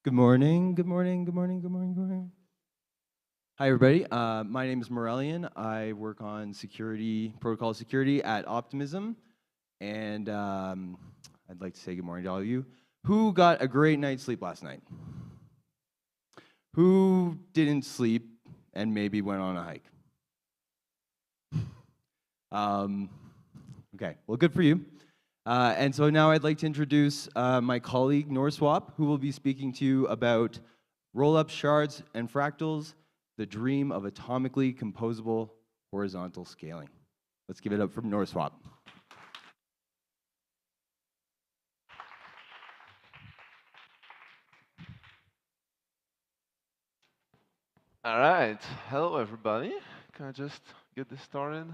Good morning, good morning, good morning, good morning, good morning. Hi, everybody. My name is Morellian. I work on security, protocol security at Optimism. And I'd like to say good morning to all of you. Who got a great night's sleep last night? Who didn't sleep and maybe went on a hike? Okay, well, good for you. And so now I'd like to introduce my colleague, Norswap, who will be speaking to you about roll-up shards and fractals, the dream of atomically composable horizontal scaling. Let's give it up for Norswap. All right. Hello, everybody. Can I just get this started?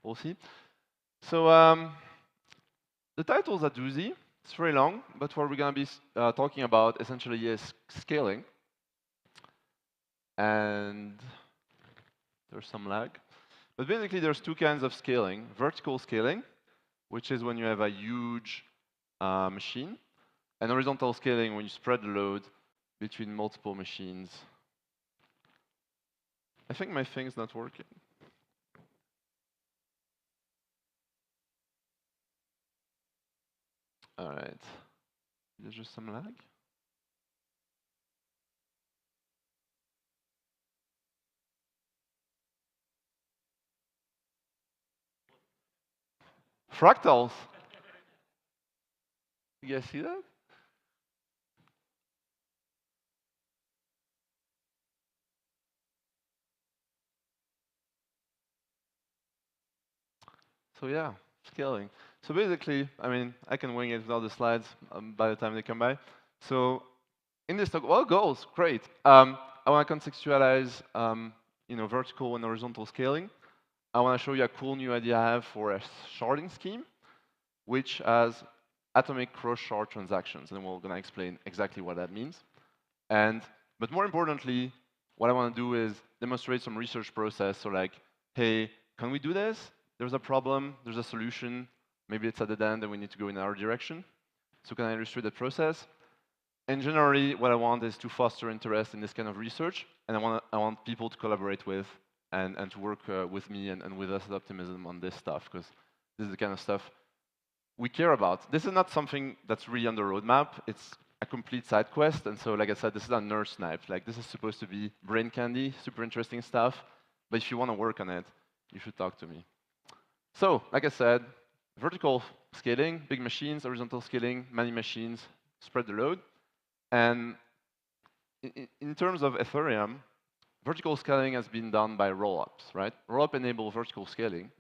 We'll see. So the title's a doozy. It's very long, but what we're going to be talking about essentially is scaling. And there's some lag. But basically, there's two kinds of scaling. Vertical scaling, which is when you have a huge machine, and horizontal scaling, when you spread the load between multiple machines. I think my thing's not working. All right. There's just some lag. Fractals. You guys see that? So yeah, scaling. So basically, I mean, I can wing it without the slides by the time they come by. So in this talk, well, goals, great. I want to contextualize, vertical and horizontal scaling. I want to show you a cool new idea I have for a sharding scheme, which has atomic cross-shard transactions, and we're going to explain exactly what that means. But more importantly, what I want to do is demonstrate some research process. So like, hey, can we do this? There's a problem, there's a solution, maybe it's at the dead end and we need to go in our direction. So can I illustrate that process? And generally, what I want is to foster interest in this kind of research, and I want people to collaborate with and to work with me and with us at Optimism on this stuff, because this is the kind of stuff we care about. This is not something that's really on the roadmap. It's a complete side quest, and so like I said, this is a nerd snipe. Like this is supposed to be brain candy, super interesting stuff, but if you want to work on it, you should talk to me. So, like I said, vertical scaling, big machines, horizontal scaling, many machines, spread the load. And in terms of Ethereum, vertical scaling has been done by rollups, right? Rollup enable vertical scaling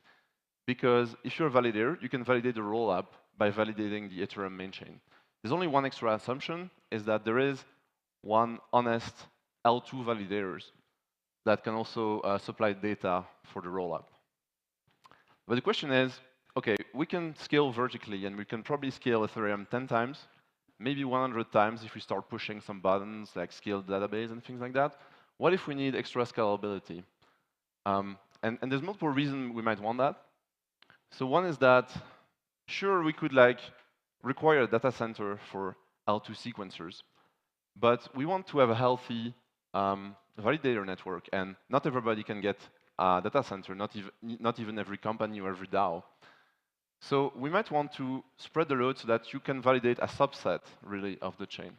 because if you're a validator, you can validate the rollup by validating the Ethereum main chain. There's only one extra assumption, is that there is one honest L2 validators that can also supply data for the rollup. But the question is, okay, we can scale vertically, and we can probably scale Ethereum 10 times, maybe 100 times if we start pushing some buttons like scale database and things like that. What if we need extra scalability? And there's multiple reasons we might want that. So one is that, sure, we could like require a data center for L2 sequencers, but we want to have a healthy validator network, and not everybody can get a data center, not even every company or every DAO. So we might want to spread the load so that you can validate a subset, really, of the chain.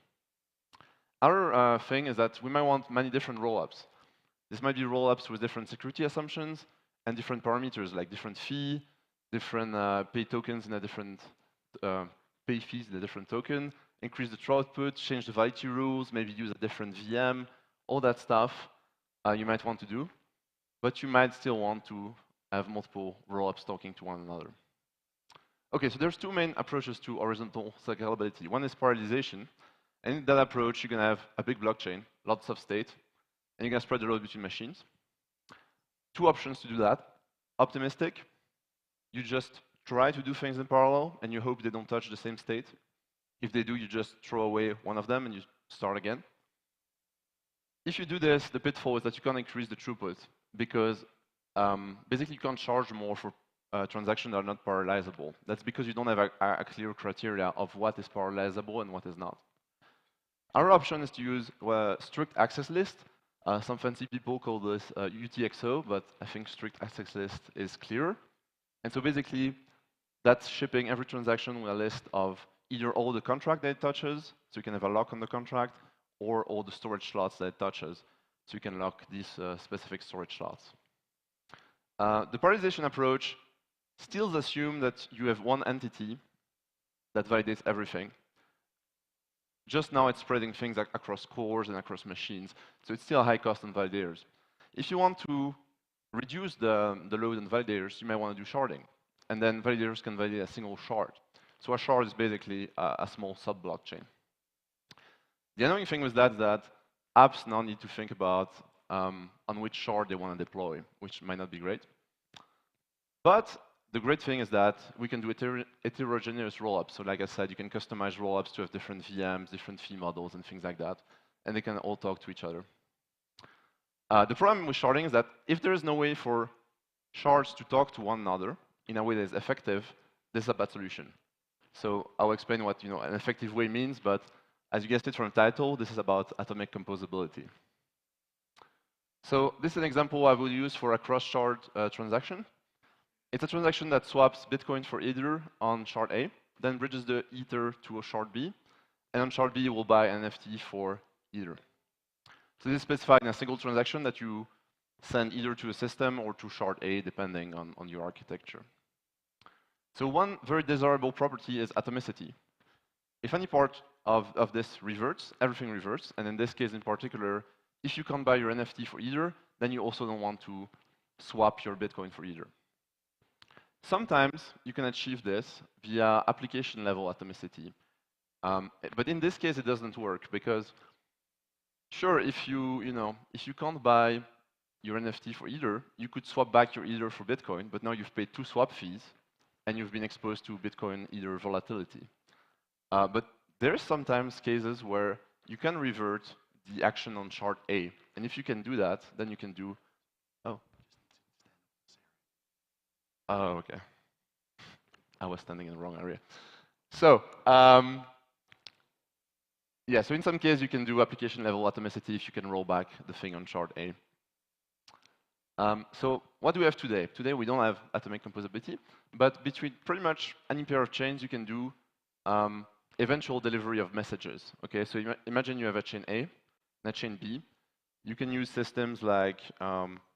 Our thing is that we might want many different rollups. This might be rollups with different security assumptions and different parameters, like different fee, different pay tokens in a different pay fees in a different token, increase the throughput, change the validity rules, maybe use a different VM, all that stuff you might want to do. But you might still want to have multiple rollups talking to one another. Okay, so there's two main approaches to horizontal scalability. One is parallelization. And in that approach, you're going to have a big blockchain, lots of state, and you're going to spread the load between machines. Two options to do that. Optimistic, you just try to do things in parallel, and you hope they don't touch the same state. If they do, you just throw away one of them, and you start again. If you do this, the pitfall is that you can't increase the throughput, because basically you can't charge more for transactions that are not parallelizable. That's because you don't have a clear criteria of what is parallelizable and what is not. Our option is to use strict access list. Some fancy people call this UTXO, but I think strict access list is clearer. And so basically, that's shipping every transaction with a list of either all the contract that it touches, so you can have a lock on the contract, or all the storage slots that it touches, so you can lock these specific storage slots. The parallelization approach still assumes that you have one entity that validates everything. Just now it's spreading things across cores and across machines, so it's still a high cost on validators. If you want to reduce the load on validators, you may want to do sharding, and then validators can validate a single shard. So a shard is basically a small sub-blockchain. The annoying thing with that is that apps now need to think about on which shard they want to deploy, which might not be great. But the great thing is that we can do heterogeneous rollups. So like I said, you can customize rollups to have different VMs, different fee models, and things like that. And they can all talk to each other. The problem with sharding is that if there is no way for shards to talk to one another in a way that is effective, this is a bad solution. So I'll explain what an effective way means, but as you guessed it from the title, this is about atomic composability. So this is an example I will use for a cross-shard transaction. It's a transaction that swaps Bitcoin for Ether on shard A, then bridges the Ether to a shard B, and on shard B you will buy an NFT for Ether. So this is specified in a single transaction that you send either to a system or to shard A, depending on your architecture. So one very desirable property is atomicity. If any part of this reverts, everything reverts, and in this case in particular, if you can't buy your NFT for Ether, then you also don't want to swap your Bitcoin for Ether. Sometimes you can achieve this via application level atomicity. But in this case, it doesn't work because, sure, if you can't buy your NFT for Ether, you could swap back your Ether for Bitcoin, but now you've paid 2 swap fees and you've been exposed to Bitcoin Ether volatility. But there are sometimes cases where you can revert the action on shard A. And if you can do that, then you can do, oh, okay. I was standing in the wrong area. So, yeah, so in some cases you can do application level atomicity if you can roll back the thing on shard A. So what do we have today? Today we don't have atomic composability, but between pretty much any pair of chains you can do eventual delivery of messages. Okay, so imagine you have a chain A and a chain B. You can use systems like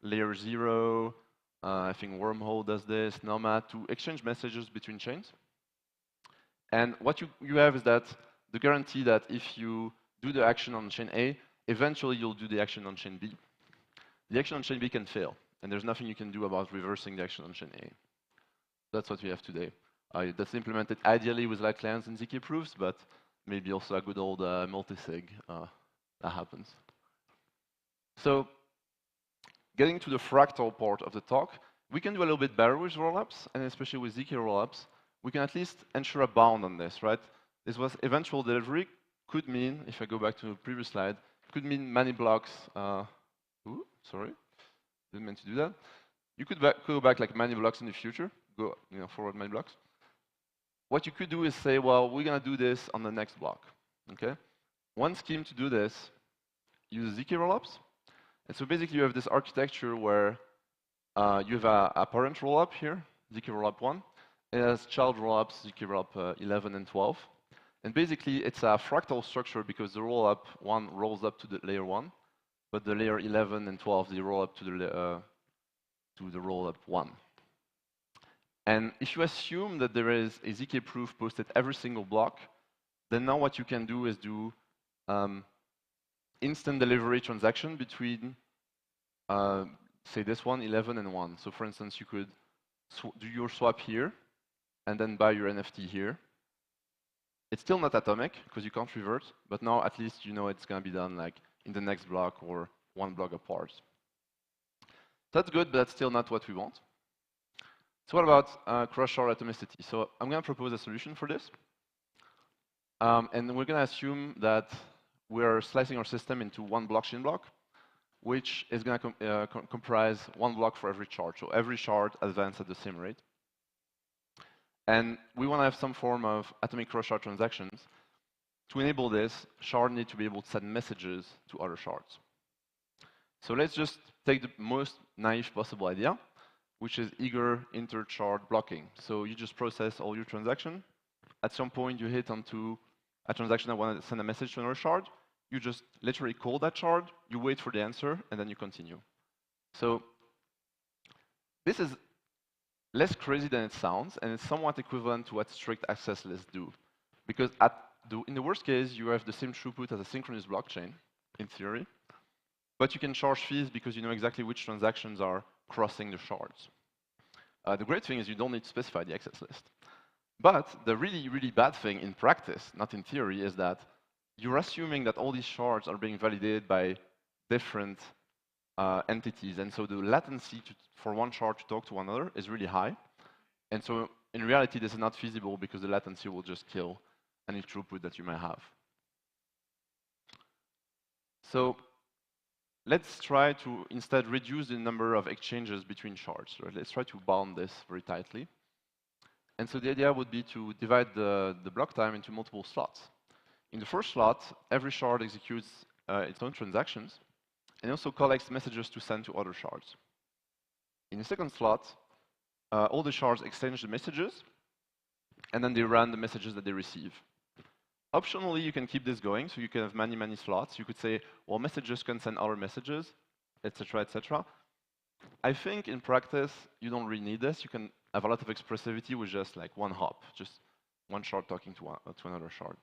layer 0, I think Wormhole does this, Nomad, to exchange messages between chains. And what you have is that the guarantee that if you do the action on chain A, eventually you'll do the action on chain B. The action on chain B can fail, and there's nothing you can do about reversing the action on chain A. That's what we have today. That's implemented ideally with light clients and ZK proofs, but maybe also a good old multisig that happens. So getting to the fractal part of the talk, we can do a little bit better with rollups, and especially with ZK rollups, we can at least ensure a bound on this, right? This was eventual delivery, could mean, if I go back to the previous slide, could mean many blocks. Ooh, sorry, didn't mean to do that. You could go back like many blocks in the future, go forward many blocks. What you could do is say, well, we're gonna do this on the next block, okay? One scheme to do this, use ZK rollups. And so basically you have this architecture where you have a parent rollup here, ZK rollup 1. It has child rollups, ZK rollup 11 and 12. And basically it's a fractal structure because the rollup 1 rolls up to the layer 1, but the layer 11 and 12, they roll up to the rollup 1. And if you assume that there is a ZK proof posted every single block, then now what you can do is do instant delivery transaction between, say this one, 11 and 1. So for instance, you could do your swap here and then buy your NFT here. It's still not atomic because you can't revert, but now at least you know it's going to be done like in the next block or one block apart. That's good, but that's still not what we want. So what about cross-shard atomicity? So I'm going to propose a solution for this. And we're going to assume that we're slicing our system into one blockchain block, which is going to comprise one block for every shard. So every shard advances at the same rate. And we want to have some form of atomic cross-shard transactions. To enable this, shards need to be able to send messages to other shards. So let's just take the most naive possible idea, which is eager inter-shard blocking. So you just process all your transactions. At some point, you hit onto a transaction that wants to send a message to another shard. you just literally call that shard, you wait for the answer, and then you continue. So this is less crazy than it sounds, and it's somewhat equivalent to what strict access lists do. Because in the worst case, you have the same throughput as a synchronous blockchain, in theory, but you can charge fees because you know exactly which transactions are crossing the shards. The great thing is you don't need to specify the access list. But the really, really bad thing in practice, not in theory, is that you're assuming that all these shards are being validated by different entities. And so the latency for one shard to talk to another is really high. And so in reality, this is not feasible because the latency will just kill any throughput that you may have. So let's try to instead reduce the number of exchanges between shards. Right? Let's try to bound this very tightly. And so the idea would be to divide the block time into multiple slots. In the first slot, every shard executes its own transactions and also collects messages to send to other shards. In the second slot, all the shards exchange the messages, and then they run the messages that they receive. Optionally, you can keep this going, so you can have many, many slots. You could say, well, messages can send other messages, etc., etc. I think in practice, you don't really need this. You can have a lot of expressivity with just like one hop, just one shard talking to another shard.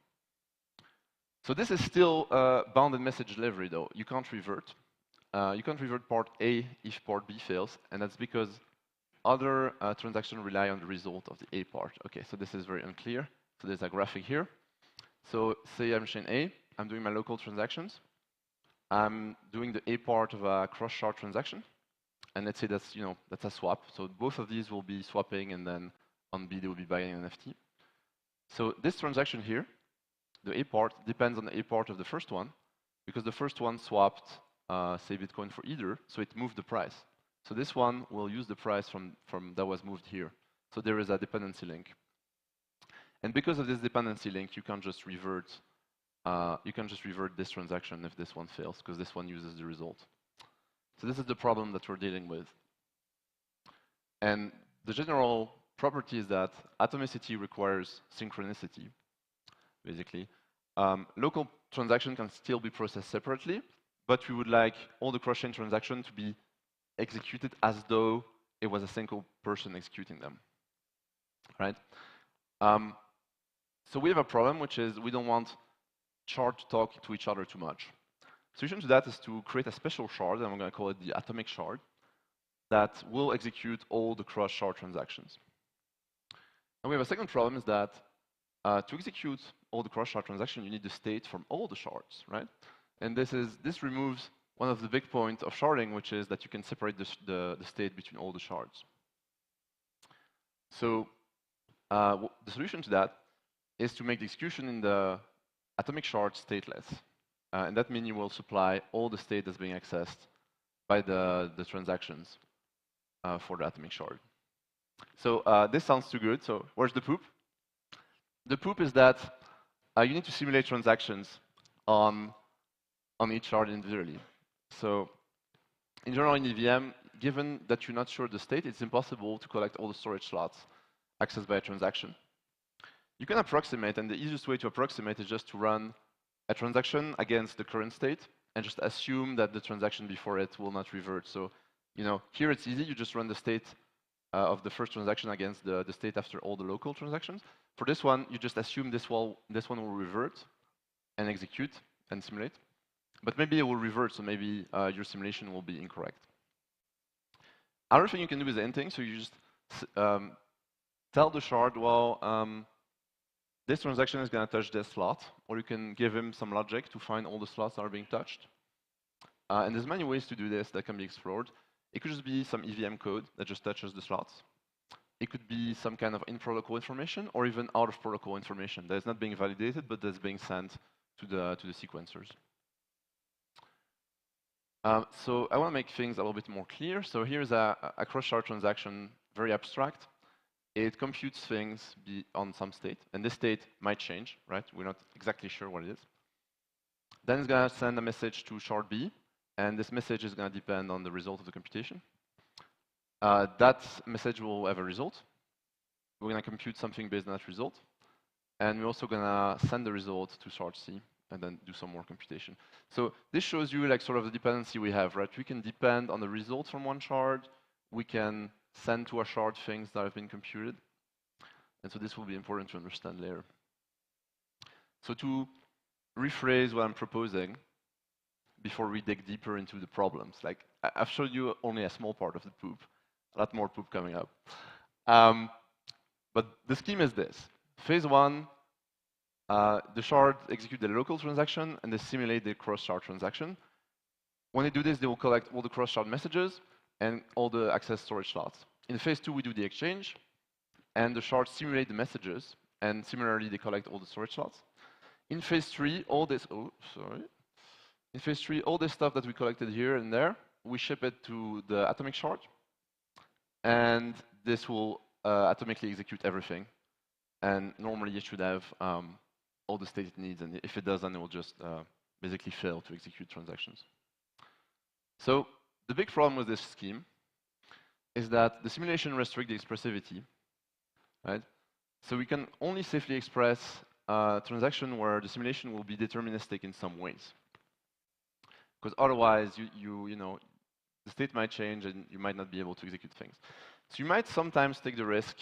So this is still bounded message delivery, though. You can't revert. You can't revert part A if part B fails, and that's because other transactions rely on the result of the A part. Okay, so this is very unclear. So there's a graphic here. So say I'm chain A, I'm doing my local transactions. I'm doing the A part of a cross-shard transaction. And let's say that's, that's a swap. So both of these will be swapping, and then on B, they will be buying an NFT. So this transaction here, the A part, depends on the A part of the first one, because the first one swapped, say, Bitcoin for Ether, so it moved the price. So this one will use the price from that was moved here. So there is a dependency link. And because of this dependency link, you can't just revert this transaction if this one fails, because this one uses the result. So this is the problem that we're dealing with. And the general property is that atomicity requires synchronicity, basically. Local transaction can still be processed separately, but we would like all the cross-chain transactions to be executed as though it was a single person executing them, right? So we have a problem, which is we don't want shards to talk to each other too much. Solution to that is to create a special shard, and I'm going to call it the atomic shard, that will execute all the cross-shard transactions. And we have a second problem, is that to execute all the cross-shard transactions, you need the state from all the shards, right? And this removes one of the big points of sharding, which is that you can separate the state between all the shards. So the solution to that is to make the execution in the atomic shard stateless. And that means you will supply all the state that's being accessed by the transactions for the atomic shard. So this sounds too good. So where's the poop? The poop is that you need to simulate transactions on each shard individually. So in general, in EVM, given that you're not sure of the state, it's impossible to collect all the storage slots accessed by a transaction. You can approximate, and the easiest way to approximate is just to run a transaction against the current state and just assume that the transaction before it will not revert. So, here it's easy. You just run the state of the first transaction against the state after all the local transactions. For this one, you just assume this one will revert and execute and simulate. But maybe it will revert, so maybe your simulation will be incorrect. Other thing you can do is hinting. So you just tell the shard, well, this transaction is going to touch this slot, or you can give him some logic to find all the slots that are being touched. And there's many ways to do this that can be explored. It could just be some EVM code that just touches the slots. It could be some kind of in-protocol information, or even out-of-protocol information that is not being validated, but that's being sent to the sequencers. So I want to make things a little bit more clear. So here's a cross-shard transaction, very abstract. It computes things on some state, and this state might change, right? We're not exactly sure what it is. Then it's going to send a message to shard B, and this message is going to depend on the result of the computation. That message will have a result. We're going to compute something based on that result, and we're also going to send the result to shard C, and then do some more computation. So this shows you like sort of the dependency we have, right? We can depend on the results from one shard. We can send to a shard things that have been computed. And so this will be important to understand later. So to rephrase what I'm proposing, before we dig deeper into the problems, like I've showed you only a small part of the poop, a lot more poop coming up. But the scheme is this. Phase one, the shard execute the local transaction and they simulate the cross-shard transaction. When they do this, they will collect all the cross-shard messages and all the access storage slots. In phase two, we do the exchange, and the shards simulate the messages, and similarly, they collect all the storage slots. In phase three, all this, In phase three, all this stuff that we collected here and there, we ship it to the atomic shard, and this will atomically execute everything. And normally, it should have all the state it needs, and if it does, then it will just basically fail to execute transactions. So the big problem with this scheme is that the simulation restricts the expressivity, right? So we can only safely express a transaction where the simulation will be deterministic in some ways. Because otherwise, you know, the state might change and you might not be able to execute things. So you might sometimes take the risk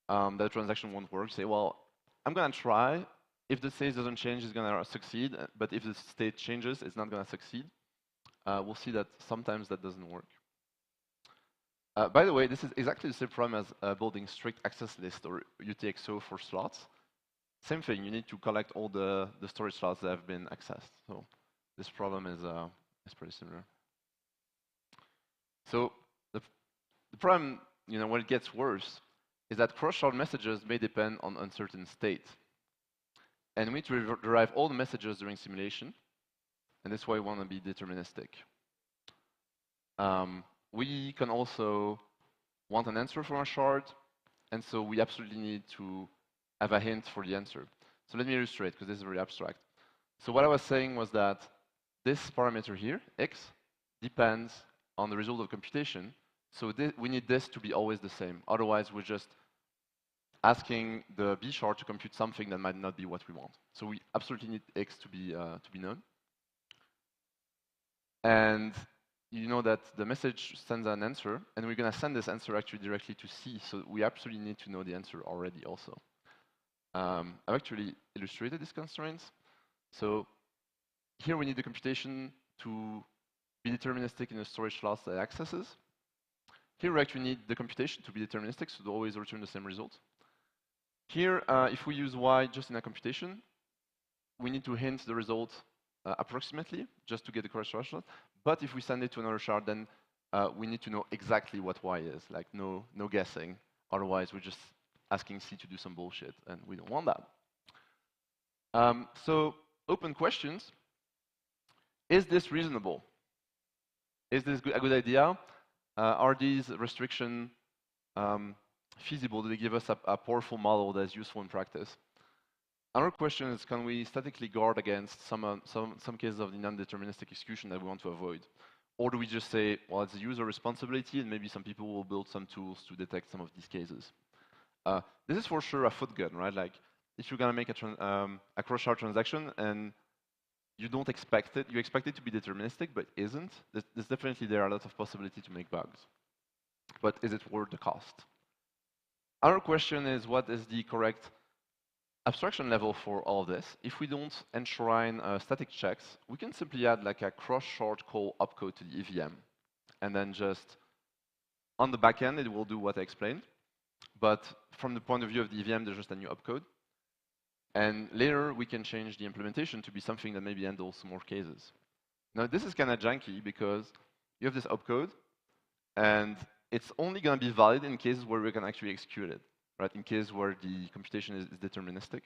that a transaction won't work. Say, well, I'm going to try. If the state doesn't change, it's going to succeed. But if the state changes, it's not going to succeed. We'll see that sometimes that doesn't work. By the way, this is exactly the same problem as building strict access list or UTXO for slots. Same thing, you need to collect all the storage slots that have been accessed. So this problem is pretty similar. So the problem, you know, when it gets worse, is that cross-shard messages may depend on uncertain state. And we need to derive all the messages during simulation, and that's why we want to be deterministic. We can also want an answer from a shard, and so we absolutely need to have a hint for the answer. So let me illustrate, because this is very abstract. So what I was saying was that this parameter here, x, depends on the result of computation. So we need this to be always the same. Otherwise, we're just asking the B shard to compute something that might not be what we want. So we absolutely need x to be known. And you know that the message sends an answer, and we're going to send this answer actually directly to C. So we absolutely need to know the answer already also. I've actually illustrated these constraints. So here we need the computation to be deterministic in the storage slots that it accesses. Here we actually need the computation to be deterministic, so to always return the same result. Here, if we use y just in a computation, we need to hint the result approximately, just to get the correct storage slot. But if we send it to another shard, then we need to know exactly what y is, like no guessing. Otherwise, we're just asking C to do some bullshit, and we don't want that. So open questions. Is this reasonable? Is this a good idea? Are these restrictions feasible? Do they give us a powerful model that's useful in practice? Another question is, can we statically guard against some cases of the non-deterministic execution that we want to avoid? Or do we just say, well, it's a user responsibility, and maybe some people will build some tools to detect some of these cases? This is for sure a foot gun, right? Like, if you're going to make a cross-shard transaction and you don't expect it, you expect it to be deterministic, but isn't, there's definitely there are a lot of possibility to make bugs. But is it worth the cost? Our question is, what is the correct abstraction level for all of this? If we don't enshrine static checks, we can simply add like a cross-shard call opcode to the EVM. And then just on the back end, it will do what I explained. But from the point of view of the EVM, there's just a new opcode. And later, we can change the implementation to be something that maybe handles some more cases. Now, this is kind of janky because you have this opcode, and it's only going to be valid in cases where we can actually execute it, right? In cases where the computation is deterministic.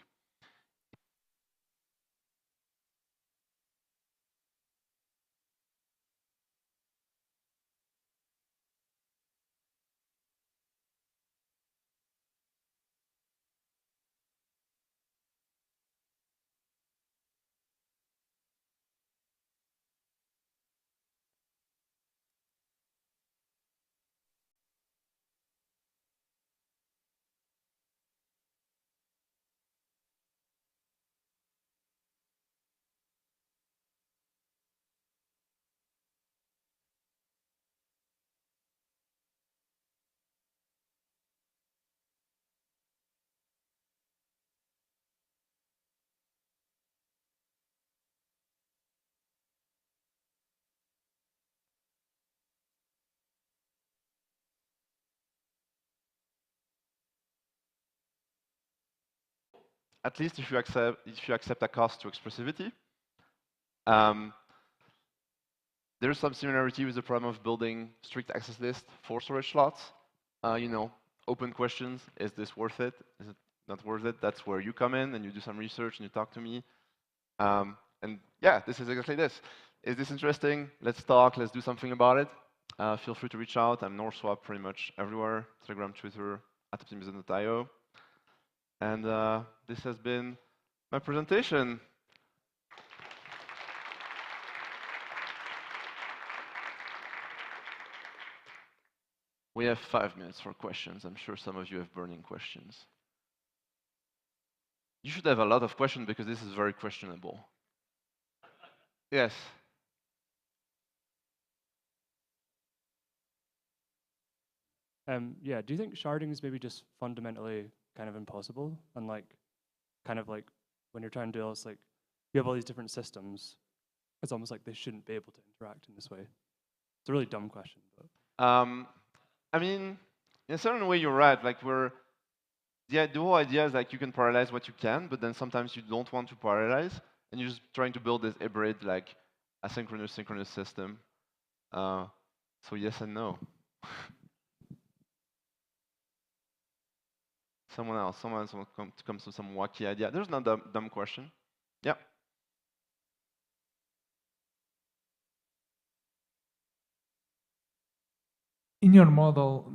at least if you accept a cost to expressivity. There's some similarity with the problem of building strict access lists for storage slots. You know, open questions, is this worth it? Is it not worth it? That's where you come in and you do some research and you talk to me. And yeah, this is exactly this. Is this interesting? Let's talk, let's do something about it. Feel free to reach out. I'm NorSwap pretty much everywhere, Telegram, Twitter, @optimism.io. And this has been my presentation. We have 5 minutes for questions. I'm sure some of you have burning questions. You should have a lot of questions because this is very questionable. Yes. Yeah, do you think sharding is maybe just fundamentally kind of impossible? And like, kind of like when you're trying to do this, like, you have all these different systems. It's almost like they shouldn't be able to interact in this way. It's a really dumb question, but. I mean, in a certain way, you're right. Like the whole idea is like you can parallelize what you can, but then sometimes you don't want to parallelize, and you're just trying to build this hybrid, like asynchronous, synchronous system. So yes and no. Someone else comes to some wacky idea. There's not a dumb question. Yeah. In your model,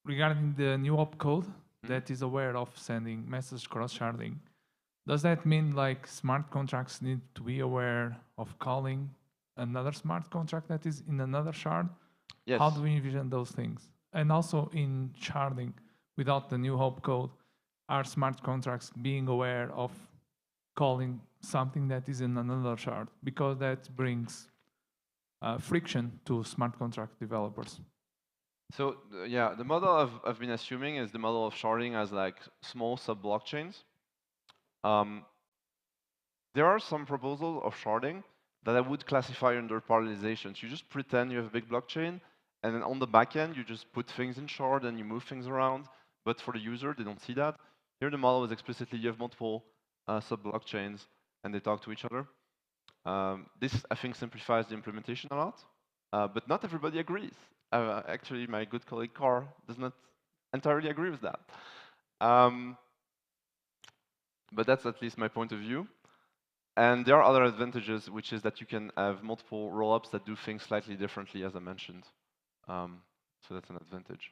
regarding the new opcode that is aware of sending message cross-sharding, does that mean like smart contracts need to be aware of calling another smart contract that is in another shard? Yes. How do we envision those things? And also in sharding, without the new opcode, are smart contracts being aware of calling something that is in another shard? Because that brings friction to smart contract developers. So yeah, the model I've been assuming is the model of sharding as like small sub-blockchains. There are some proposals of sharding that I would classify under parallelization. So you just pretend you have a big blockchain, and then on the back end, you just put things in shard and you move things around. But for the user, they don't see that. Here, the model is explicitly you have multiple sub-blockchains, and they talk to each other. This, I think, simplifies the implementation a lot, but not everybody agrees. Actually, my good colleague Carr does not entirely agree with that. But that's at least my point of view. And there are other advantages, which is that you can have multiple rollups that do things slightly differently, as I mentioned. So that's an advantage.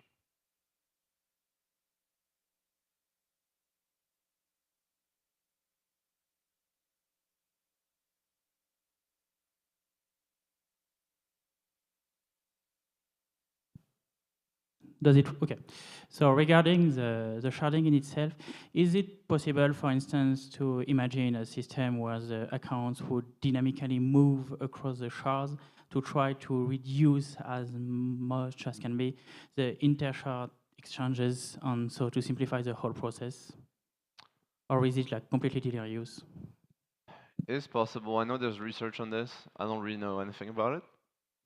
Does it, okay. So regarding the sharding in itself, is it possible, for instance, to imagine a system where the accounts would dynamically move across the shards to try to reduce as much as can be the inter-shard exchanges, and so to simplify the whole process? Or is it like completely delirious? It is possible. I know there's research on this. I don't really know anything about it.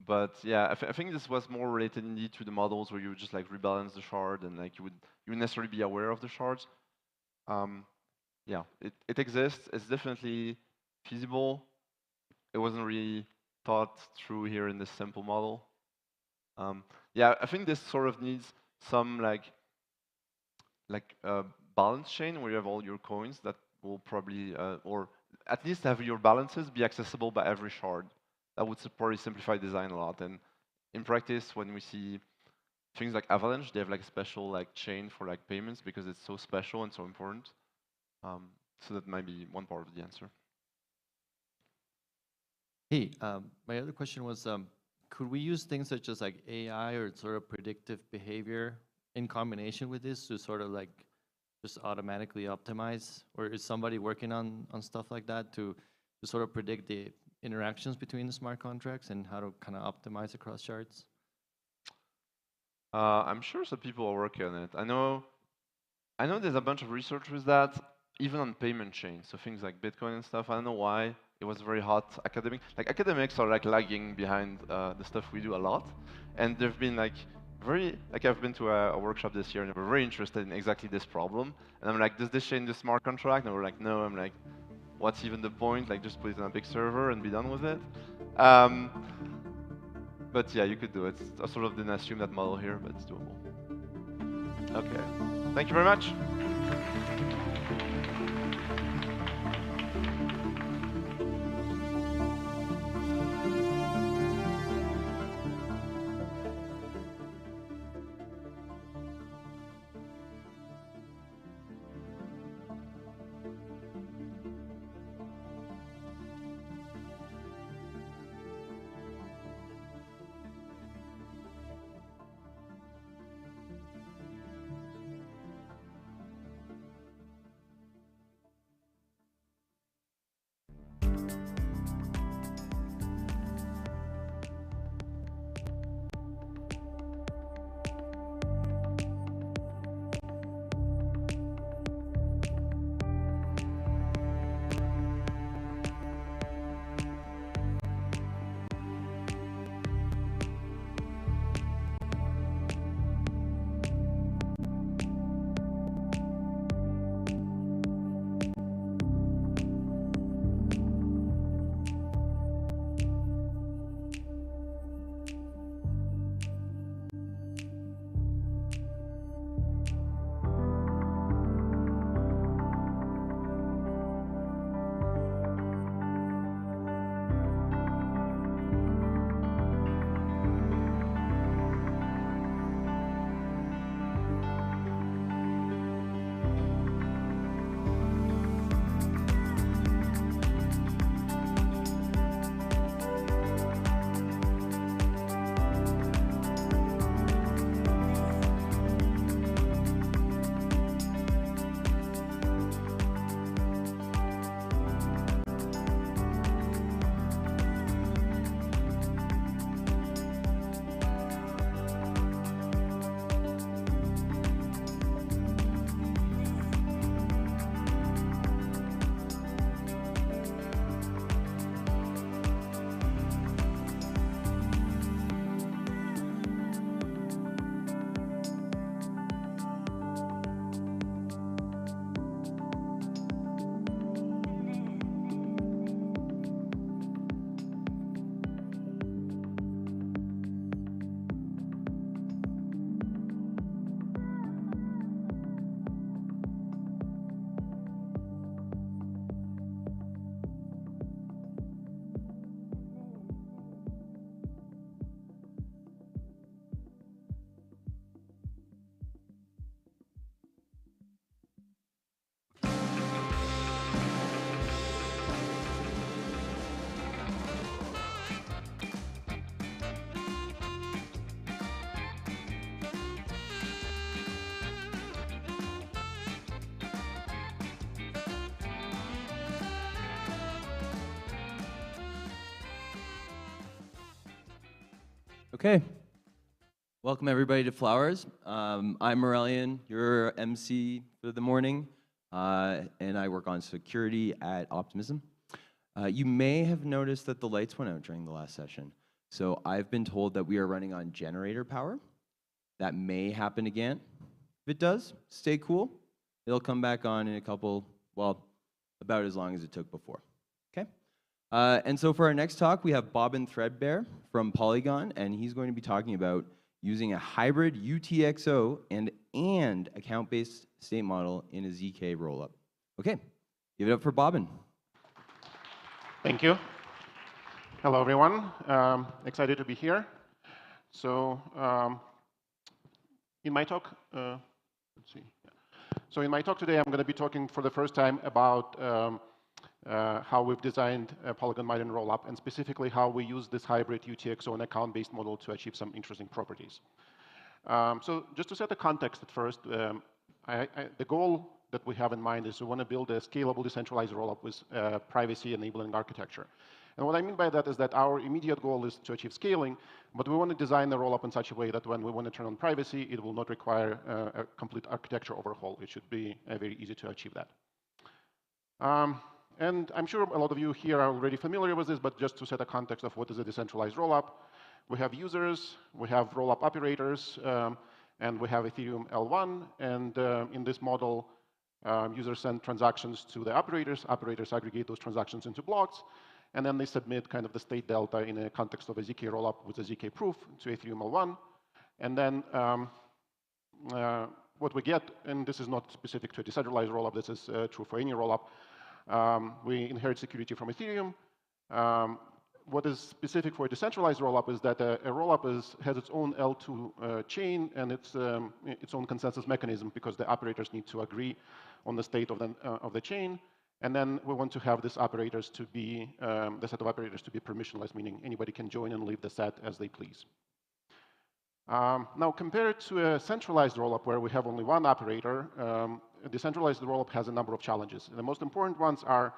But yeah, I think this was more related indeed to the models where you would just like rebalance the shard and like you would necessarily be aware of the shards. Yeah, it exists. It's definitely feasible. It wasn't really thought through here in this simple model. Yeah, I think this sort of needs some like balance chain where you have all your coins that will probably or at least have your balances be accessible by every shard. That would probably simplify design a lot. And in practice, when we see things like Avalanche, they have like a special like chain for like payments because it's so special and so important. So that might be one part of the answer. Hey, my other question was, could we use things such as like AI or sort of predictive behavior in combination with this to sort of like just automatically optimize? Or is somebody working on stuff like that to sort of predict the interactions between the smart contracts and how to kind of optimize across shards? I'm sure some people are working on it. I know there's a bunch of research with that, even on payment chains, so things like Bitcoin and stuff. I don't know why it was very hot academic. Like academics are like lagging behind the stuff we do a lot, and there've been like I've been to a workshop this year, and they were very interested in exactly this problem. And I'm like, does this change the smart contract? And we're like, no. I'm like, what's even the point? Like, just put it on a big server and be done with it. But yeah, you could do it. I sort of didn't assume that model here, but it's doable. Okay, thank you very much. Okay. Welcome everybody to Flowers. I'm Morellian, your MC for the morning, and I work on security at Optimism. You may have noticed that the lights went out during the last session. So I've been told that we are running on generator power. That may happen again. If it does, stay cool. It'll come back on in a couple, well, about as long as it took before. Okay? And so for our next talk, we have Bobbin Threadbare from Polygon, and he's going to be talking about using a hybrid UTXO and account-based state model in a ZK rollup. Okay, give it up for Bobbin. Thank you. Hello, everyone. Excited to be here. So in my talk, let's see. So in my talk today, I'm going to be talking for the first time about how we've designed a Polygon Mining rollup, and specifically how we use this hybrid UTXO and account-based model to achieve some interesting properties. So just to set the context at first, the goal that we have in mind is we want to build a scalable, decentralized rollup with privacy-enabling architecture. And what I mean by that is that our immediate goal is to achieve scaling, but we want to design the rollup in such a way that when we want to turn on privacy, it will not require a complete architecture overhaul. It should be very easy to achieve that. And I'm sure a lot of you here are already familiar with this, but just to set a context of what is a decentralized rollup, We have users, we have rollup operators, and we have Ethereum L1. And in this model, users send transactions to the operators. Operators aggregate those transactions into blocks. And then they submit kind of the state delta in a context of a ZK rollup with a ZK proof to Ethereum L1. And then what we get, and this is not specific to a decentralized rollup, this is true for any rollup, we inherit security from Ethereum. What is specific for a decentralized rollup is that a rollup has its own L2 chain and its own consensus mechanism because the operators need to agree on the state of the chain. And then we want to have these operators to be, the set of operators to be permissionless, meaning anybody can join and leave the set as they please. Now, compared to a centralized rollup where we have only one operator, a decentralized rollup has a number of challenges. And the most important ones are,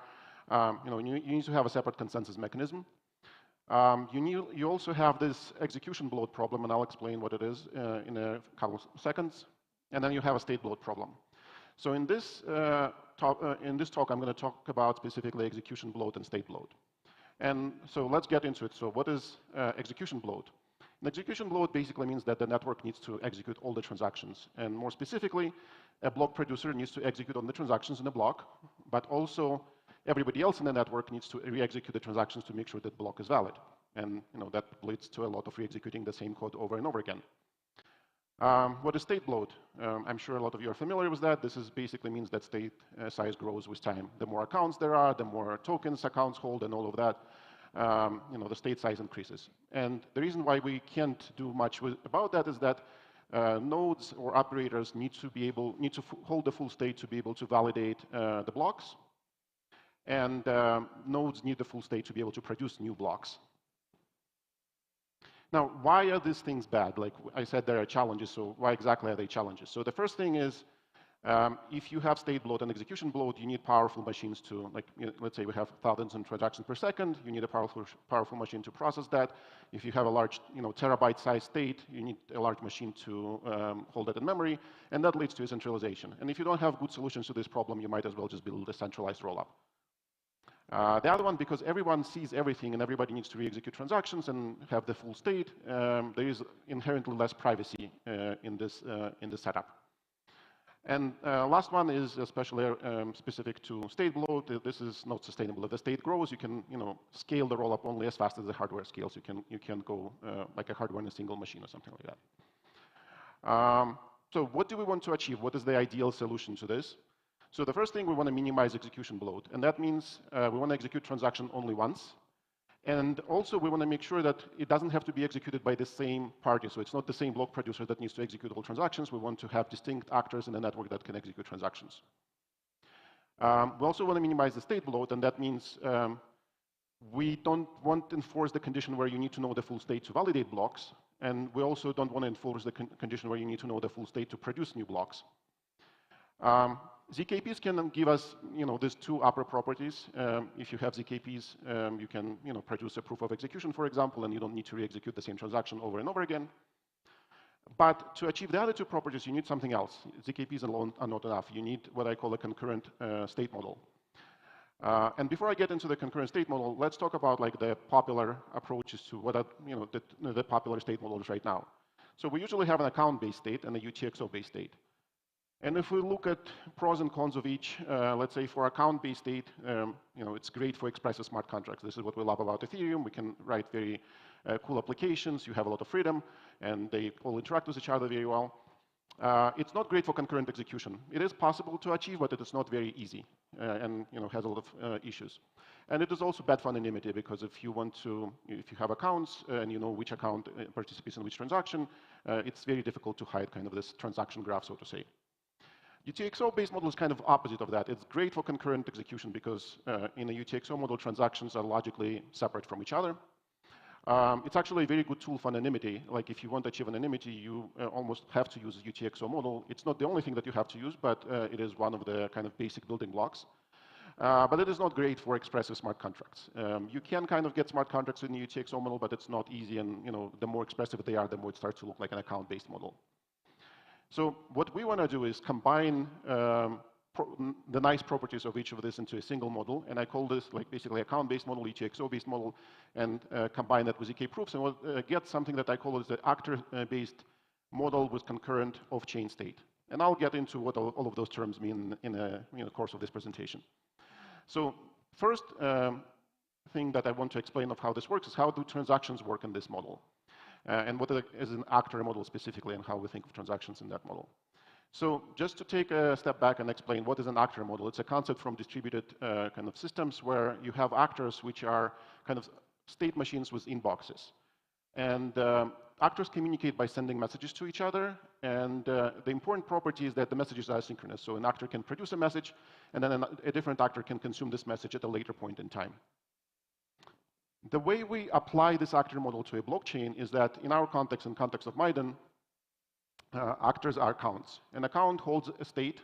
you need to have a separate consensus mechanism. You also have this execution bloat problem, and I'll explain what it is in a couple of seconds. And then you have a state bloat problem. So in this talk, I'm going to talk about specifically execution bloat and state bloat. And so let's get into it. So what is execution bloat? An execution bloat basically means that the network needs to execute all the transactions. And more specifically, a block producer needs to execute on the transactions in a block, but also everybody else in the network needs to re-execute the transactions to make sure that the block is valid. And that leads to a lot of re-executing the same code over and over again. What is state bloat? I'm sure a lot of you are familiar with that. This basically means that state size grows with time. The more accounts there are, the more tokens accounts hold and all of that, the state size increases. And the reason why we can't do much about that is that nodes or operators need to hold the full state to be able to validate the blocks. And nodes need the full state to be able to produce new blocks. Now, why are these things bad? Like I said, there are challenges, so why exactly are they challenges? So the first thing is, if you have state bloat and execution bloat, you need powerful machines to, like, let's say we have thousands of transactions per second, you need a powerful machine to process that. If you have a large, terabyte-sized state, you need a large machine to hold that in memory, and that leads to centralization. And if you don't have good solutions to this problem, you might as well just build a centralized rollup. The other one, because everyone sees everything and everybody needs to re-execute transactions and have the full state, there is inherently less privacy in this setup. And last one is especially specific to state bloat. This is not sustainable. If the state grows, you can scale the rollup only as fast as the hardware scales. You can go like a hardware in a single machine or something like that. So what do we want to achieve? What is the ideal solution to this? So the first thing, we want to minimize execution bloat. And that means we want to execute transaction only once. And also, we want to make sure that it doesn't have to be executed by the same party. So it's not the same block producer that needs to execute all transactions. We want to have distinct actors in the network that can execute transactions. We also want to minimize the state bloat, and that means we don't want to enforce the condition where you need to know the full state to validate blocks. And we also don't want to enforce the condition where you need to know the full state to produce new blocks. ZKPs can give us, these two upper properties. If you have ZKPs, you can, produce a proof of execution, for example, and you don't need to re-execute the same transaction over and over again. But to achieve the other two properties, you need something else. ZKPs alone are not enough. You need what I call a concurrent state model. And before I get into the concurrent state model, let's talk about like the popular approaches to what are, the popular state models right now. So we usually have an account-based state and a UTXO-based state. And if we look at pros and cons of each, let's say for account-based state, it's great for expressive smart contracts. This is what we love about Ethereum. We can write very cool applications. You have a lot of freedom, and they all interact with each other very well. It's not great for concurrent execution. It is possible to achieve, but it is not very easy, and has a lot of issues. And it is also bad for anonymity, because if you have accounts and you know which account participates in which transaction, it's very difficult to hide kind of this transaction graph, so to say. UTXO-based model is kind of opposite of that. It's great for concurrent execution because in a UTXO model, transactions are logically separate from each other. It's actually a very good tool for anonymity. Like if you want to achieve anonymity, you almost have to use a UTXO model. It's not the only thing that you have to use, but it is one of the kind of basic building blocks. But it is not great for expressive smart contracts. You can kind of get smart contracts in the UTXO model, but it's not easy. And the more expressive they are, the more it starts to look like an account-based model. So what we want to do is combine the nice properties of each of this into a single model, and I call this like basically account-based model, ETXO-based model, and combine that with ZK proofs, and we'll get something that I call as the actor-based model with concurrent off-chain state. And I'll get into what all of those terms mean in the course of this presentation. So first thing that I want to explain of how this works is how do transactions work in this model, and what is an actor model specifically, and how we think of transactions in that model. So just to take a step back and explain what is an actor model, it's a concept from distributed kind of systems where you have actors which are kind of state machines with inboxes. And actors communicate by sending messages to each other, and the important property is that the messages are asynchronous. So an actor can produce a message, and then a different actor can consume this message at a later point in time. The way we apply this actor model to a blockchain is that in our context, in context of Maidan, actors are accounts. An account holds a state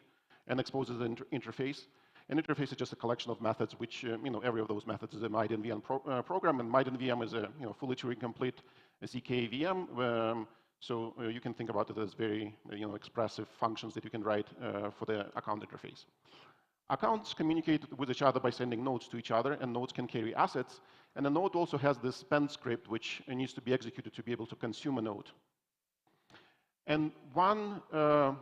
and exposes an interface. An interface is just a collection of methods, which every of those methods is a Maidan VM program, and Maidan VM is a fully Turing complete ZK VM. So you can think about it as very expressive functions that you can write for the account interface. Accounts communicate with each other by sending nodes to each other, and nodes can carry assets. And a node also has this spend script, which needs to be executed to be able to consume a node. And one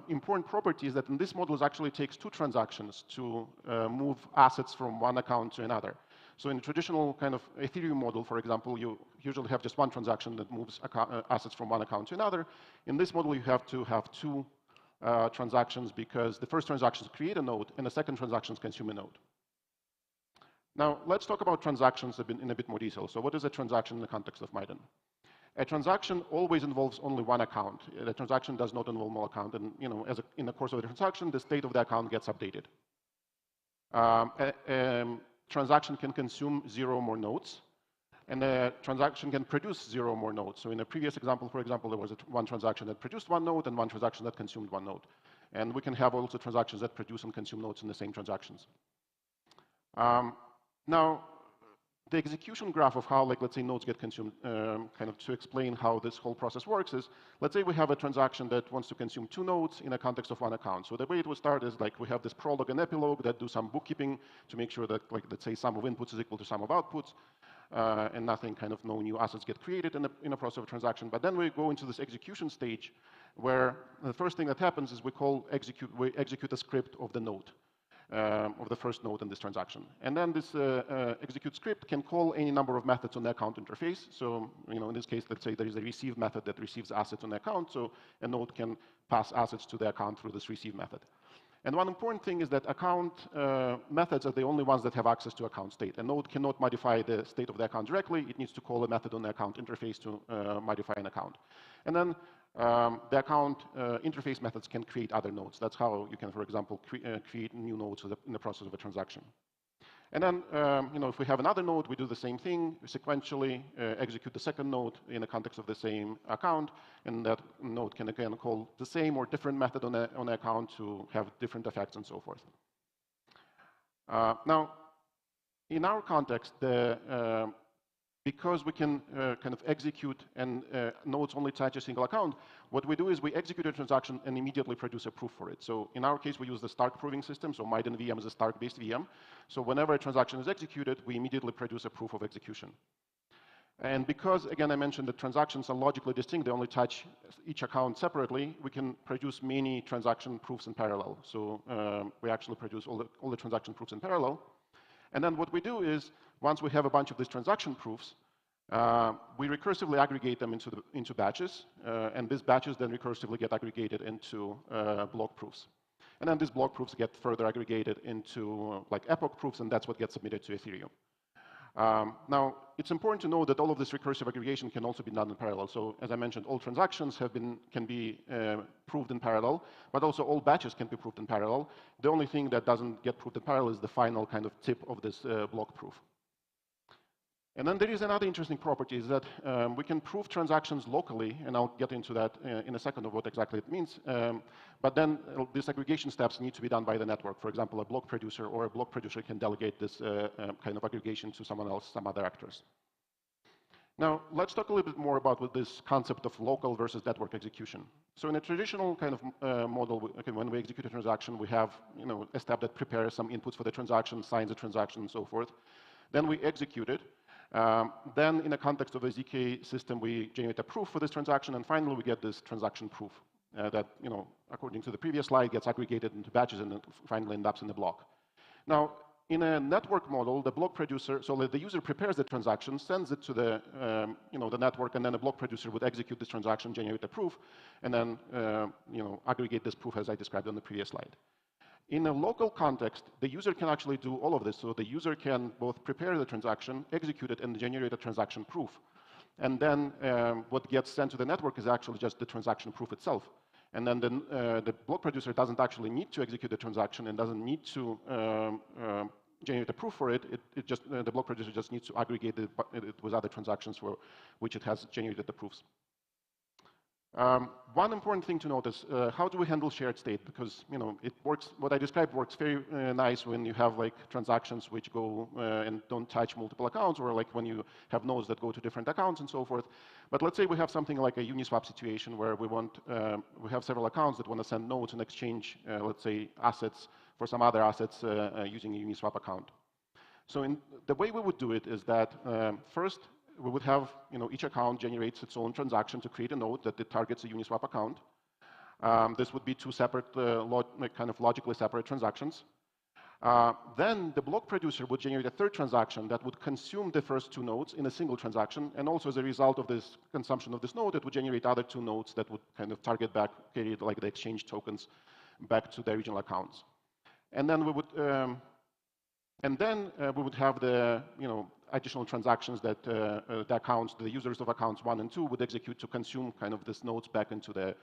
important property is that in this model, it actually takes two transactions to move assets from one account to another. So in a traditional kind of Ethereum model, for example, you usually have just one transaction that moves assets from one account to another. In this model, you have to have two transactions because the first transaction create a node, and the second transaction consume a node. Now, let's talk about transactions in a bit more detail. So what is a transaction in the context of Maidan? A transaction always involves only one account. A transaction does not involve more account, and in the course of the transaction, the state of the account gets updated. A transaction can consume 0 or more nodes, and a transaction can produce 0 or more nodes. So in a previous example, for example, there was one transaction that produced one node and one transaction that consumed one node. And we can have also transactions that produce and consume nodes in the same transactions. Now, the execution graph of how, let's say, nodes get consumed, kind of to explain how this whole process works is, let's say we have a transaction that wants to consume 2 nodes in the context of one account. So the way it would start is like we have this prologue and epilogue that do some bookkeeping to make sure that, like, let's say, sum of inputs is equal to sum of outputs, and nothing kind of no new assets get created in the process of a transaction. But then we go into this execution stage where the first thing that happens is we execute a script of the node. Of the first node in this transaction. And then this execute script can call any number of methods on the account interface. So, in this case, let's say there is a receive method that receives assets on the account, so a node can pass assets to the account through this receive method. And one important thing is that account methods are the only ones that have access to account state. A node cannot modify the state of the account directly. It needs to call a method on the account interface to modify an account. And then the account interface methods can create other nodes. That's how you can, for example, create new nodes in the process of a transaction. And then, if we have another node, we do the same thing, sequentially execute the second node in the context of the same account, and that node can again call the same or different method on the account to have different effects and so forth. Now, in our context, because we can kind of execute and nodes only touch a single account, what we do is we execute a transaction and immediately produce a proof for it. So in our case, we use the Stark proving system. So Maidan VM is a Stark-based VM. So whenever a transaction is executed, we immediately produce a proof of execution. And because, again, I mentioned that transactions are logically distinct, they only touch each account separately, we can produce many transaction proofs in parallel. So we actually produce all the transaction proofs in parallel. And then what we do is, once we have a bunch of these transaction proofs, we recursively aggregate them into batches, and these batches then recursively get aggregated into block proofs. And then these block proofs get further aggregated into like epoch proofs, and that's what gets submitted to Ethereum. Now, it's important to know that all of this recursive aggregation can also be done in parallel. So as I mentioned, all transactions can be proved in parallel, but also all batches can be proved in parallel. The only thing that doesn't get proved in parallel is the final kind of tip of this block proof. And then there is another interesting property is that we can prove transactions locally, and I'll get into that in a second of what exactly it means. But then these aggregation steps need to be done by the network. For example, a block producer or a block producer can delegate this kind of aggregation to someone else, some other actors. Now, let's talk a little bit more about what this concept of local versus network execution. So in a traditional kind of model, okay, when we execute a transaction, we have a step that prepares some inputs for the transaction, signs the transaction, and so forth. Then we execute it. Then in the context of a ZK system, we generate a proof for this transaction, and finally we get this transaction proof that, according to the previous slide, gets aggregated into batches and finally ends up in the block. Now, in a network model, the block producer, so the user prepares the transaction, sends it to the, the network, and then the block producer would execute this transaction, generate the proof, and then, aggregate this proof as I described on the previous slide. In a local context, the user can actually do all of this. So the user can both prepare the transaction, execute it, and generate a transaction proof. And then what gets sent to the network is actually just the transaction proof itself. And then the block producer doesn't actually need to execute the transaction and doesn't need to generate a proof for it. The block producer just needs to aggregate it with other transactions for which it has generated the proofs. One important thing to note is how do we handle shared state? Because it works. What I described works very nice when you have like transactions which go and don't touch multiple accounts, or like when you have nodes that go to different accounts and so forth. But let's say we have something like a Uniswap situation where we have several accounts that want to send nodes and exchange, let's say, assets for some other assets using a Uniswap account. So the way we would do it is that first, we would have, each account generates its own transaction to create a node that it targets a Uniswap account. This would be two separate, kind of logically separate transactions. Then the block producer would generate a third transaction that would consume the first two nodes in a single transaction. And also as a result of this consumption of this node, it would generate other two nodes that would kind of target back, carry like the exchange tokens back to the original accounts. And then we would, have the, additional transactions that the users of accounts 1 and 2 would execute to consume kind of this nodes back into the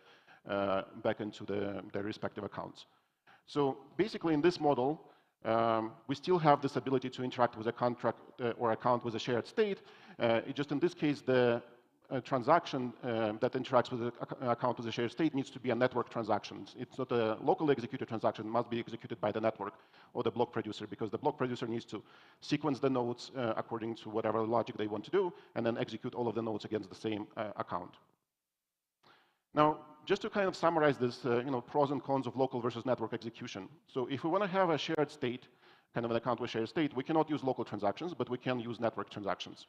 their respective accounts. So basically, in this model, we still have this ability to interact with a contract or account with a shared state. Just in this case, the transaction that interacts with the account with a shared state needs to be a network transaction. It's not a locally executed transaction. It must be executed by the network or the block producer, because the block producer needs to sequence the nodes according to whatever logic they want to do, and then execute all of the nodes against the same account. Now, just to kind of summarize this, pros and cons of local versus network execution. So if we want to have a shared state, kind of an account with shared state, we cannot use local transactions, but we can use network transactions.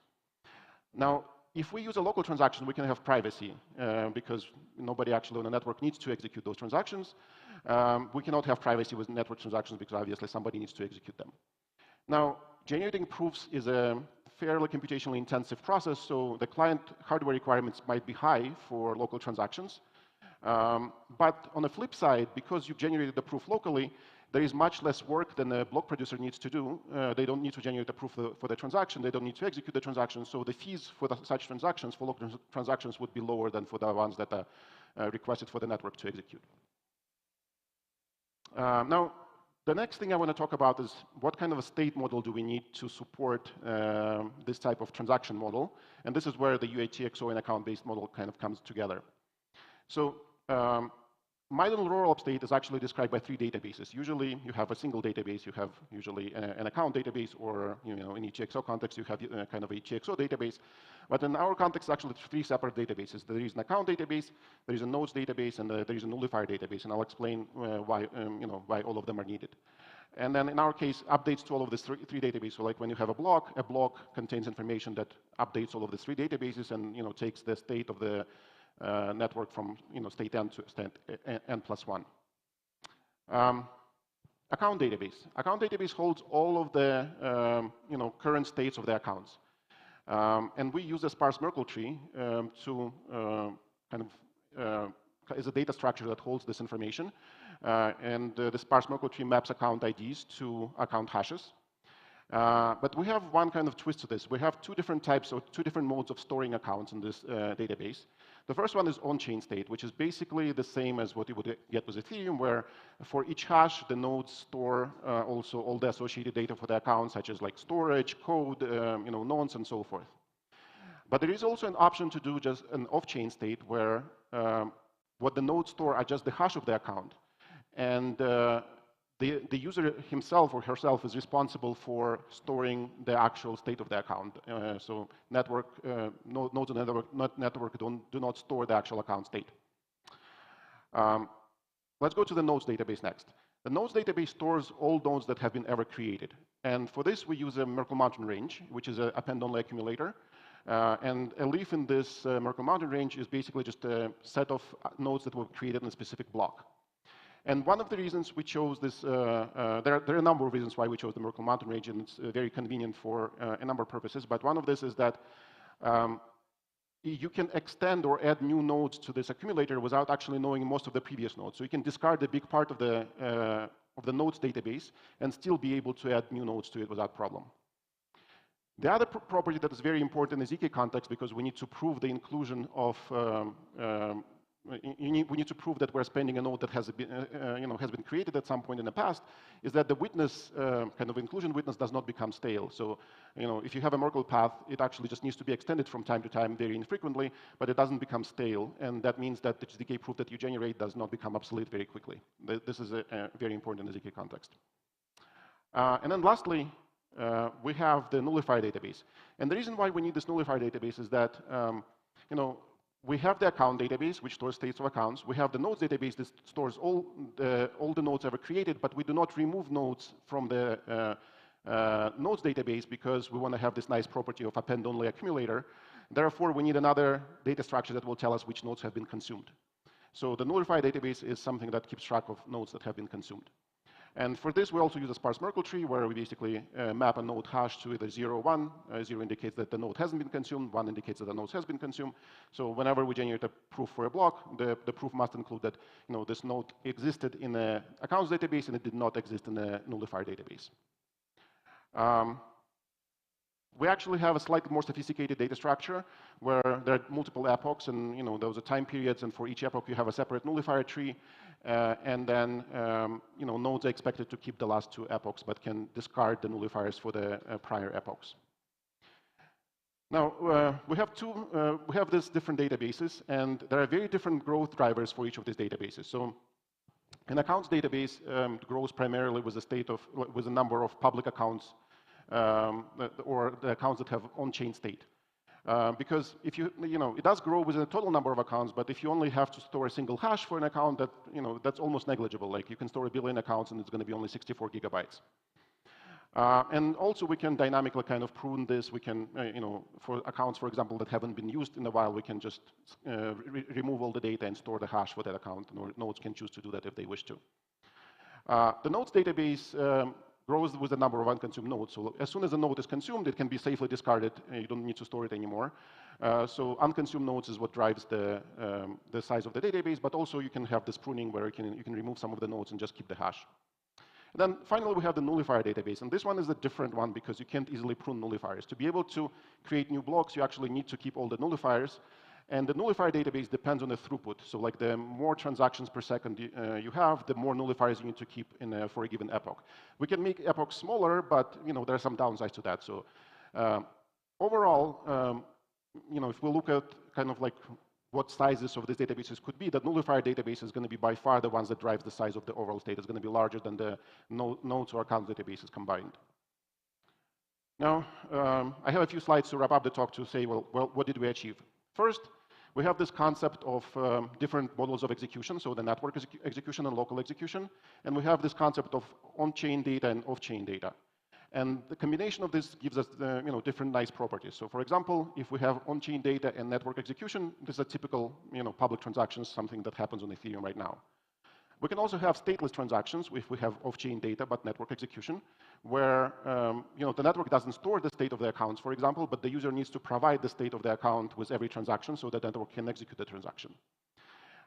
Now, if we use a local transaction, we can have privacy because nobody actually on the network needs to execute those transactions. We cannot have privacy with network transactions because obviously somebody needs to execute them. Now, generating proofs is a fairly computationally intensive process, so the client hardware requirements might be high for local transactions. But on the flip side, because you've generated the proof locally, there is much less work than a block producer needs to do. They don't need to generate a proof for the transaction. They don't need to execute the transaction. So the fees for such transactions, for local transactions, would be lower than for the ones that are requested for the network to execute. Now, the next thing I want to talk about is what kind of a state model do we need to support this type of transaction model? And this is where the UATXO and account-based model kind of comes together. So Miden roll-up state is actually described by 3 databases. Usually, you have a single database. You have usually an account database, or in ETXO context, you have kind of a TXO database. But in our context, actually, 3 separate databases. There is an account database, there is a nodes database, and there is a nullifier database. And I'll explain why all of them are needed. And then in our case, updates to all of these 3 databases. So like when you have a block contains information that updates all of the 3 databases and takes the state of the network from state n to state n+1. Account database. Account database holds all of the current states of the accounts, and we use a sparse Merkle tree to is a data structure that holds this information, and the sparse Merkle tree maps account IDs to account hashes. But we have one kind of twist to this. We have 2 different types or 2 different modes of storing accounts in this database. The first one is on-chain state, which is basically the same as what you would get with Ethereum, where for each hash, the nodes store also all the associated data for the account, such as like storage, code, nonce, and so forth. But there is also an option to do just an off-chain state, where what the nodes store are just the hash of the account. And the user himself or herself is responsible for storing the actual state of the account. So network, nodes on the network do not store the actual account state. Let's go to the nodes database next. The nodes database stores all nodes that have been ever created. And for this, we use a Merkle Mountain range, which is an append-only accumulator. And a leaf in this Merkle Mountain range is basically just a set of nodes that were created in a specific block. And one of the reasons we chose this, there are a number of reasons why we chose the Merkle Mountain range, and it's very convenient for a number of purposes. But one of this is that you can extend or add new nodes to this accumulator without actually knowing most of the previous nodes. So you can discard a big part of the nodes database and still be able to add new nodes to it without problem. The other property that is very important in the ZK context, because we need to prove the inclusion of we need to prove that we're spending a node that has been created at some point in the past, is that the witness, kind of inclusion witness, does not become stale. So, if you have a Merkle path, it actually just needs to be extended from time to time very infrequently, but it doesn't become stale. And that means that the ZK proof that you generate does not become obsolete very quickly. This is very important in the ZK context. And then lastly, we have the nullifier database. And the reason why we need this nullifier database is that, we have the account database, which stores states of accounts. We have the nodes database that stores all the nodes ever created, but we do not remove nodes from the nodes database because we want to have this nice property of append-only accumulator. Therefore, we need another data structure that will tell us which nodes have been consumed. So the nullifier database is something that keeps track of nodes that have been consumed. And for this, we also use a sparse Merkle tree where we basically map a node hash to either 0 or 1. 0 indicates that the node hasn't been consumed. 1 indicates that the node has been consumed. So whenever we generate a proof for a block, the proof must include that this node existed in the accounts database and it did not exist in the nullifier database. We actually have a slightly more sophisticated data structure where there are multiple epochs, and those are time periods, and for each epoch you have a separate nullifier tree, and then nodes are expected to keep the last 2 epochs, but can discard the nullifiers for the prior epochs. Now we have these different databases, and there are very different growth drivers for each of these databases. So an accounts database grows primarily with the number of public accounts. Or the accounts that have on-chain state. Because if it does grow with a total number of accounts, but if you only have to store a single hash for an account, that's almost negligible. Like you can store 1 billion accounts and it's going to be only 64 gigabytes. And also we can dynamically kind of prune this. We can, for accounts, for example, that haven't been used in a while, we can just remove all the data and store the hash for that account. And nodes can choose to do that if they wish to. The nodes database grows with the number of unconsumed nodes. So as soon as a node is consumed, it can be safely discarded. You don't need to store it anymore. So unconsumed nodes is what drives the size of the database, but also you can have this pruning where you can remove some of the nodes and just keep the hash. And then finally, we have the nullifier database. And this one is a different one because you can't easily prune nullifiers. To be able to create new blocks, you actually need to keep all the nullifiers. And the nullifier database depends on the throughput. So like the more transactions per second you have, the more nullifiers you need to keep for a given epoch. We can make epochs smaller, but there are some downsides to that. So overall, if we look at kind of like what sizes of these databases could be, the nullifier database is going to be by far the ones that drives the size of the overall state. It's going to be larger than the nodes or account databases combined. Now, I have a few slides to wrap up the talk to say, well, what did we achieve? First, we have this concept of different models of execution, so the network execution and local execution. And we have this concept of on-chain data and off-chain data. And the combination of this gives us different nice properties. So for example, if we have on-chain data and network execution, this is a typical public transactions, something that happens on Ethereum right now. We can also have stateless transactions if we have off-chain data but network execution, where the network doesn't store the state of the accounts, for example, but the user needs to provide the state of the account with every transaction so that the network can execute the transaction.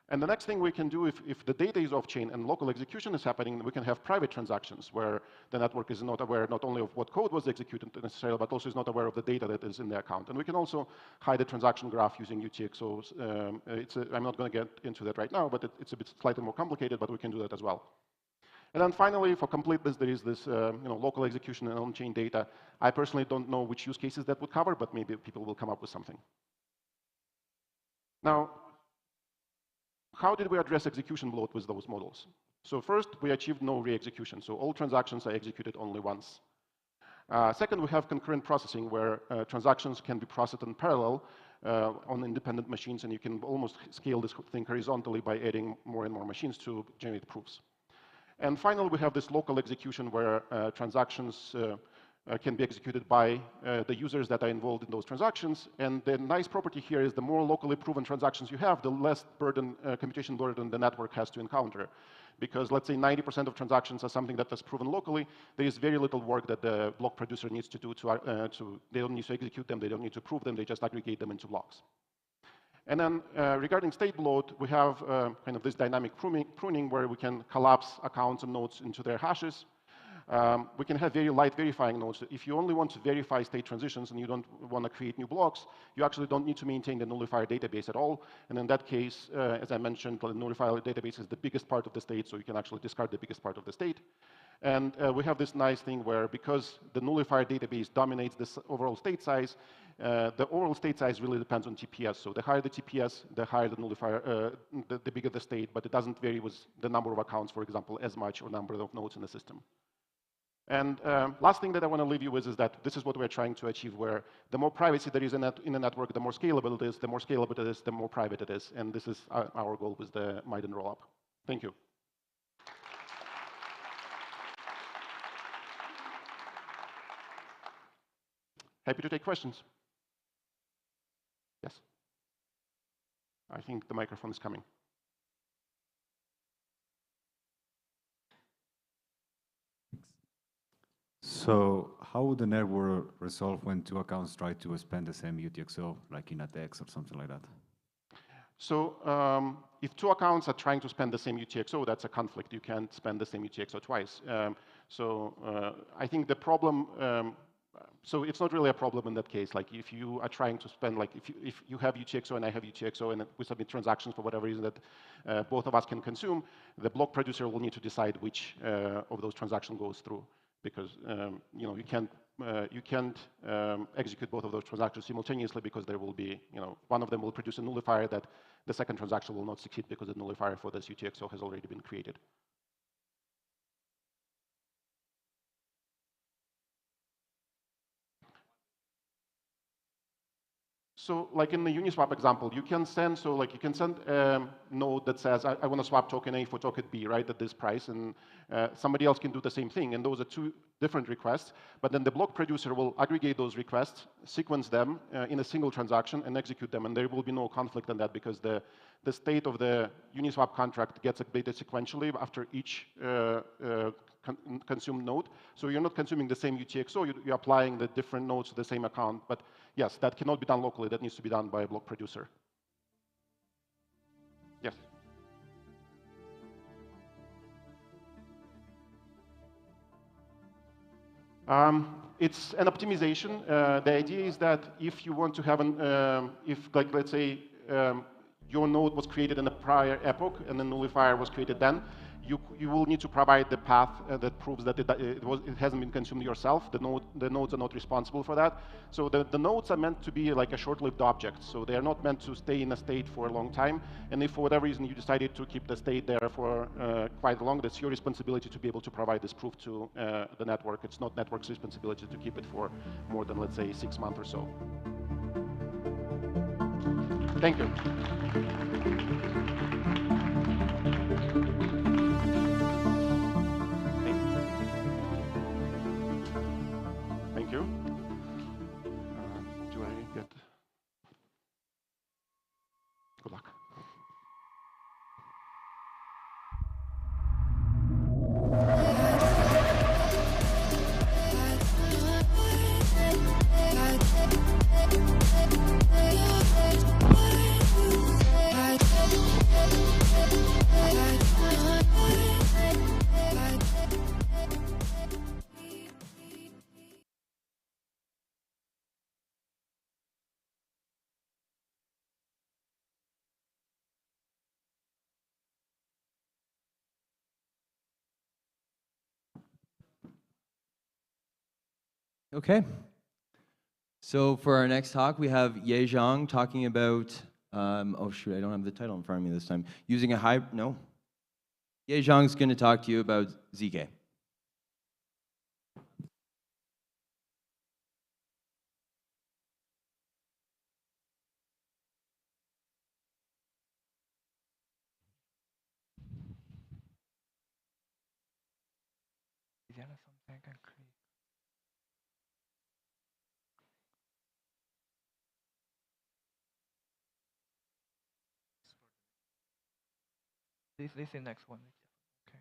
And the next thing we can do, if the data is off-chain and local execution is happening, we can have private transactions where the network is not aware not only of what code was executed necessarily, but also is not aware of the data that is in the account. And we can also hide the transaction graph using UTXOs. I'm not going to get into that right now, but it's a bit slightly more complicated, but we can do that as well. And then finally, for completeness, there is this local execution and on-chain data. I personally don't know which use cases that would cover, but maybe people will come up with something. Now, how did we address execution bloat with those models? So first, we achieved no re-execution. So all transactions are executed only once. Second, we have concurrent processing, where transactions can be processed in parallel on independent machines, and you can almost scale this thing horizontally by adding more and more machines to generate proofs. And finally, we have this local execution where transactions can be executed by the users that are involved in those transactions. And the nice property here is the more locally proven transactions you have, the less burden, computation burden the network has to encounter. Because let's say 90% of transactions are something that is proven locally, there is very little work that the block producer needs to do they don't need to execute them, they don't need to prove them, they just aggregate them into blocks. And then regarding state bloat, we have kind of this dynamic pruning where we can collapse accounts and nodes into their hashes. We can have very light verifying nodes. If you only want to verify state transitions and you don't want to create new blocks, you actually don't need to maintain the nullifier database at all. And in that case, as I mentioned, the nullifier database is the biggest part of the state, so you can actually discard the biggest part of the state. And we have this nice thing where, because the nullifier database dominates this overall state size, the overall state size really depends on TPS. So the higher the TPS, the higher the nullifier, the bigger the state, but it doesn't vary with the number of accounts, for example, as much, or number of nodes in the system. And last thing that I want to leave you with is that this is what we're trying to achieve, where the more privacy there is in a network, the more scalable it is, the more scalable it is, the more private it is. And this is our goal with the Miden rollup. Thank you. Happy to take questions. Yes. I think the microphone is coming. So how would the network resolve when two accounts try to spend the same UTXO, like in a text or something like that? So if two accounts are trying to spend the same UTXO, that's a conflict. You can't spend the same UTXO twice. I think the problem, so it's not really a problem in that case. Like if you are trying to spend, like if you have UTXO and I have UTXO and we submit transactions for whatever reason that both of us can consume, the block producer will need to decide which of those transactions goes through. Because you can't execute both of those transactions simultaneously, because there will be, one of them will produce a nullifier that the second transaction will not succeed because the nullifier for this UTXO has already been created. So like in the Uniswap example, you can send, a node that says, I want to swap token A for token B, right, at this price, and somebody else can do the same thing, and those are two different requests, but then the block producer will aggregate those requests, sequence them in a single transaction, and execute them, and there will be no conflict on that, because the state of the Uniswap contract gets updated sequentially after each consumed node. So you're not consuming the same UTXO, you're applying the different nodes to the same account. But yes, that cannot be done locally. That needs to be done by a block producer. Yes. It's an optimization. The idea is that if you want to have let's say, your node was created in a prior epoch and the nullifier was created then, you will need to provide the path that proves that it hasn't been consumed yourself. The nodes are not responsible for that. So the nodes are meant to be like a short-lived object. So they are not meant to stay in a state for a long time. And if for whatever reason you decided to keep the state there for quite long, that's your responsibility to be able to provide this proof to the network. It's not network's responsibility to keep it for more than, let's say, 6 months or so. Thank you. Thank you. Do I get... Good luck. Okay. So for our next talk, we have Ye Zhang talking about Oh shoot, I don't have the title in front of me this time. Using a hybrid, no. Ye Zhang's going to talk to you about ZK. Is there something I can click? This is next one. Okay.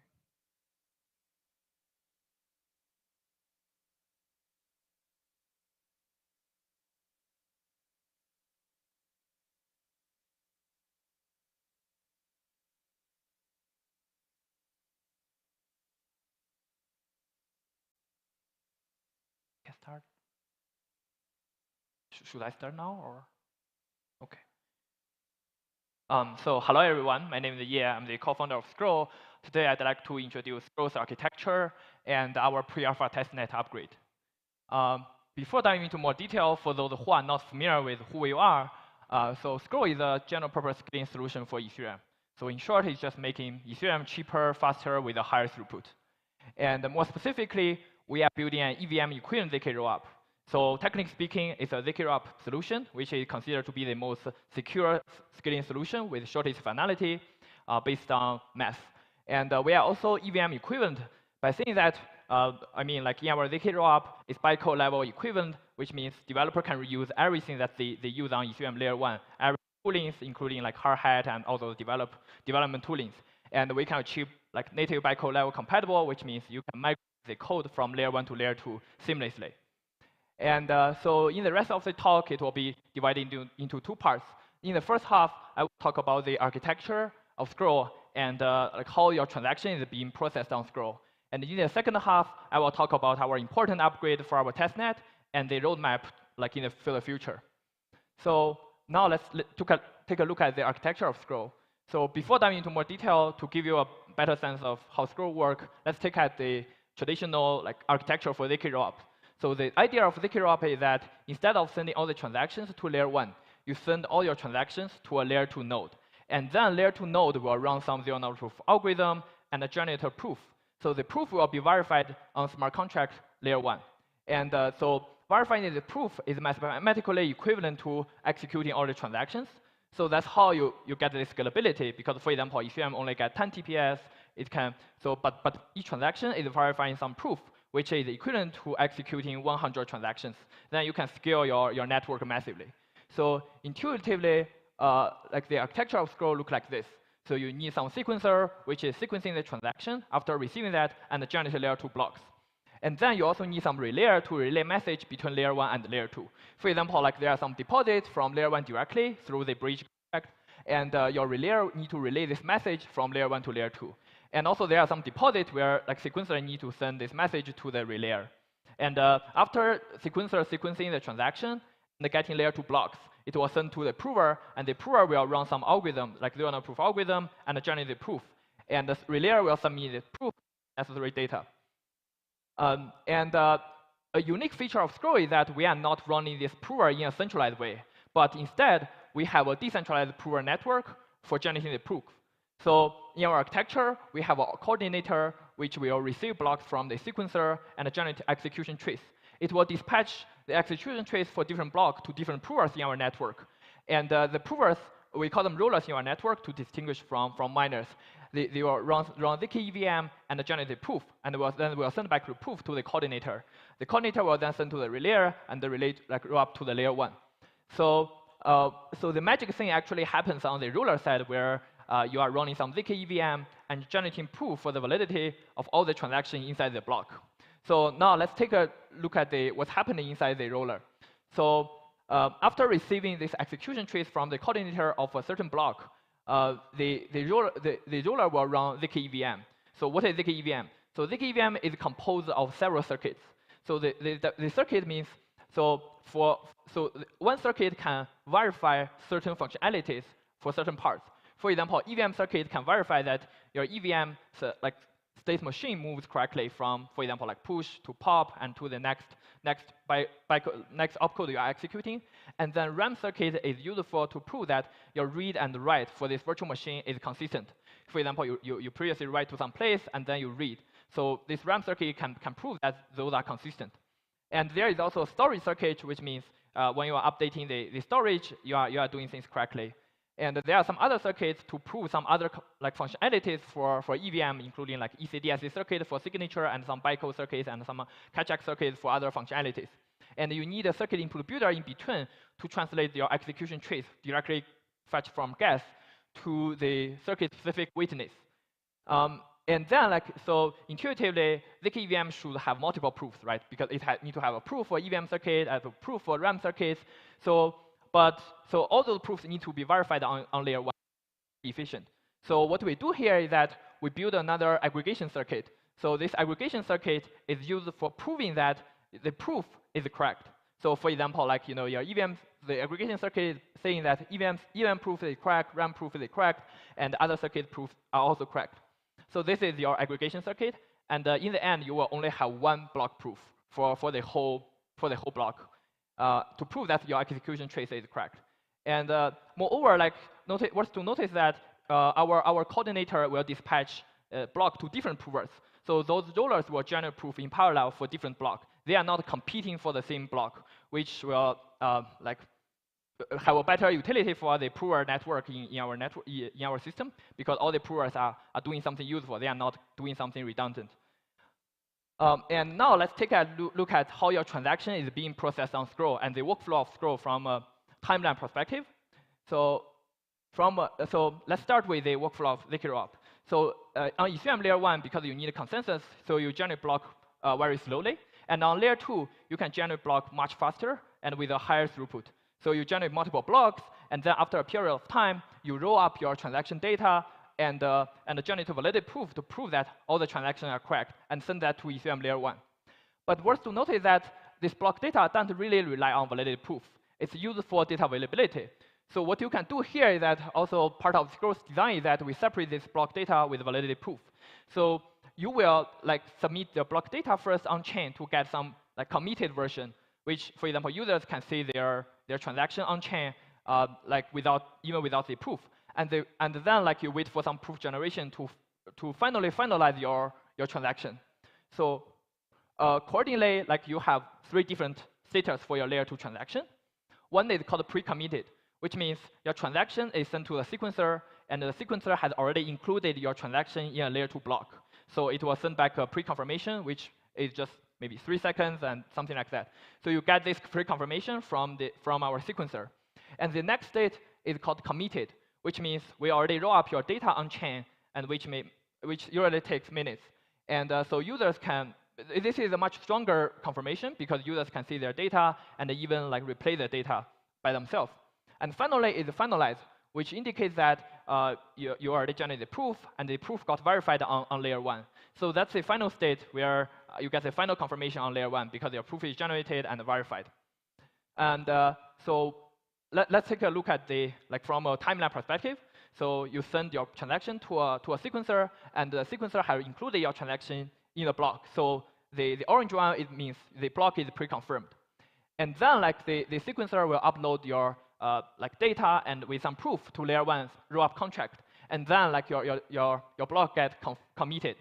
Can start. Should I start now or? Okay. So hello everyone, my name is Ye. I'm the co-founder of Scroll. Today I'd like to introduce Scroll's architecture and our pre-alpha testnet upgrade. Before diving into more detail, for those who are not familiar with who we are, so Scroll is a general purpose scaling solution for Ethereum. So in short, it's just making Ethereum cheaper, faster, with a higher throughput. And more specifically, we are building an EVM equivalent ZK rollup. So technically speaking, it's a ZK rollup solution, which is considered to be the most secure scaling solution with shortest finality based on math. And we are also EVM equivalent by saying that, I mean, like in our ZK rollup, it's bytecode level equivalent, which means developer can reuse everything that they use on Ethereum layer 1, every toolings, including like hard hat and all those development toolings. And we can achieve like native bytecode level compatible, which means you can migrate the code from layer 1 to layer 2 seamlessly. And so in the rest of the talk, it will be divided into two parts. In the first half, I will talk about the architecture of Scroll and like how your transaction is being processed on Scroll. And in the second half, I will talk about our important upgrade for our testnet and the roadmap like for the future. So now let's take a look at the architecture of Scroll. So before diving into more detail, to give you a better sense of how Scroll works, let's take at the traditional like architecture for ZK rollup. So the idea of ZK rollup is that instead of sending all the transactions to layer 1, you send all your transactions to a layer 2 node. And then layer 2 node will run some zero-knowledge proof algorithm and generate a proof. So the proof will be verified on smart contract layer 1. And so verifying the proof is mathematically equivalent to executing all the transactions. So that's how you get the scalability, because for example, Ethereum only get 10 TPS, it can, so, but each transaction is verifying some proof, which is equivalent to executing 100 transactions. Then you can scale your network massively. So intuitively, like the architecture of Scroll look like this. So you need some sequencer, which is sequencing the transaction after receiving that and generate layer 2 blocks. And then you also need some relayer to relay message between layer 1 and layer 2. For example, like there are some deposits from layer 1 directly through the bridge contract, and your relayer need to relay this message from layer 1 to layer 2. And also there are some deposits where like sequencer need to send this message to the relayer. And after sequencer sequencing the transaction and getting layer 2 blocks, it will send to the prover, and the prover will run some algorithm, like zero-knowledge proof algorithm, and generate the proof. And the relayer will submit the proof necessary data. A unique feature of Scroll is that we are not running this prover in a centralized way, but instead we have a decentralized prover network for generating the proof. So in our architecture, we have a coordinator which will receive blocks from the sequencer and generate execution trace. It will dispatch the execution trace for different blocks to different provers in our network. And the provers, we call them rollers in our network to distinguish from miners. They will run ZK EVM and generate the proof, and then we'll send back the proof to the coordinator. The coordinator will then send to the relayer, and the relay like roll up to the layer 1. So the magic thing actually happens on the roller side, where you are running some ZK EVM and generating proof for the validity of all the transactions inside the block. So now let's take a look at what's happening inside the roller. So after receiving this execution trace from the coordinator of a certain block, the roller will run ZK EVM. So what is ZK EVM? So ZK EVM is composed of several circuits. So the circuit means, so one circuit can verify certain functionalities for certain parts. For example, EVM circuit can verify that your EVM like state machine moves correctly from, for example, like push to pop and to the next next next opcode you are executing. And then RAM circuit is useful to prove that your read and write for this virtual machine is consistent. For example, you previously write to some place and then you read. So this RAM circuit can prove that those are consistent. And there is also a storage circuit, which means when you are updating the storage, you are doing things correctly. And there are some other circuits to prove some other like functionalities for EVM, including like ECDSA circuit for signature and some bytecode circuits and some catch-up circuits for other functionalities. And you need a circuit input builder in between to translate your execution trace directly fetched from guess to the circuit-specific witness. And then, so intuitively, ZK EVM should have multiple proofs, right? Because it need to have a proof for EVM circuit, a proof for RAM circuits. So all those proofs need to be verified on layer 1 efficient. So what we do here is that we build another aggregation circuit. So this aggregation circuit is used for proving that the proof is correct. So for example, like your EVM, the aggregation circuit is saying that EVM proof is correct, RAM proof is correct, and other circuit proofs are also correct. So this is your aggregation circuit, and in the end, you will only have one block proof for the whole block to prove that your execution trace is correct. And moreover, worth to notice that our coordinator will dispatch block to different provers. So those rollers will generate proof in parallel for different blocks. They are not competing for the same block, which will have a better utility for the prover network in our system, because all the provers are doing something useful. They are not doing something redundant. And now let's take a look at how your transaction is being processed on Scroll and the workflow of Scroll from a timeline perspective. So let's start with the workflow of ZK rollup. So on Ethereum layer 1, because you need a consensus, so you generate block very slowly. And on layer 2, you can generate block much faster and with a higher throughput. So you generate multiple blocks, and then after a period of time, you roll up your transaction data and generate a validated proof to prove that all the transactions are correct, and send that to Ethereum layer 1. But worth to note is that this block data doesn't really rely on validated proof. It's used for data availability. So what you can do here is that also part of Scroll's design is that we separate this block data with validated proof. So you will submit the block data first on chain to get some committed version, which, for example, users can see their transaction on chain even without the proof. And then you wait for some proof generation to finally finalize your transaction. So accordingly, you have 3 different status for your layer 2 transaction. One is called pre-committed, which means your transaction is sent to the sequencer, and the sequencer has already included your transaction in a layer 2 block. So it will send back a pre-confirmation, which is just maybe 3 seconds and something like that. So you get this pre-confirmation from our sequencer. And the next state is called committed, which means we already roll up your data on chain, and which usually takes minutes. And so users can, this is a much stronger confirmation because users can see their data and even replay the data by themselves. And finally is finalized, which indicates that you already generated the proof, and the proof got verified on layer 1. So that's the final state where you get the final confirmation on layer 1 because your proof is generated and verified. And so let's take a look at the from a timeline perspective. So you send your transaction to a sequencer, and the sequencer has included your transaction in the block. So the orange one, it means the block is pre-confirmed. And then the sequencer will upload your data and with some proof to layer 1's rollup contract, and then your block gets committed.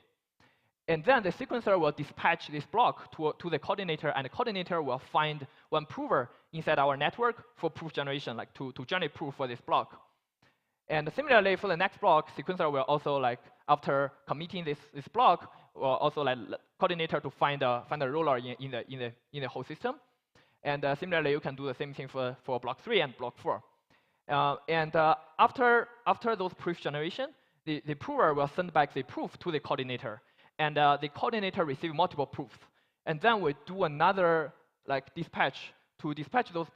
And then the sequencer will dispatch this block to the coordinator, and the coordinator will find one prover inside our network for proof generation, to generate proof for this block. And similarly, for the next block, sequencer will also after committing this block, will also coordinator to find a roller in the whole system. And similarly, you can do the same thing for block 3 and block 4. After those proof generation, the prover will send back the proof to the coordinator, and the coordinator receives multiple proofs. And then we do another dispatch to dispatch those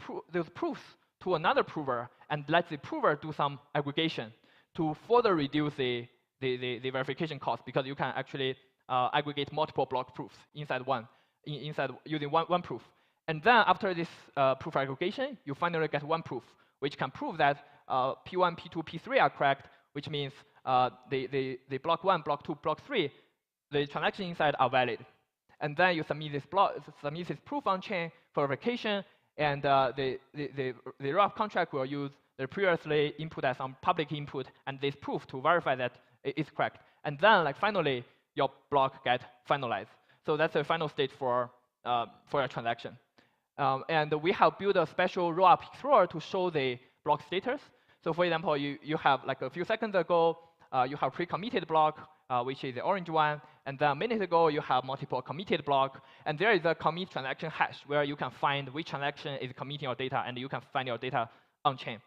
proofs to another prover, and let the prover do some aggregation to further reduce the verification cost, because you can actually aggregate multiple block proofs inside using one proof. And then after this proof aggregation, you finally get one proof, which can prove that P1, P2, P3 are correct, which means the block 1, block 2, block 3, the transactions inside are valid. and then you submit this proof on chain for verification, and the rollup contract will use the previously input as some public input and this proof to verify that it's correct. And then, like finally, your block get finalized. So that's the final state for your transaction. And we have built a special rollup explorer to show the block status. So for example, you have like a few seconds ago, you have pre-committed block, which is the orange one, and then a minute ago you have multiple committed block, and there is a commit transaction hash where you can find which transaction is committing your data, and you can find your data on chain.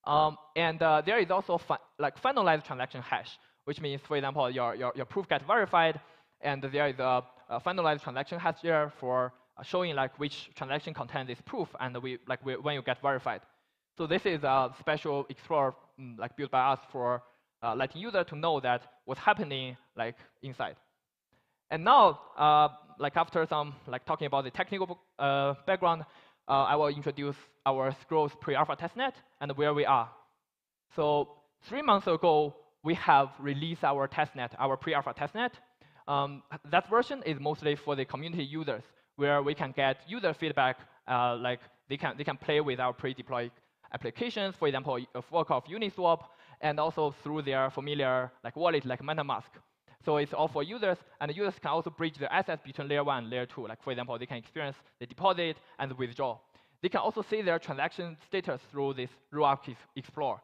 There is also like finalized transaction hash, which means, for example, your proof gets verified, and there is a finalized transaction hash there for showing like which transaction contains this proof, and when you get verified. So this is a special explorer like built by us for letting user to know that what's happening like inside. And now, like after some like talking about the technical background, I will introduce our Scrolls pre-alpha testnet and where we are. So 3 months ago, we have released our testnet, our pre-alpha testnet. That version is mostly for the community users, where we can get user feedback, like they can play with our pre-deployed applications, for example, a fork of Uniswap, and also through their familiar like wallet, like MetaMask. So it's all for users, and the users can also bridge the assets between layer 1 and layer 2. Like for example, they can experience the deposit and the withdrawal. They can also see their transaction status through this rollup explorer.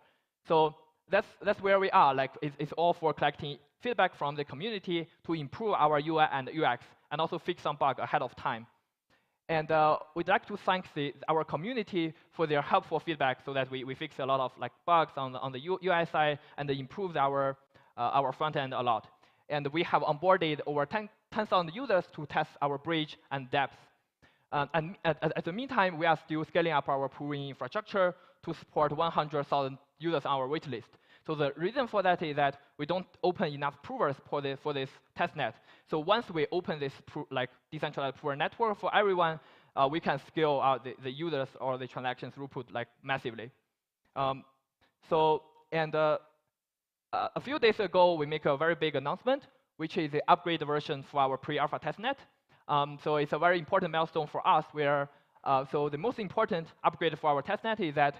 So that's where we are. Like it's all for collecting feedback from the community to improve our UI and UX, and also fix some bug ahead of time. And we'd like to thank our community for their helpful feedback, so that we fix a lot of like bugs on the UI side and improved our front end a lot. And we have onboarded over 10,000 users to test our bridge and depth. And at the meantime, we are still scaling up our pooling infrastructure to support 100,000 users on our waitlist. So the reason for that is that we don't open enough provers for this testnet. So once we open this like decentralized prover network for everyone, we can scale out the users or the transaction throughput like massively. A few days ago, we make a very big announcement, which is the upgrade version for our pre-alpha testnet. So it's a very important milestone for us, where so the most important upgrade for our testnet is that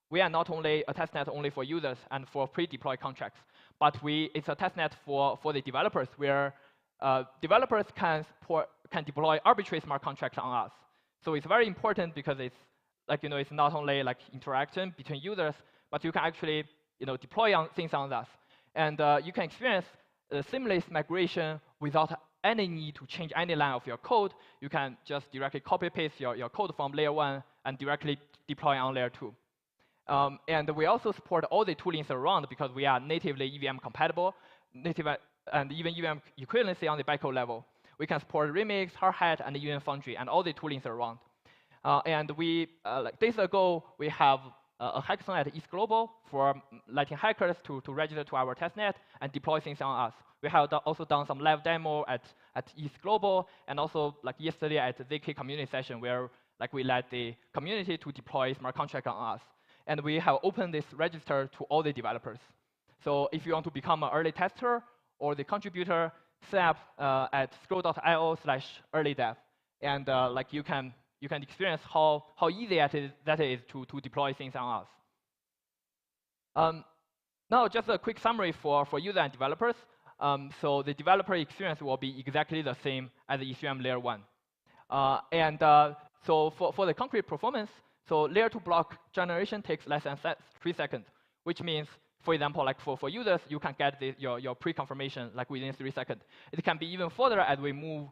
we are not only a testnet only for users and for pre-deployed contracts, but it's a testnet for the developers, where developers can deploy arbitrary smart contracts on us. So it's very important because it's like it's not only like interaction between users, but you can actually deploy things on us, and you can experience a seamless migration without any need to change any line of your code. You can just directly copy paste your code from layer 1 and directly deploy on layer 2. And we also support all the toolings around, because we are natively EVM compatible, and even EVM equivalency on the bytecode level. We can support Remix, Hardhat, and even Foundry, and all the toolings around. And we, like days ago, we have a hackathon at East Global for letting hackers to register to our testnet and deploy things on us. We have also done some live demo at East Global, and also like yesterday at the ZK community session, where like we let the community to deploy smart contract on us. And we have opened this register to all the developers. So if you want to become an early tester or the contributor, sign up at scroll.io/earlydev, and like you can experience how easy that is to deploy things on us. Now, just a quick summary for users and developers. So the developer experience will be exactly the same as the Ethereum layer 1. So for the concrete performance, so layer 2 block generation takes less than 3 seconds, which means, for example, like for users, you can get your pre-confirmation like within 3 seconds. It can be even further as we move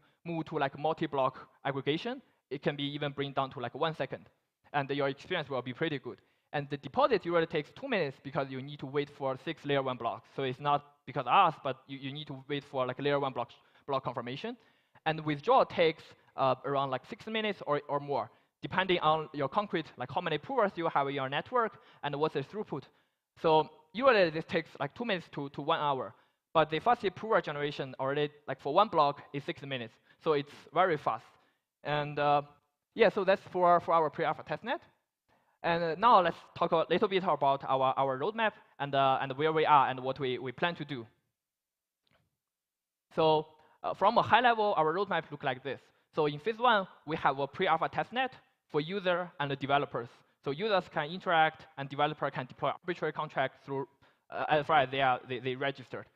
to like multi-block aggregation. It can be even bring down to like 1 second, and your experience will be pretty good. And the deposit usually takes 2 minutes, because you need to wait for 6 layer 1 blocks. So it's not because of us, but you need to wait for like layer 1 block confirmation. And withdrawal takes around like 6 minutes or more, depending on your concrete, like how many provers you have in your network and what's the throughput. So usually this takes like 2 minutes to 1 hour. But the fastest prover generation already, like for 1 block, is 6 minutes. So it's very fast. And yeah, so that's for our pre-alpha testnet. And now let's talk a little bit about our roadmap and where we are and what we plan to do. So from a high level, our roadmap looks like this. So in phase 1, we have a pre-alpha testnet for user and the developers. So users can interact, and developer can deploy arbitrary contracts through as far as they registered.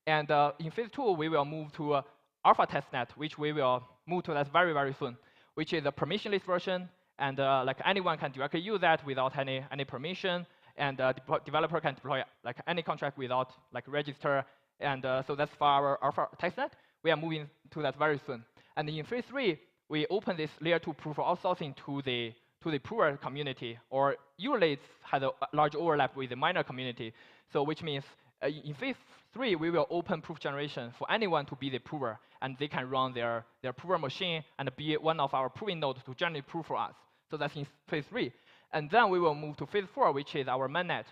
And in phase 2, we will move to alpha testnet, which we will move to that very, very soon, which is a permissionless version, and like anyone can directly use that without any permission, and developer can deploy like any contract without like register, and so that's for our alpha testnet. We are moving to that very soon. And in phase 3, we open this layer 2 proof of outsourcing to the prover community, or usually it has a large overlap with the miner community. So which means in phase 3, we will open proof generation for anyone to be the prover, and they can run their prover machine and be one of our proving nodes to generate proof for us. So that's in phase 3. And then we will move to phase 4, which is our mainnet.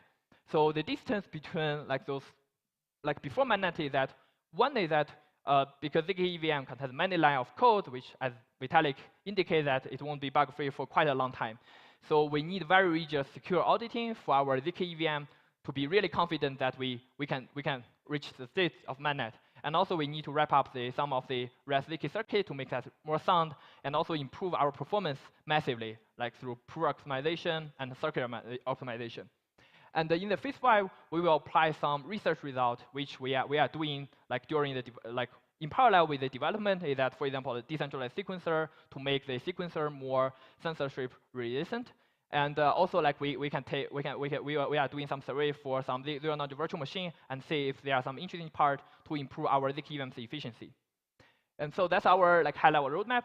So the distance between like those, like before mainnet is that, one is that because ZK EVM contains many lines of code, which as Vitalik indicated that it won't be bug-free for quite a long time. So we need very rigid secure auditing for our ZK EVM to be really confident that we can reach the state of mainnet. And also we need to wrap up some of the REST ZK circuit to make that more sound, and also improve our performance massively, like through proof optimization and circuit optimization. And in the phase 5, we will apply some research result, which we are doing like during the in parallel with the development. Is that, for example, a decentralized sequencer to make the sequencer more censorship resistant, and also like we are doing some survey for some zero-knowledge virtual machine and see if there are some interesting part to improve our ZK EVM's efficiency. And so that's our like high-level roadmap.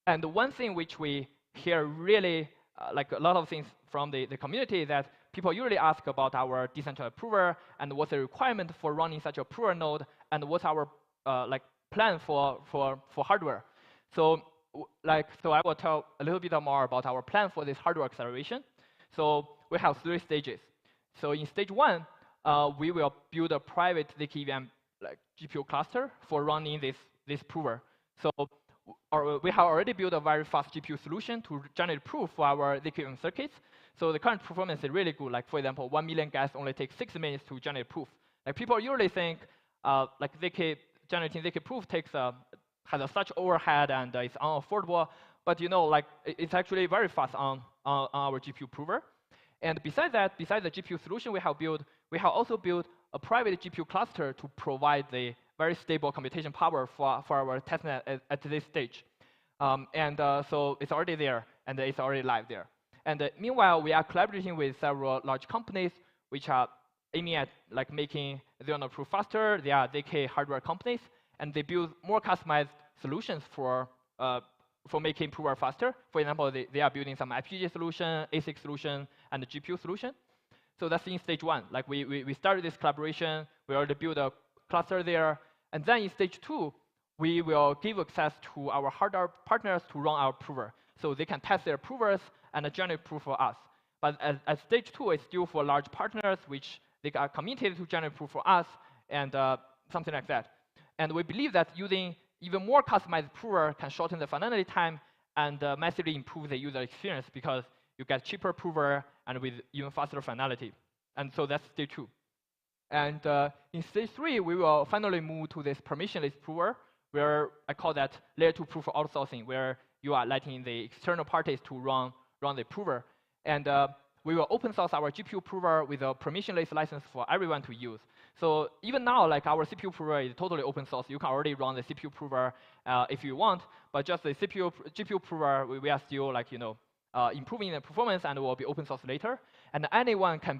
And one thing which we hear really like a lot of things from the community is that people usually ask about our decentralized prover and what's the requirement for running such a prover node, and what's our like plan for hardware. So I will tell a little bit more about our plan for this hardware acceleration. So we have 3 stages. So in stage 1, we will build a private ZK EVM like GPU cluster for running this prover. So we have already built a very fast GPU solution to generate proof for our ZK EVM circuits. So the current performance is really good. Like for example, 1 million gas only takes 6 minutes to generate proof. Like people usually think like generating ZK proof has such overhead and it's unaffordable. But you know, like it's actually very fast on our GPU prover. And besides that, besides the GPU solution we have also built a private GPU cluster to provide the very stable computation power for our testnet at this stage. So it's already there, and it's already live there. And meanwhile, we are collaborating with several large companies which are aiming at like making zero-knowledge proof faster. They are ZK hardware companies, and they build more customized solutions for making prover faster. For example, they are building some FPGA solution, ASIC solution, and a GPU solution. So that's in stage 1. Like we started this collaboration. We already built a cluster there. And then in stage 2, we will give access to our hardware partners to run our prover. So they can test their provers and generate proof for us. But at stage 2, it's still for large partners, which they are committed to generate proof for us, and something like that. And we believe that using even more customized prover can shorten the finality time and massively improve the user experience, because you get cheaper prover and with even faster finality. And so that's stage 2. And in stage 3, we will finally move to this permissionless prover, where I call that layer 2 proof of outsourcing, where you are letting the external parties to run the prover. And we will open source our GPU prover with a permissionless license for everyone to use. So even now, like our CPU prover is totally open source. You can already run the CPU prover if you want, but just the GPU prover, we are still like improving the performance, and it will be open source later. And anyone can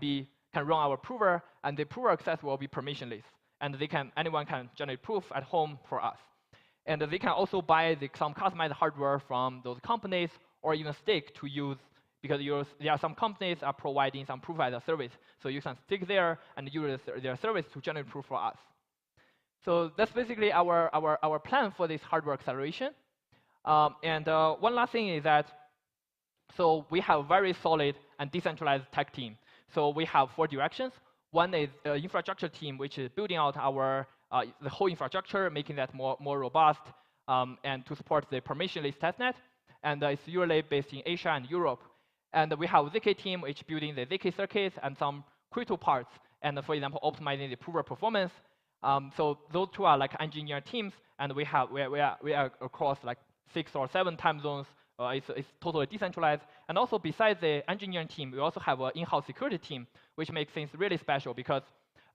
run our prover, and the prover access will be permissionless. And anyone can generate proof at home for us. And they can also buy some customized hardware from those companies, or even stake to use, because there are some companies are providing some proof as a service. So you can stick there and use their service to generate proof for us. So that's basically our plan for this hardware acceleration. One last thing is that, so we have a very solid and decentralized tech team. So we have 4 directions. One is the infrastructure team, which is building out the whole infrastructure, making that more robust, and to support the permissionless testnet. And it's usually based in Asia and Europe. And we have ZK team, which is building the ZK circuits and some crypto parts, and for example, optimizing the prover performance. So those two are like engineer teams, and we are across like 6 or 7 time zones. It's totally decentralized. And also besides the engineering team, we also have an in-house security team, which makes things really special because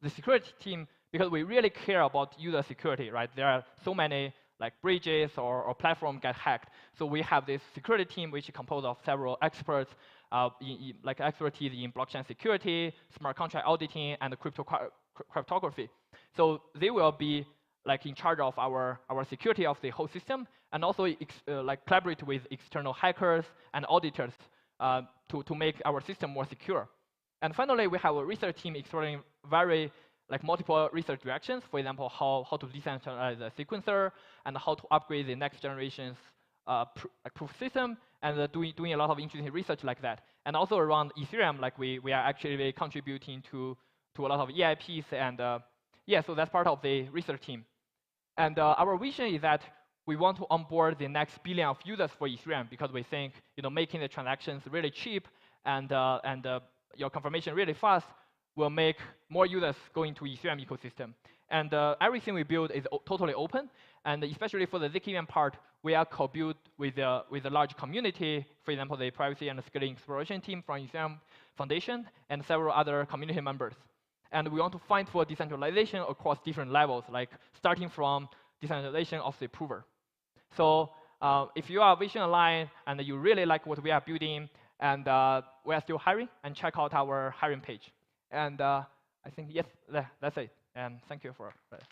the security team, because we really care about user security, right? There are so many like bridges or platforms get hacked. So we have this security team, which is composed of several experts, like expertise in blockchain security, smart contract auditing, and cryptography. So they will be like in charge of our security of the whole system, and also like collaborate with external hackers and auditors to make our system more secure. And finally, we have a research team exploring very like multiple research directions. For example, how to decentralize the sequencer and how to upgrade the next generation's proof system, and doing a lot of interesting research like that. And also around Ethereum, like we are actually contributing to a lot of EIPs, and yeah, so that's part of the research team. And our vision is that we want to onboard the next billion of users for Ethereum because we think making the transactions really cheap and your confirmation really fast will make more users go into Ethereum ecosystem. And everything we build is totally open, and especially for the ZKVM part, we are co-built with a large community. For example, the privacy and scaling exploration team from Ethereum Foundation and several other community members. And we want to find for decentralization across different levels, like starting from decentralization of the prover. So if you are vision aligned and you really like what we are building, and we are still hiring, and check out our hiring page. And I think, yes, that's it. And thank you for that.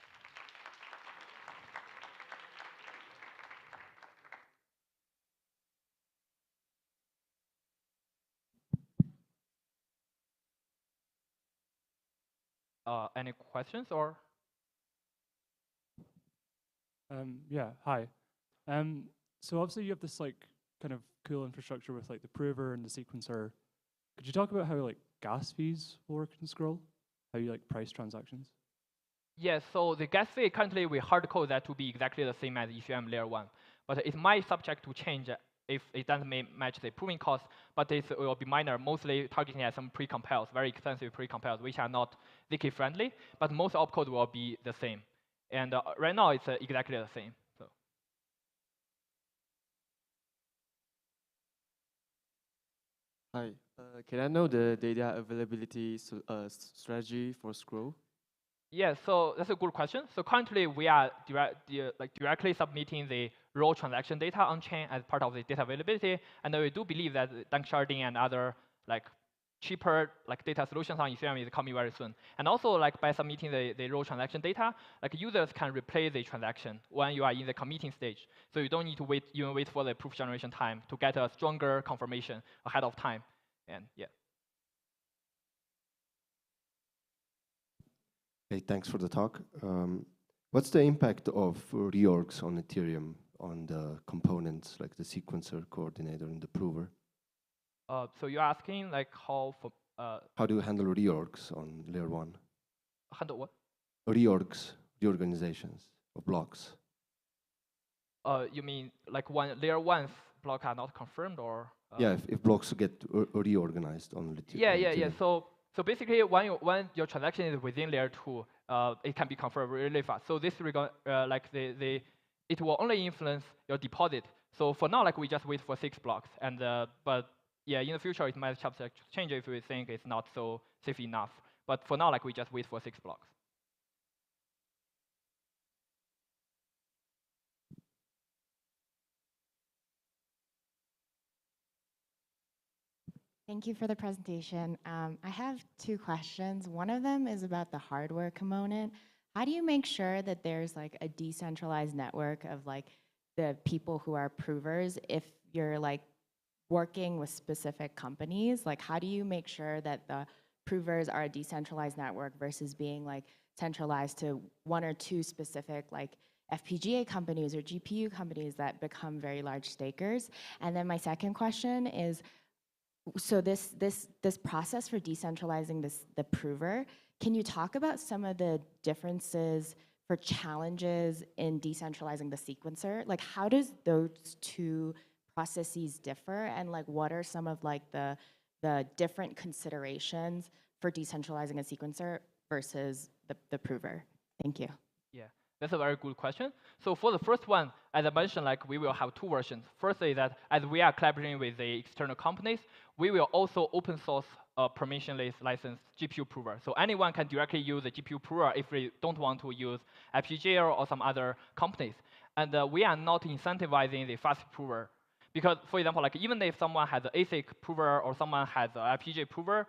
Any questions or? Yeah, hi. So obviously you have this like kind of cool infrastructure with like the prover and the sequencer. Could you talk about how like gas fees will work in Scroll? How you like price transactions? Yes, so the gas fee currently we hard code that to be exactly the same as Ethereum layer 1. But it might subject to change if it doesn't match the proving cost, but it will be minor, mostly targeting at some pre-compiles, very expensive pre-compiles, which are not ZK friendly, but most opcode will be the same. And right now it's exactly the same. So. Hi, can I know the data availability strategy for Scroll? Yeah, so that's a good question. So currently we are directly submitting the raw transaction data on chain as part of the data availability, and we do believe that dunk sharding and other like cheaper like data solutions on Ethereum is coming very soon. And also like by submitting the raw transaction data, like users can replay the transaction when you are in the committing stage. So you don't need to wait for the proof generation time to get a stronger confirmation ahead of time. And yeah. Hey, thanks for the talk. What's the impact of reorgs on Ethereum on the components like the sequencer, coordinator, and the prover? So you're asking like how do you handle reorgs on layer 1? Handle what? Reorganizations of blocks. You mean like when layer 1's block are not confirmed, or? Yeah, if blocks get reorganized on Ethereum. Yeah. So basically, when your transaction is within layer 2, it can be confirmed really fast. So this it will only influence your deposit. So for now, like we just wait for 6 blocks, and but yeah, in the future it might change if we think it's not so safe enough. But for now, like we just wait for 6 blocks. Thank you for the presentation. I have 2 questions. One of them is about the hardware component. How do you make sure that there's like a decentralized network of like the people who are provers if you're like working with specific companies? Like how do you make sure that the provers are a decentralized network versus being like centralized to 1 or 2 specific like FPGA companies or GPU companies that become very large stakers? And then my second question is, so this process for decentralizing the prover, can you talk about some of the differences for challenges in decentralizing the sequencer? Like how does those 2 processes differ, and like what are some of like the different considerations for decentralizing a sequencer versus the prover? Thank you. Yeah, that's a very good question. So for the first one, as I mentioned, like we will have two versions. Firstly, that as we are collaborating with the external companies, we will also open source a permissionless licensed GPU prover. So anyone can directly use the GPU prover if they don't want to use FPGA or some other companies. And we are not incentivizing the fast prover. Because, for example, like even if someone has an ASIC prover or someone has an FPGA prover,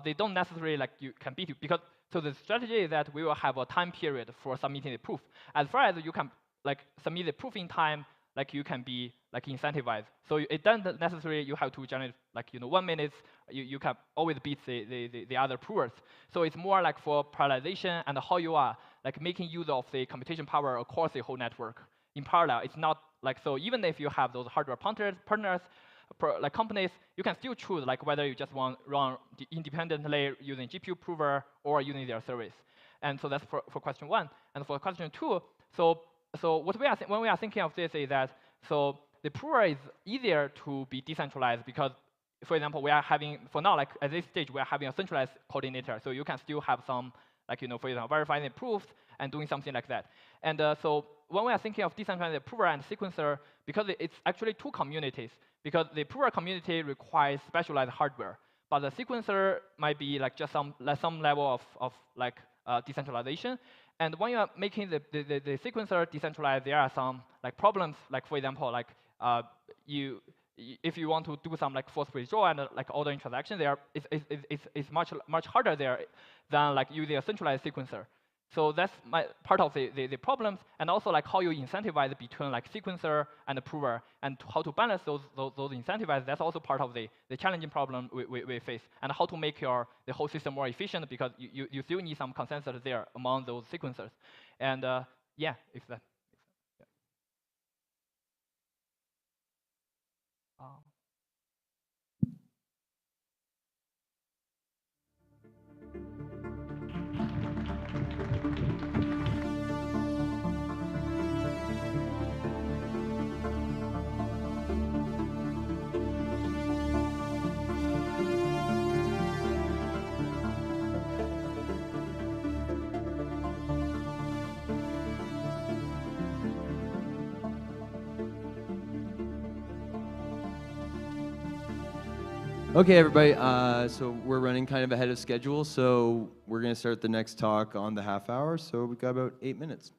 they don't necessarily like you can beat you. Because so the strategy is that we will have a time period for submitting the proof. As far as you can like submit the proof in time, like you can be like incentivized. So it doesn't necessarily you have to generate like 1 minute. You can always beat the other provers. So it's more like for parallelization and how you are like making use of the computation power across the whole network in parallel. It's not like so even if you have those hardware partners like companies, you can still choose like whether you just want run independently using GPU prover or using their service. And so that's for question one. And for question two, so what we are when we are thinking of this is that so the prover is easier to be decentralized because, for example, we are having for now like at this stage we are having a centralized coordinator, so you can still have some like for example verifying the proofs and doing something like that. And so when we are thinking of decentralizing the prover and sequencer, because it's actually two communities. Because the prover community requires specialized hardware, but the sequencer might be like just some level of like decentralization. And when you are making the sequencer decentralized, there are some like problems. Like for example, like if you want to do some like force withdrawal and like order interaction, it's much harder there than like using a centralized sequencer. So that's part of the problems, and also like how you incentivize between like sequencer and the prover, and how to balance those incentivize. That's also part of the challenging problem we face, and how to make the whole system more efficient, because you still need some consensus there among those sequencers. And yeah, if that. Okay, everybody, so we're running kind of ahead of schedule, so we're going to start the next talk on the half hour, so we've got about 8 minutes.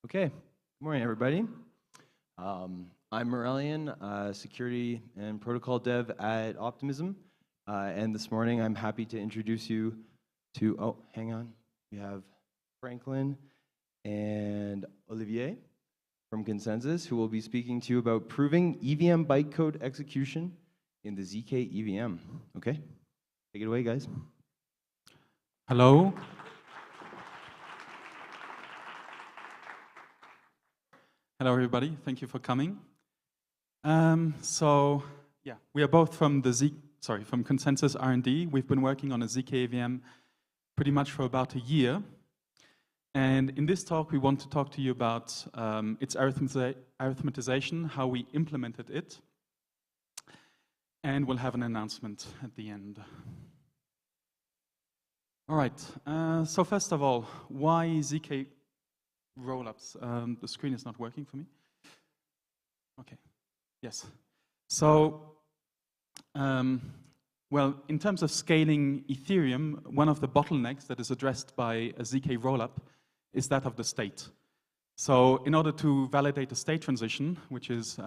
Okay, good morning, everybody. I'm Morelian, Security and Protocol Dev at Optimism. And this morning, I'm happy to introduce you to, oh, hang on. We have Franklin and Olivier from Consensus, who will be speaking to you about proving EVM bytecode execution in the ZK EVM. Okay, take it away, guys. Hello. Hello, everybody. Thank you for coming. So, yeah, we are both from from Consensus R&D. We've been working on a ZK EVM pretty much for about a year. And in this talk, we want to talk to you about its arithmetization, how we implemented it, and we'll have an announcement at the end. All right, so first of all, why ZK rollups? The screen is not working for me. Okay, yes. So, well, in terms of scaling Ethereum, one of the bottlenecks that is addressed by a ZK rollup is that of the state. So in order to validate a state transition, which is,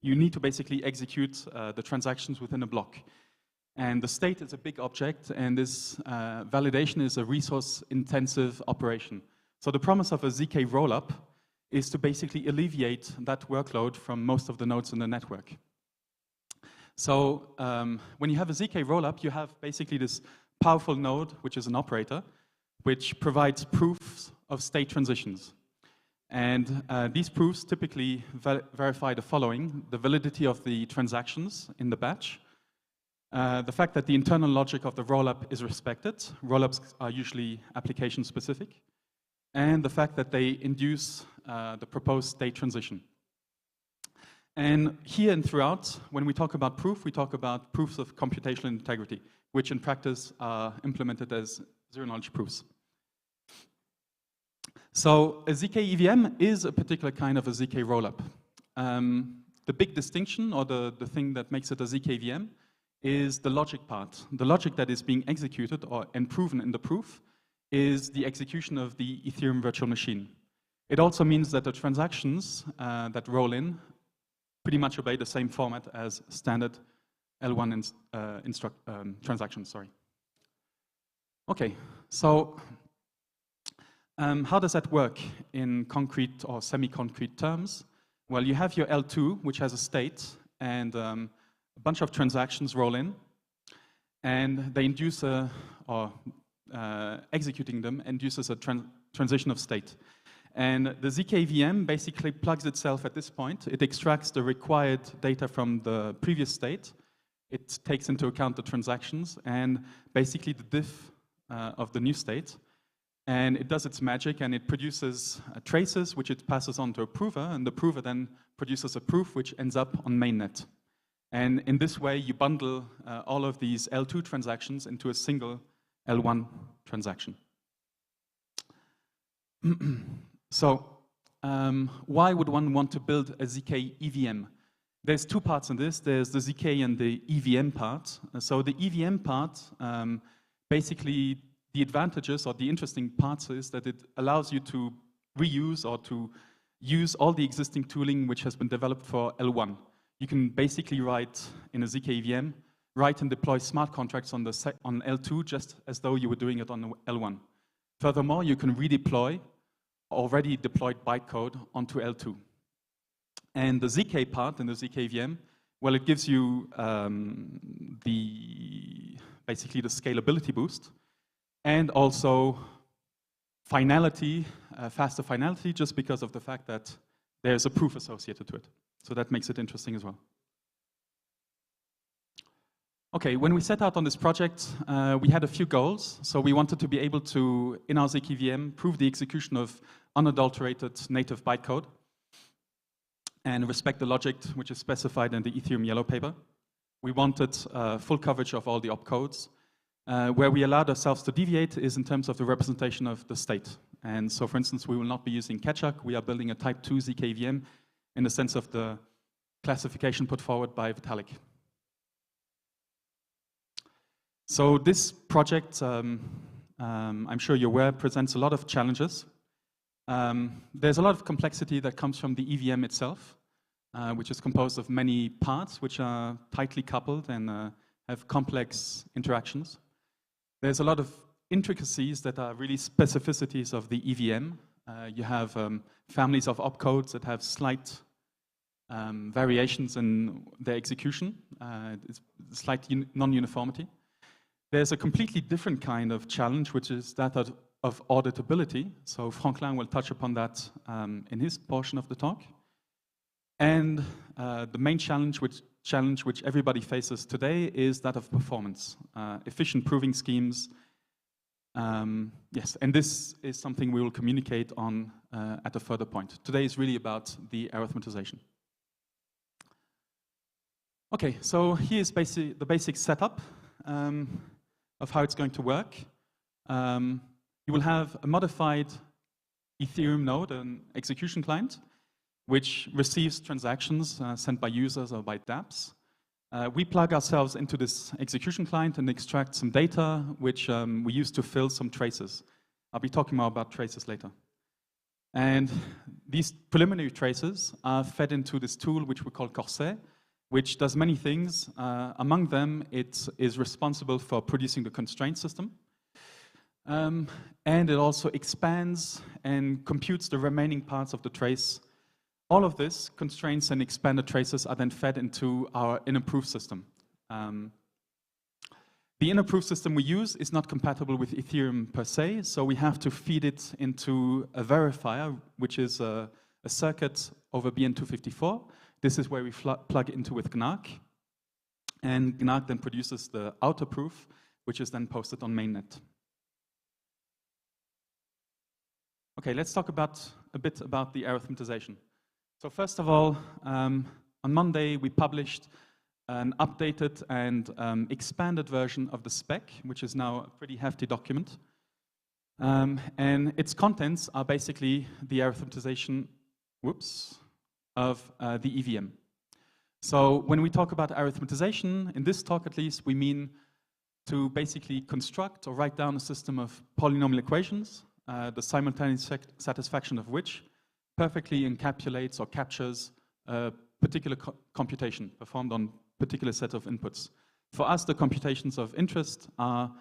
you need to basically execute the transactions within a block. And the state is a big object, and this validation is a resource-intensive operation. So the promise of a ZK rollup is to basically alleviate that workload from most of the nodes in the network. So when you have a ZK rollup, you have basically this powerful node, which is an operator, which provides proofs of state transitions. And these proofs typically verify the following: the validity of the transactions in the batch, the fact that the internal logic of the rollup is respected. Rollups are usually application-specific. And the fact that they induce the proposed state transition. And here and throughout, when we talk about proof, we talk about proofs of computational integrity, which in practice are implemented as zero-knowledge proofs. So a ZK EVM is a particular kind of a ZK rollup. The big distinction, or the thing that makes it a ZK EVM, is the logic part. The logic that is being executed and proven in the proof is the execution of the Ethereum virtual machine. It also means that the transactions that roll in pretty much obey the same format as standard L1 transactions. Sorry. Okay, so how does that work in concrete or semi-concrete terms? Well, you have your L2, which has a state, and a bunch of transactions roll in, and they induce executing them induces a transition of state. And the ZK VM basically plugs itself at this point. It extracts the required data from the previous state. It takes into account the transactions and basically the diff of the new state. And it does its magic, and it produces traces, which it passes on to a prover, and the prover then produces a proof which ends up on mainnet. And in this way, you bundle all of these L2 transactions into a single L1 transaction. So, why would one want to build a ZK EVM? There's two parts in this. There's the ZK and the EVM part. So the EVM part, basically the advantages or the interesting parts is that it allows you to reuse or to use all the existing tooling which has been developed for L1. You can basically write in a ZK EVM, write and deploy smart contracts on L2 just as though you were doing it on L1. Furthermore, you can redeploy already deployed bytecode onto L2. And the ZK part in the ZK VM, well, it gives you basically the scalability boost, and also finality, faster finality, just because of the fact that there's a proof associated to it. So that makes it interesting as well. Okay, when we set out on this project, we had a few goals. So we wanted to be able to, in our ZK VM, prove the execution of unadulterated native bytecode and respect the logic which is specified in the Ethereum yellow paper. We wanted full coverage of all the opcodes. Where we allowed ourselves to deviate is in terms of the representation of the state. And so, for instance, we will not be using Ketchuk. We are building a type 2 ZK VM in the sense of the classification put forward by Vitalik. So this project, I'm sure you're aware, presents a lot of challenges. There's a lot of complexity that comes from the EVM itself, which is composed of many parts which are tightly coupled and have complex interactions. There's a lot of intricacies that are really specificities of the EVM. You have families of opcodes that have slight variations in their execution, it's slight non-uniformity. There's a completely different kind of challenge, which is that of auditability. So Franklin will touch upon that in his portion of the talk. And the main challenge which everybody faces today is that of performance, efficient proving schemes. Yes, and this is something we will communicate on at a further point. Today is really about the arithmetization. Okay, so here's the basic setup of how it's going to work. You will have a modified Ethereum node, an execution client, which receives transactions sent by users or by dApps. We plug ourselves into this execution client and extract some data, which we use to fill some traces. I'll be talking more about traces later. And these preliminary traces are fed into this tool, which we call Corset, which does many things. Among them, it is responsible for producing the constraint system. And it also expands and computes the remaining parts of the trace. All of this, constraints and expanded traces, are then fed into our inner proof system. The inner proof system we use is not compatible with Ethereum per se, so we have to feed it into a verifier, which is a circuit over BN254. This is where we plug into with Gnark. And Gnark then produces the outer proof, which is then posted on mainnet. Okay, let's talk a bit about the arithmetization. So first of all, on Monday, we published an updated and expanded version of the spec, which is now a pretty hefty document. And its contents are basically the arithmetization, of the EVM. So when we talk about arithmetization, in this talk at least, we mean to basically construct or write down a system of polynomial equations, the simultaneous satisfaction of which perfectly encapsulates or captures a particular computation performed on a particular set of inputs. For us, the computations of interest are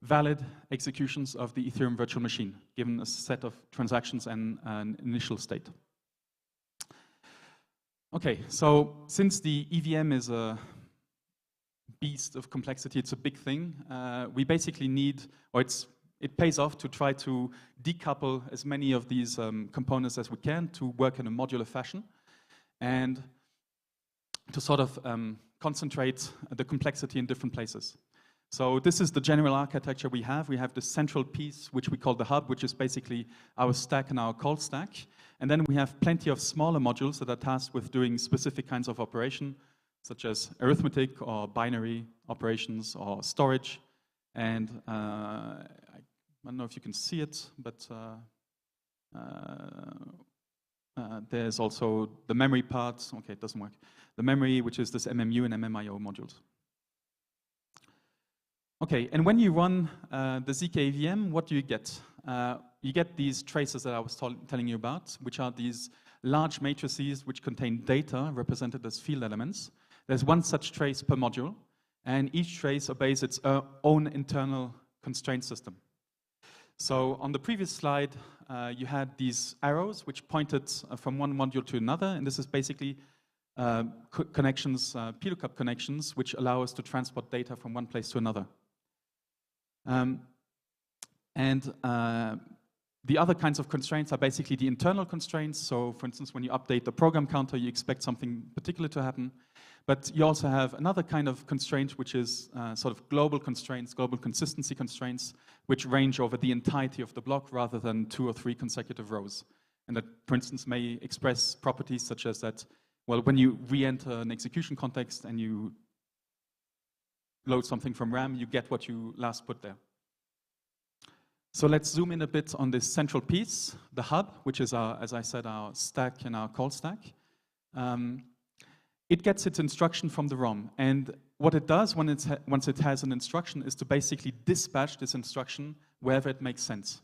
valid executions of the Ethereum virtual machine, given a set of transactions and an initial state. Okay, so since the EVM is a beast of complexity, it's a big thing, we basically need, or it pays off to try to decouple as many of these components as we can to work in a modular fashion and to sort of concentrate the complexity in different places. So this is the general architecture we have. We have the central piece, which we call the hub, which is basically our stack and our call stack. And then we have plenty of smaller modules that are tasked with doing specific kinds of operation, such as arithmetic or binary operations or storage. And I don't know if you can see it, but there's also the memory part. Okay, it doesn't work. The memory, which is this MMU and MMIO modules. Okay, and when you run the ZK EVM, what do you get? You get these traces that I was telling you about, which are these large matrices which contain data represented as field elements. There's one such trace per module, and each trace obeys its own internal constraint system. So on the previous slide, you had these arrows which pointed from one module to another, and this is basically connections, PLOOKUP connections, which allow us to transport data from one place to another. The other kinds of constraints are basically the internal constraints. So for instance, when you update the program counter, you expect something particular to happen. But you also have another kind of constraint, which is sort of global constraints, global consistency constraints, which range over the entirety of the block rather than 2 or 3 consecutive rows. And that, for instance, may express properties such as that, well, when you re-enter an execution context and you load something from RAM, you get what you last put there. So let's zoom in a bit on this central piece, the hub, which is, as I said, our stack and our call stack. It gets its instruction from the ROM. And what it does once it has an instruction is to basically dispatch this instruction wherever it makes sense.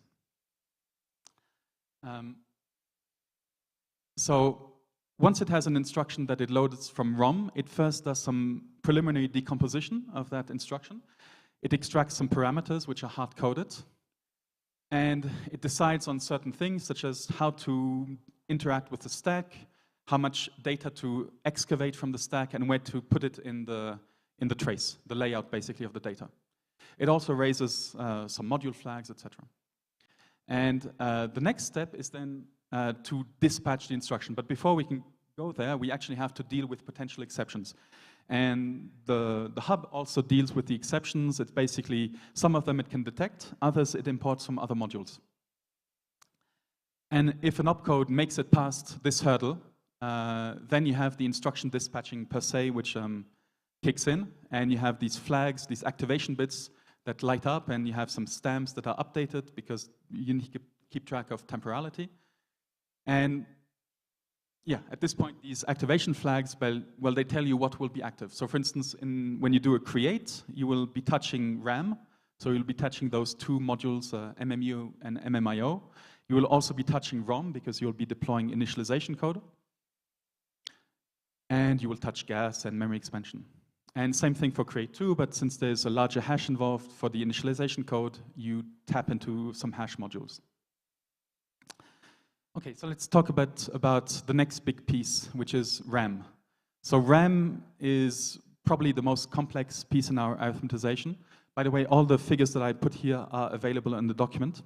So once it has an instruction that it loads from ROM, it first does some preliminary decomposition of that instruction. It extracts some parameters which are hard-coded. And it decides on certain things, such as how to interact with the stack, how much data to excavate from the stack, and where to put it in the trace, the layout, basically, of the data. It also raises some module flags, etc. And the next step is then to dispatch the instruction. But before we can go there, we actually have to deal with potential exceptions. And the hub also deals with the exceptions. It's basically, some of them it can detect, others it imports from other modules. And if an opcode makes it past this hurdle, then you have the instruction dispatching per se, which kicks in, and you have these flags, these activation bits that light up, and you have some stamps that are updated because you need to keep track of temporality. And yeah, at this point, these activation flags, well, they tell you what will be active. So for instance, when you do a create, you will be touching RAM. So you'll be touching those two modules, MMU and MMIO. You will also be touching ROM because you'll be deploying initialization code. And you will touch gas and memory expansion. And same thing for create 2, but since there's a larger hash involved for the initialization code, you tap into some hash modules. Okay, so let's talk about the next big piece, which is RAM. So RAM is probably the most complex piece in our arithmetization. By the way, all the figures that I put here are available in the document.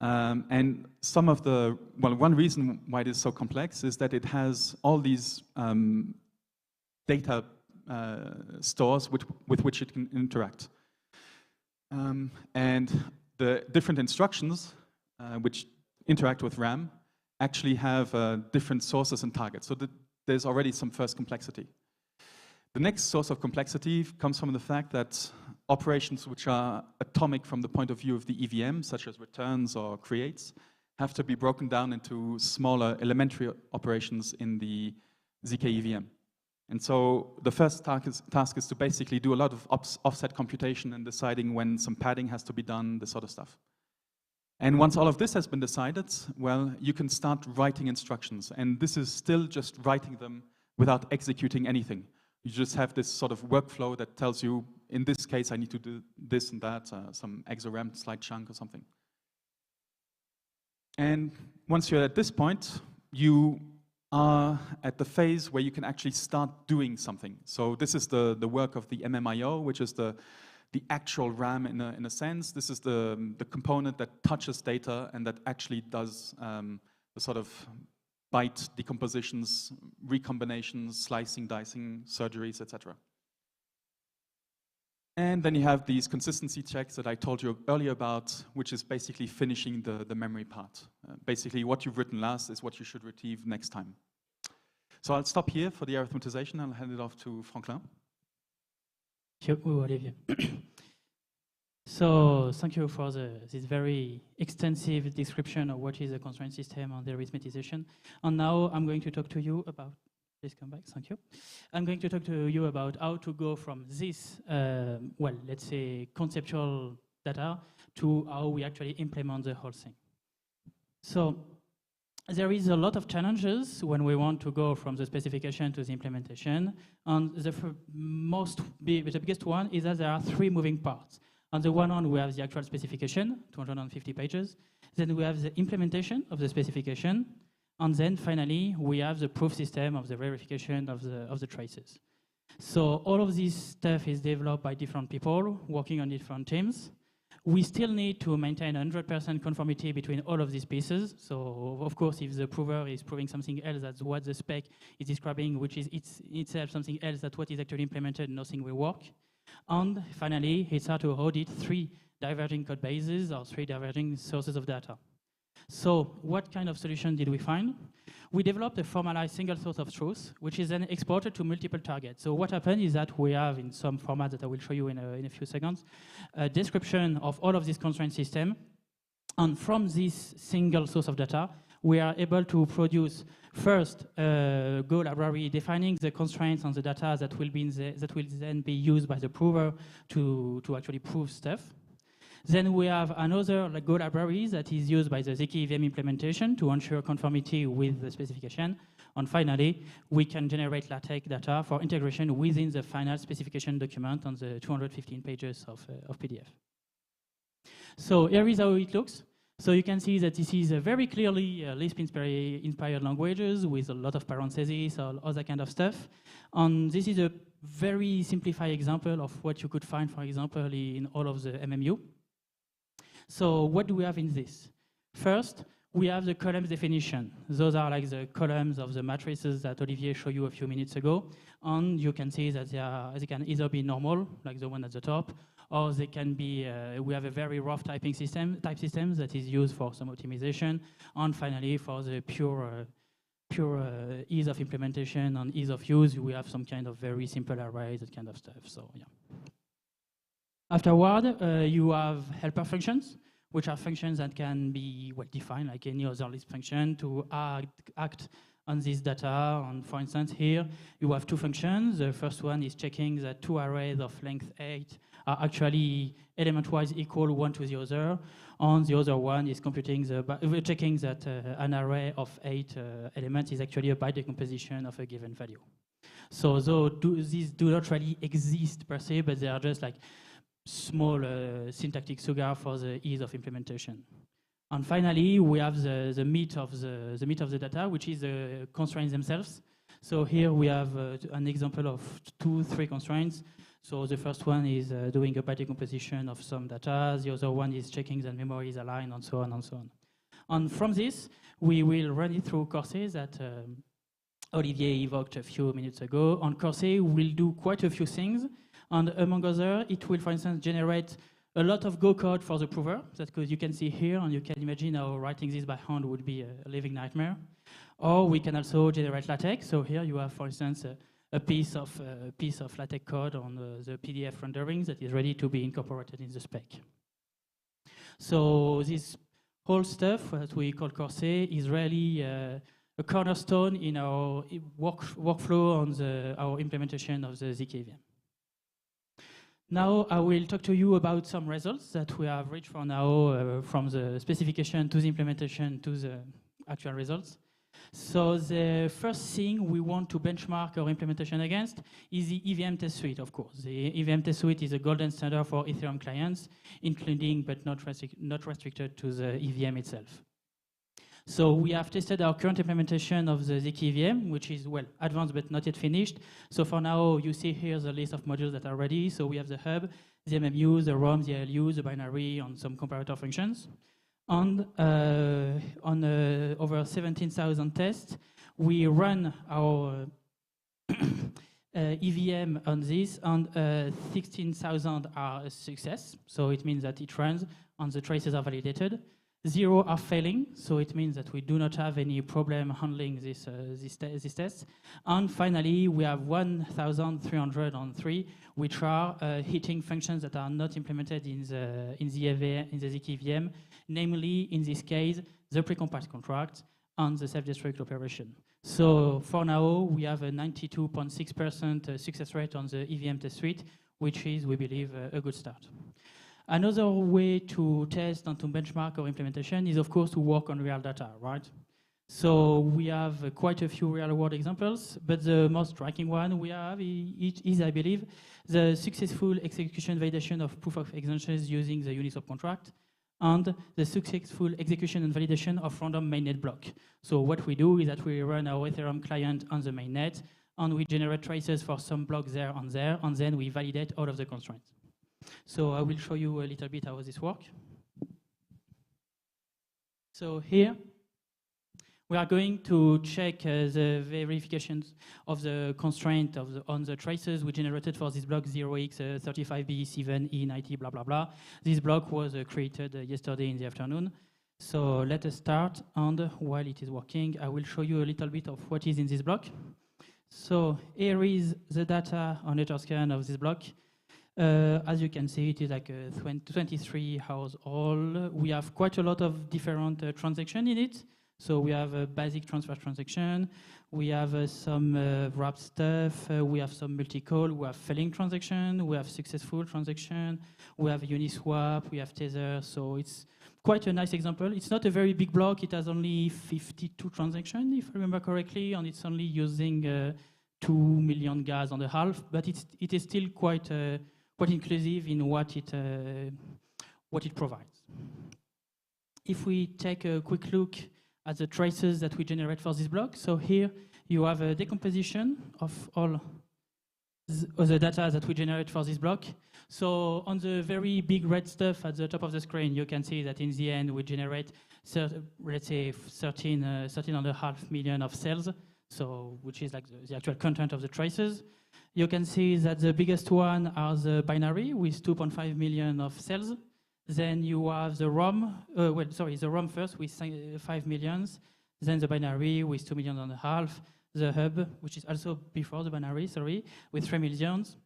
And some of the, well, one reason why it is so complex is that it has all these data stores with which it can interact. And the different instructions which interact with RAM actually have different sources and targets. So there's already some first complexity. The next source of complexity comes from the fact that operations which are atomic from the point of view of the EVM, such as returns or creates, have to be broken down into smaller elementary operations in the ZK EVM. And so the first task is to basically do a lot of offset computation and deciding when some padding has to be done, this sort of stuff. And once all of this has been decided, well, you can start writing instructions. And this is still just writing them without executing anything. You just have this sort of workflow that tells you, in this case, I need to do this and that, some exoram slide chunk or something. And once you're at this point, you are at the phase where you can actually start doing something. So this is the work of the MMIO, which is the actual RAM in a sense. This is the component that touches data and that actually does the sort of byte decompositions, recombinations, slicing, dicing, surgeries, etc. And then you have these consistency checks that I told you earlier about, which is basically finishing the memory part. Basically, what you've written last is what you should retrieve next time. So I'll stop here for the arithmetization. I'll hand it off to Franklin. Olivier. So thank you for this very extensive description of what is a constraint system and the arithmetization. And now I'm going to talk to you about, please come back, thank you. I'm going to talk to you about how to go from this, well, let's say conceptual data to how we actually implement the whole thing. So there is a lot of challenges when we want to go from the specification to the implementation. And the biggest one is that there are three moving parts. On the one hand, we have the actual specification, 250 pages. Then we have the implementation of the specification. And then finally, we have the proof system of the verification of the traces. So all of this stuff is developed by different people working on different teams. We still need to maintain 100% conformity between all of these pieces. So of course, if the prover is proving something else, that's what the spec is describing, which is itself something else, that's what is actually implemented, nothing will work. And finally, it's hard to audit 3 diverging code bases or 3 diverging sources of data. So what kind of solution did we find? We developed a formalized single source of truth, which is then exported to multiple targets. So what happened is that we have, in some format that I will show you in a few seconds, a description of all of this constraint system. And from this single source of data, we are able to produce first a Go library defining the constraints on the data that will then be used by the prover to actually prove stuff. Then we have another Go library that is used by the ZK EVM implementation to ensure conformity with the specification. And finally, we can generate LaTeX data for integration within the final specification document on the 215 pages of PDF. So here is how it looks. So you can see that this is a very clearly Lisp-inspired languages with a lot of parentheses, all that kind of stuff. And this is a very simplified example of what you could find, for example, in all of the MMU. So what do we have in this? First, we have the columns definition. Those are like the columns of the matrices that Olivier showed you a few minutes ago. And you can see that they can either be normal, like the one at the top, or they can be, we have a very rough type system that is used for some optimization. And finally, for the pure ease of implementation and ease of use, we have some kind of very simple array, that kind of stuff. So yeah. Afterward, you have helper functions, which are functions that can be well defined like any other Lisp function to act on this data. And for instance, here you have two functions. The first one is checking that two arrays of length 8 are actually element-wise equal one to the other. And the other one is checking that an array of 8 elements is actually a byte decomposition of a given value. So these do not really exist per se, but they are just like small syntactic sugar for the ease of implementation. And finally, we have the meat of the data, which is the constraints themselves. So here we have an example of 2-3 constraints. So the first one is doing a byte decomposition of some data. The other one is checking that memory is aligned, and so on and so on. And from this, we will run it through Corsair that Olivier evoked a few minutes ago. On Corsair, we'll do quite a few things. And among others, it will, for instance, generate a lot of Go code for the prover. That's because you can see here, and you can imagine how writing this by hand would be a living nightmare. Or we can also generate LaTeX. So here you have, for instance, a piece of LaTeX code on the PDF renderings that is ready to be incorporated in the spec. So this whole stuff that we call Corsair is really a cornerstone in our workflow on our implementation of the ZK EVM. Now I will talk to you about some results that we have reached for now from the specification to the implementation to the actual results. So the first thing we want to benchmark our implementation against is the EVM test suite, of course. The EVM test suite is a golden standard for Ethereum clients, including but not restricted to the EVM itself. So we have tested our current implementation of the ZK EVM, which is, well, advanced but not yet finished. So for now, you see here the list of modules that are ready. So we have the hub, the MMU, the ROM, the ALU, the binary, and some comparator functions. And on over 17,000 tests, we run our EVM on this, and 16,000 are a success. So it means that it runs and the traces are validated. 0 are failing, so it means that we do not have any problem handling this test. And finally, we have 1,303, which are hitting functions that are not implemented in the ZK EVM, namely, in this case, the precompiled contract and the self-destruct operation. So for now, we have a 92.6% success rate on the EVM test suite, which is, we believe, a good start. Another way to test and to benchmark our implementation is, of course, to work on real data, right? So we have quite a few real-world examples, but the most striking one we have is, I believe, the successful execution validation of proof of extensions using the Uniswap contract and the successful execution and validation of random mainnet block. So what we do is that we run our Ethereum client on the mainnet, and we generate traces for some blocks there, and then we validate all of the constraints. So I will show you a little bit how this works. So here, we are going to check the verifications of the constraint on the traces we generated for this block 0x35b7e90 blah blah blah. This block was created yesterday in the afternoon. So let us start, and while it is working, I will show you a little bit of what is in this block. So here is the data on Etherscan of this block. As you can see, it is like 23 hours old. We have quite a lot of different transactions in it. So we have a basic transfer transaction, we have some wrap stuff, we have some multi-call, we have failing transaction, we have successful transaction, we have Uniswap, we have Tether, so it's quite a nice example. It's not a very big block, it has only 52 transactions, if I remember correctly, and it's only using 2 million gas and a half, but it is still quite inclusive in what it provides. If we take a quick look at the traces that we generate for this block, so here you have a decomposition of all the data that we generate for this block. So on the very big red stuff at the top of the screen, you can see that in the end we generate, let's say, 13.5 million of cells, so which is like the actual content of the traces. You can see that the biggest one are the binary with 2.5 million of cells. Then you have the ROM, the ROM first with 5 millions, then the binary with 2.5 million, the hub, which is also before the binary, with 3 millions.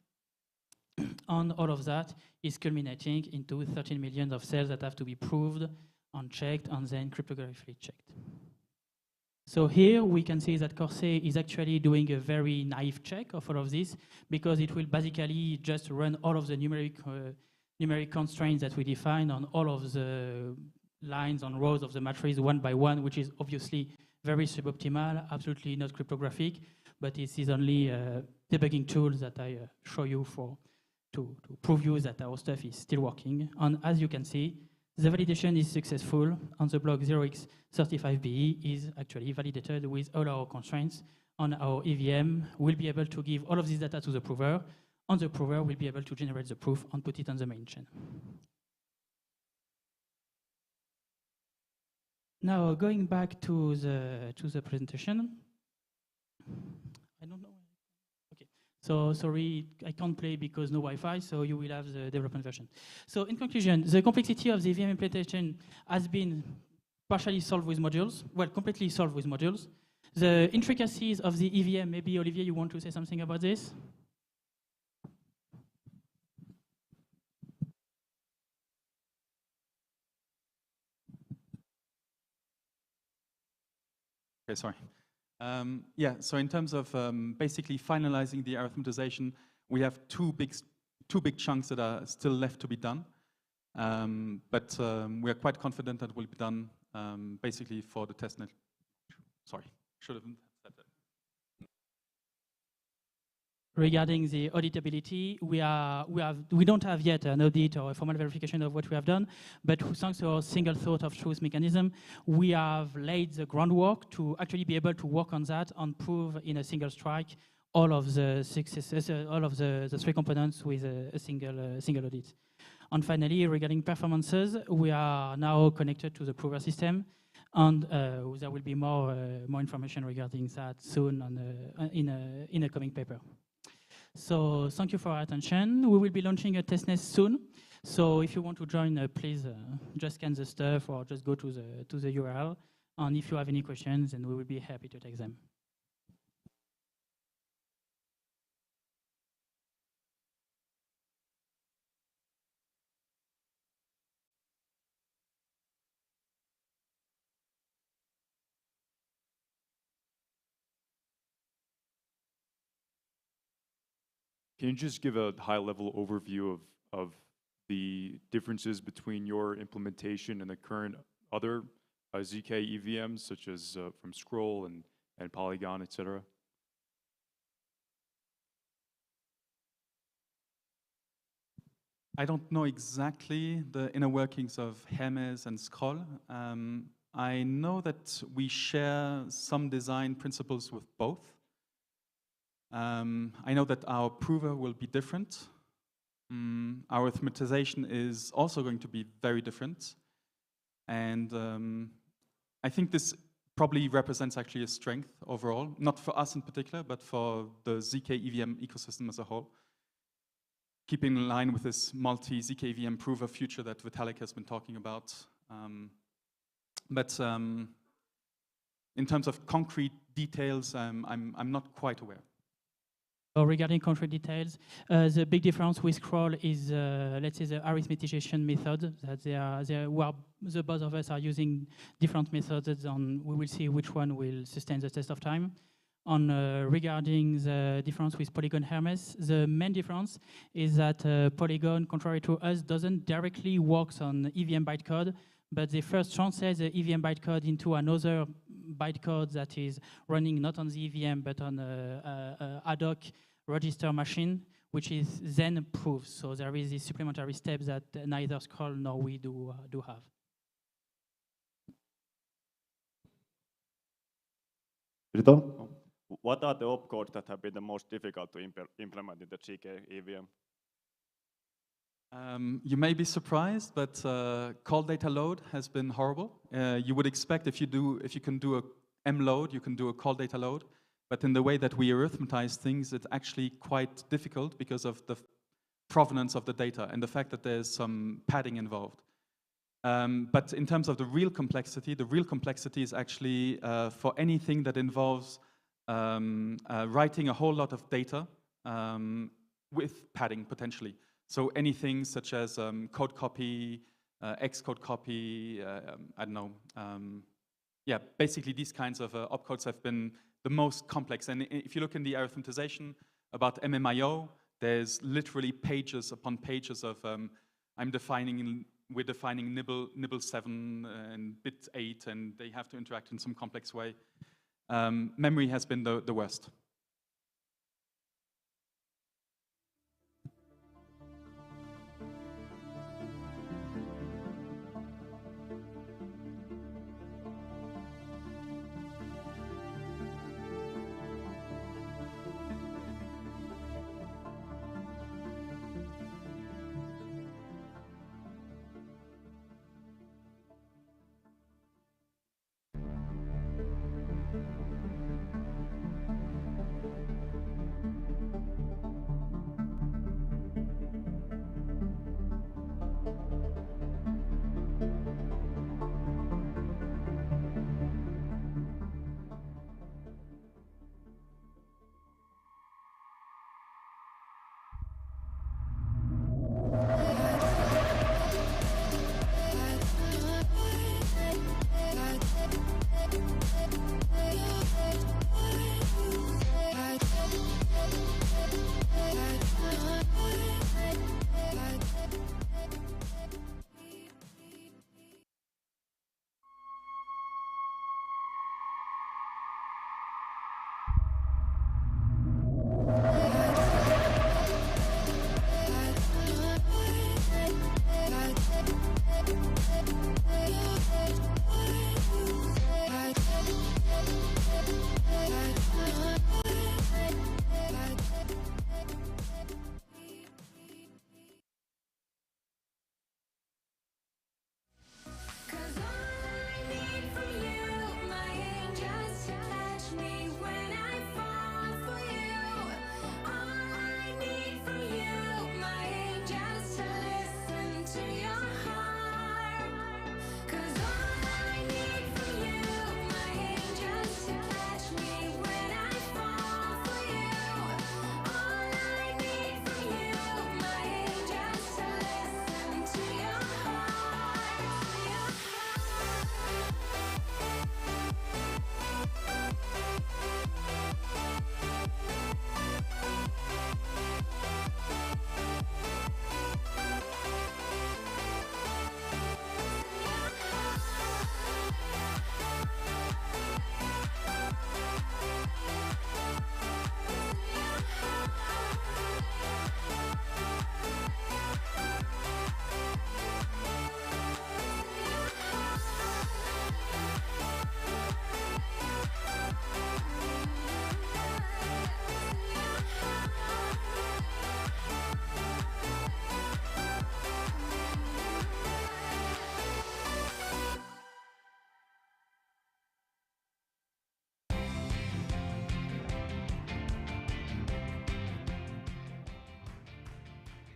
And all of that is culminating into 13 million of cells that have to be proved, unchecked, and then cryptographically checked. So here we can see that Corsair is actually doing a very naive check of all of this, because it will basically just run all of the numeric constraints that we define on all of the lines and rows of the matrix one by one, which is obviously very suboptimal, absolutely not cryptographic, but this is only a debugging tool that I show you to prove you that our stuff is still working. And as you can see, the validation is successful, and the block 0x35BE is actually validated with all our constraints, and our EVM will be able to give all of this data to the prover, and the prover will be able to generate the proof and put it on the main chain. Now, going back to the presentation. I don't know. Okay. So sorry, I can't play because no Wi-Fi, so you will have the development version. So in conclusion, the complexity of the EVM implementation has been partially solved with modules, well, completely solved with modules. The intricacies of the EVM, maybe Olivier, you want to say something about this? Okay, sorry. Yeah, so in terms of basically finalizing the arithmetization, we have two big chunks that are still left to be done. But we are quite confident that will be done basically for the testnet. Sorry, should have said that. Regarding the auditability, we don't have yet an audit or a formal verification of what we have done, but thanks to our single thought of truth mechanism, we have laid the groundwork to actually be able to work on that and prove in a single strike all of the successes, all of the three components with a single audit. And finally, regarding performances, we are now connected to the prover system, and there will be more information regarding that soon in a coming paper. So thank you for your attention. We will be launching a testnet soon. So if you want to join, please just scan the stuff or just go to the URL. And if you have any questions, then we will be happy to take them. Can you just give a high-level overview of the differences between your implementation and the current other ZK EVMs, such as from Scroll and Polygon, et cetera? I don't know exactly the inner workings of Hermes and Scroll. I know that we share some design principles with both. I know that our prover will be different. Our arithmetization is also going to be very different. And I think this probably represents actually a strength overall, not for us in particular, but for the ZK EVM ecosystem as a whole. Keeping in line with this multi-ZK EVM prover future that Vitalik has been talking about. But in terms of concrete details, I'm not quite aware. So regarding country details, the big difference with Scroll is, let's say, the arithmetization method. That the both of us are using different methods, and we will see which one will sustain the test of time. On regarding the difference with Polygon Hermes, the main difference is that Polygon, contrary to us, doesn't directly work on EVM bytecode, but they first translate the EVM bytecode into another bytecode that is running not on the EVM but on a ad hoc register machine, which is then proved. So there is this supplementary step that neither Scroll nor we do have. What are the opcodes that have been the most difficult to implement in the GK EVM? You may be surprised, but call data load has been horrible. You would expect if you can do a M load, you can do a call data load. But in the way that we arithmetize things, it's actually quite difficult because of the provenance of the data and the fact that there's some padding involved. But in terms of the real complexity is actually for anything that involves writing a whole lot of data with padding potentially. So anything such as code copy, Xcode copy, I don't know. Yeah, basically these kinds of opcodes have been the most complex. And if you look in the arithmetization about MMIO, there's literally pages upon pages of we're defining nibble 7 and bit 8, and they have to interact in some complex way. Memory has been the worst.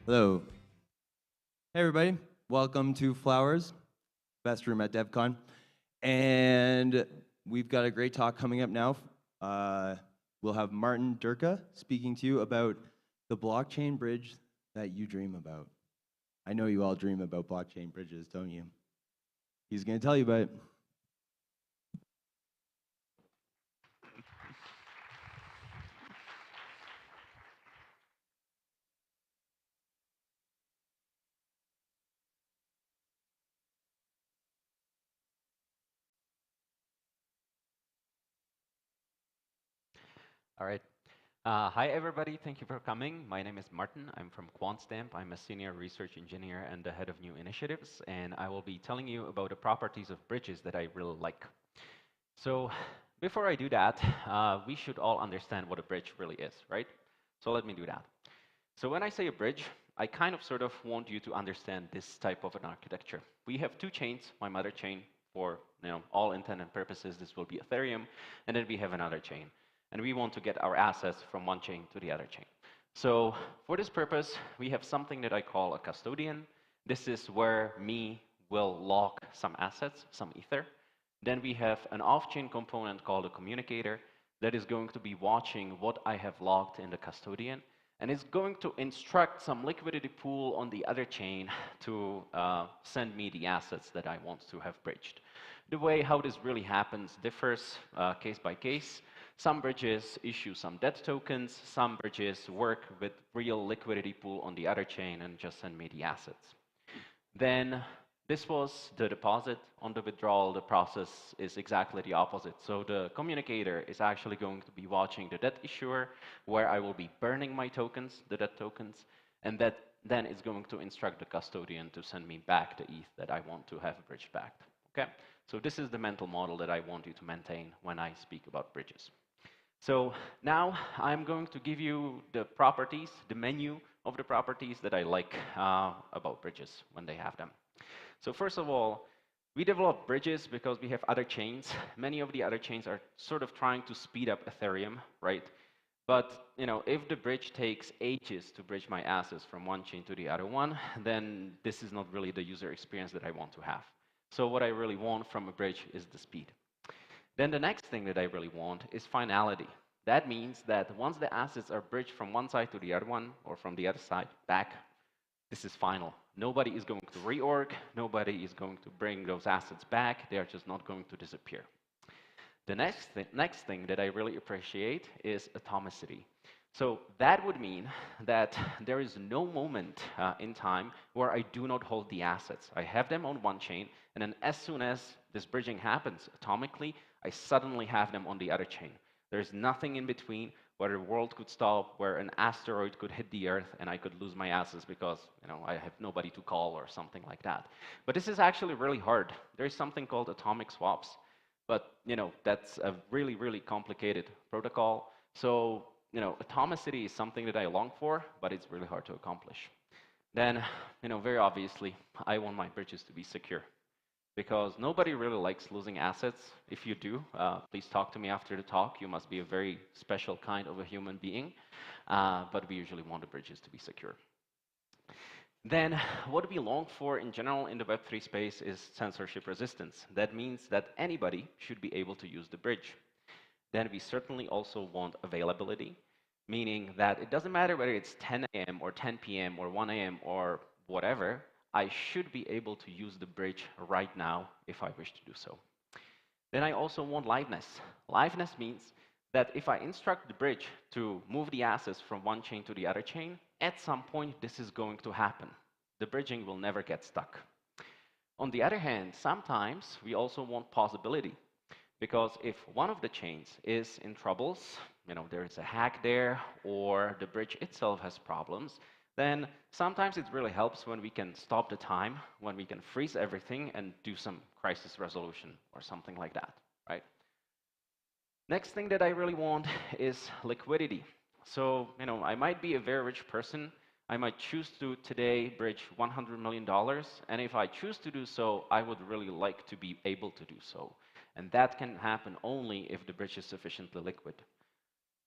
Hello. Hey, everybody. Welcome to Flowers, best room at Devcon. And we've got a great talk coming up now. we'll have Martin Durka speaking to you about the blockchain bridge that you dream about. I know you all dream about blockchain bridges, don't you? He's going to tell you about it. All right. Hi, everybody. Thank you for coming. My name is Martin. I'm from QuantStamp. I'm a senior research engineer and the head of new initiatives. And I will be telling you about the properties of bridges that I really like. So before I do that, we should all understand what a bridge really is, right? So let me do that. So when I say a bridge, I kind of sort of want you to understand this type of an architecture. We have two chains, my mother chain for all intent and purposes, this will be Ethereum, and then we have another chain. And we want to get our assets from one chain to the other chain. So for this purpose, we have something that I call a custodian. This is where me will lock some assets, some Ether. Then we have an off-chain component called a communicator that is going to be watching what I have logged in the custodian. And it's going to instruct some liquidity pool on the other chain to send me the assets that I want to have bridged. The way how this really happens differs case by case. Some bridges issue some debt tokens. Some bridges work with real liquidity pool on the other chain and just send me the assets. Then this was the deposit. On the withdrawal, the process is exactly the opposite. So the communicator is actually going to be watching the debt issuer, where I will be burning my tokens, the debt tokens, and that then it's going to instruct the custodian to send me back the ETH that I want to have bridged back. Okay? So this is the mental model that I want you to maintain when I speak about bridges. So now I'm going to give you the properties, the menu of the properties that I like about bridges when they have them. So first of all, we develop bridges because we have other chains. Many of the other chains are sort of trying to speed up Ethereum, right? But if the bridge takes ages to bridge my assets from one chain to the other one, then this is not really the user experience that I want to have. So what I really want from a bridge is the speed. Then the next thing that I really want is finality. That means that once the assets are bridged from one side to the other one, or from the other side back, this is final. Nobody is going to reorg. Nobody is going to bring those assets back. They are just not going to disappear. The next thing that I really appreciate is atomicity. So that would mean that there is no moment in time where I do not hold the assets. I have them on one chain, and then as soon as this bridging happens atomically, I suddenly have them on the other chain. There's nothing in between where the world could stop, where an asteroid could hit the Earth, and I could lose my assets because I have nobody to call or something like that. But this is actually really hard. There's something called atomic swaps, but that's a really, really complicated protocol. So atomicity is something that I long for, but it's really hard to accomplish. Then, very obviously, I want my bridges to be secure, because nobody really likes losing assets. If you do, please talk to me after the talk. You must be a very special kind of a human being, but we usually want the bridges to be secure. Then what we long for in general in the Web3 space is censorship resistance. That means that anybody should be able to use the bridge. Then we certainly also want availability, meaning that it doesn't matter whether it's 10 a.m. or 10 p.m. or 1 a.m. or whatever, I should be able to use the bridge right now if I wish to do so. Then I also want liveness. Liveness means that if I instruct the bridge to move the assets from one chain to the other chain, at some point this is going to happen. The bridging will never get stuck. On the other hand, sometimes we also want possibility, because if one of the chains is in troubles, there is a hack there, or the bridge itself has problems, then sometimes it really helps when we can stop the time, when we can freeze everything and do some crisis resolution or something like that, right? Next thing that I really want is liquidity. So, I might be a very rich person. I might choose to today bridge $100 million. And if I choose to do so, I would really like to be able to do so. And that can happen only if the bridge is sufficiently liquid.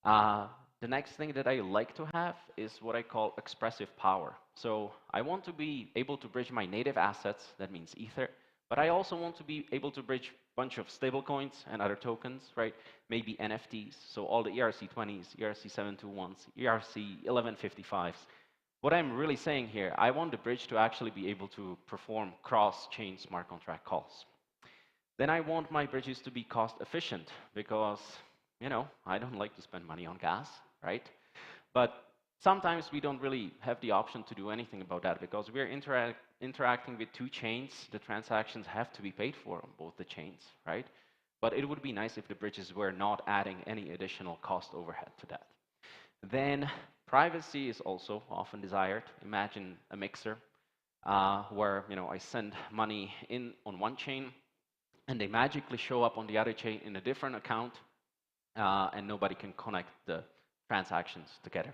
The next thing that I like to have is what I call expressive power. So I want to be able to bridge my native assets, that means Ether, But I also want to be able to bridge a bunch of stablecoins and other tokens, right? Maybe NFTs, so all the ERC20s, ERC721s, ERC1155s. What I'm really saying here, I want the bridge to actually be able to perform cross-chain smart contract calls. Then I want my bridges to be cost efficient because, you know, I don't like to spend money on gas, right? But sometimes we don't really have the option to do anything about that because we're interacting with two chains. The transactions have to be paid for on both the chains, right? But it would be nice if the bridges were not adding any additional cost overhead to that. Then privacy is also often desired. Imagine a mixer where, you know, I send money in on one chain and they magically show up on the other chain in a different account and nobody can connect the transactions together.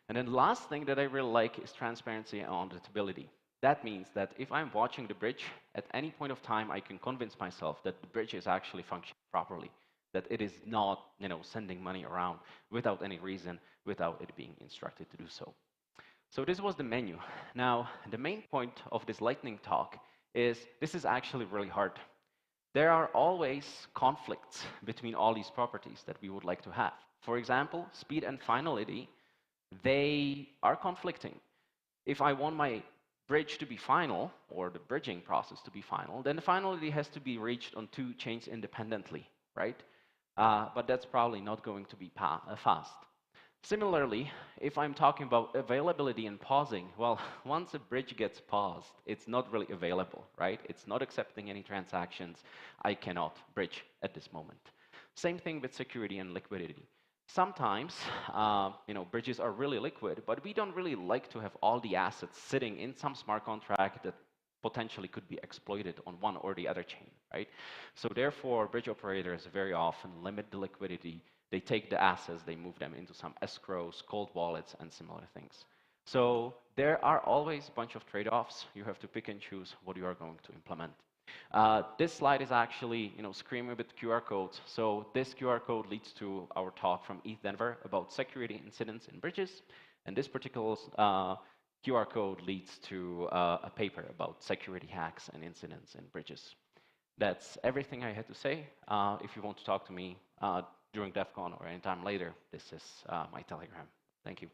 And then the last thing that I really like is transparency and auditability. That means that if I'm watching the bridge, at any point of time, I can convince myself that the bridge is actually functioning properly, that it is not, you know, sending money around without any reason, without it being instructed to do so. So this was the menu. Now, the main point of this lightning talk is this is actually really hard. There are always conflicts between all these properties that we would like to have. For example, speed and finality, they are conflicting. If I want my bridge to be final, or the bridging process to be final, then the finality has to be reached on two chains independently, right? But that's probably not going to be fast. Similarly, if I'm talking about availability and pausing, well, once a bridge gets paused, it's not really available, right? It's not accepting any transactions. I cannot bridge at this moment. Same thing with security and liquidity. Sometimes, you know, bridges are really liquid, but we don't really like to have all the assets sitting in some smart contract that potentially could be exploited on one or the other chain, right? So therefore, bridge operators very often limit the liquidity. They take the assets, they move them into some escrows, cold wallets, and similar things. So there are always a bunch of trade-offs. You have to pick and choose what you are going to implement. This slide is actually, you know, screaming with QR codes. So this QR code leads to our talk from ETH Denver about security incidents in bridges. And this particular QR code leads to a paper about security hacks and incidents in bridges. That's everything I had to say. If you want to talk to me during Devcon or anytime later, this is my Telegram. Thank you.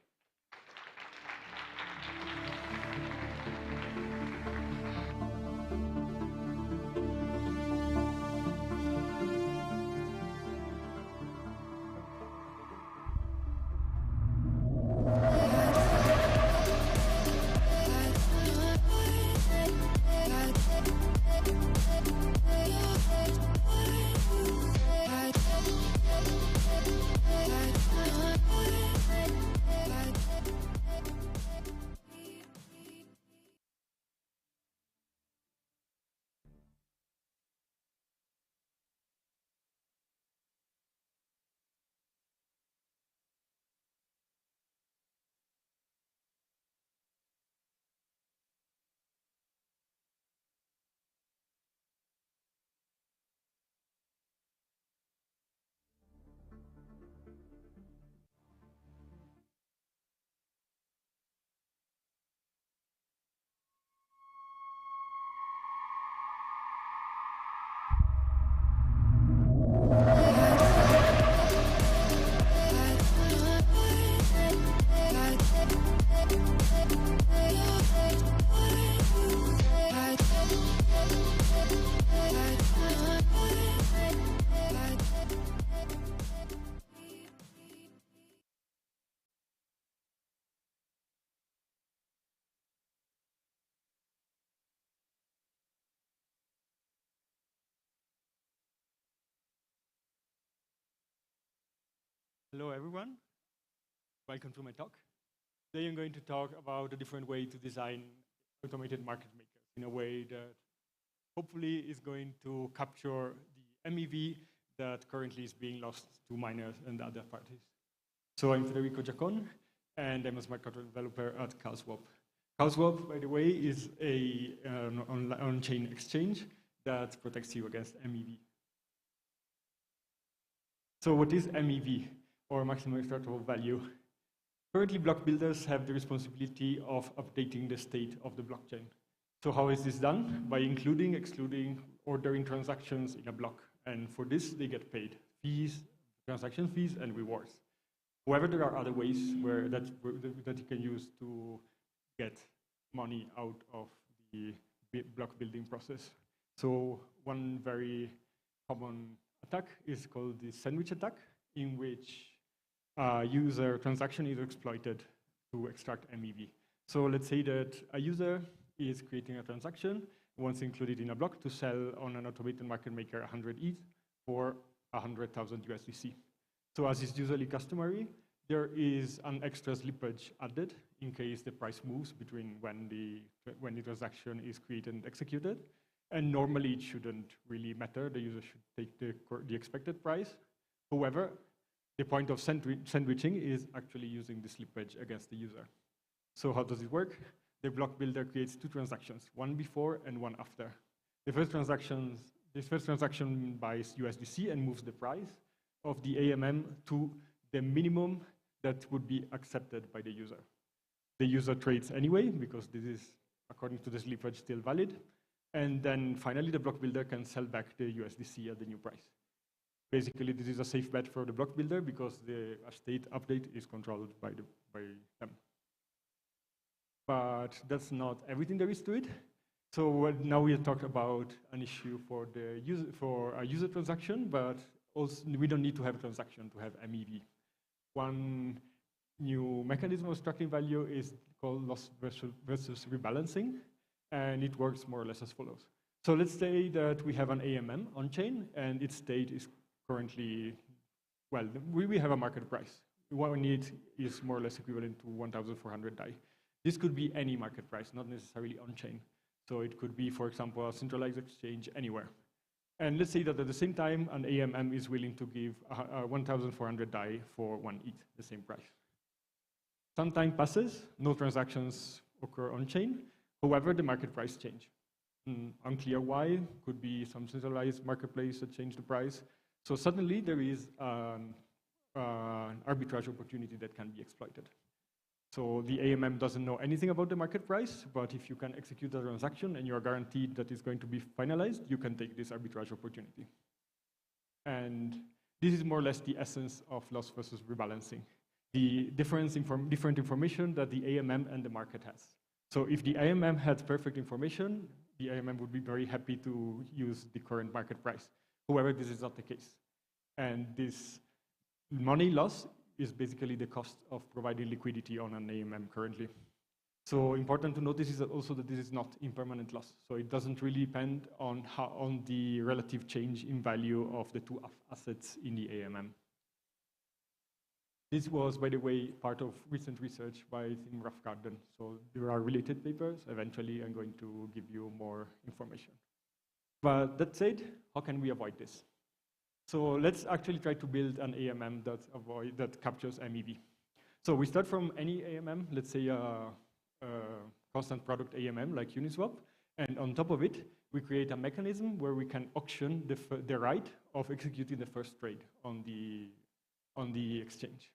Hello, everyone. Welcome to my talk. Today I'm going to talk about a different way to design automated market makers in a way that hopefully is going to capture the MEV that currently is being lost to miners and other parties. So I'm Federico Giacon, and I'm a smart contract developer at CalSwap. CalSwap, by the way, is an on-chain exchange that protects you against MEV. So what is MEV, or maximum extractable value? Currently, block builders have the responsibility of updating the state of the blockchain. So how is this done? By including, excluding, ordering transactions in a block. And for this, they get paid fees, transaction fees, and rewards. However, there are other ways that you can use to get money out of the block building process. So one very common attack is called the sandwich attack, in which user transaction is exploited to extract MEV. So let's say that a user is creating a transaction, wants to include it in a block to sell on an automated market maker 100 ETH for 100,000 USDC. So as is usually customary, there is an extra slippage added in case the price moves between when the transaction is created and executed. And normally it shouldn't really matter. The user should take the expected price. However, the point of sandwiching is actually using the slippage against the user. So how does it work? The block builder creates two transactions, one before and one after. This first transaction buys USDC and moves the price of the AMM to the minimum that would be accepted by the user. The user trades anyway, because this is, according to the slippage, still valid. And then finally, the block builder can sell back the USDC at the new price. Basically, this is a safe bet for the block builder because the state update is controlled by them. But that's not everything there is to it. So now we talked about an issue for a user transaction, but also we don't need to have a transaction to have MEV. One new mechanism of extracting value is called loss versus rebalancing, and it works more or less as follows. So let's say that we have an AMM on chain, and its state is currently, well, we have a market price. What we need is more or less equivalent to 1,400 DAI. This could be any market price, not necessarily on chain. So it could be, for example, a centralized exchange anywhere. And let's say that at the same time, an AMM is willing to give 1,400 DAI for 1 ETH, the same price. Some time passes, no transactions occur on chain. However, the market price change. Unclear why, could be some centralized marketplace that changed the price. So suddenly there is an arbitrage opportunity that can be exploited. So the AMM doesn't know anything about the market price, but if you can execute a transaction and you are guaranteed that it's going to be finalized, you can take this arbitrage opportunity. And this is more or less the essence of loss versus rebalancing. The different information that the AMM and the market has. So if the AMM had perfect information, the AMM would be very happy to use the current market price. However, this is not the case. And this money loss is basically the cost of providing liquidity on an AMM currently. So important to notice is that also that this is not impermanent loss. So it doesn't really depend on the relative change in value of the two assets in the AMM. This was, by the way, part of recent research by Tim Roughgarden. So there are related papers. Eventually, I'm going to give you more information. But that said, how can we avoid this? So let's actually try to build an AMM that captures MEV. So we start from any AMM, let's say a constant product AMM like Uniswap, and on top of it, we create a mechanism where we can auction the right of executing the first trade on the exchange.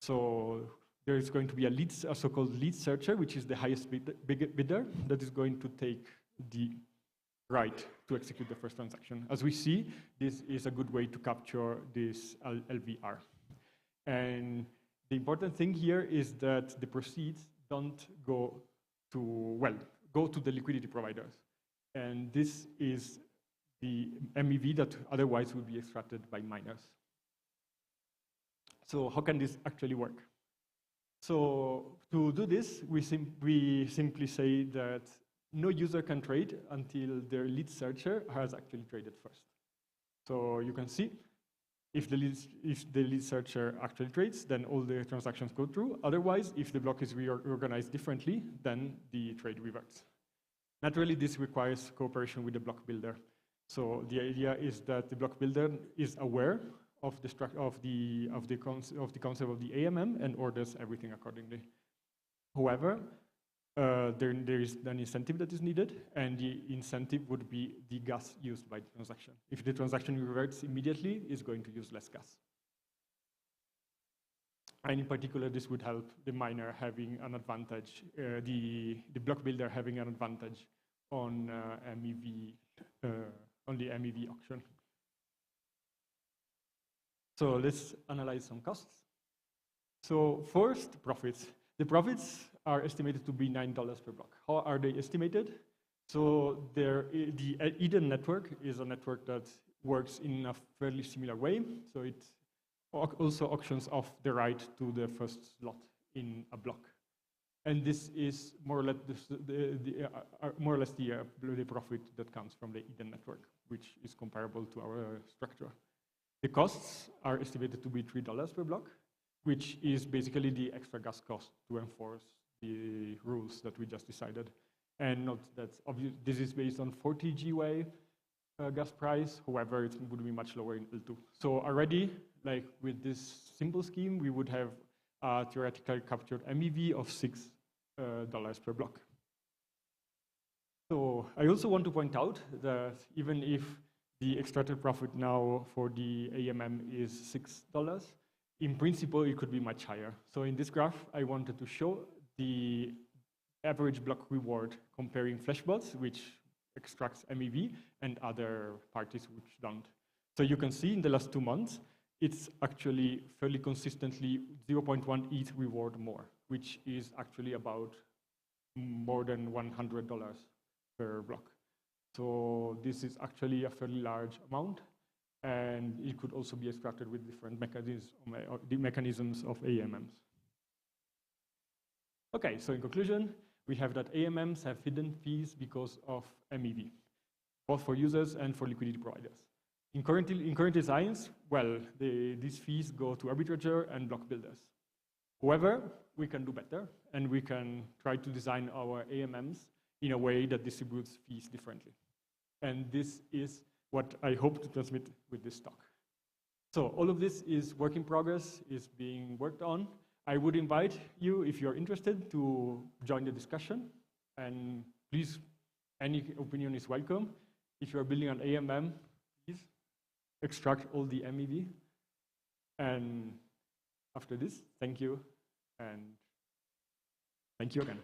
So there is going to be a so-called lead searcher, which is the highest bidder that is going to take the right to execute the first transaction. As we see, this is a good way to capture this LVR. And the important thing here is that the proceeds don't go to the liquidity providers. And this is the MEV that otherwise would be extracted by miners. So how can this actually work? So to do this, we simply say that no user can trade until their lead searcher has actually traded first. So you can see if the lead searcher actually trades, then all the transactions go through. Otherwise, if the block is reorganized differently, then the trade reverts. Naturally, this requires cooperation with the block builder. So the idea is that the block builder is aware of the concept of the AMM and orders everything accordingly. However, there is an incentive that is needed, and the incentive would be the gas used by the transaction. If the transaction reverts immediately, it's going to use less gas. And in particular, this would help the miner having an advantage, the block builder having an advantage on MEV on the MEV auction. So let's analyze some costs. So first, profits. The profits are estimated to be $9 per block. How are they estimated? So the Eden network is a network that works in a fairly similar way. So it also auctions off the right to the first slot in a block. And this is more or less the profit that comes from the Eden network, which is comparable to our structure. The costs are estimated to be $3 per block, which is basically the extra gas cost to enforce the rules that we just decided. And note that this is based on 40 GWh gas price. However, it would be much lower in L2. So already, like with this simple scheme, we would have a theoretical captured MEV of $6 per block. So I also want to point out that even if the extracted profit now for the AMM is $6, in principle, it could be much higher. So in this graph, I wanted to show the average block reward comparing Flashbots, which extracts MEV, and other parties which don't. So you can see in the last 2 months, it's actually fairly consistently 0.1 ETH reward more, which is actually about more than $100 per block. So this is actually a fairly large amount, and it could also be extracted with different mechanisms of AMMs. Okay, so in conclusion, we have that AMMs have hidden fees because of MEV, both for users and for liquidity providers. In current designs, well, these fees go to arbitrager and block builders. However, we can do better, and we can try to design our AMMs in a way that distributes fees differently. And this is what I hope to transmit with this talk. So all of this is work in progress, is being worked on. I would invite you, if you're interested, to join the discussion. And please, any opinion is welcome. If you're building an AMM, please extract all the MEV. And after this, thank you. And thank you again.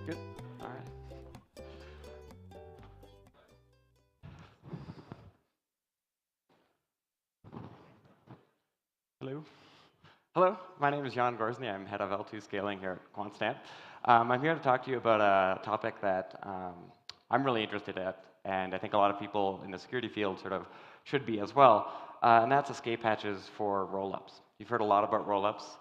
Good. All right. Hello. Hello, my name is Jan Gorzny. I'm head of L2 scaling here at QuantStamp. I'm here to talk to you about a topic that I'm really interested in, and I think a lot of people in the security field sort of should be as well, and that's escape hatches for rollups. You've heard a lot about rollups,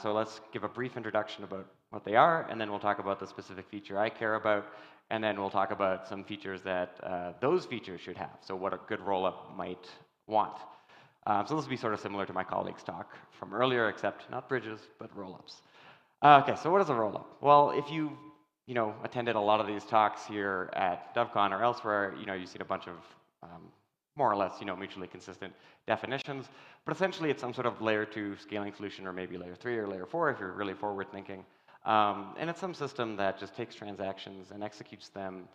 so let's give a brief introduction about what they are, and then we'll talk about the specific feature I care about, and then we'll talk about some features that those features should have, so what a good rollup might want. So this will be sort of similar to my colleague's talk from earlier, except not bridges, but rollups. Okay, so what is a rollup? Well, if you attended a lot of these talks here at Devcon or elsewhere, you've seen a bunch of more or less mutually consistent definitions. But essentially, it's some sort of layer 2 scaling solution, or maybe layer 3 or layer 4 if you're really forward thinking. And it's some system that just takes transactions and executes them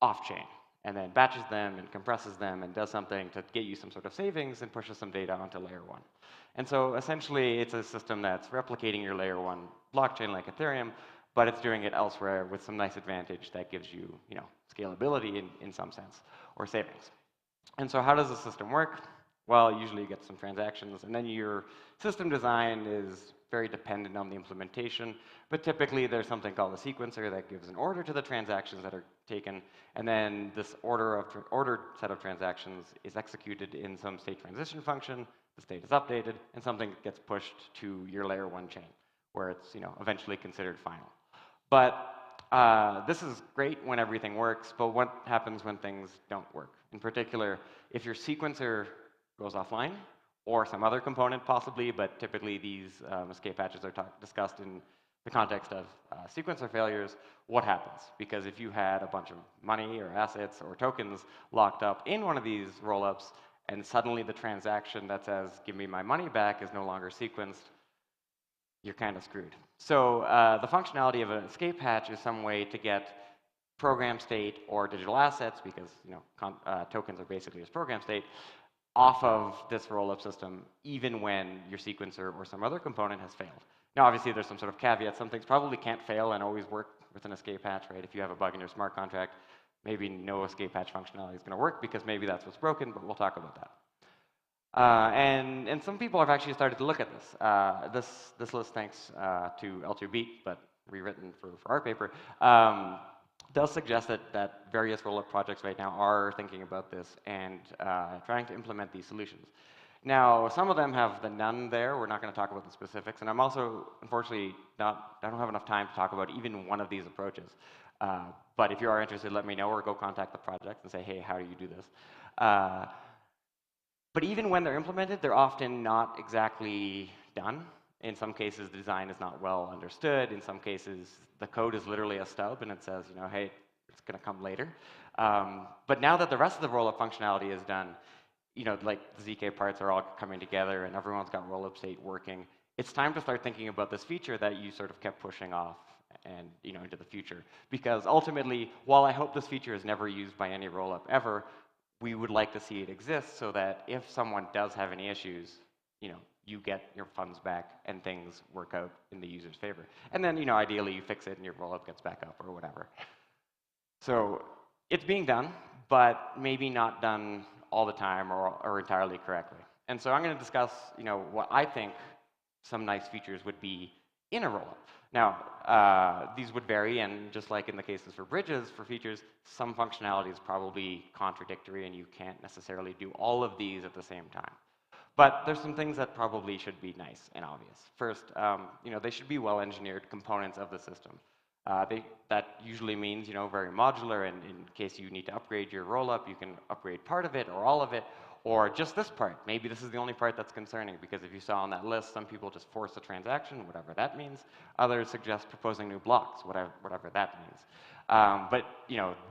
off-chain, and then batches them and compresses them and does something to get you some sort of savings and pushes some data onto layer 1. And so essentially, it's a system that's replicating your layer 1 blockchain like Ethereum, but it's doing it elsewhere with some nice advantage that gives you, scalability in some sense, or savings. And so how does the system work? Well, usually you get some transactions, and then your system design is very dependent on the implementation, but typically there's something called a sequencer that gives an order to the transactions that are taken, and then this ordered set of transactions is executed in some state transition function, the state is updated, and something gets pushed to your layer 1 chain, where it's eventually considered final. But this is great when everything works, but what happens when things don't work? In particular, if your sequencer goes offline, or some other component possibly, but typically these escape hatches are discussed in the context of sequencer failures, what happens? Because if you had a bunch of money or assets or tokens locked up in one of these rollups, and suddenly the transaction that says, give me my money back, is no longer sequenced, you're kind of screwed. So the functionality of an escape hatch is some way to get program state or digital assets, because tokens are basically just program state, off of this rollup system, even when your sequencer or some other component has failed. Now, obviously, there's some sort of caveat. Some things probably can't fail and always work with an escape hatch, right? If you have a bug in your smart contract, maybe no escape hatch functionality is going to work because maybe that's what's broken, but we'll talk about that. And some people have actually started to look at this. This list, thanks to L2Beat, but rewritten for our paper, does suggest that various rollup projects right now are thinking about this and trying to implement these solutions. Now, some of them have the none there. We're not going to talk about the specifics. And I'm also, unfortunately, I don't have enough time to talk about even one of these approaches. But if you are interested, let me know, or go contact the project and say, hey, how do you do this? But even when they're implemented, they're often not exactly done. In some cases, the design is not well understood. In some cases, the code is literally a stub, and it says, hey, it's going to come later. But now that the rest of the rollup functionality is done, like the ZK parts are all coming together, and everyone's got rollup state working, it's time to start thinking about this feature that you sort of kept pushing off and into the future. Because ultimately, while I hope this feature is never used by any rollup ever, we would like to see it exist so that if someone does have any issues, you get your funds back and things work out in the user's favor. And then, ideally you fix it and your rollup gets back up or whatever. So it's being done, but maybe not done all the time or entirely correctly. And so I'm going to discuss, what I think some nice features would be in a rollup. Now, these would vary, and just like in the cases for bridges, for features, some functionality is probably contradictory, and you can't necessarily do all of these at the same time. But there's some things that probably should be nice and obvious. First, they should be well-engineered components of the system. That usually means, very modular, and in case you need to upgrade your rollup, you can upgrade part of it or all of it, or just this part. Maybe this is the only part that's concerning, because if you saw on that list, some people just force a transaction, whatever that means. Others suggest proposing new blocks, whatever that means. But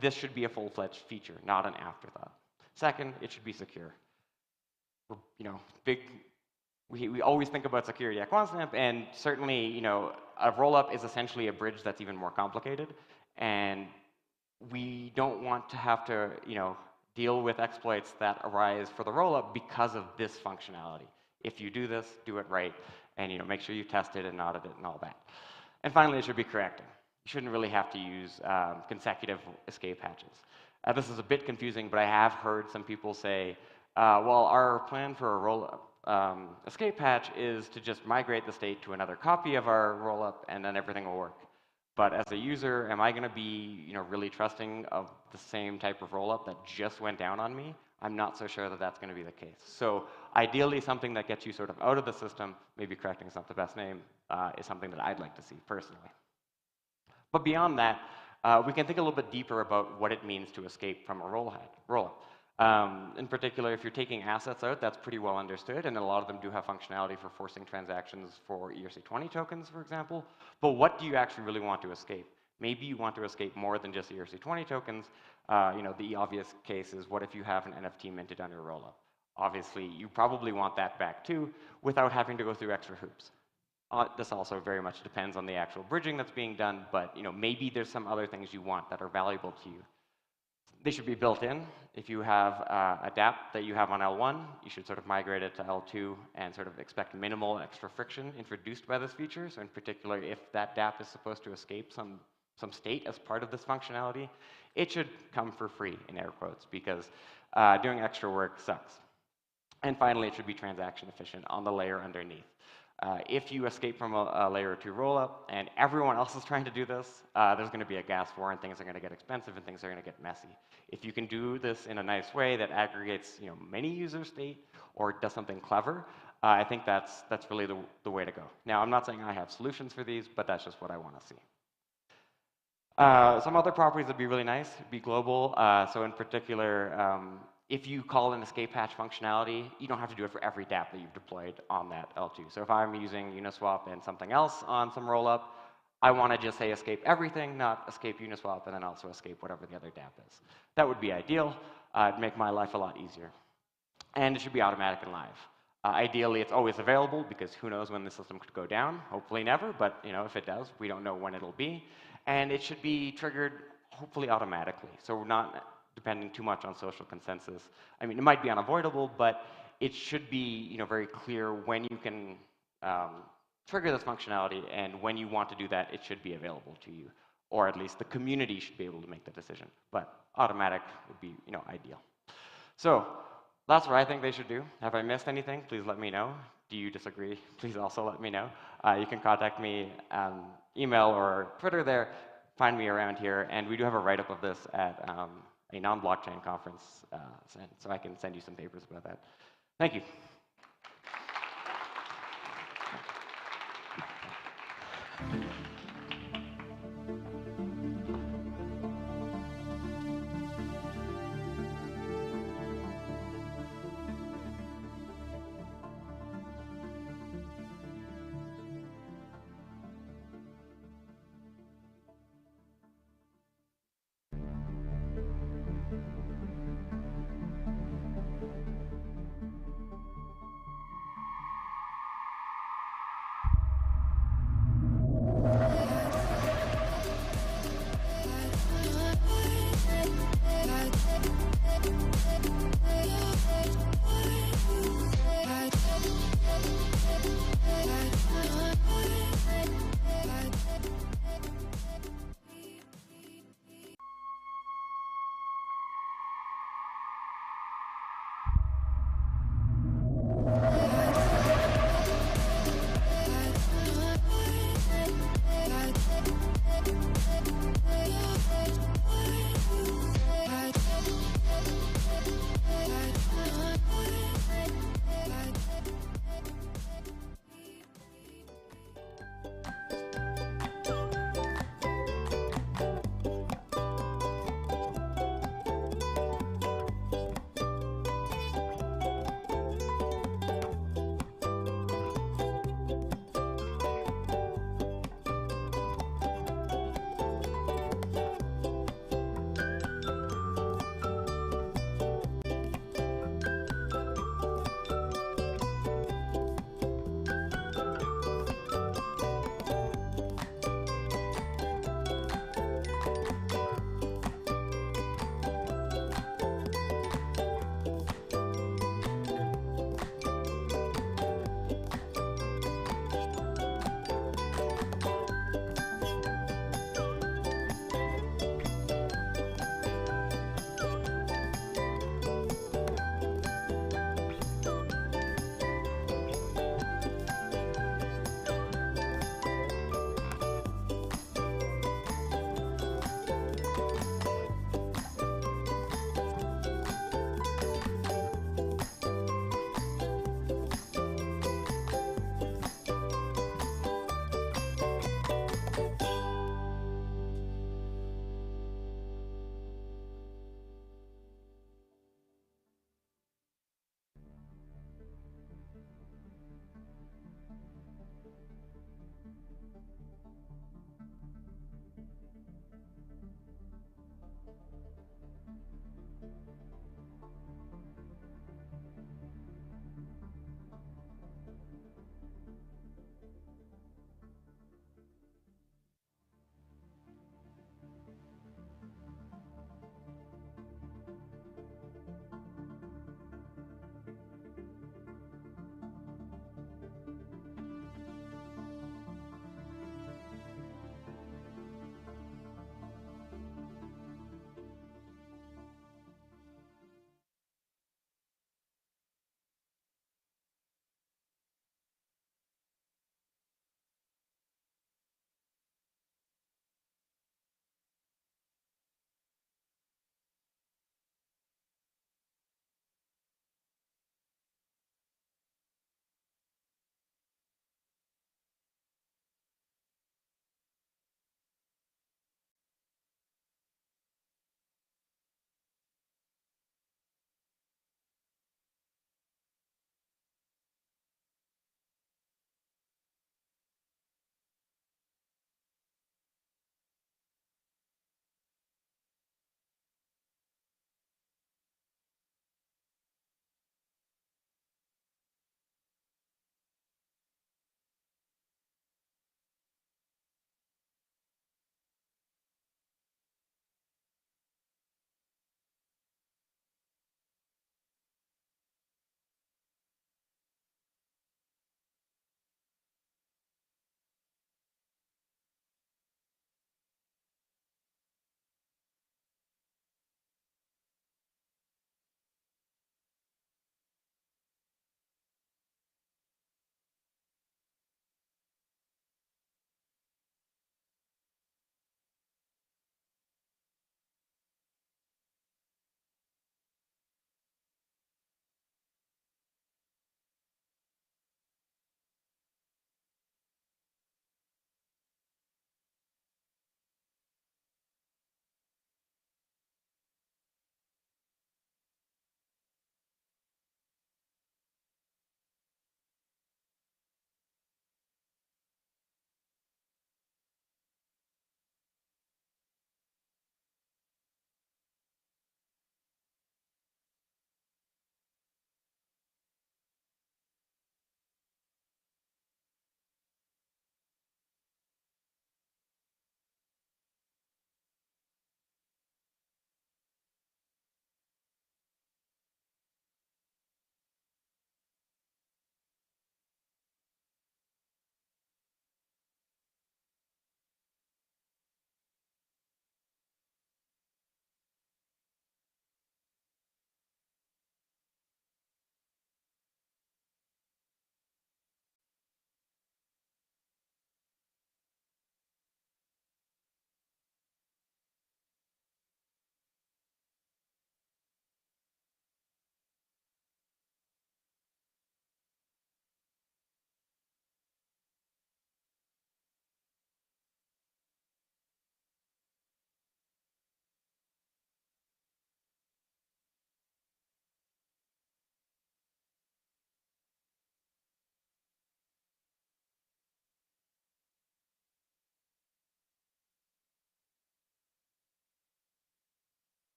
this should be a full-fledged feature, not an afterthought. Second, it should be secure. We always think about security at QuantStamp, and certainly, a rollup is essentially a bridge that's even more complicated, and we don't want to have to, deal with exploits that arise for the rollup because of this functionality. If you do this, do it right, and make sure you test it and audit it and all that. And finally, it should be correcting. You shouldn't really have to use consecutive escape hatches. This is a bit confusing, but I have heard some people say, well, our plan for a rollup escape hatch is to just migrate the state to another copy of our rollup, and then everything will work. But as a user, am I going to be really trusting of the same type of rollup that just went down on me? I'm not so sure that that's going to be the case. So ideally, something that gets you sort of out of the system, maybe correcting is not the best name, is something that I'd like to see personally. But beyond that, we can think a little bit deeper about what it means to escape from a rollup. In particular, if you're taking assets out, that's pretty well understood, and a lot of them do have functionality for forcing transactions for ERC20 tokens, for example. But what do you actually really want to escape? Maybe you want to escape more than just ERC20 tokens. The obvious case is, what if you have an NFT minted on your rollup? Obviously, you probably want that back too, without having to go through extra hoops. This also very much depends on the actual bridging that's being done, but maybe there's some other things you want that are valuable to you. They should be built in. If you have a dApp that you have on L1, you should sort of migrate it to L2 and sort of expect minimal extra friction introduced by this feature. So in particular, if that dApp is supposed to escape some state as part of this functionality, it should come for free, in air quotes, because doing extra work sucks. And finally, it should be transaction efficient on the layer underneath. If you escape from a layer 2 rollup and everyone else is trying to do this, there's going to be a gas war, and things are going to get expensive, and things are going to get messy. If you can do this in a nice way that aggregates many user state or does something clever, I think that's really the way to go. Now, I'm not saying I have solutions for these, but that's just what I want to see. Some other properties would be really nice, be global. So in particular, if you call an escape hatch functionality, you don't have to do it for every dApp that you've deployed on that L2. So if I'm using Uniswap and something else on some rollup, I want to just say escape everything, not escape Uniswap, and then also escape whatever the other dApp is. That would be ideal. It'd make my life a lot easier. And it should be automatic and live. Ideally, it's always available, because who knows when the system could go down. Hopefully never, but if it does, we don't know when it'll be. And it should be triggered, hopefully automatically. So we're not depending too much on social consensus. I mean, it might be unavoidable, but it should be very clear when you can trigger this functionality, and when you want to do that, it should be available to you. Or at least the community should be able to make the decision. But automatic would be ideal. So that's what I think they should do. Have I missed anything? Please let me know. Do you disagree? Please also let me know. You can contact me email or Twitter there. Find me around here. And we do have a write-up of this at a non-blockchain conference, so I can send you some papers about that. Thank you.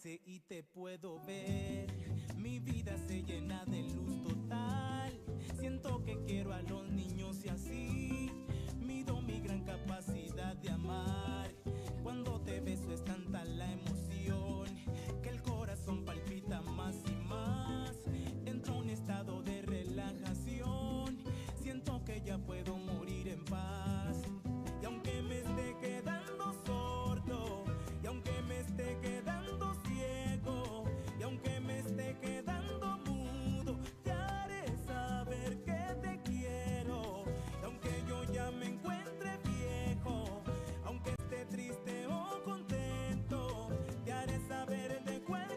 amanece y te puedo ver. Mi vida se llena de luz total. Siento que quiero a los niños y así mido mi gran capacidad de amar. Cuando te beso es tanta la emoción que el corazón palpita más y más. Entro a un estado de relajación. Siento que ya puedo morir en paz. Y aunque me esté quedando sordo, y aunque me esté quedando ciego, y aunque me esté quedando mudo, te haré saber que te quiero. Y aunque yo ya me encuentre viejo, aunque esté triste o contento, te haré saber de cuál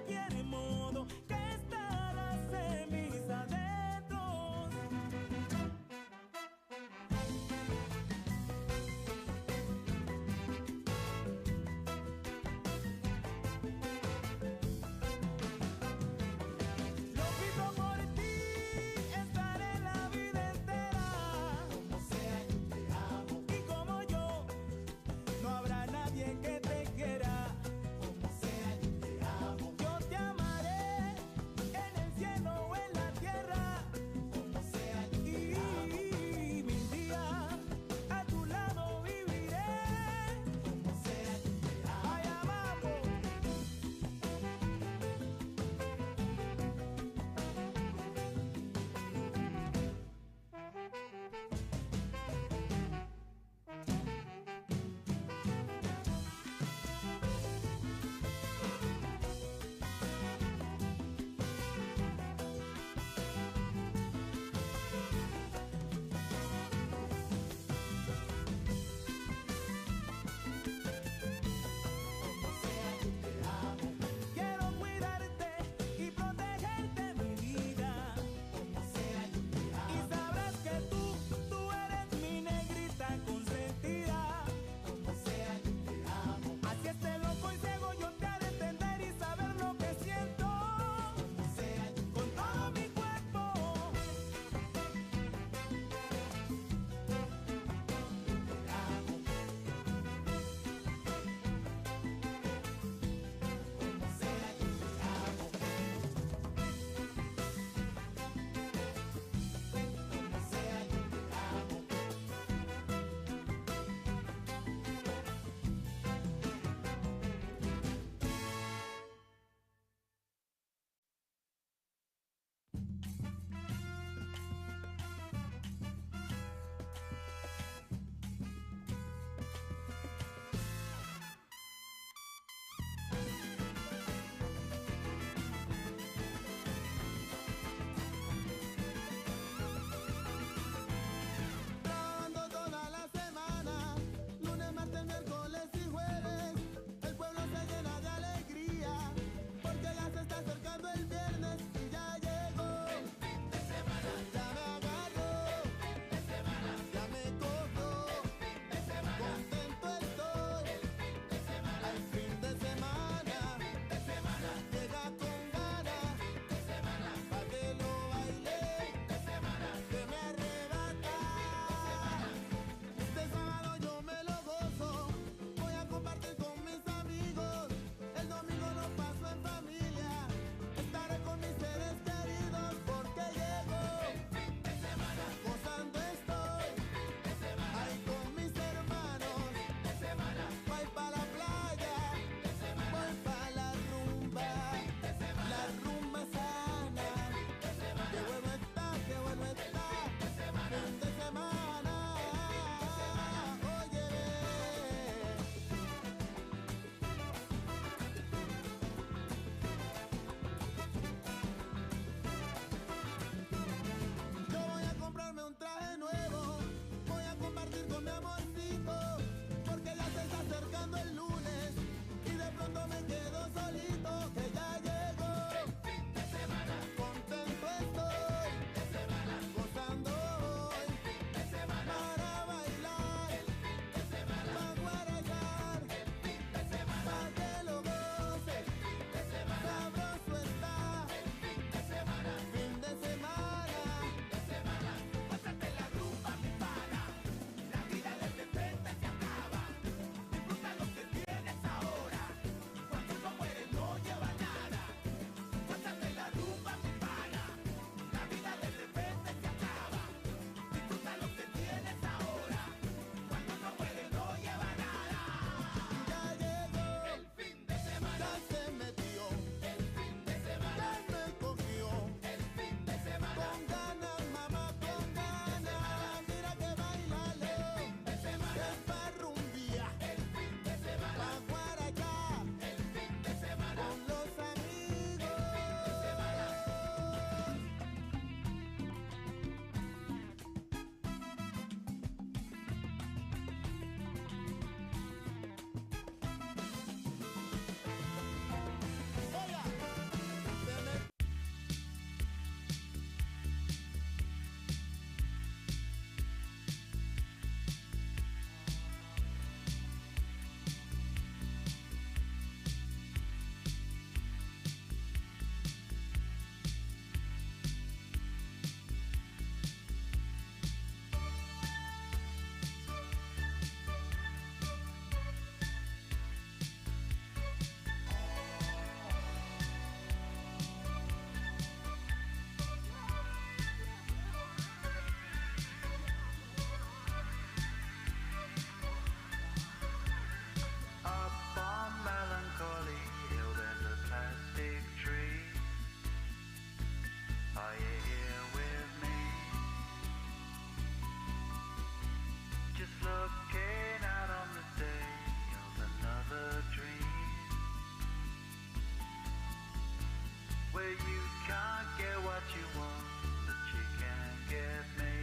get what you want, but you can't get me.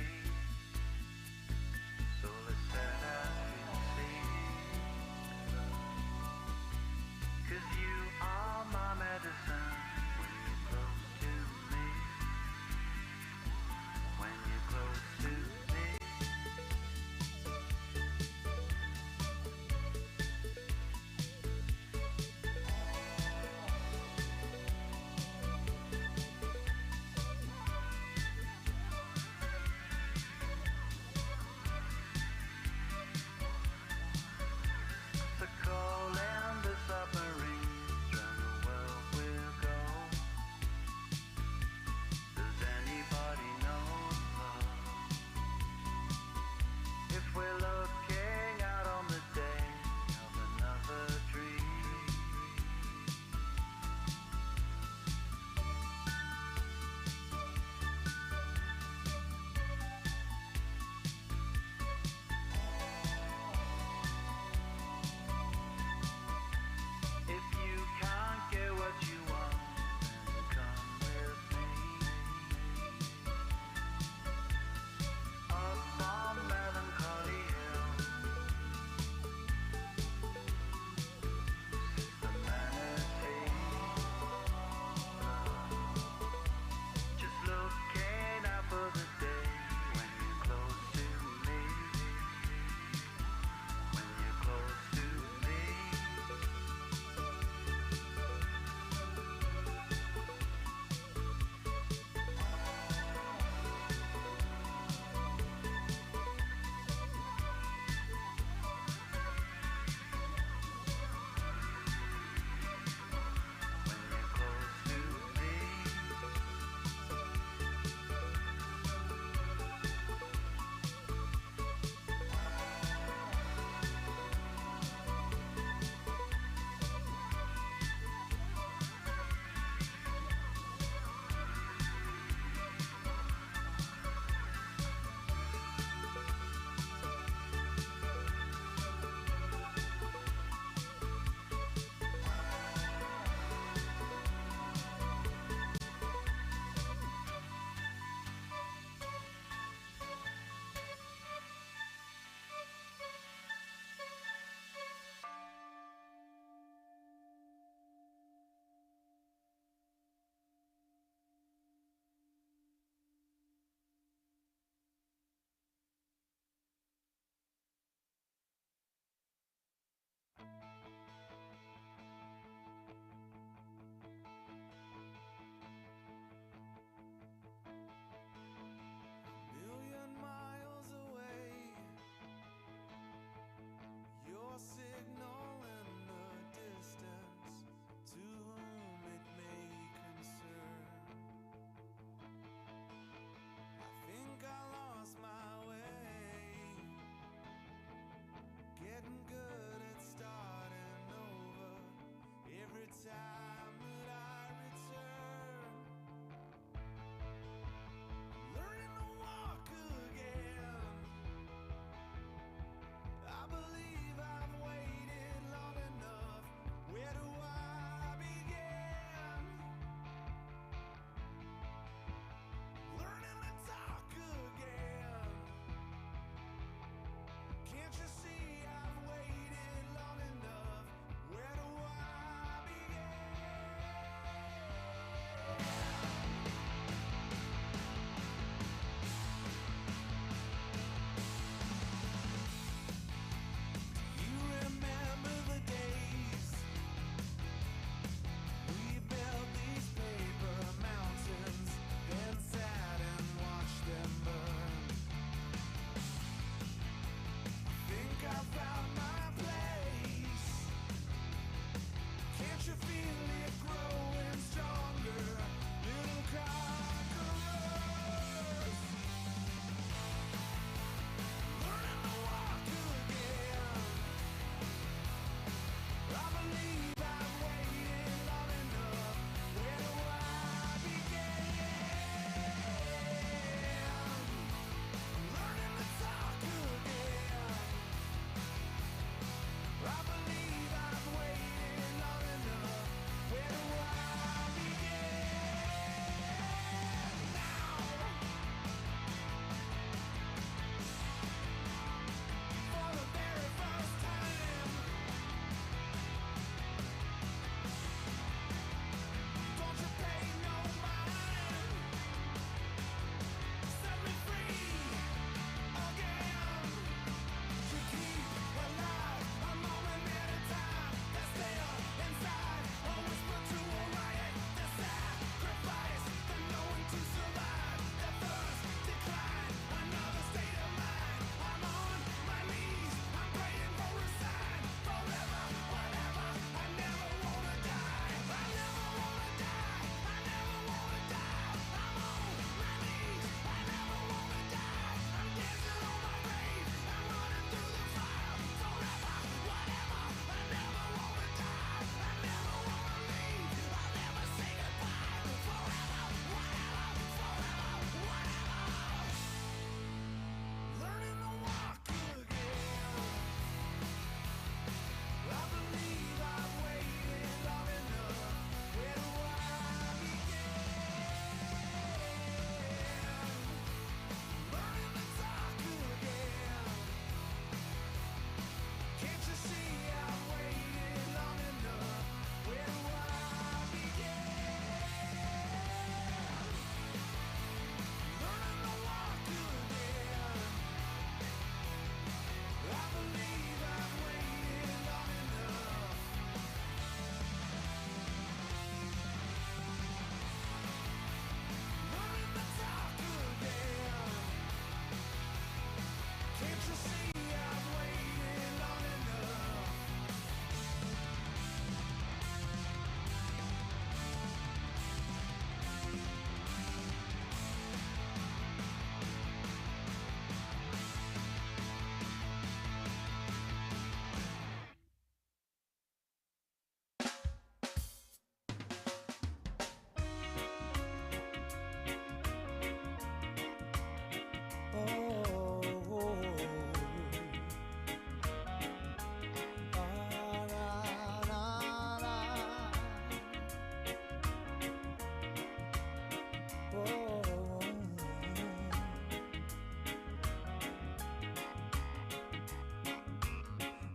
So let's set out and see. 'Cause you are my medicine when you're close to me. When you're close to me.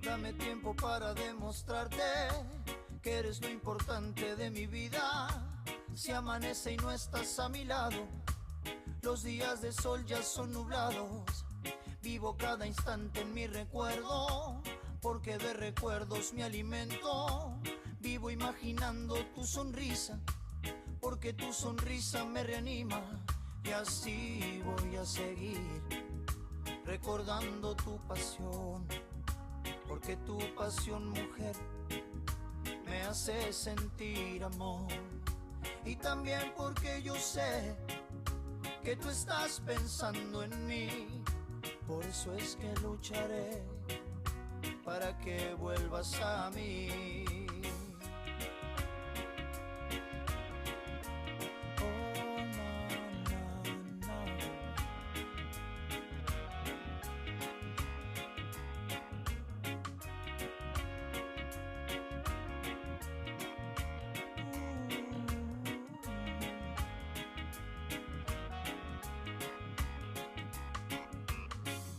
Dame tiempo para demostrarte que eres lo importante de mi vida. Si amanece y no estás a mi lado, los días de sol ya son nublados. Vivo cada instante en mi recuerdo, porque de recuerdos me alimento. Vivo imaginando tu sonrisa, porque tu sonrisa me reanima. Y así voy a seguir recordando tu pasión, porque tu pasión, mujer, me hace sentir amor. Y también porque yo sé que tú estás pensando en mí. Por eso es que lucharé para que vuelvas a mí.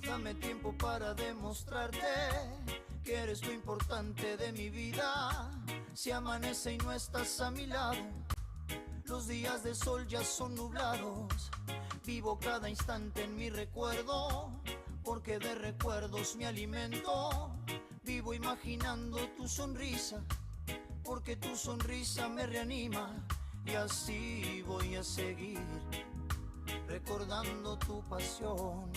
Dame tiempo para demostrarte que eres lo importante de mi vida. Si amanece y no estás a mi lado, los días de sol ya son nublados. Vivo cada instante en mi recuerdo, porque de recuerdos me alimento. Vivo imaginando tu sonrisa, porque tu sonrisa me reanima. Y así voy a seguir recordando tu pasión,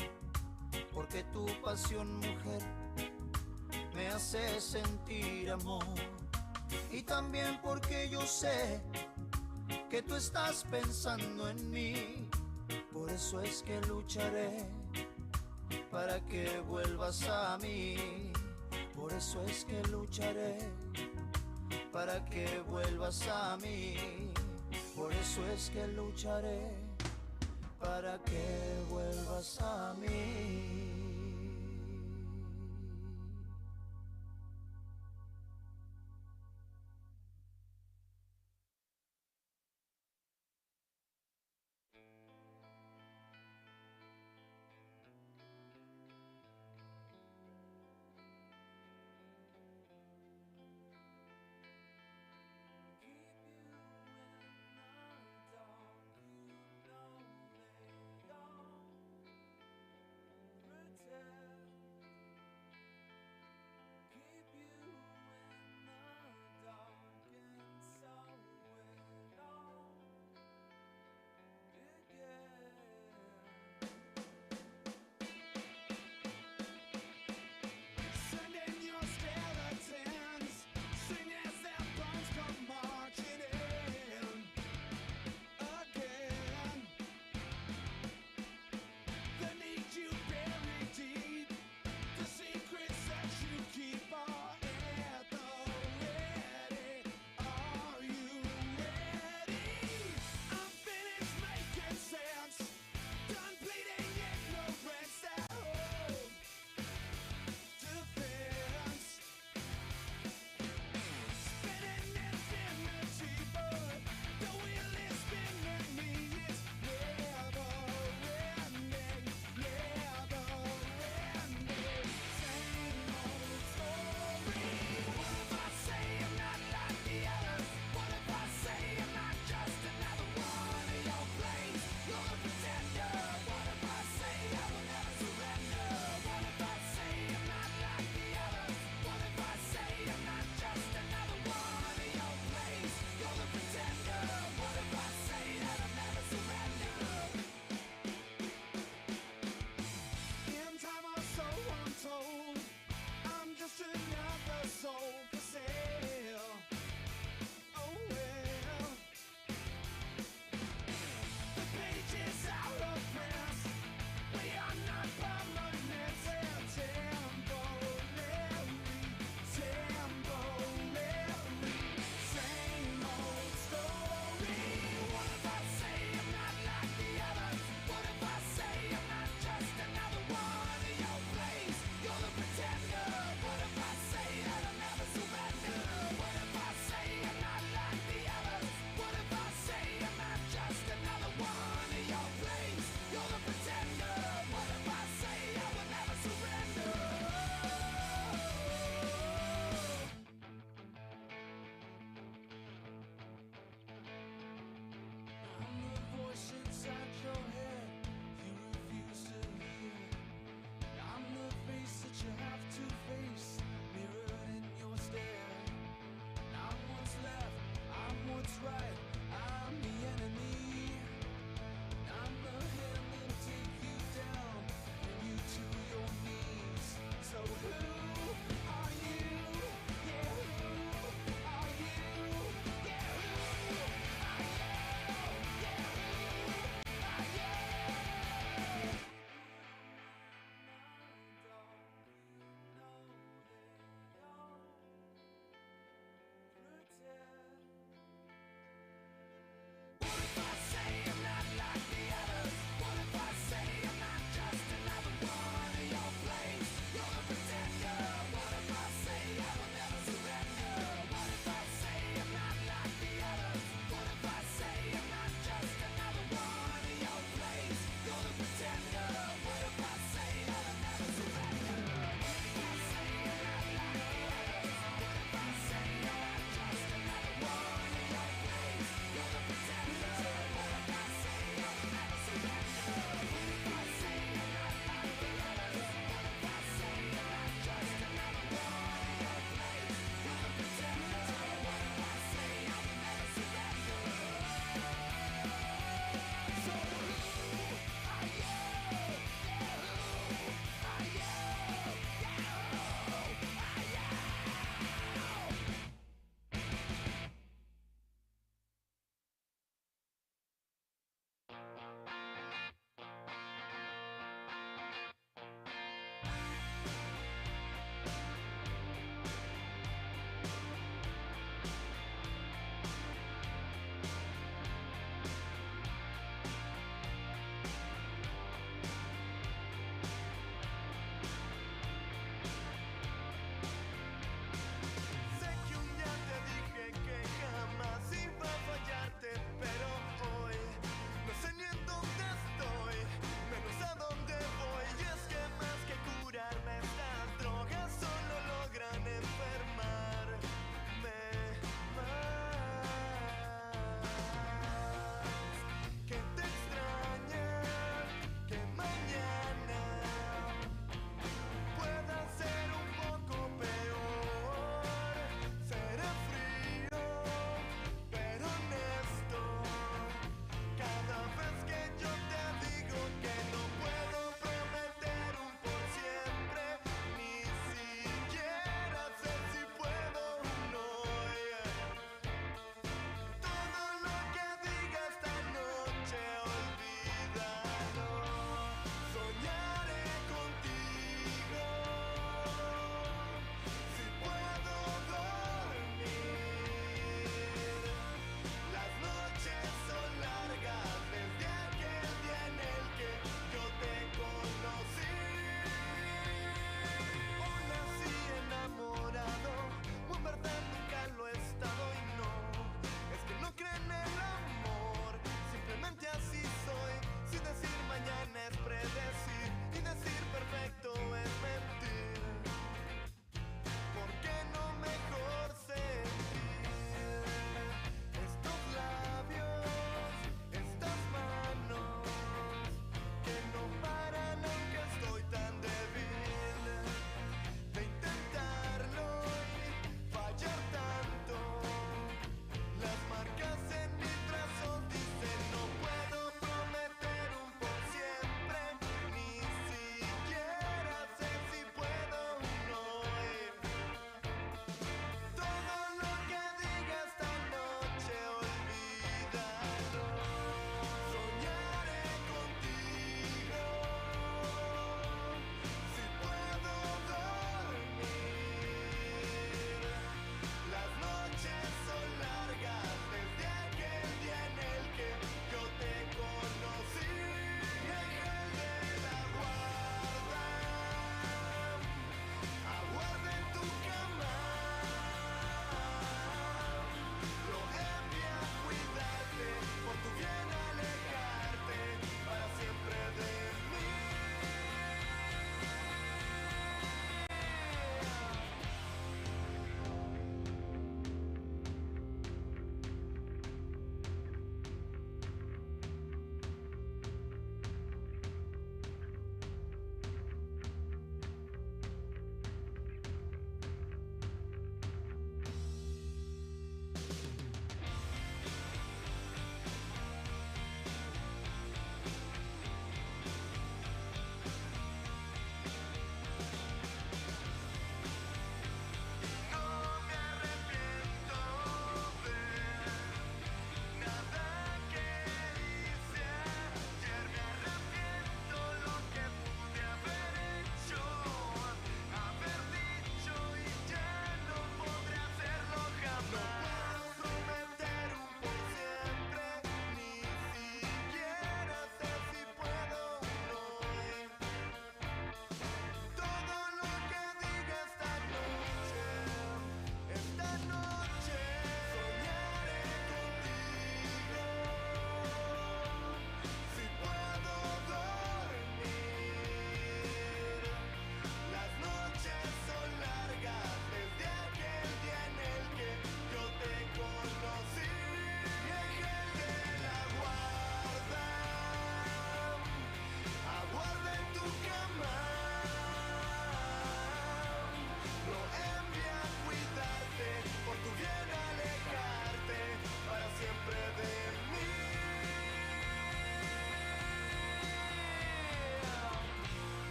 porque tu pasión, mujer, me hace sentir amor. Y también porque yo sé que tú estás pensando en mí. Por eso es que lucharé para que vuelvas a mí. Por eso es que lucharé para que vuelvas a mí. Por eso es que lucharé para que vuelvas a mí.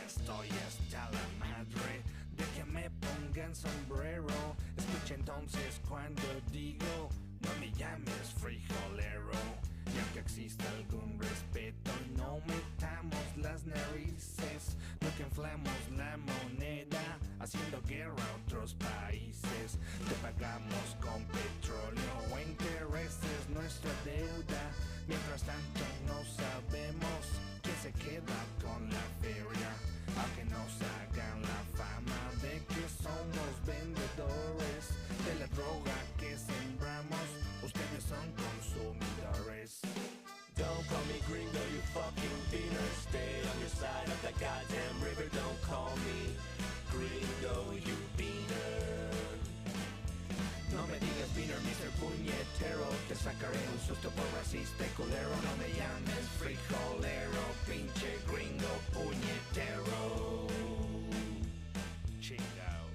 estoy hasta la madre de que me pongan sombrero. Escucha entonces cuando digo, no me llames frijolero. Y aunque exista algún respeto, no metamos las narices, no que inflamos la moneda, haciendo guerra a otros países. Te pagamos con petróleo o intereses nuestra deuda. Mientras tanto no sabemos quién se queda con la feria, aunque nos hagan la fama de que somos vendedores de la droga que sembramos. Ustedes son consumidores. Don't call me gringo, you fucking beaner. Stay on your side of the goddamn river. Don't call me gringo, you beaner. No me digas beaner, Mr. Puñetero. Te sacaré un susto por racista y culero. No me llames frijolero, pinche gringo puñetero. Chingao.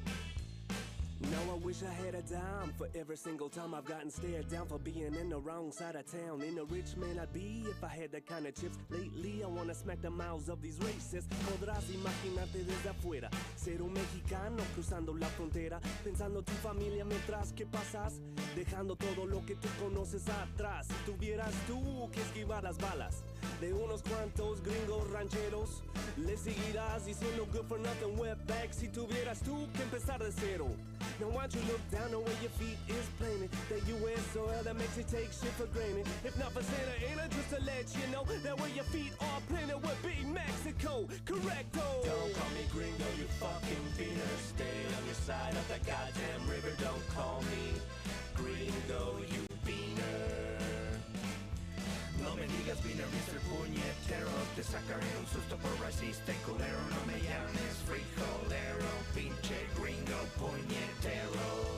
Now I wish I had a dime for every single time I've gotten stared down for being in the wrong side of town. In a rich man I'd be if I had that kind of chips. Lately I wanna smack the mouths of these racists. Podrás imaginarte desde afuera ser un mexicano cruzando la frontera, pensando tu familia mientras que pasas, dejando todo lo que tú conoces atrás. Si tuvieras tú que esquivar las balas de unos cuantos gringos rancheros, le seguirás diciendo good for nothing wetback. Si tuvieras tú que empezar de cero, now why don't you look down the way your feet is planted? That US soil that makes you take shit for granted. If not for Santa Ana, just to let you know that where your feet are planted would be Mexico. Correcto. Don't call me gringo, you fucking beaner. Stay on your side of the goddamn river. Don't call me gringo, you beaner. No me digas beaner, Mr. Puñetero. Te sacaré un susto por racista y culero. No me llames frijolero, pinche gringo puñetero.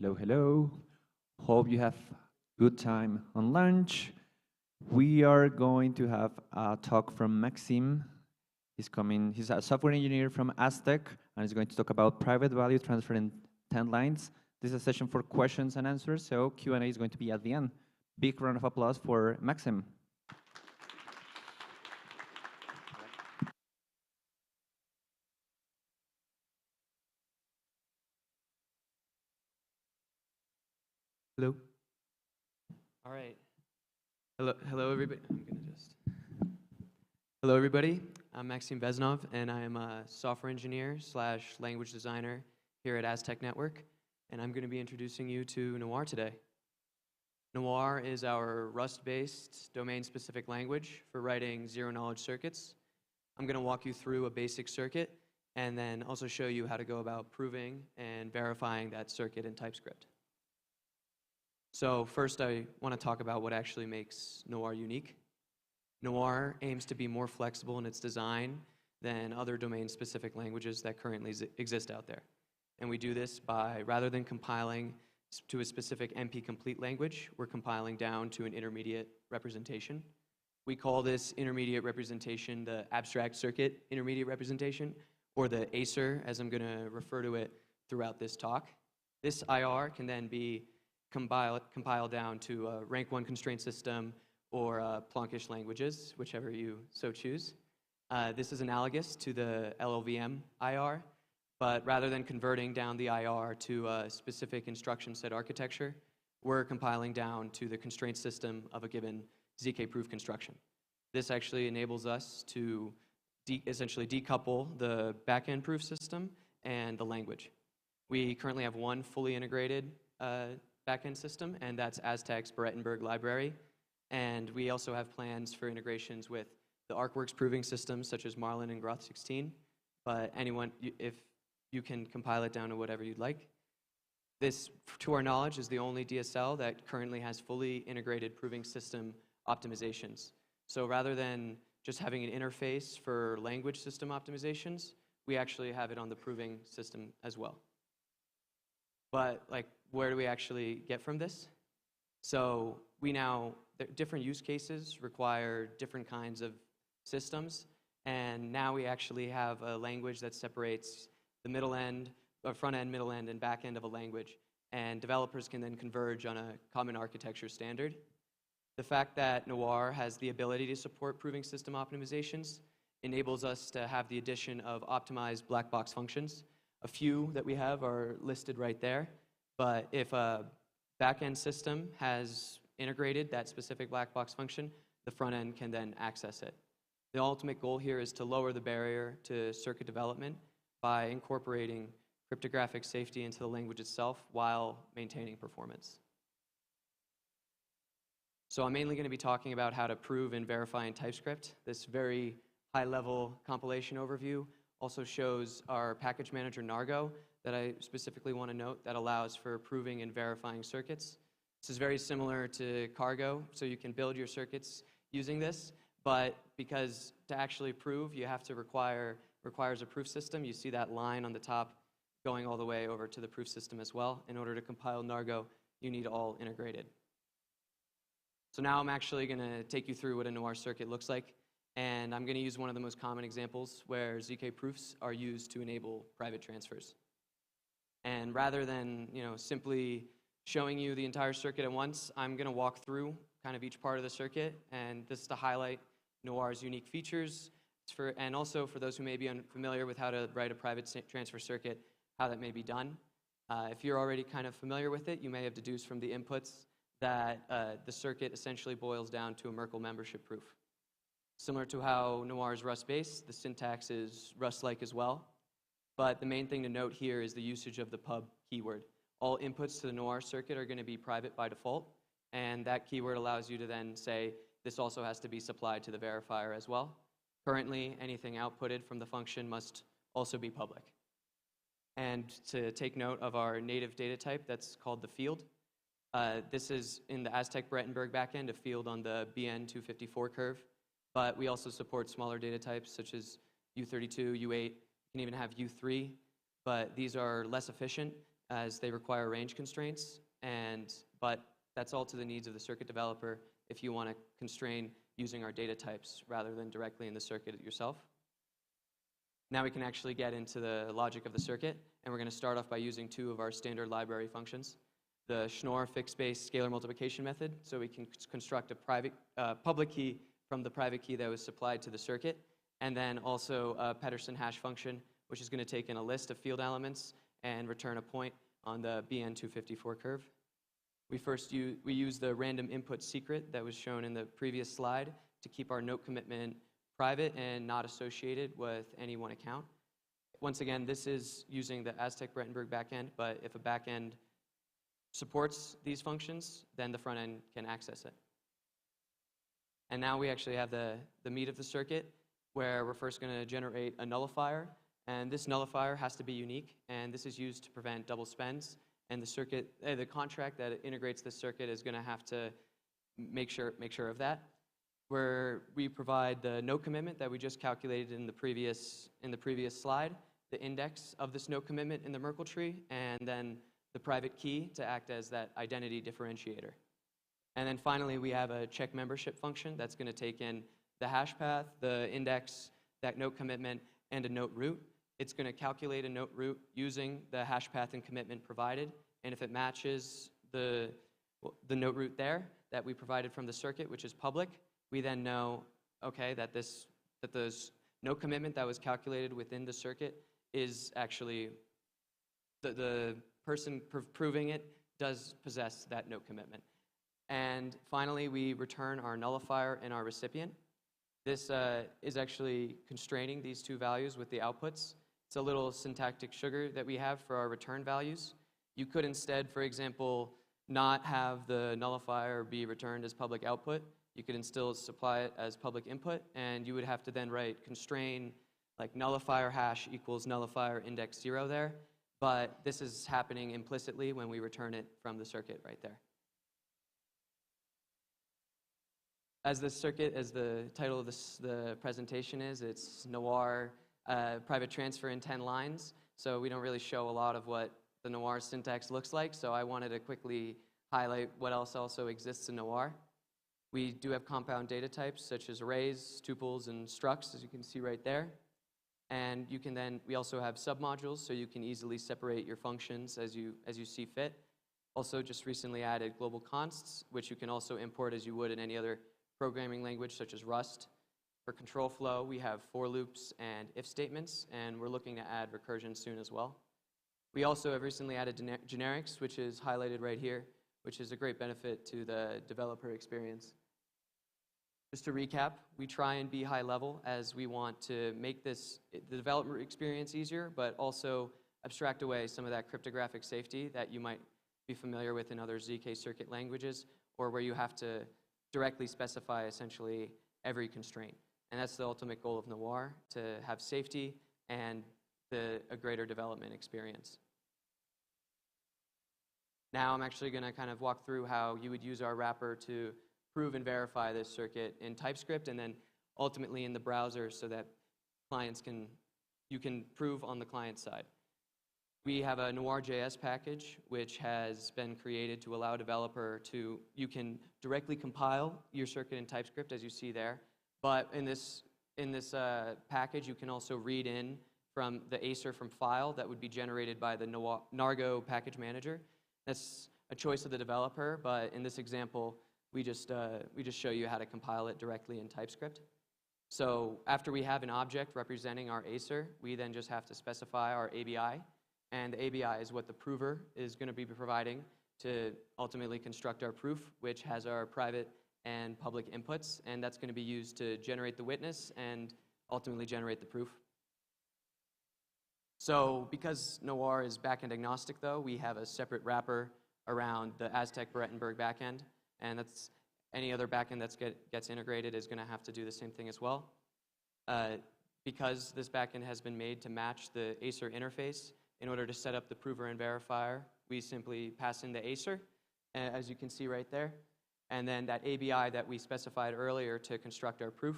Hello, hello. Hope you have good time on lunch. We are going to have a talk from Maxim. He's a software engineer from Aztec, and he's going to talk about private value transfer in 10 lines. This is a session for questions and answers, so Q&A is going to be at the end. Big round of applause for Maxim. Hello. All right. Hello, everybody. Hello, everybody. I'm Maxim Veznov, and I am a software engineer / language designer here at Aztec Network, and I'm going to be introducing you to Noir today. Noir is our Rust-based domain-specific language for writing zero-knowledge circuits. I'm going to walk you through a basic circuit, and then also show you how to go about proving and verifying that circuit in TypeScript. So first, I want to talk about what actually makes Noir unique. Noir aims to be more flexible in its design than other domain-specific languages that currently exist out there. And we do this by, rather than compiling to a specific NP-complete language, we're compiling down to an intermediate representation. We call this intermediate representation the abstract circuit intermediate representation, or the ACER, as I'm going to refer to it throughout this talk. This IR can then be compile down to a rank 1 constraint system or Plonkish languages, whichever you so choose. This is analogous to the LLVM IR, but rather than converting down the IR to a specific instruction set architecture, we're compiling down to the constraint system of a given ZK-proof construction. This actually enables us to essentially decouple the backend proof system and the language. We currently have one fully integrated backend system, and that's Aztec's Berettenberg library. And we also have plans for integrations with the ArcWorks proving systems, such as Marlin and Groth 16. But if you can compile it down to whatever you'd like. This, to our knowledge, is the only DSL that currently has fully integrated proving system optimizations. So rather than just having an interface for language system optimizations, we actually have it on the proving system as well. But where do we actually get from this? So different use cases require different kinds of systems, and now we actually have a language that separates the middle end, or front end, middle end, and back end of a language, and developers can then converge on a common architecture standard. The fact that Noir has the ability to support proving system optimizations enables us to have the addition of optimized black box functions. A few that we have are listed right there. But if a back-end system has integrated that specific black box function, the front end can then access it. The ultimate goal here is to lower the barrier to circuit development by incorporating cryptographic safety into the language itself while maintaining performance. So I'm mainly going to be talking about how to prove and verify in TypeScript. This very high-level compilation overview also shows our package manager Nargo that I specifically want to note that allows for proving and verifying circuits. This is very similar to Cargo, so you can build your circuits using this, but because to actually prove, you have to requires a proof system. You see that line on the top going all the way over to the proof system as well. In order to compile Nargo, you need all integrated. So now I'm actually going to take you through what a Noir circuit looks like, and I'm going to use one of the most common examples where ZK proofs are used to enable private transfers. And rather than simply showing you the entire circuit at once, I'm going to walk through kind of each part of the circuit, and this is to highlight Noir's unique features, and also for those who may be unfamiliar with how to write a private transfer circuit, how that may be done. If you're already kind of familiar with it, you may have deduced from the inputs that the circuit essentially boils down to a Merkle membership proof. Similar to how Noir is Rust-based, the syntax is Rust-like as well. But the main thing to note here is the usage of the pub keyword. All inputs to the Noir circuit are going to be private by default, and that keyword allows you to then say this also has to be supplied to the verifier as well. Currently, anything outputted from the function must also be public. And to take note of our native data type, that's called the field. This is in the Aztec Berettenberg backend, a field on the BN254 curve. But we also support smaller data types such as U32, U8. You can even have U3, but these are less efficient as they require range constraints, but that's all to the needs of the circuit developer if you want to constrain using our data types rather than directly in the circuit yourself. Now we can actually get into the logic of the circuit, and we're going to start off by using two of our standard library functions. The Schnorr fixed-base scalar multiplication method, so we can construct a public key from the private key that was supplied to the circuit, and then also a Pedersen hash function, which is going to take in a list of field elements and return a point on the BN254 curve. We use the random input secret that was shown in the previous slide to keep our note commitment private and not associated with any one account. Once again, this is using the Aztec-Brettenberg backend, but if a backend supports these functions, then the front end can access it. And now we actually have the meat of the circuit, where we're first going to generate a nullifier, and this nullifier has to be unique, and this is used to prevent double spends. And the contract that integrates this circuit is going to have to make sure of that. Where we provide the note commitment that we just calculated in the previous slide, the index of this note commitment in the Merkle tree, and then the private key to act as that identity differentiator. And then finally, we have a check membership function that's going to take in the hash path, the index, that note commitment, and a note root. It's going to calculate a note root using the hash path and commitment provided, and if it matches the note root there that we provided from the circuit, which is public, we then know, okay, that the note commitment that was calculated within the circuit is actually the person proving it does possess that note commitment. And finally, we return our nullifier and our recipient. This is actually constraining these two values with the outputs. It's a little syntactic sugar that we have for our return values. You could instead, for example, not have the nullifier be returned as public output. You could still supply it as public input, and you would have to then write constrain like nullifier hash equals nullifier index 0 there. But this is happening implicitly when we return it from the circuit right there. As the title of the presentation is, it's Noir private transfer in 10 lines. So we don't really show a lot of what the Noir syntax looks like. So I wanted to quickly highlight what else also exists in Noir. We do have compound data types such as arrays, tuples, and structs, as you can see right there. And we also have submodules, so you can easily separate your functions as you see fit. Also just recently added global consts, which you can also import as you would in any other programming language such as Rust. For control flow, we have for loops and if statements, and we're looking to add recursion soon as well. We also have recently added generics, which is highlighted right here, which is a great benefit to the developer experience. Just to recap, we try and be high level as we want to make the developer experience easier, but also abstract away some of that cryptographic safety that you might be familiar with in other ZK circuit languages, or where you have to directly specify essentially every constraint. And that's the ultimate goal of Noir, to have safety and a greater development experience. Now I'm actually going to kind of walk through how you would use our wrapper to prove and verify this circuit in TypeScript, and then ultimately in the browser so that you can prove on the client side. We have a Noir.js package which has been created to allow a developer you can directly compile your circuit in TypeScript as you see there, but in this package you can also read in from the Acer from file that would be generated by the Nargo package manager. That's a choice of the developer, but in this example we just show you how to compile it directly in TypeScript. So after we have an object representing our Acer, we then just have to specify our ABI. And the ABI is what the prover is going to be providing to ultimately construct our proof, which has our private and public inputs. And that's going to be used to generate the witness and ultimately generate the proof. So because Noir is backend agnostic, though, we have a separate wrapper around the Aztec-Brettenberg backend. And that's any other backend that gets integrated is going to have to do the same thing as well. Because this backend has been made to match the Acer interface, in order to set up the prover and verifier, we simply pass in the Acer, as you can see right there. And then that ABI that we specified earlier to construct our proof,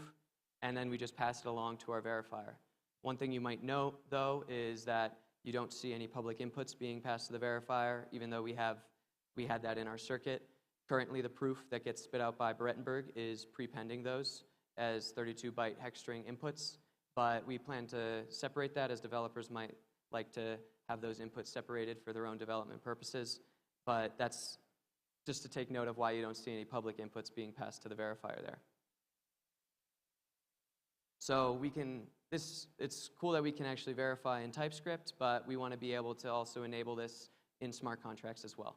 and then we just pass it along to our verifier. One thing you might note, though, is that You don't see any public inputs being passed to the verifier, even though we had that in our circuit. Currently, the proof that gets spit out by Berettenberg is prepending those as 32-byte hex string inputs, but we plan to separate that, as developers might like to have those inputs separated for their own development purposes. But that's just to take note of why you don't see any public inputs being passed to the verifier there. So it's cool that we can actually verify in TypeScript, but we want to be able to also enable this in smart contracts as well.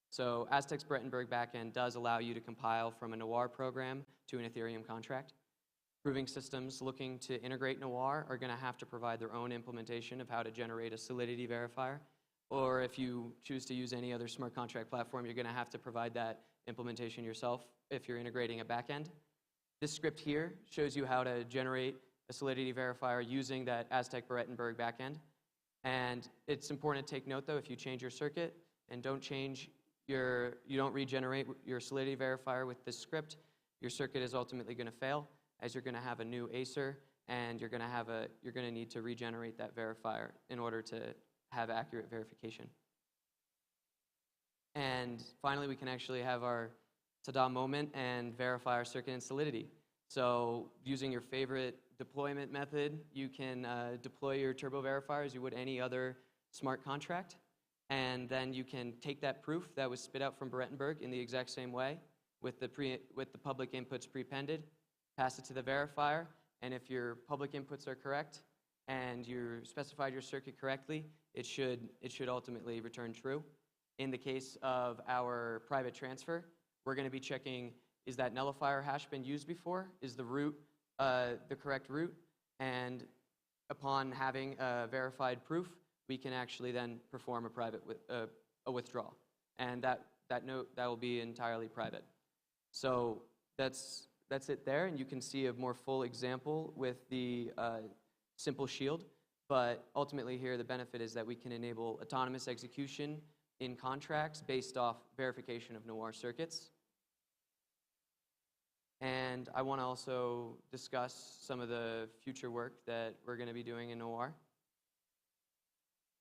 So Aztec's Berettenberg backend does allow you to compile from a Noir program to an Ethereum contract. Proving systems looking to integrate Noir are going to have to provide their own implementation of how to generate a Solidity verifier. Or if you choose to use any other smart contract platform, you're going to have to provide that implementation yourself if you're integrating a backend. This script here shows you how to generate a Solidity verifier using that Aztec Berettenberg backend. And it's important to take note, though, if you change your circuit and you don't regenerate your Solidity verifier with this script, your circuit is ultimately going to fail, as you're going to have a new Acer, and you're going to need to regenerate that verifier in order to have accurate verification. And finally, we can actually have our ta-da moment and verify our circuit in Solidity. So using your favorite deployment method, you can deploy your turbo verifier as you would any other smart contract. And then you can take that proof that was spit out from Berettenberg in the exact same way with the public inputs prepended, pass it to the verifier, and if your public inputs are correct and you specified your circuit correctly, it should ultimately return true. In the case of our private transfer, we're going to be checking, is that nullifier hash been used before? Is the root the correct root? And upon having a verified proof, we can actually then perform a withdrawal. And that will be entirely private. So that's it there, and you can see a more full example with the simple shield. But ultimately here, the benefit is that we can enable autonomous execution in contracts based off verification of Noir circuits. And I want to also discuss some of the future work that we're going to be doing in Noir.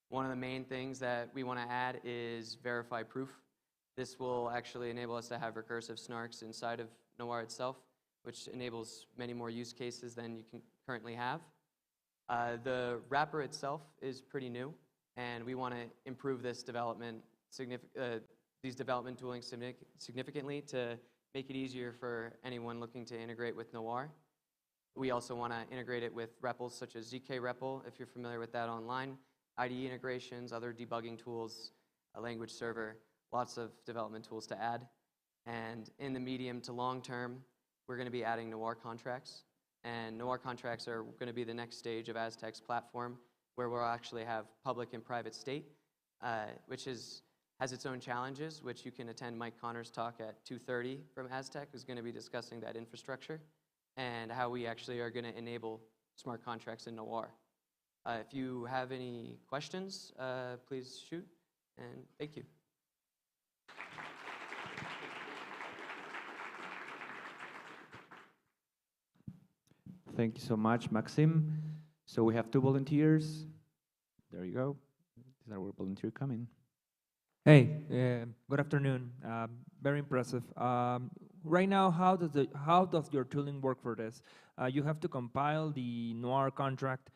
One of the main things that we want to add is verify proof. This will actually enable us to have recursive snarks inside of Noir itself, which enables many more use cases than you can currently have. The wrapper itself is pretty new, and we want to improve this these development tooling significantly to make it easier for anyone looking to integrate with Noir. We also want to integrate it with REPLs such as zk-REPL, if you're familiar with that online, IDE integrations, other debugging tools, a language server, lots of development tools to add. And in the medium to long term, we're going to be adding Noir contracts. And Noir contracts are going to be the next stage of Aztec's platform, where we'll actually have public and private state, which has its own challenges, which you can attend Mike Connor's talk at 2:30 from Aztec, who's going to be discussing that infrastructure and how we actually are going to enable smart contracts in Noir. If you have any questions, please shoot, and thank you. Thank you so much, Maxim. So we have two volunteers. There you go. Is our volunteer coming? Hey, good afternoon. Very impressive. Right now, how does your tooling work for this? You have to compile the Noir contract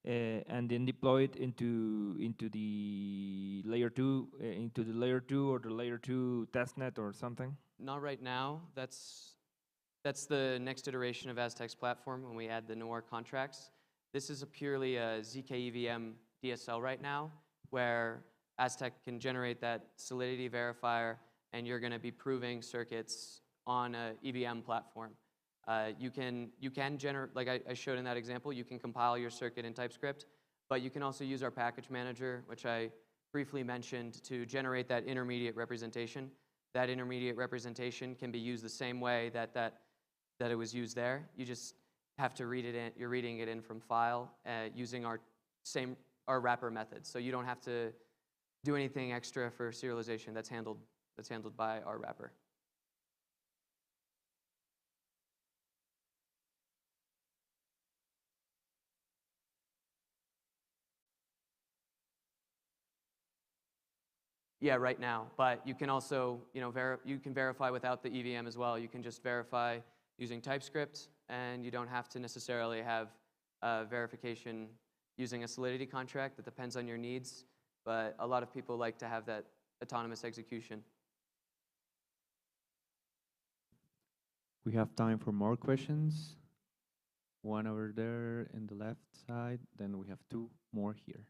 and then deploy it into the layer 2 or the layer 2 testnet or something. Not right now. That's the next iteration of Aztec's platform when we add the Noir contracts. This is purely a zk-EVM DSL right now, where Aztec can generate that Solidity verifier, and you're going to be proving circuits on an EVM platform. You can generate, like I showed in that example, you can compile your circuit in TypeScript, but you can also use our package manager, which I briefly mentioned, to generate that intermediate representation. That intermediate representation can be used the same way that it was used there. You just have to read it in. You're reading it in from file using our wrapper method, so you don't have to do anything extra for serialization. That's handled by our wrapper. Yeah, right now. But you can also, you can verify without the EVM as well. You can just verify using TypeScript, and you don't have to necessarily have verification using a Solidity contract. That depends on your needs. But a lot of people like to have that autonomous execution. We have time for more questions. One over there in the left side, then we have two more here.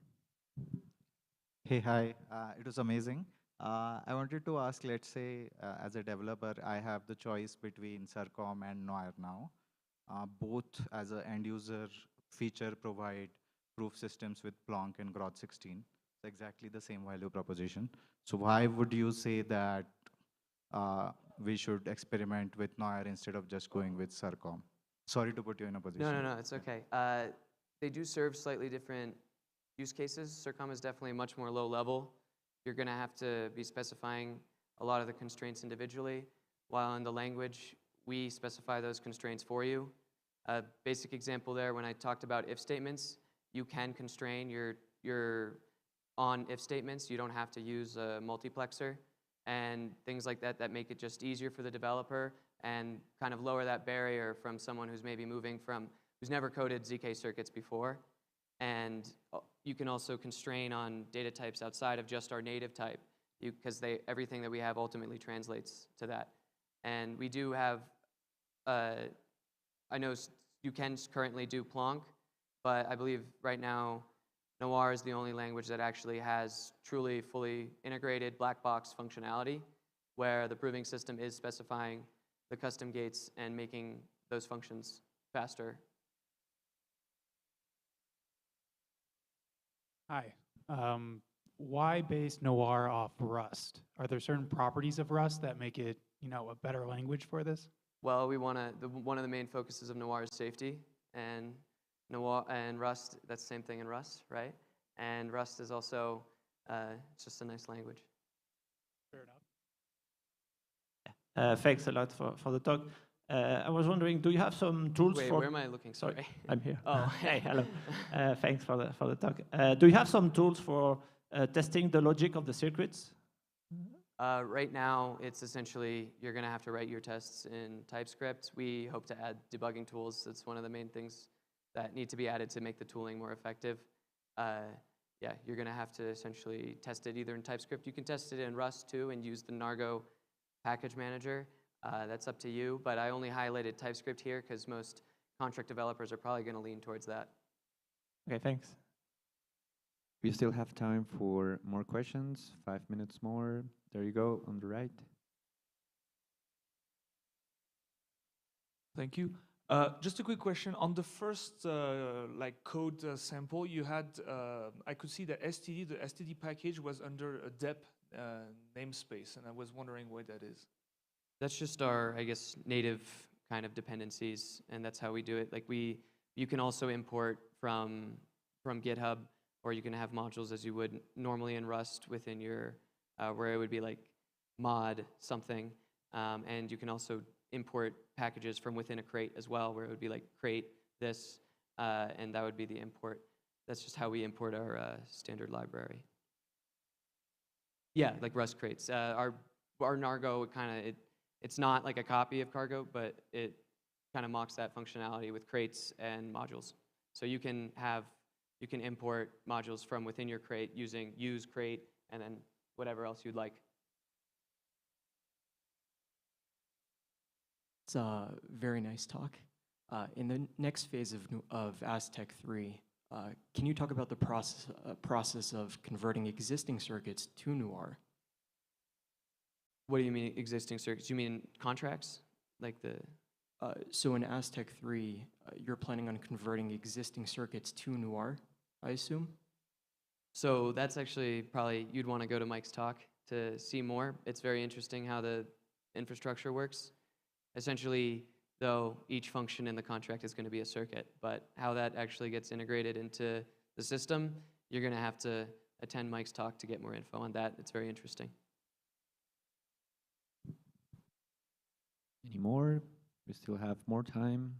Hey, hi. It was amazing. I wanted to ask, let's say, as a developer, I have the choice between Circom and Noir now. Both as an end user feature provide proof systems with Plonk and Groth 16. It's exactly the same value proposition. So why would you say that we should experiment with Noir instead of just going with Circom? Sorry to put you in a position. No, it's okay. They do serve slightly different use cases. Circom is definitely much more low level. You're going to have to be specifying a lot of the constraints individually, while in the language, we specify those constraints for you. A basic example there, when I talked about if statements, you can constrain your on if statements. You don't have to use a multiplexer and things like that that make it just easier for the developer and kind of lower that barrier from someone who's maybe moving from, who's never coded ZK circuits before. And you can also constrain on data types outside of just our native type, because everything that we have ultimately translates to that. And we do have, I know you can currently do Plonk, but I believe right now Noir is the only language that actually has truly fully integrated black box functionality, where the proving system is specifying the custom gates and making those functions faster. Hi. Why base Noir off Rust? Are there certain properties of Rust that make it, a better language for this? Well, we want to. One of the main focuses of Noir is safety, and Noir and Rust. That's the same thing in Rust, right? And Rust is also it's just a nice language. Fair enough. Thanks a lot for the talk. I was wondering, do you have some tools Wait, for... where am I looking? Sorry. I'm here. Oh. Hey, hello. Thanks for the talk. Do you have some tools for testing the logic of the circuits? Right now, it's essentially, you're going to have to write your tests in TypeScript. We hope to add debugging tools. That's one of the main things that need to be added to make the tooling more effective. Yeah, you're going to have to essentially test it either in TypeScript. You can test it in Rust, too, and use the Nargo package manager. That's up to you, but I only highlighted TypeScript here because most contract developers are probably going to lean towards that. Okay, thanks. We still have time for more questions, 5 minutes more. There you go, on the right. Thank you. Just a quick question. On the first code sample, you had, I could see that STD, the STD package was under a dep namespace, and I was wondering why that is. That's just our, I guess, native kind of dependencies, and that's how we do it. Like you can also import from GitHub, or you can have modules as you would normally in Rust within your, where it would be like mod something, and you can also import packages from within a crate as well, where it would be like crate this, and that would be the import. That's just how we import our standard library. Yeah, like Rust crates. Our Nargo it's not like a copy of Cargo, but it kind of mocks that functionality with crates and modules. So you can import modules from within your crate using use crate and then whatever else you'd like. It's a very nice talk. In the next phase of Aztec 3, can you talk about the process of converting existing circuits to Noir? What do you mean existing circuits? You mean contracts? Like the... So in Aztec 3, you're planning on converting existing circuits to Noir, I assume? So that's actually probably, you'd want to go to Mike's talk to see more. It's very interesting how the infrastructure works. Essentially, though, each function in the contract is going to be a circuit, but how that actually gets integrated into the system, you're going to have to attend Mike's talk to get more info on that. It's very interesting. Any more? We still have more time.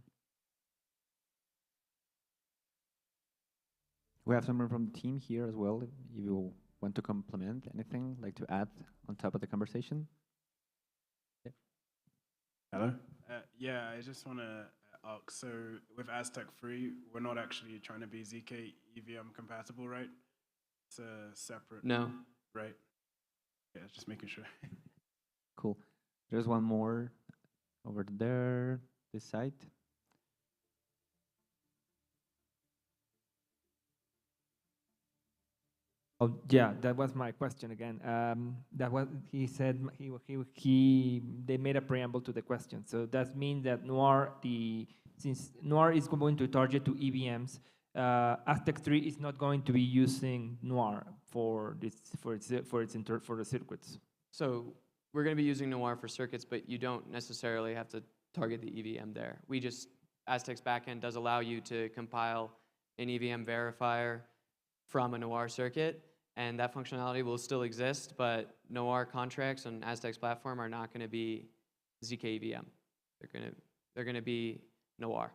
We have someone from the team here as well, if you want to complement anything, like to add on top of the conversation? Hello? Yeah, I just want to ask, so with Aztec 3, we're not actually trying to be ZK EVM compatible, right? It's a separate... No. Right? Yeah, just making sure. Cool. There's one more over there, this side. Oh, yeah, that was my question again. That was he said they made a preamble to the question. So that means that since Noir is going to target to EVMs, Aztec 3 is not going to be using Noir for the circuits. So we're going to be using Noir for circuits, but you don't necessarily have to target the EVM there. Aztec's backend does allow you to compile an EVM verifier from a Noir circuit, and that functionality will still exist, but Noir contracts on Aztec's platform are not going to be ZK EVM. They're going to be Noir.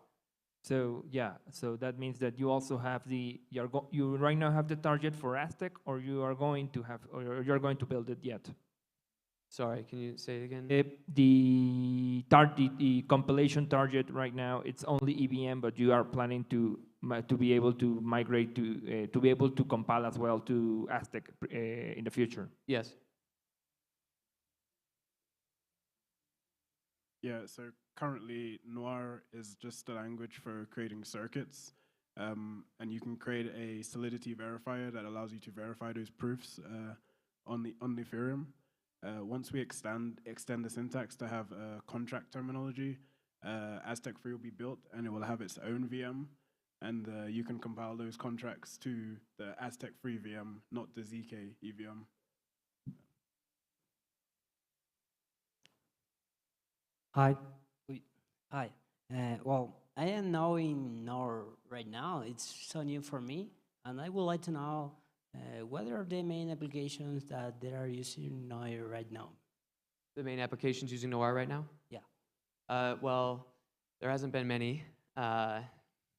So yeah, so that means that you also have you right now have the target for Aztec, or you're going to build it yet? Sorry, can you say it again? The compilation target right now, it's only EVM, but you are planning to be able to migrate to be able to compile as well to Aztec in the future. Yes. Yeah, so currently Noir is just a language for creating circuits, and you can create a Solidity verifier that allows you to verify those proofs on the Ethereum. Once we extend the syntax to have contract terminology, Aztec 3 will be built and it will have its own VM, and you can compile those contracts to the Aztec 3 VM, not the ZK EVM. Hi. Hi. Well, I am now in Nord right now. It's so new for me, and I would like to know what are the main applications that they are using Noir right now? The main applications using Noir right now? Yeah. Well, there hasn't been many.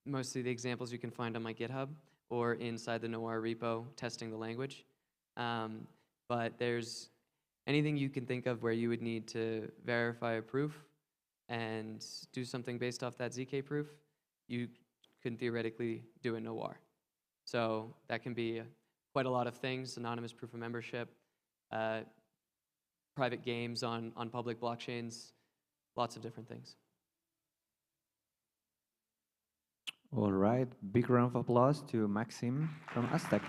Mostly the examples you can find on my GitHub or inside the Noir repo testing the language. But there's anything you can think of where you would need to verify a proof and do something based off that ZK proof, you can theoretically do in Noir. So that can be quite a lot of things: anonymous proof of membership, private games on public blockchains, lots of different things. All right, big round of applause to Maxim from Aztec.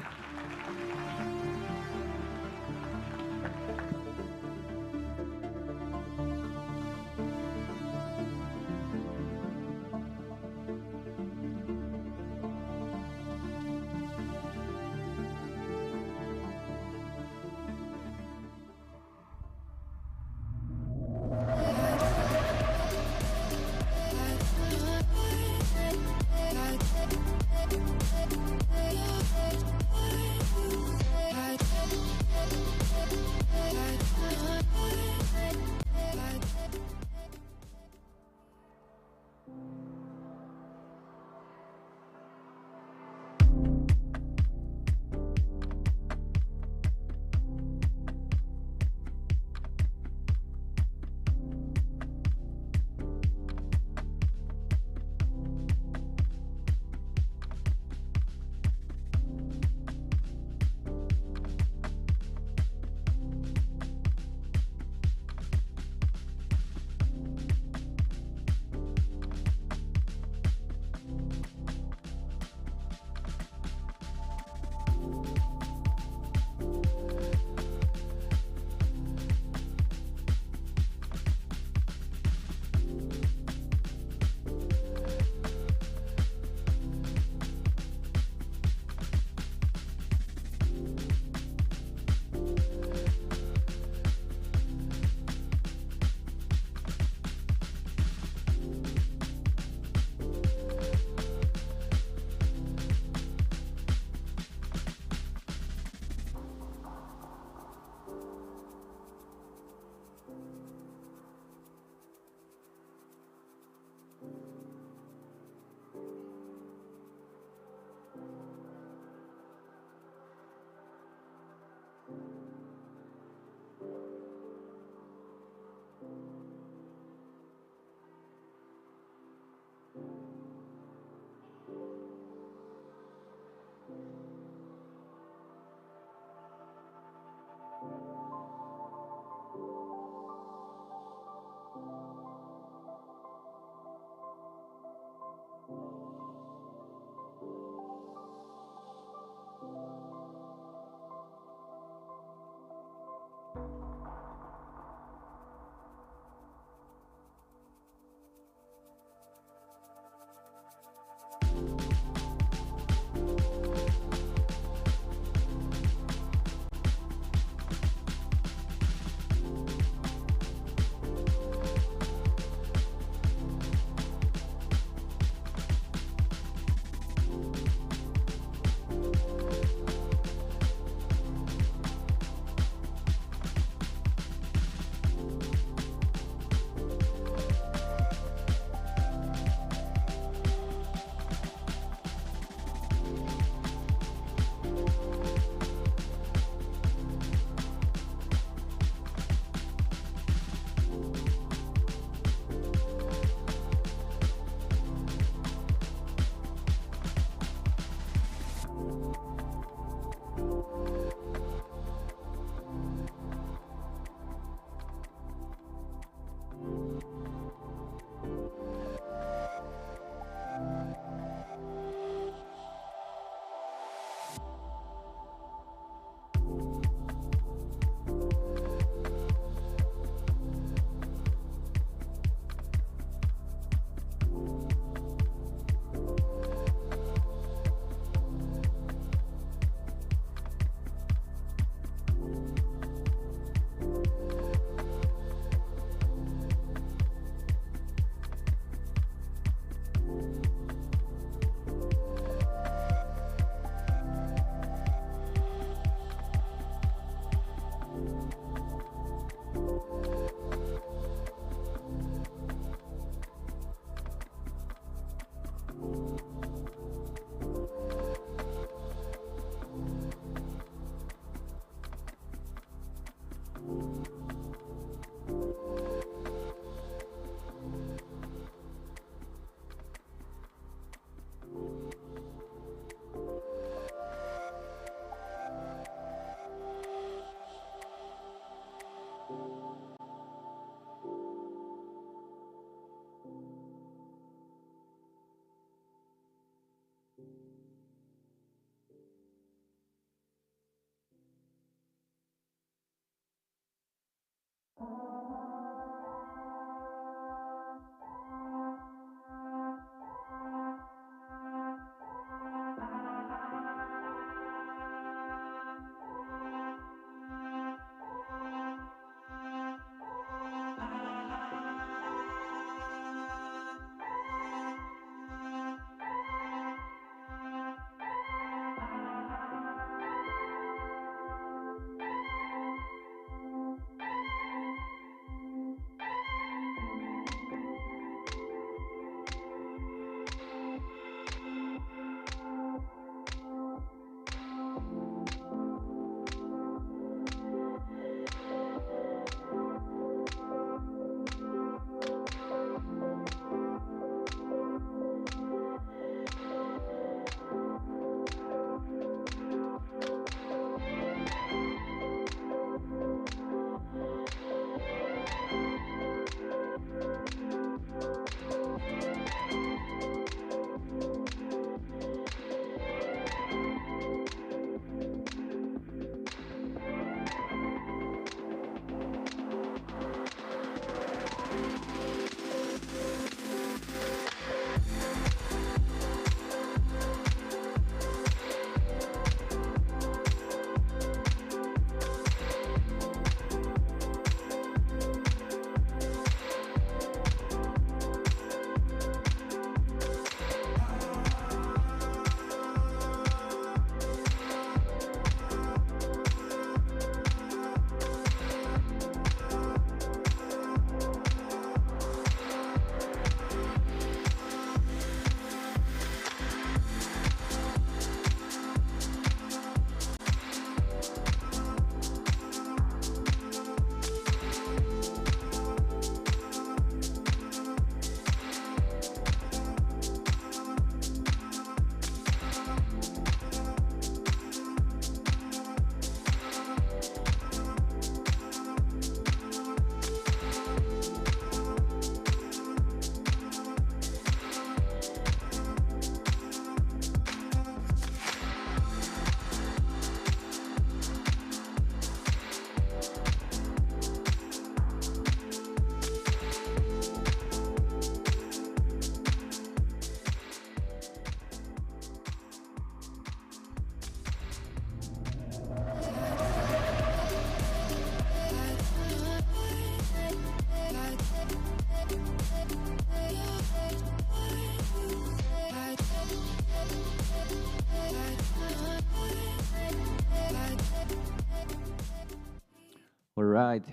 All right.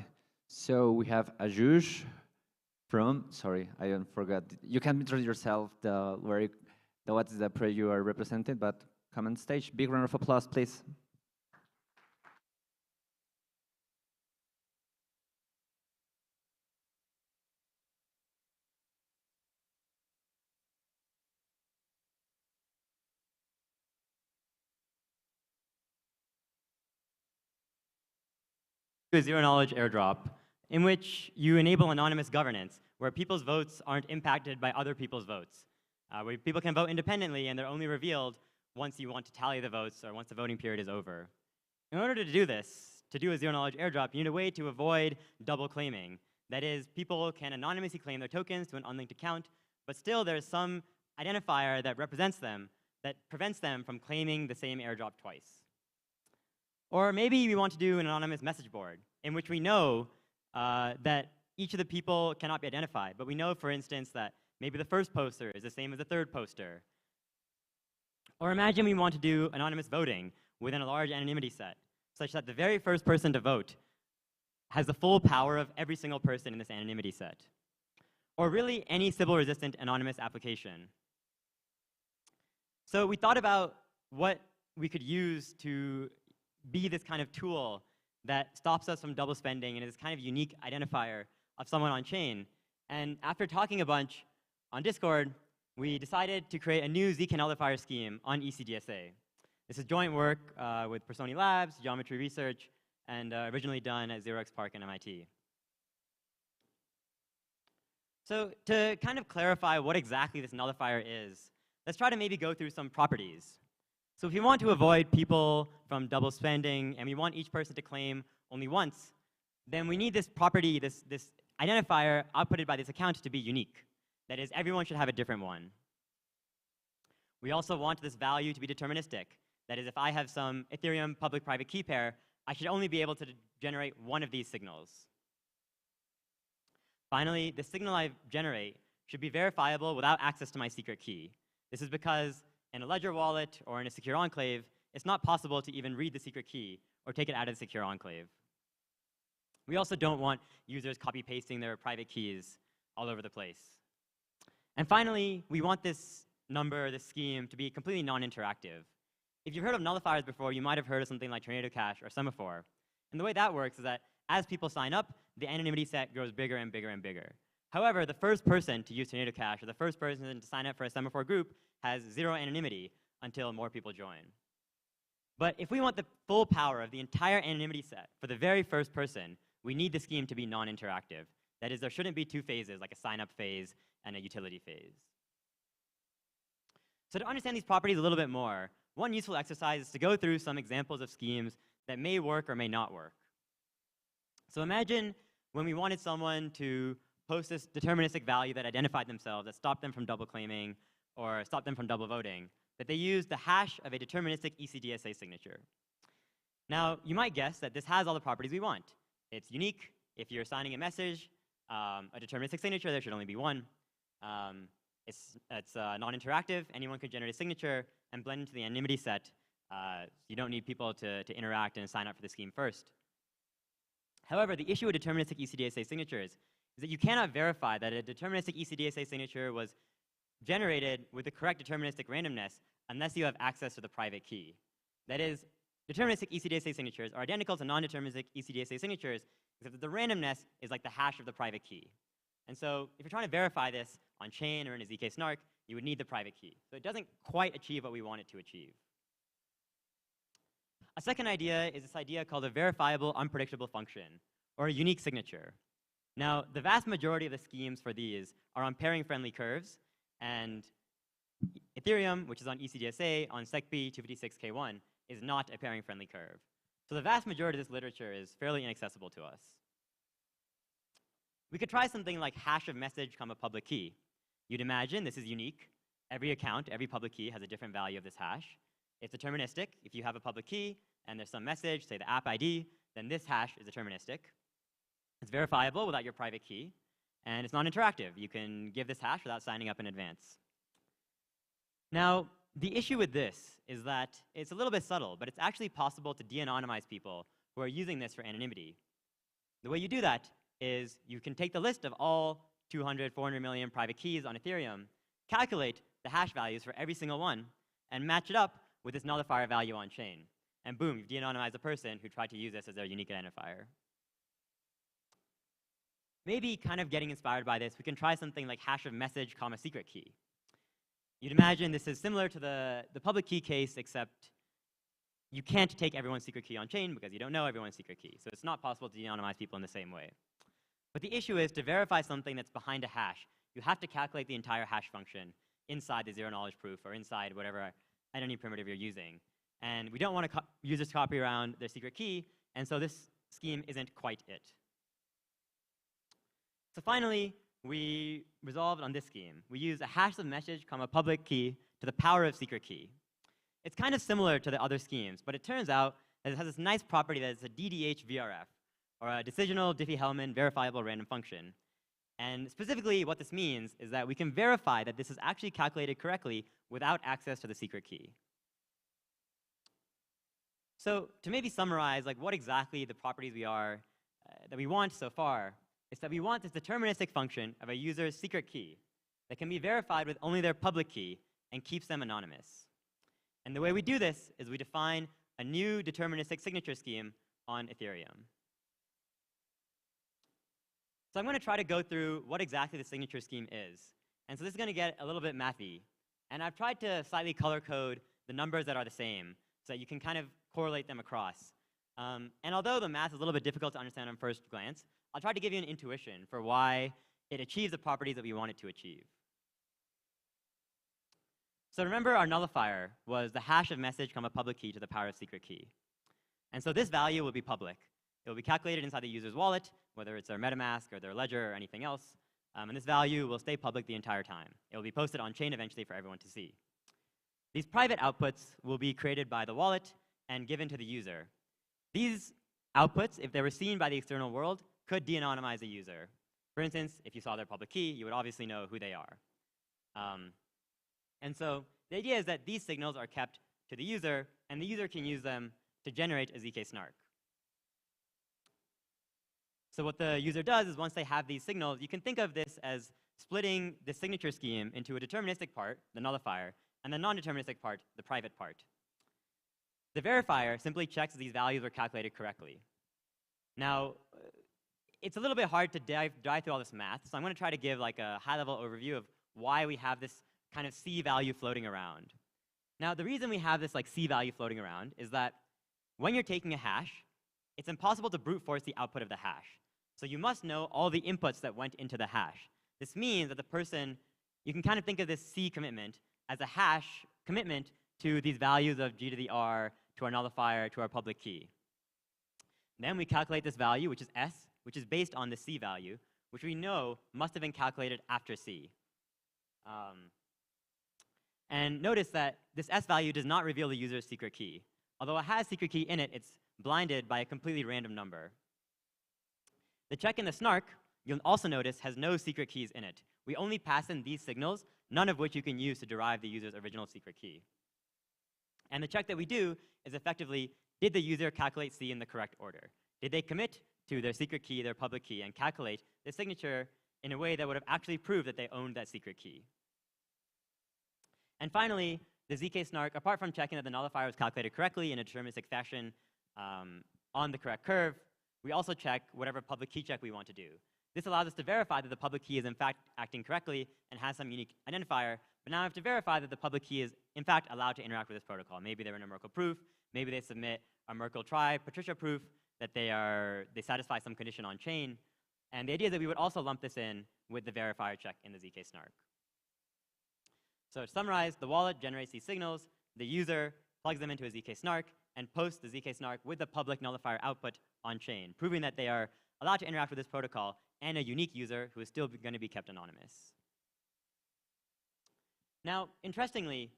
So we have Ajush from, sorry, I forgot. You can introduce yourself, what is the project you are representing, but come on stage. Big round of applause, please. A zero-knowledge airdrop in which you enable anonymous governance, where people's votes aren't impacted by other people's votes, where people can vote independently and they're only revealed once you want to tally the votes or once the voting period is over. In order to do this, to do a zero-knowledge airdrop, you need a way to avoid double claiming. That is, people can anonymously claim their tokens to an unlinked account, but still there's some identifier that represents them that prevents them from claiming the same airdrop twice. Or maybe we want to do an anonymous message board in which we know that each of the people cannot be identified, but we know, for instance, that maybe the first poster is the same as the third poster. Or imagine we want to do anonymous voting within a large anonymity set, such that the very first person to vote has the full power of every single person in this anonymity set. Or really any Sybil-resistant anonymous application. So we thought about what we could use to be this kind of tool that stops us from double spending and is this kind of unique identifier of someone on chain. And after talking a bunch on Discord, we decided to create a new Zk nullifier scheme on ECDSA. This is joint work with Personi Labs, Geometry Research, and originally done at Xerox PARC and MIT. So to kind of clarify what exactly this nullifier is, let's try to maybe go through some properties. So if you want to avoid people from double spending, and we want each person to claim only once, then we need this property, this identifier outputted by this account to be unique. That is, everyone should have a different one. We also want this value to be deterministic. That is, if I have some Ethereum public-private key pair, I should only be able to generate one of these signals. Finally, the signal I generate should be verifiable without access to my secret key. This is because in a ledger wallet or in a secure enclave, it's not possible to even read the secret key or take it out of the secure enclave. We also don't want users copy-pasting their private keys all over the place. And finally, we want this number, this scheme, to be completely non-interactive. If you've heard of nullifiers before, you might have heard of something like Tornado Cash or Semaphore. And the way that works is that as people sign up, the anonymity set grows bigger and bigger and bigger. However, the first person to use Tornado Cash or the first person to sign up for a Semaphore group has 0 anonymity until more people join. But if we want the full power of the entire anonymity set for the very first person, we need the scheme to be non-interactive. That is, there shouldn't be 2 phases, like a sign-up phase and a utility phase. So to understand these properties a little bit more, one useful exercise is to go through some examples of schemes that may work or may not work. So imagine when we wanted someone to post this deterministic value that identified themselves, that stopped them from double claiming or stopped them from double voting, that they used the hash of a deterministic ECDSA signature. Now, you might guess that this has all the properties we want. It's unique. If you're signing a message, a deterministic signature, there should only be one. It's non-interactive. Anyone could generate a signature and blend into the anonymity set. You don't need people to interact and sign up for the scheme first. However, the issue with deterministic ECDSA signatures is that you cannot verify that a deterministic ECDSA signature was generated with the correct deterministic randomness unless you have access to the private key. That is, deterministic ECDSA signatures are identical to non-deterministic ECDSA signatures, except that the randomness is like the hash of the private key. And so if you're trying to verify this on chain or in a ZK snark, you would need the private key. So it doesn't quite achieve what we want it to achieve. A second idea is this idea called a verifiable unpredictable function, or a unique signature. Now, the vast majority of the schemes for these are on pairing-friendly curves, and Ethereum, which is on ECDSA, on SecP 256K1, is not a pairing-friendly curve. So the vast majority of this literature is fairly inaccessible to us. We could try something like hash of message, public key. You'd imagine this is unique. Every account, every public key has a different value of this hash. It's deterministic. If you have a public key and there's some message, say the app ID, then this hash is deterministic. It's verifiable without your private key, and it's non-interactive. You can give this hash without signing up in advance. Now, the issue with this is that it's a little bit subtle, but it's actually possible to de-anonymize people who are using this for anonymity. The way you do that is you can take the list of all 200, 400 million private keys on Ethereum, calculate the hash values for every single one, and match it up with this nullifier value on chain. And boom, you've de-anonymized a person who tried to use this as their unique identifier. Maybe kind of getting inspired by this, we can try something like hash of message, comma, secret key. You'd imagine this is similar to the public key case, except you can't take everyone's secret key on chain because you don't know everyone's secret key. So it's not possible to de-anonymize people in the same way. But the issue is to verify something that's behind a hash, you have to calculate the entire hash function inside the zero knowledge proof or inside whatever identity primitive you're using. And we don't want users to copy around their secret key, and so this scheme isn't quite it. So finally, we resolved on this scheme. We use a hash of message, comma, public key to the power of secret key. It's kind of similar to the other schemes, but it turns out that it has this nice property that it's a DDH VRF, or a decisional Diffie-Hellman verifiable random function. And specifically, what this means is that we can verify that this is actually calculated correctly without access to the secret key. So to maybe summarize, like what exactly the properties that we want so far, is that we want this deterministic function of a user's secret key that can be verified with only their public key and keeps them anonymous. And the way we do this is we define a new deterministic signature scheme on Ethereum. So I'm going to try to go through what exactly the signature scheme is. And so this is going to get a little bit mathy. And I've tried to slightly color code the numbers that are the same so that you can kind of correlate them across. And although the math is a little bit difficult to understand on first glance, I'll try to give you an intuition for why it achieves the properties that we want it to achieve. So remember our nullifier was the hash of message, comma, public key to the power of secret key. And so this value will be public. It will be calculated inside the user's wallet, whether it's their MetaMask or their ledger or anything else. And this value will stay public the entire time. It will be posted on chain eventually for everyone to see. These private outputs will be created by the wallet and given to the user. These outputs, if they were seen by the external world, could de-anonymize a user. For instance, if you saw their public key, you would obviously know who they are. And so the idea is that these signals are kept to the user, and the user can use them to generate a ZK snark. So what the user does is once they have these signals, you can think of this as splitting the signature scheme into a deterministic part, the nullifier, and the non-deterministic part, the private part. The verifier simply checks that these values were calculated correctly. Now, it's a little bit hard to dive through all this math, so I'm going to try to give like a high-level overview of why we have this kind of C value floating around. Now, the reason we have this like C value floating around is that when you're taking a hash, it's impossible to brute force the output of the hash. So you must know all the inputs that went into the hash. This means that the person, you can kind of think of this C commitment as a hash commitment to these values of G to the R, to our nullifier, to our public key. Then we calculate this value, which is S, which is based on the C value, which we know must have been calculated after C. And notice that this S value does not reveal the user's secret key. Although it has secret key in it, it's blinded by a completely random number. The check in the snark, you'll also notice, has no secret keys in it. We only pass in these signals, none of which you can use to derive the user's original secret key. And the check that we do is effectively, did the user calculate C in the correct order? Did they commit to their secret key, their public key, and calculate the signature in a way that would have actually proved that they owned that secret key? And finally, the ZK snark, apart from checking that the nullifier was calculated correctly in a deterministic fashion on the correct curve, we also check whatever public key check we want to do. This allows us to verify that the public key is in fact acting correctly and has some unique identifier, but now I have to verify that the public key is in fact allowed to interact with this protocol. Maybe they're in a Merkle proof, maybe they submit a Merkle try Patricia proof that they satisfy some condition on chain. And the idea is that we would also lump this in with the verifier check in the ZK snark. So to summarize, the wallet generates these signals, the user plugs them into a ZK snark, and posts the ZK snark with the public nullifier output on chain, proving that they are allowed to interact with this protocol and a unique user who is still going to be kept anonymous. Now, interestingly,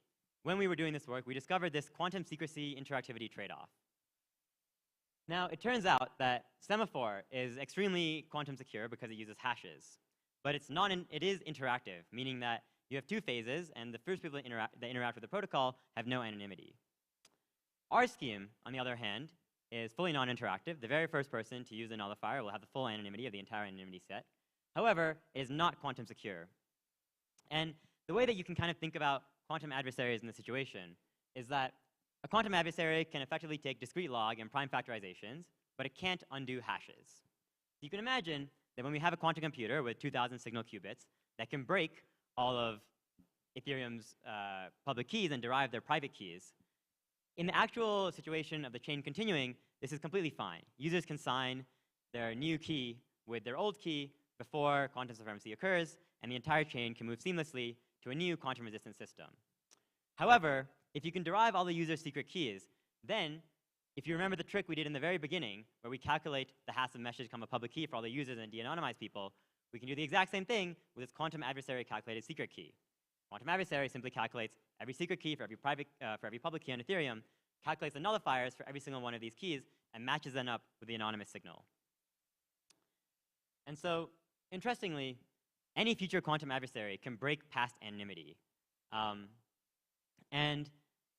when we were doing this work, we discovered this quantum secrecy interactivity trade-off. Now, it turns out that Semaphore is extremely quantum secure because it uses hashes, but it is interactive, meaning that you have two phases, and the first people that interact with the protocol have no anonymity. Our scheme, on the other hand, is fully non-interactive. The very first person to use a nullifier will have the full anonymity of the entire anonymity set. However, it is not quantum secure. And the way that you can kind of think about quantum adversaries in this situation is that a quantum adversary can effectively take discrete log and prime factorizations, but it can't undo hashes. So you can imagine that when we have a quantum computer with 2,000 signal qubits that can break all of Ethereum's public keys and derive their private keys, in the actual situation of the chain continuing, this is completely fine. Users can sign their new key with their old key before quantum supremacy occurs, and the entire chain can move seamlessly to a new quantum-resistant system. However, if you can derive all the user's secret keys, then if you remember the trick we did in the very beginning, where we calculate the hasp of message become a public key for all the users and de-anonymize people, we can do the exact same thing with this quantum adversary calculated secret key. Quantum adversary simply calculates every secret key for every public key on Ethereum, calculates the nullifiers for every single one of these keys, and matches them up with the anonymous signal. And so, interestingly, any future quantum adversary can break past anonymity. And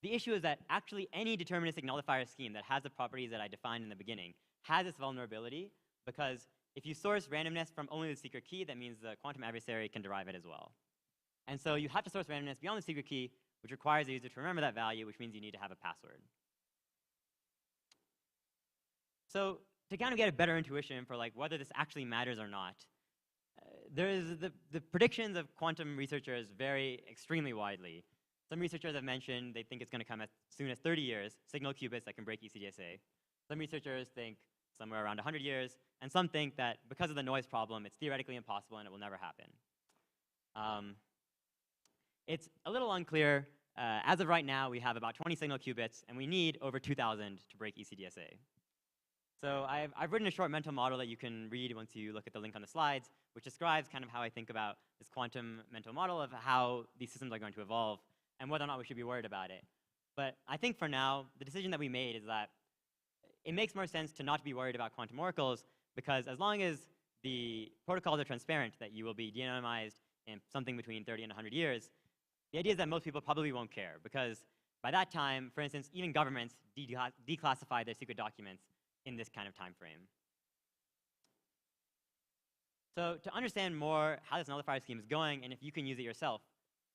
the issue is that actually any deterministic nullifier scheme that has the properties that I defined in the beginning has this vulnerability, because if you source randomness from only the secret key, that means the quantum adversary can derive it as well. And so you have to source randomness beyond the secret key, which requires the user to remember that value, which means you need to have a password. So to kind of get a better intuition for like whether this actually matters or not, the predictions of quantum researchers vary extremely widely. Some researchers have mentioned they think it's going to come as soon as 30 years, signal qubits that can break ECDSA. Some researchers think somewhere around 100 years, and some think that because of the noise problem, it's theoretically impossible and it will never happen. It's a little unclear. As of right now, we have about 20 signal qubits, and we need over 2,000 to break ECDSA. So I've written a short mental model that you can read once you look at the link on the slides, which describes kind of how I think about this quantum mental model of how these systems are going to evolve and whether or not we should be worried about it. But I think for now, the decision that we made is that it makes more sense to not be worried about quantum oracles, because as long as the protocols are transparent that you will be de-anonymized in something between 30 and 100 years, the idea is that most people probably won't care, because by that time, for instance, even governments declassify their secret documents in this kind of time frame. So to understand more how this nullifier scheme is going and if you can use it yourself,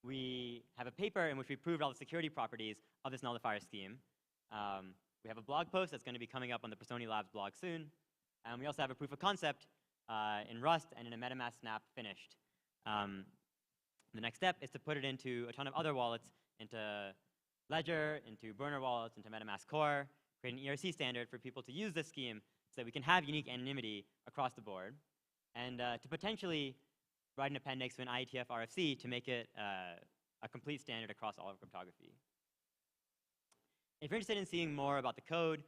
we have a paper in which we proved all the security properties of this nullifier scheme. We have a blog post that's going to be coming up on the Personi Labs blog soon. And we also have a proof of concept in Rust and in a MetaMask snap finished. The next step is to put it into a ton of other wallets, into Ledger, into burner wallets, into MetaMask Core, create an ERC standard for people to use this scheme so that we can have unique anonymity across the board, and to potentially write an appendix to an IETF RFC to make it a complete standard across all of cryptography. If you're interested in seeing more about the code,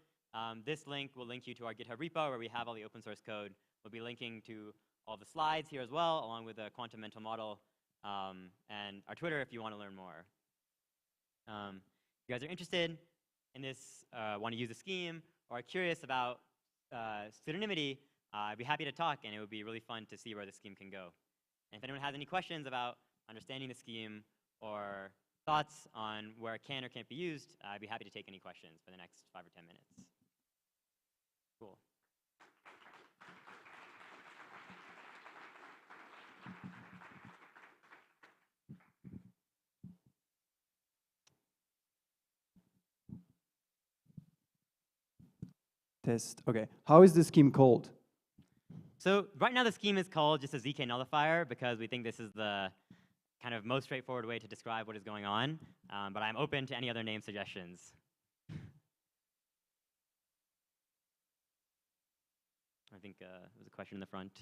this link will link you to our GitHub repo where we have all the open source code. We'll be linking to all the slides here as well, along with the quantum mental model, and our Twitter if you want to learn more. If you guys are interested in this, want to use a scheme, or are curious about pseudonymity, I'd be happy to talk, and it would be really fun to see where the scheme can go. And if anyone has any questions about understanding the scheme or thoughts on where it can or can't be used, I'd be happy to take any questions for the next 5 or 10 minutes. Cool. Test. Okay. How is the scheme called? So right now the scheme is called just a ZK nullifier because we think this is the kind of most straightforward way to describe what is going on. But I'm open to any other name suggestions. I think there was a question in the front.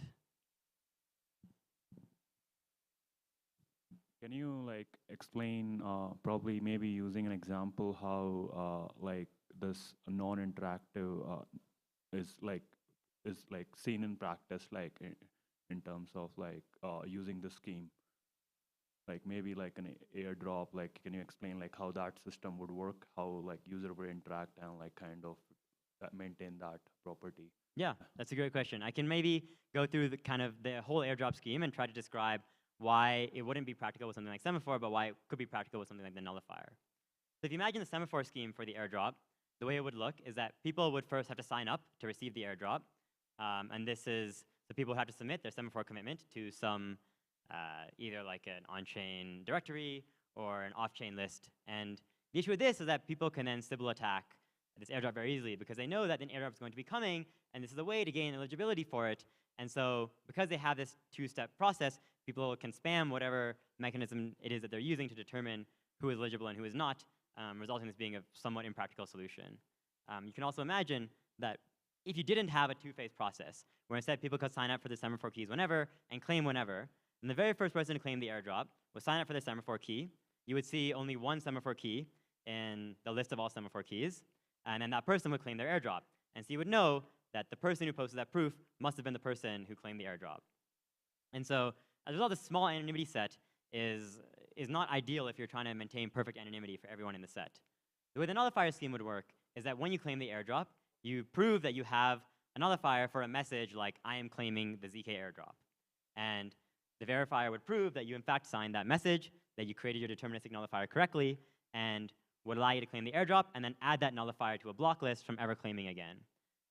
Can you like explain, probably maybe using an example, how like this non-interactive is seen in practice, like in terms of like using the scheme, like maybe like an airdrop. Like, can you explain like how that system would work, how like user would interact and like kind of maintain that property? Yeah, that's a great question. I can maybe go through the kind of the whole airdrop scheme and try to describe why it wouldn't be practical with something like semaphore, but why it could be practical with something like the nullifier. So if you imagine the semaphore scheme for the airdrop, the way it would look is that people would first have to sign up to receive the airdrop. And this is, so people have to submit their semaphore commitment to some, either like an on-chain directory or an off-chain list. And the issue with this is that people can then Sybil attack this airdrop very easily because they know that an airdrop is going to be coming, and this is a way to gain eligibility for it. And so because they have this two-step process, people can spam whatever mechanism it is that they're using to determine who is eligible and who is not, resulting in this being a somewhat impractical solution. You can also imagine that if you didn't have a two-phase process, where instead people could sign up for the semaphore keys whenever and claim whenever, and the very first person to claim the airdrop would sign up for the semaphore key, you would see only one semaphore key in the list of all semaphore keys, and then that person would claim their airdrop. And so you would know that the person who posted that proof must have been the person who claimed the airdrop. And so as a result, this small anonymity set is not ideal if you're trying to maintain perfect anonymity for everyone in the set. The way the nullifier scheme would work is that when you claim the airdrop, you prove that you have a nullifier for a message like, I am claiming the ZK airdrop. And the verifier would prove that you in fact signed that message, that you created your deterministic nullifier correctly, and would allow you to claim the airdrop, and then add that nullifier to a block list from ever claiming again.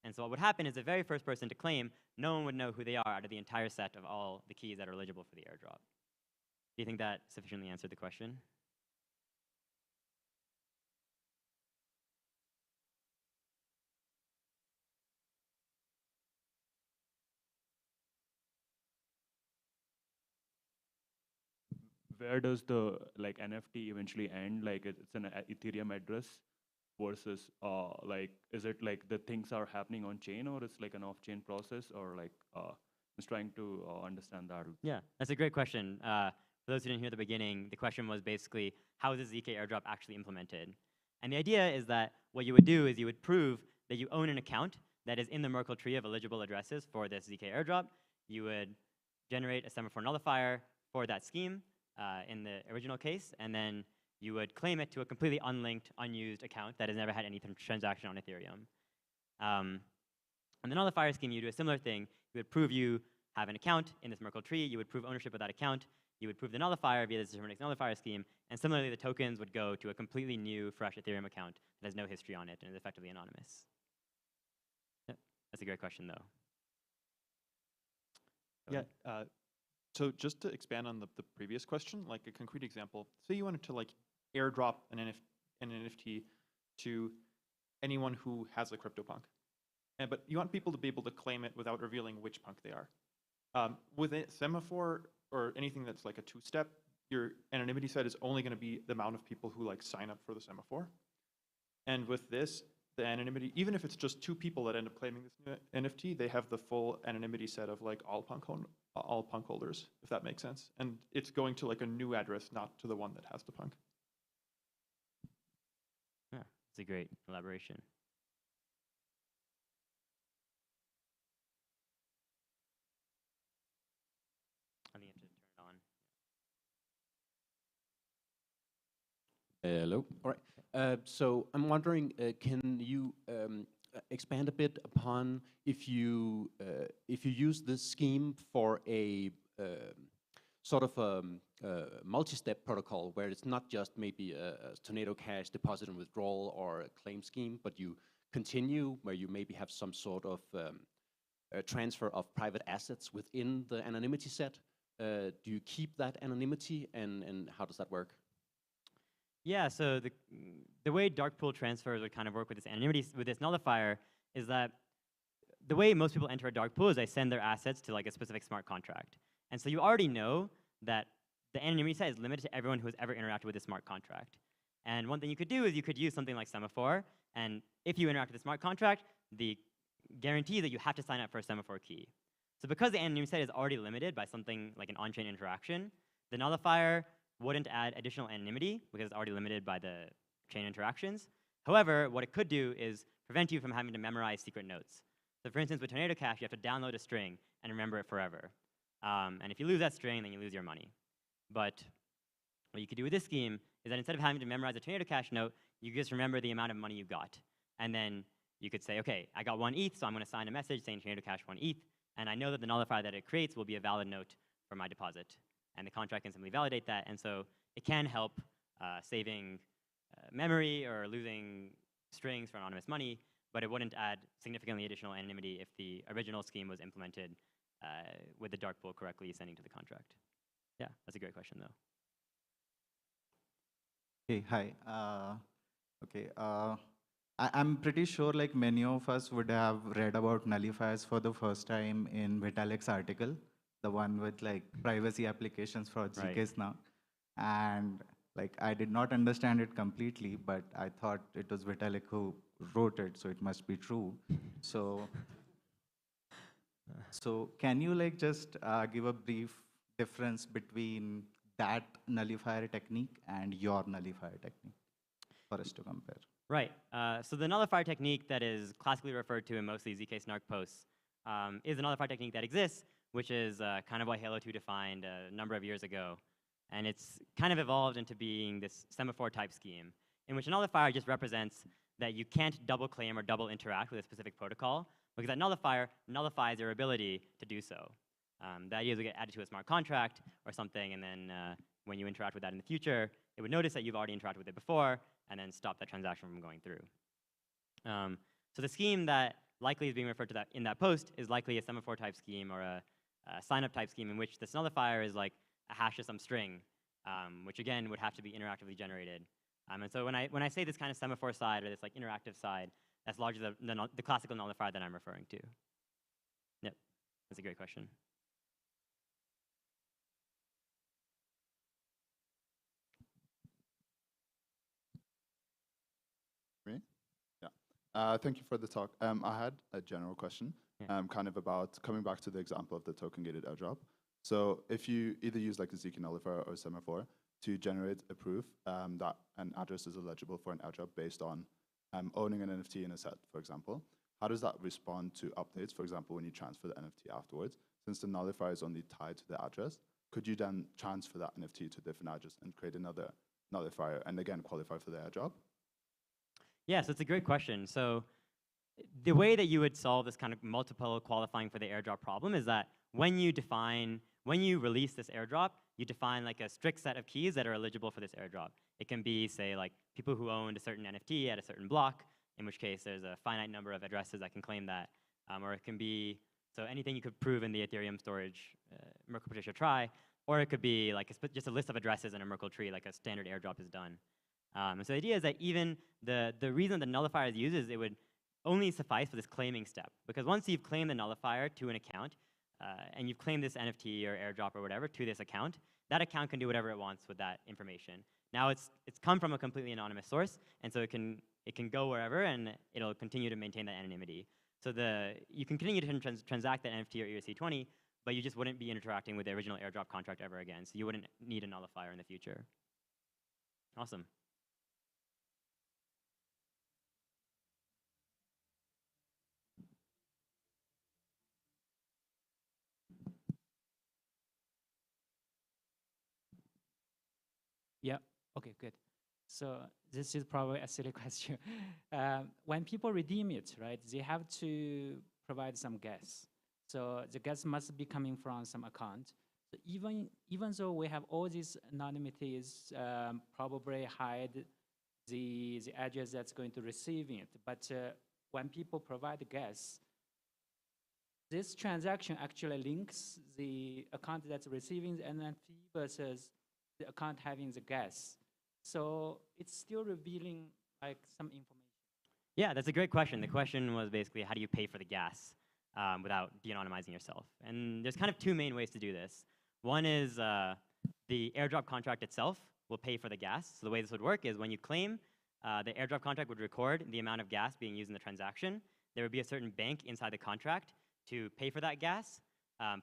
And so what would happen is the very first person to claim, no one would know who they are out of the entire set of all the keys that are eligible for the airdrop. Do you think that sufficiently answered the question? Where does the like NFT eventually end? Like it's an Ethereum address versus like, is it like the things are happening on chain, or it's like an off chain process, or like just trying to understand that. Yeah, that's a great question. For those who didn't hear the beginning, the question was basically, how is the ZK airdrop actually implemented? And the idea is that what you would do is you would prove that you own an account that is in the Merkle tree of eligible addresses for this ZK airdrop. You would generate a semaphore nullifier for that scheme in the original case, and then you would claim it to a completely unlinked, unused account that has never had any transaction on Ethereum. In the nullifier scheme, you do a similar thing. You would prove you have an account in this Merkle tree. You would prove ownership of that account. You would prove the nullifier via this deterministic nullifier scheme. And similarly, the tokens would go to a completely new, fresh Ethereum account that has no history on it and is effectively anonymous. Yep. That's a great question, though. Yeah. So just to expand on the previous question, like a concrete example, say you wanted to like airdrop an NFT to anyone who has a CryptoPunk, but you want people to be able to claim it without revealing which punk they are. With a semaphore or anything that's like a two-step, your anonymity set is only going to be the amount of people who like sign up for the semaphore. And with this, the anonymity, even if it's just two people that end up claiming this new NFT, they have the full anonymity set of like all punk holders, if that makes sense. And it's going to like a new address, not to the one that has the punk. Yeah, it's a great elaboration. I think you have to turn it on. Hello. All right. So I'm wondering, can you expand a bit upon if you use this scheme for a sort of a multi-step protocol where it's not just maybe a Tornado Cash deposit and withdrawal or a claim scheme, but you continue where you maybe have some sort of transfer of private assets within the anonymity set? Do you keep that anonymity, and how does that work? Yeah, so the way dark pool transfers would kind of work with this anonymity, with this nullifier, is that the way most people enter a dark pool is they send their assets to like a specific smart contract. And so you already know that the anonymity set is limited to everyone who has ever interacted with a smart contract. And one thing you could do is you could use something like semaphore, and if you interact with a smart contract, the guarantee that you have to sign up for a semaphore key. So because the anonymity set is already limited by something like an on-chain interaction, the nullifier wouldn't add additional anonymity because it's already limited by the chain interactions. However, what it could do is prevent you from having to memorize secret notes. So for instance, with Tornado Cash, you have to download a string and remember it forever. And if you lose that string, then you lose your money. But what you could do with this scheme is that instead of having to memorize a Tornado Cash note, you just remember the amount of money you got. And then you could say, okay, I got 1 ETH, so I'm going to sign a message saying Tornado Cash 1 ETH. And I know that the nullifier that it creates will be a valid note for my deposit. And the contract can simply validate that. And so it can help saving memory or losing strings for anonymous money, but it wouldn't add significantly additional anonymity if the original scheme was implemented with the dark pool correctly sending to the contract. Yeah, that's a great question, though. Hey, hi. I'm pretty sure like many of us would have read about nullifiers for the first time in Vitalik's article, the one with like privacy applications for GKs now. And like I did not understand it completely, but I thought it was Vitalik who wrote it, so it must be true. So can you like just give a brief difference between that nullifier technique and your nullifier technique for us to compare? Right. So the nullifier technique that is classically referred to in most of these ZK snark posts is a nullifier technique that exists, which is kind of what Halo 2 defined a number of years ago. And it's kind of evolved into being this semaphore type scheme, in which a nullifier just represents that you can't double claim or double interact with a specific protocol, because that nullifier nullifies your ability to do so. The idea is we get added to a smart contract or something, and then when you interact with that in the future, it would notice that you've already interacted with it before, and then stop that transaction from going through. So the scheme that likely is being referred to in that post is likely a semaphore type scheme or a sign-up type scheme in which this nullifier is like a hash of some string, which again would have to be interactively generated. And so when I say this kind of semaphore side or this like interactive side, that's largely the classical nullifier that I'm referring to. Yep, that's a great question. Me? Yeah. Thank you for the talk. I had a general question, kind of about coming back to the example of the token-gated airdrop. So if you either use like a ZK nullifier or semaphore to generate a proof that an address is eligible for an airdrop based on owning an NFT in a set, for example, how does that respond to updates? For example, when you transfer the NFT afterwards, since the nullifier is only tied to the address, could you then transfer that NFT to a different address and create another nullifier and again qualify for the airdrop? Yeah, so it's a great question. So the way that you would solve this kind of multiple qualifying for the airdrop problem is that when you release this airdrop, you define like a strict set of keys that are eligible for this airdrop. It can be, say, like people who owned a certain NFT at a certain block, in which case there's a finite number of addresses that can claim that. Or it can be, so anything you could prove in the Ethereum storage Merkle partition try, or it could be like just a list of addresses in a Merkle tree, like a standard airdrop is done. And so the idea is that even the reason the nullifier is used is it would only suffice for this claiming step. Because once you've claimed the nullifier to an account, and you've claimed this NFT or airdrop or whatever to this account, that account can do whatever it wants with that information. Now it's come from a completely anonymous source, and so it can go wherever, and it'll continue to maintain that anonymity. So you can continue to transact that NFT or ERC20, but you just wouldn't be interacting with the original airdrop contract ever again. So you wouldn't need a nullifier in the future. Awesome. Yeah, okay, good. So this is probably a silly question. When people redeem it, right, they have to provide some gas. So the gas must be coming from some account. So even though we have all these anonymities, probably hide the address that's going to receive it. But when people provide the gas, this transaction actually links the account that's receiving the NFT versus the account having the gas. So it's still revealing like some information. Yeah, that's a great question. The question was basically, how do you pay for the gas without de-anonymizing yourself? And there's kind of two main ways to do this. One is the airdrop contract itself will pay for the gas. So the way this would work is when you claim, the airdrop contract would record the amount of gas being used in the transaction. There would be a certain bank inside the contract to pay for that gas,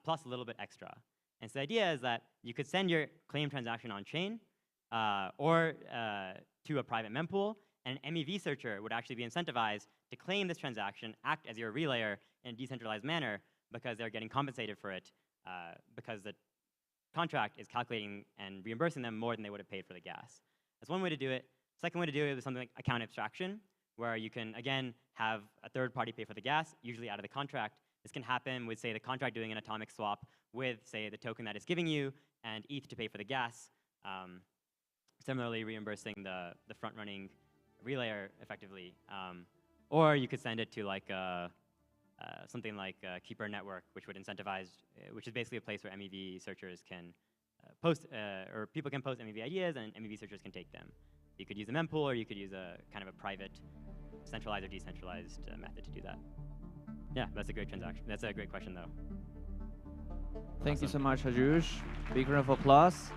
plus a little bit extra. And so the idea is that you could send your claim transaction on chain or to a private mempool, and an MEV searcher would actually be incentivized to claim this transaction, act as your relayer in a decentralized manner because they're getting compensated for it because the contract is calculating and reimbursing them more than they would have paid for the gas. That's one way to do it. Second way to do it is something like account abstraction, where you can, again, have a third party pay for the gas, usually out of the contract. This can happen with, say, the contract doing an atomic swap with, say, the token that it's giving you and ETH to pay for the gas. Similarly, reimbursing the front-running relayer effectively. Or you could send it to like something like Keeper Network, which would incentivize, which is basically a place where MEV searchers can post, or people can post MEV ideas and MEV searchers can take them. You could use a mempool, or you could use a kind of a private, centralized or decentralized method to do that. Yeah, that's a great transaction. That's a great question, though. Thank you so much, Ajush. Big round of applause.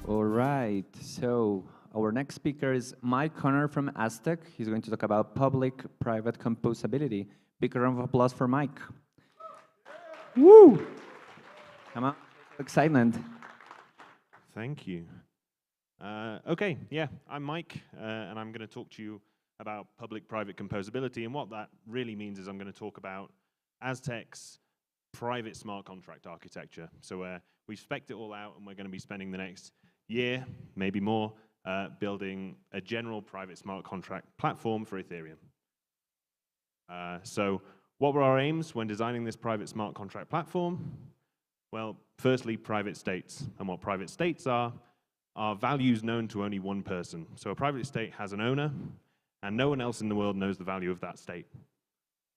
All right, so our next speaker is Mike Connor from Aztec. He's going to talk about public-private composability. Big round of applause for Mike. Woo! Come on, excitement. Thank you. Okay, yeah, I'm Mike, and I'm going to talk to you about public-private composability, and what that really means is I'm going to talk about Aztec's private smart contract architecture. So we've spec'd it all out, and we're going to be spending the next year, maybe more, building a general private smart contract platform for Ethereum. So what were our aims when designing this private smart contract platform? Well, firstly, private states. And what private states are are values known to only one person. So a private state has an owner, and no one else in the world knows the value of that state.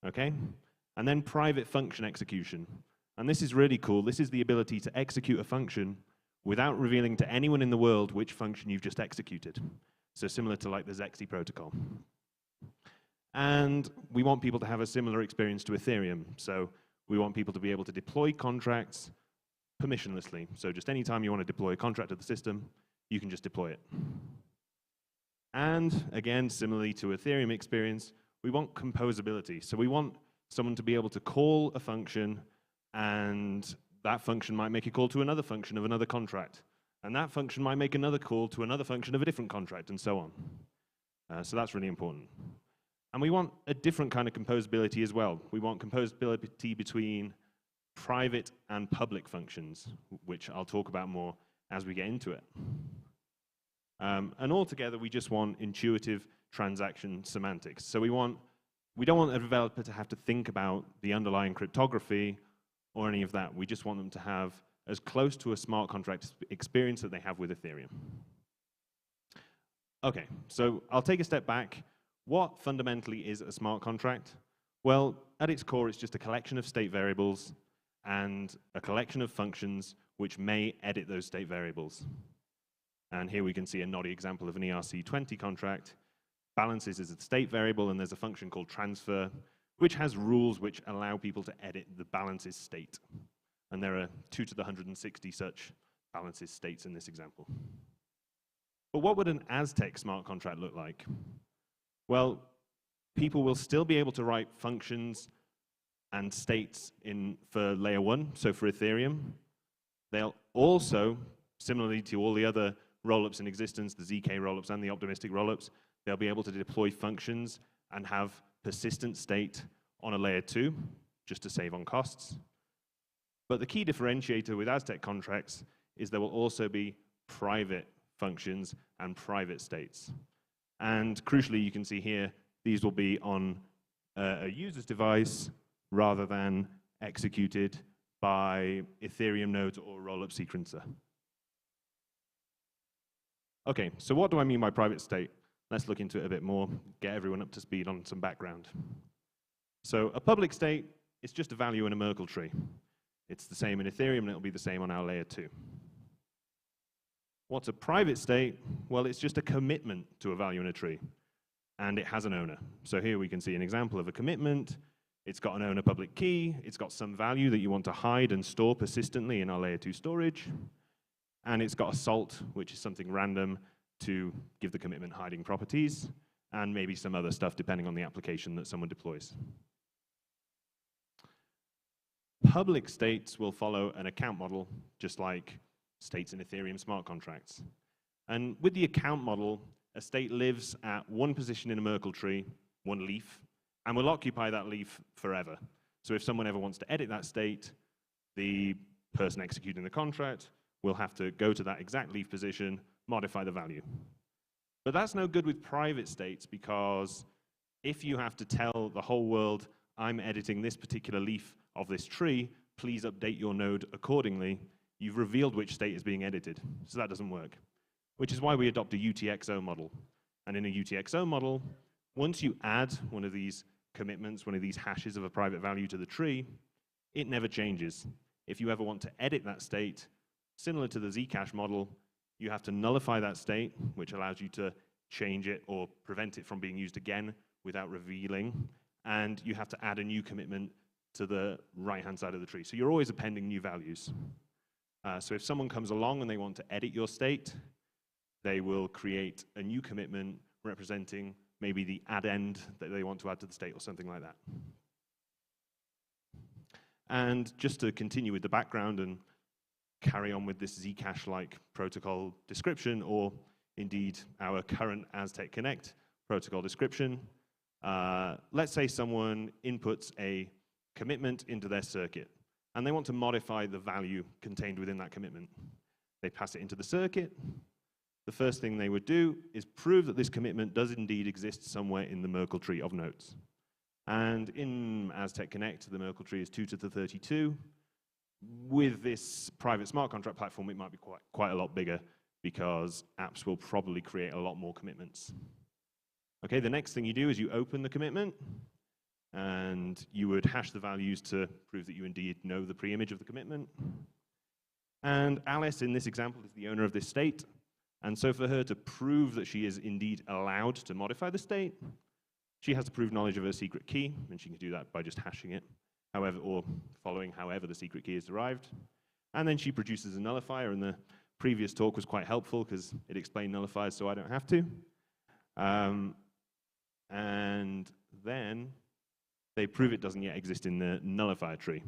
Okay? And then private function execution. And this is really cool. This is the ability to execute a function without revealing to anyone in the world which function you've just executed. So similar to like the ZEXI protocol. And we want people to have a similar experience to Ethereum. So we want people to be able to deploy contracts permissionlessly. So just anytime you want to deploy a contract to the system, you can just deploy it. And again, similarly to Ethereum experience, we want composability. So we want someone to be able to call a function, and that function might make a call to another function of another contract. And that function might make another call to another function of a different contract, and so on. So that's really important. And we want a different kind of composability as well. We want composability between private and public functions, which I'll talk about more as we get into it. And altogether, we just want intuitive transaction semantics. So we don't want a developer to have to think about the underlying cryptography or any of that. We just want them to have as close to a smart contract experience that they have with Ethereum. Okay, so I'll take a step back. What fundamentally is a smart contract? Well, at its core, it's just a collection of state variables and a collection of functions which may edit those state variables. And here we can see a naughty example of an ERC20 contract. Balances is a state variable, and there's a function called transfer, which has rules which allow people to edit the balances state. And there are 2 to the 160 such balances states in this example. But what would an Aztec smart contract look like? Well, people will still be able to write functions and states for layer 1, so for Ethereum. They'll also, similarly to all the other rollups in existence, the ZK rollups and the optimistic rollups, they'll be able to deploy functions and have persistent state on a layer 2, just to save on costs. But the key differentiator with Aztec contracts is there will also be private functions and private states. And crucially, you can see here, these will be on a user's device rather than executed by Ethereum nodes or rollup sequencer. Okay, so what do I mean by private state? Let's look into it a bit more, get everyone up to speed on some background. So a public state is just a value in a Merkle tree. It's the same in Ethereum, and it'll be the same on our layer 2. What's a private state? Well, it's just a commitment to a value in a tree, and it has an owner. So here we can see an example of a commitment. It's got an owner public key. It's got some value that you want to hide and store persistently in our layer 2 storage. And it's got a salt, which is something random to give the commitment hiding properties, and maybe some other stuff depending on the application that someone deploys. Public states will follow an account model, just like states in Ethereum smart contracts. And with the account model, a state lives at one position in a Merkle tree, one leaf, and will occupy that leaf forever. So if someone ever wants to edit that state, the person executing the contract will have to go to that exact leaf position, modify the value. But that's no good with private states, because if you have to tell the whole world, I'm editing this particular leaf of this tree, please update your node accordingly, you've revealed which state is being edited. So that doesn't work, which is why we adopt a UTXO model. And in a UTXO model, once you add one of these commitments, one of these hashes of a private value to the tree, it never changes. If you ever want to edit that state, similar to the Zcash model, you have to nullify that state, which allows you to change it or prevent it from being used again without revealing, and you have to add a new commitment to the right-hand side of the tree. So you're always appending new values. So if someone comes along and they want to edit your state, they will create a new commitment representing maybe the add-end that they want to add to the state or something like that. And just to continue with the background and carry on with this Zcash-like protocol description, or indeed our current Aztec Connect protocol description, let's say someone inputs a commitment into their circuit, and they want to modify the value contained within that commitment. They pass it into the circuit. The first thing they would do is prove that this commitment does indeed exist somewhere in the Merkle tree of nodes. And in Aztec Connect, the Merkle tree is 2 to the 32. With this private smart contract platform, it might be quite a lot bigger, because apps will probably create a lot more commitments. Okay, the next thing you do is you open the commitment, and you would hash the values to prove that you indeed know the pre-image of the commitment. And Alice, in this example, is the owner of this state. And so for her to prove that she is indeed allowed to modify the state, she has to prove knowledge of her secret key, and she can do that by just hashing it, however, or following however the secret key is derived. And then she produces a nullifier, and the previous talk was quite helpful because it explained nullifiers so I don't have to. And then they prove it doesn't yet exist in the nullifier tree.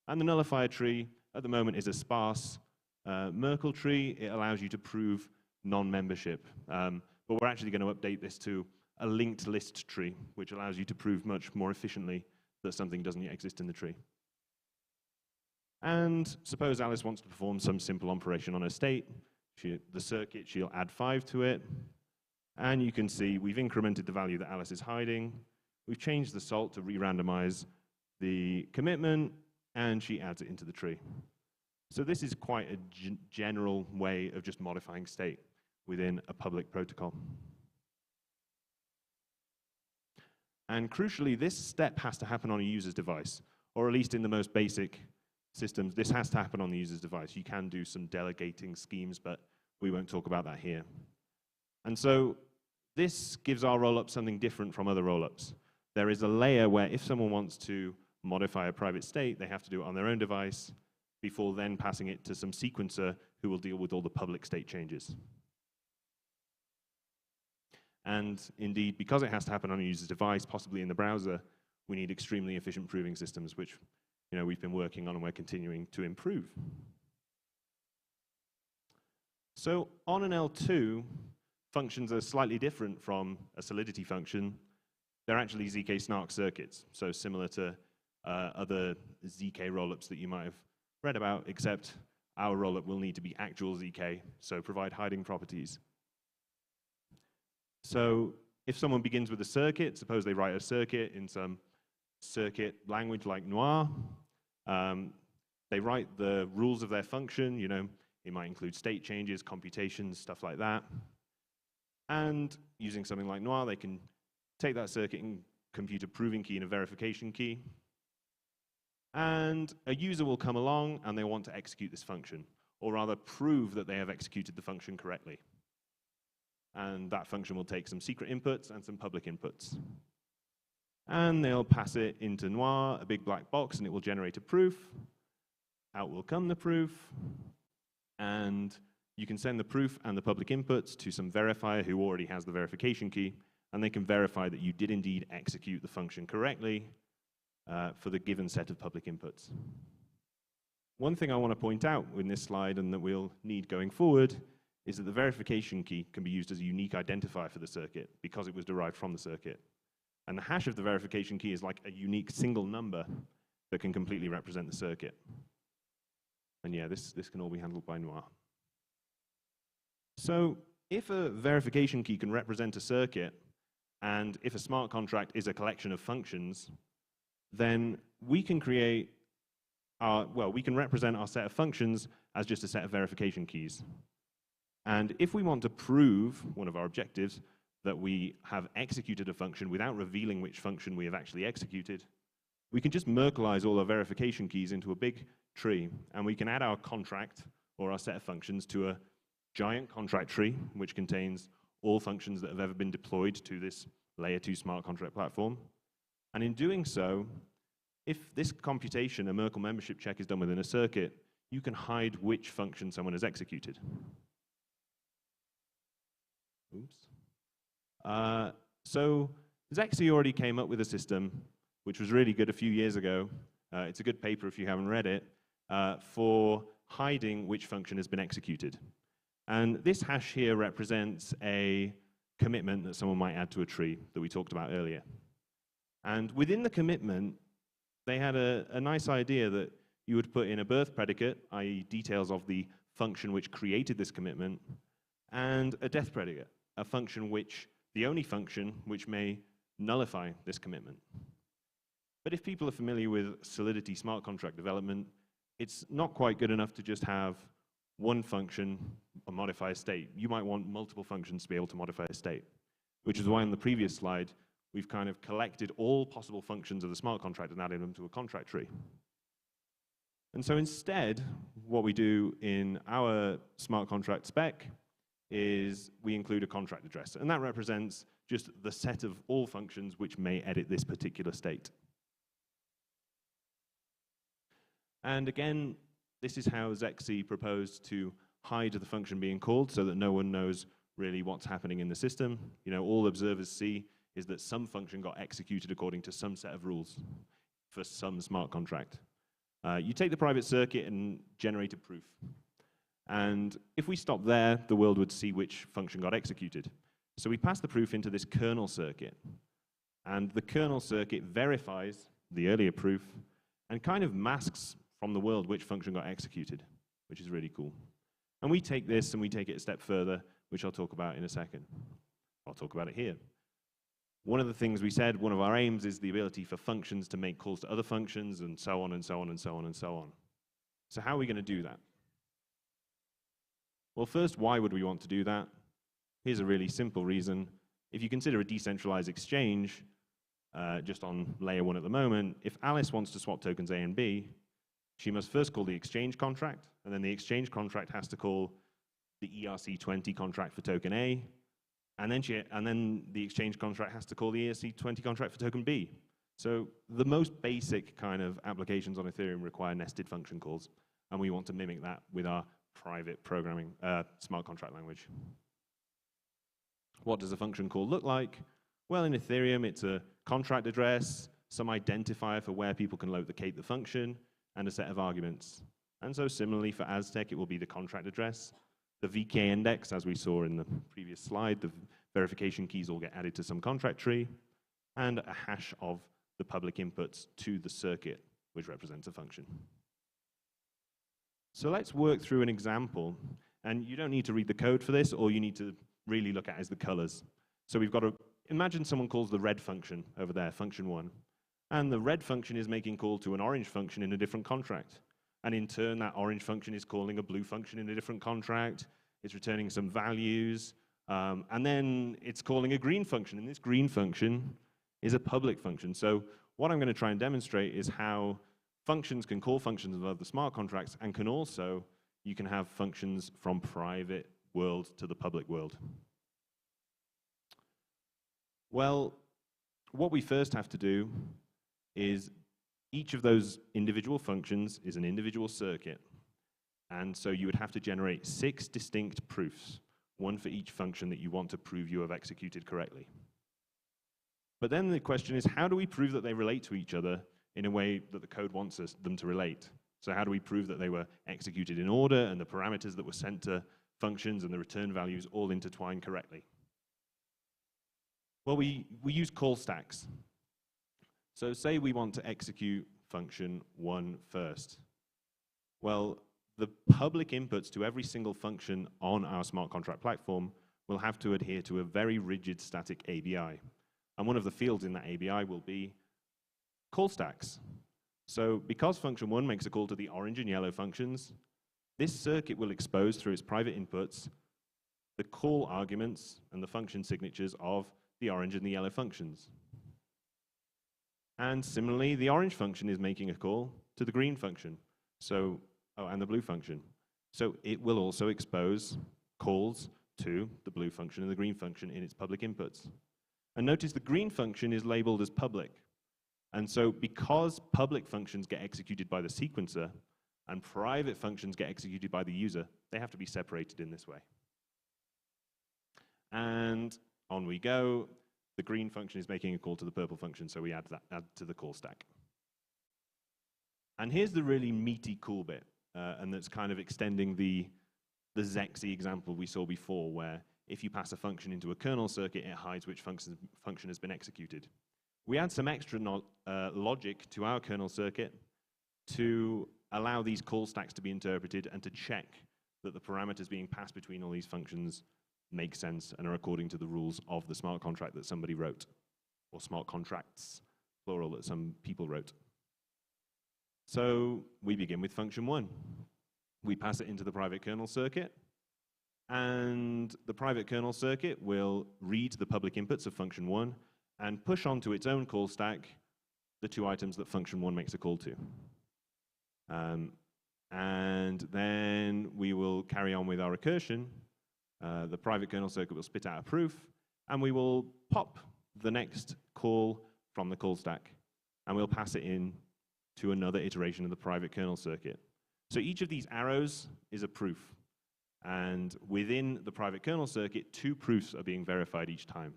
And the nullifier tree at the moment is a sparse Merkle tree. It allows you to prove non-membership. But we're actually going to update this to a linked list tree, which allows you to prove much more efficiently that something doesn't yet exist in the tree. And suppose Alice wants to perform some simple operation on her state. The circuit, she'll add 5 to it. And you can see we've incremented the value that Alice is hiding. We've changed the salt to re-randomize the commitment, and she adds it into the tree. So this is quite a general way of just modifying state within a public protocol. And crucially, this step has to happen on a user's device, or at least in the most basic systems, this has to happen on the user's device. You can do some delegating schemes, but we won't talk about that here. And so this gives our rollup something different from other rollups. There is a layer where if someone wants to modify a private state, they have to do it on their own device before then passing it to some sequencer who will deal with all the public state changes. And indeed, because it has to happen on a user's device, possibly in the browser, we need extremely efficient proving systems, which we've been working on and we're continuing to improve. So on an L2, functions are slightly different from a Solidity function. They're actually ZK snark circuits, so similar to other ZK rollups that you might have read about, except our rollup will need to be actual ZK, so provide hiding properties. So if someone begins with a circuit, suppose they write a circuit in some circuit language like Noir, they write the rules of their function, it might include state changes, computations, stuff like that. And using something like Noir, they can take that circuit and compute a proving key and a verification key. And a user will come along and they want to execute this function, or rather prove that they have executed the function correctly. And that function will take some secret inputs and some public inputs. And they'll pass it into Noir, a big black box, and it will generate a proof. Out will come the proof. And you can send the proof and the public inputs to some verifier who already has the verification key, and they can verify that you did indeed execute the function correctly for the given set of public inputs. One thing I want to point out in this slide, and that we'll need going forward, is that the verification key can be used as a unique identifier for the circuit because it was derived from the circuit. And the hash of the verification key is like a unique single number that can completely represent the circuit. And yeah, this can all be handled by Noir. So if a verification key can represent a circuit, and if a smart contract is a collection of functions, then we can create we can represent our set of functions as just a set of verification keys. And if we want to prove one of our objectives, that we have executed a function without revealing which function we have actually executed, we can just Merkleize all our verification keys into a big tree, and we can add our contract or our set of functions to a giant contract tree, which contains all functions that have ever been deployed to this layer 2 smart contract platform. And in doing so, if this computation, a Merkle membership check, is done within a circuit, you can hide which function someone has executed. Oops. So Zexy already came up with a system which was really good a few years ago. It's a good paper if you haven't read it, for hiding which function has been executed. And this hash here represents a commitment that someone might add to a tree that we talked about earlier. And within the commitment, they had a nice idea that you would put in a birth predicate, i.e. details of the function which created this commitment, and a death predicate, a function which, the only function which may nullify this commitment. But if people are familiar with Solidity smart contract development, it's not quite good enough to just have one function modify a state. You might want multiple functions to be able to modify a state, which is why on the previous slide, we've kind of collected all possible functions of the smart contract and added them to a contract tree. And so instead, what we do in our smart contract spec is we include a contract address, and that represents just the set of all functions which may edit this particular state. And again, this is how Zexy proposed to hide the function being called so that no one knows really what's happening in the system. You know, all observers see is that some function got executed according to some set of rules for some smart contract. You take the private circuit and generate a proof. And if we stop there, the world would see which function got executed. So we pass the proof into this kernel circuit. And the kernel circuit verifies the earlier proof and kind of masks from the world which function got executed, which is really cool. And we take this and we take it a step further, which I'll talk about in a second. I'll talk about it here. One of the things we said, one of our aims is the ability for functions to make calls to other functions and so on and so on and so on and so on. So how are we going to do that? Well, first, why would we want to do that? Here's a really simple reason. If you consider a decentralized exchange, just on layer 1 at the moment, if Alice wants to swap tokens A and B, she must first call the exchange contract, and then the exchange contract has to call the ERC20 contract for token A, and then the exchange contract has to call the ERC20 contract for token B. So the most basic kind of applications on Ethereum require nested function calls, and we want to mimic that with our private programming smart contract language. What does a function call look like? Well, in Ethereum, it's a contract address, some identifier for where people can locate the function, and a set of arguments. And so similarly for Aztec, it will be the contract address, the VK index, as we saw in the previous slide, the verification keys all get added to some contract tree, and a hash of the public inputs to the circuit, which represents a function. So let's work through an example. And you don't need to read the code for this. All you need to really look at is the colors. So we've got to imagine someone calls the red function over there, function 1. And the red function is making call to an orange function in a different contract. And in turn, that orange function is calling a blue function in a different contract. It's returning some values. And then it's calling a green function. And this green function is a public function. So what I'm going to try and demonstrate is how functions can call functions of other smart contracts, and can also, you can have functions from private world to the public world. Well, what we first have to do is each of those individual functions is an individual circuit. And so you would have to generate 6 distinct proofs, one for each function that you want to prove you have executed correctly. But then the question is, how do we prove that they relate to each other in a way that the code wants them to relate? So how do we prove that they were executed in order and the parameters that were sent to functions and the return values all intertwine correctly? Well, we use call stacks. So say we want to execute function 1 first. Well, the public inputs to every single function on our smart contract platform will have to adhere to a very rigid static ABI. And one of the fields in that ABI will be call stacks. So because function 1 makes a call to the orange and yellow functions, this circuit will expose through its private inputs the call arguments and the function signatures of the orange and the yellow functions. And similarly, the orange function is making a call to the green function, and the blue function. So it will also expose calls to the blue function and the green function in its public inputs. And notice the green function is labeled as public. And so because public functions get executed by the sequencer and private functions get executed by the user, they have to be separated in this way. And on we go. The green function is making a call to the purple function, so we add to the call stack. And here's the really meaty cool bit, and that's kind of extending the Zexy example we saw before, where if you pass a function into a kernel circuit, it hides which function has been executed. We add some extra logic to our kernel circuit to allow these call stacks to be interpreted and to check that the parameters being passed between all these functions make sense and are according to the rules of the smart contract that somebody wrote, or smart contracts, plural, that some people wrote. So we begin with function 1. We pass it into the private kernel circuit, and the private kernel circuit will read the public inputs of function 1 and push onto its own call stack the 2 items that function 1 makes a call to. And then we will carry on with our recursion. The private kernel circuit will spit out a proof, and we will pop the next call from the call stack, and we'll pass it in to another iteration of the private kernel circuit. So each of these arrows is a proof, and within the private kernel circuit, 2 proofs are being verified each time.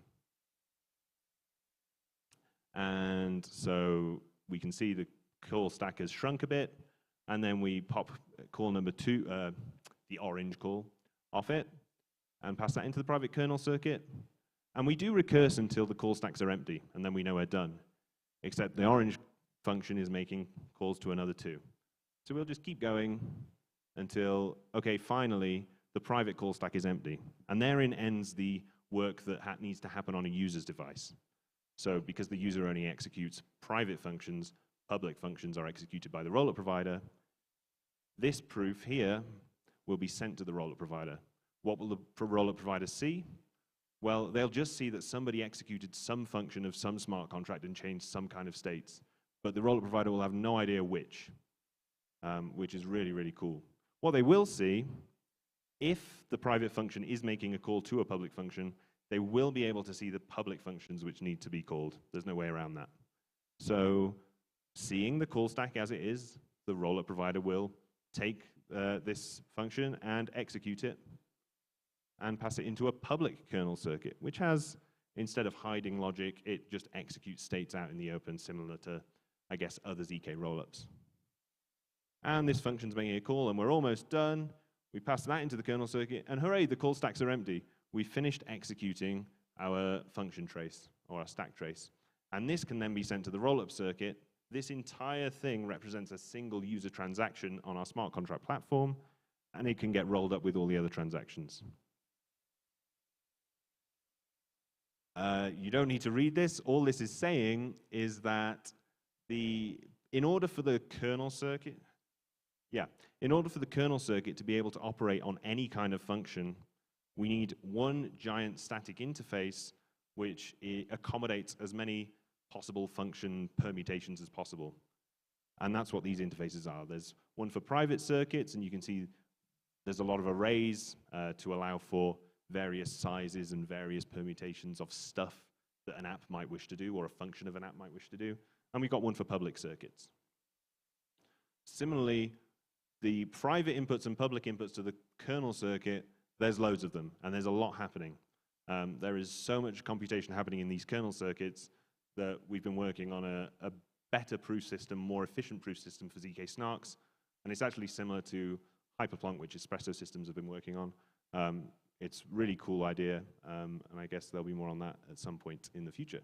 And so we can see the call stack has shrunk a bit, and then we pop call number 2, the orange call, off it, and pass that into the private kernel circuit. And we do recurse until the call stacks are empty, and then we know we're done. Except the orange function is making calls to another 2. So we'll just keep going until, okay, finally, the private call stack is empty. And therein ends the work that needs to happen on a user's device. So because the user only executes private functions, public functions are executed by the rollup provider. This proof here will be sent to the rollup provider. What will the rollup provider see? Well, they'll just see that somebody executed some function of some smart contract and changed some kind of states. But the rollup provider will have no idea which is really, really cool. What they will see, if the private function is making a call to a public function, they will be able to see the public functions which need to be called. There's no way around that. So seeing the call stack as it is, the rollup provider will take this function and execute it and pass it into a public kernel circuit, which has, instead of hiding logic, it just executes states out in the open, similar to, I guess, other ZK rollups. And this function's making a call, and we're almost done. We pass that into the kernel circuit, and hooray, the call stacks are empty. We finished executing our function trace, or our stack trace. And this can then be sent to the rollup circuit. This entire thing represents a single user transaction on our smart contract platform, and it can get rolled up with all the other transactions. You don't need to read this. All this is saying is that in order for the kernel circuit to be able to operate on any kind of function, we need one giant static interface which accommodates as many possible function permutations as possible. And that's what these interfaces are. There's one for private circuits, and you can see there's a lot of arrays to allow for various sizes and various permutations of stuff that an app might wish to do, or a function of an app might wish to do. And we've got one for public circuits. Similarly, the private inputs and public inputs to the kernel circuit, there's loads of them, and there's a lot happening. There is so much computation happening in these kernel circuits that we've been working on a better proof system, more efficient proof system for ZK snarks, and it's actually similar to Hyperplonk, which Espresso Systems have been working on. It's a really cool idea, and I guess there'll be more on that at some point in the future.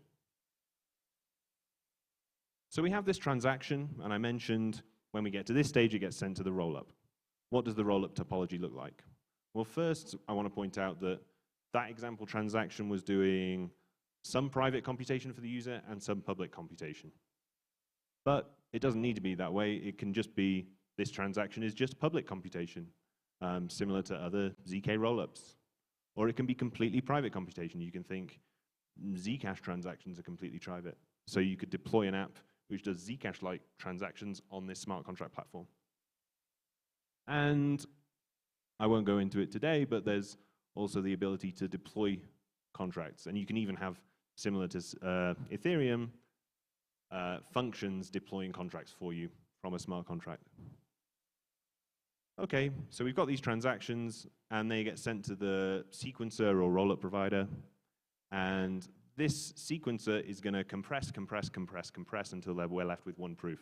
So we have this transaction, and I mentioned when we get to this stage, it gets sent to the rollup. What does the rollup topology look like? Well, first, I want to point out that that example transaction was doing some private computation for the user and some public computation. But it doesn't need to be that way. It can just be this transaction is just public computation, similar to other ZK rollups. Or it can be completely private computation. You can think Zcash transactions are completely private. So you could deploy an app which does Zcash-like transactions on this smart contract platform. And I won't go into it today, but there's also the ability to deploy contracts. And you can even have, similar to Ethereum, functions deploying contracts for you from a smart contract. Okay, so we've got these transactions, and they get sent to the sequencer or rollup provider. And this sequencer is going to compress until we're left with one proof.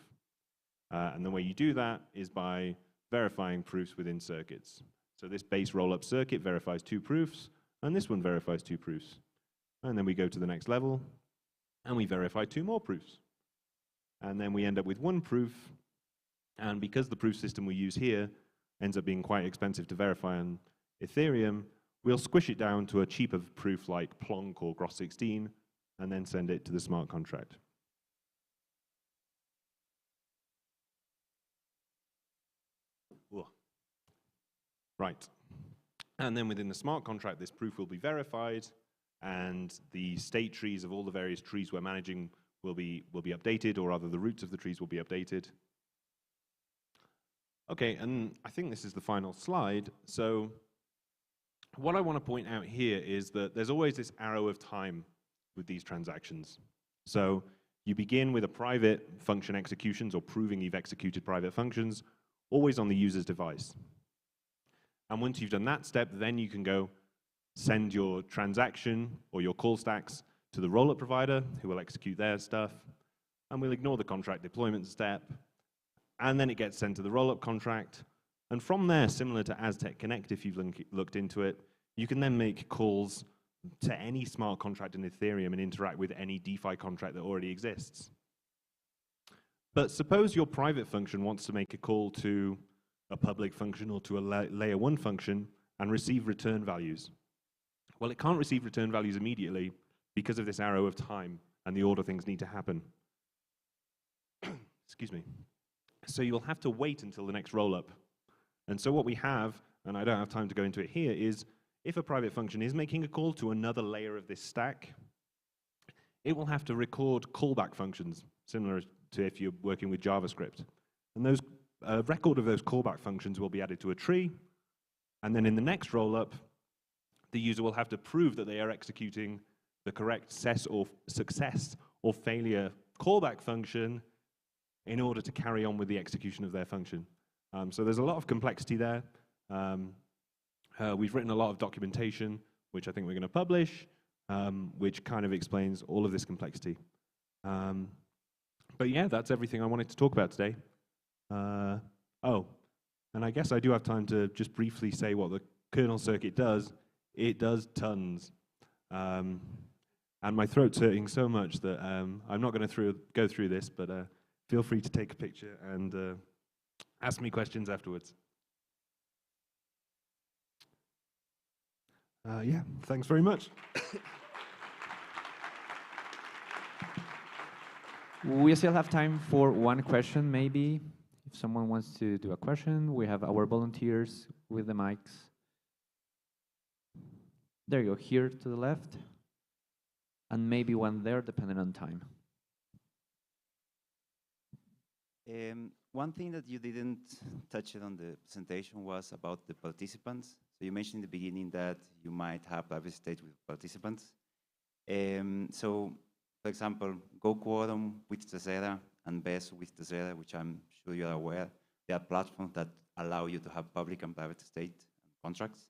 And the way you do that is by verifying proofs within circuits. So this base rollup circuit verifies 2 proofs, and this one verifies 2 proofs. And then we go to the next level, and we verify 2 more proofs. And then we end up with 1 proof, and because the proof system we use here ends up being quite expensive to verify on Ethereum, we'll squish it down to a cheaper proof like Plonk or Gross16, and then send it to the smart contract. Right. And then within the smart contract, this proof will be verified, and the state trees of all the various trees we're managing will be updated, or rather the roots of the trees will be updated. Okay, and I think this is the final slide. So what I want to point out here is that there's always this arrow of time with these transactions. So you begin with a private function executions, or proving you've executed private functions, always on the user's device. And once you've done that step, then you can go send your transaction or your call stacks to the rollup provider, who will execute their stuff, and we'll ignore the contract deployment step, and then it gets sent to the rollup contract. And from there, similar to Aztec Connect, if you've looked into it, you can then make calls to any smart contract in Ethereum and interact with any DeFi contract that already exists. But suppose your private function wants to make a call to a public function or to a layer 1 function and receive return values. Well, it can't receive return values immediately because of this arrow of time and the order things need to happen. Excuse me. So you'll have to wait until the next rollup. And so what we have, and I don't have time to go into it here, is if a private function is making a call to another layer of this stack, it will have to record callback functions, similar to if you're working with JavaScript. And those record of those callback functions will be added to a tree, and then in the next rollup, the user will have to prove that they are executing the correct success or failure callback function in order to carry on with the execution of their function. So there's a lot of complexity there. We've written a lot of documentation, which I think we're going to publish, which kind of explains all of this complexity. But yeah, that's everything I wanted to talk about today. Oh, and I guess I do have time to just briefly say what the kernel circuit does. It does tons. And my throat's hurting so much that I'm not going to go through this, but feel free to take a picture and ask me questions afterwards. Yeah, thanks very much. We still have time for one question, maybe. If someone wants to do a question, we have our volunteers with the mics. There you go, here to the left. And maybe one there, depending on time. One thing that you didn't touch on the presentation was about the participants. So you mentioned in the beginning that you might have private state with participants. So, for example, GoQuorum with Tezera and Best with Tezera, which I'm sure you're aware, they are platforms that allow you to have public and private state contracts.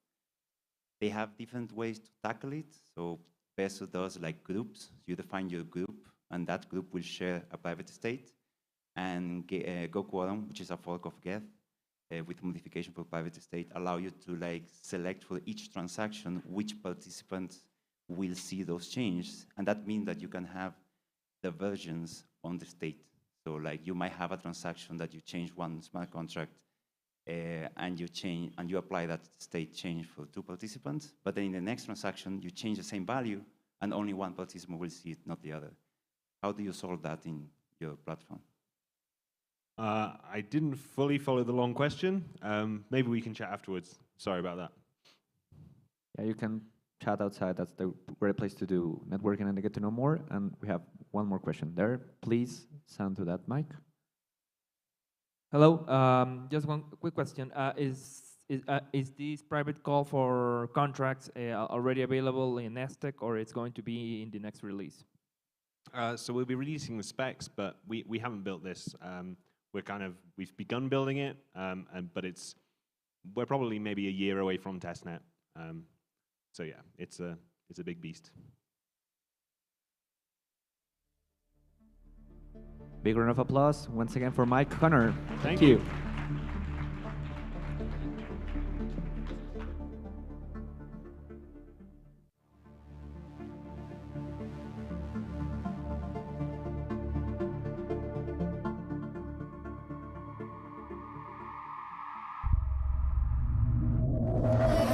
They have different ways to tackle it. So Best does like groups. You define your group, and that group will share a private state. And GoQuorum, which is a fork of Geth, with modification for private state, allow you to like select for each transaction which participants will see those changes. And that means that you can have the versions on the state. So like you might have a transaction that you change one smart contract and you apply that state change for 2 participants, but then in the next transaction, you change the same value and only one participant will see it, not the other. How do you solve that in your platform? I didn't fully follow the long question. Maybe we can chat afterwards. Sorry about that. Yeah, you can chat outside. That's the great place to do networking and to get to know more. And we have one more question there. Please sound to that mic. Hello. Just one quick question. Is this private call for contracts already available in Aztec, or it's going to be in the next release? So we'll be releasing the specs, but we haven't built this. We've begun building it, but we're probably maybe a year away from testnet. So yeah, it's a big beast. Big round of applause once again for Mike Connor. Thank you. Bye.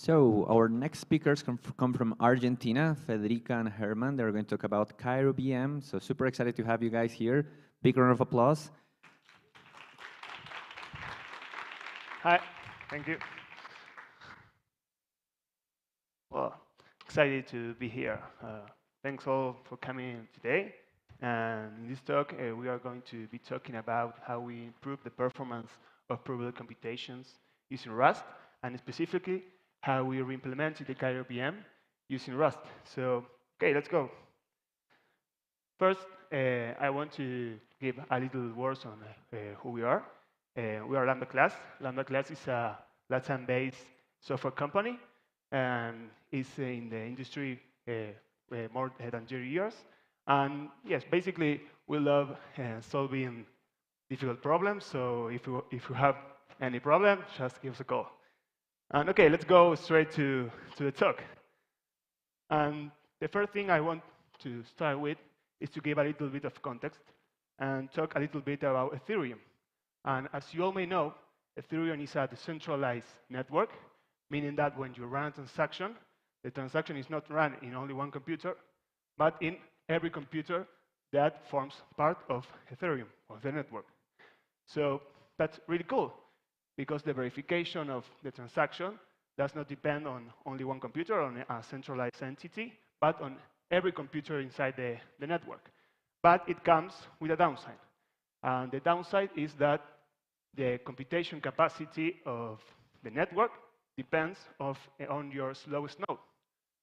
So our next speakers come from Argentina, Federica and Herman. They're going to talk about Cairo VM. So super excited to have you guys here. Big round of applause. Hi, thank you. Well, excited to be here. Thanks all for coming today. And in this talk, we are going to be talking about how we improve the performance of probability computations using Rust, and specifically how we re-implemented the Cairo VM using Rust. So, okay, let's go. First, I want to give a little words on who we are. We are Lambda Class. Lambda Class is a Latin-based software company, and it's in the industry more than 30 years. And yes, basically, we love solving difficult problems. So if you have any problem, just give us a call. And okay, let's go straight to the talk. And the first thing I want to start with is to give a little bit of context and talk a little bit about Ethereum. And as you all may know, Ethereum is a decentralized network, meaning that when you run a transaction, the transaction is not run in only one computer, but in every computer that forms part of Ethereum, of the network. So that's really cool, because the verification of the transaction does not depend on only one computer, on a centralized entity, but on every computer inside the network. But it comes with a downside. And the downside is that the computation capacity of the network depends on your slowest node.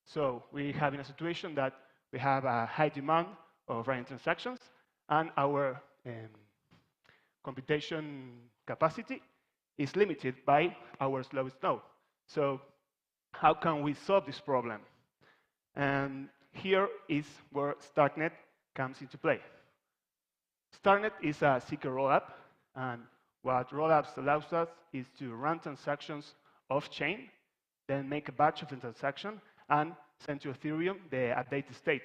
So we have in a situation that we have a high demand of running transactions, and our computation capacity is limited by our slowest node. So how can we solve this problem? And here is where StarkNet comes into play. StarkNet is a secret rollup, and what rollups allows us is to run transactions off-chain, then make a batch of the transaction, and send to Ethereum the updated state.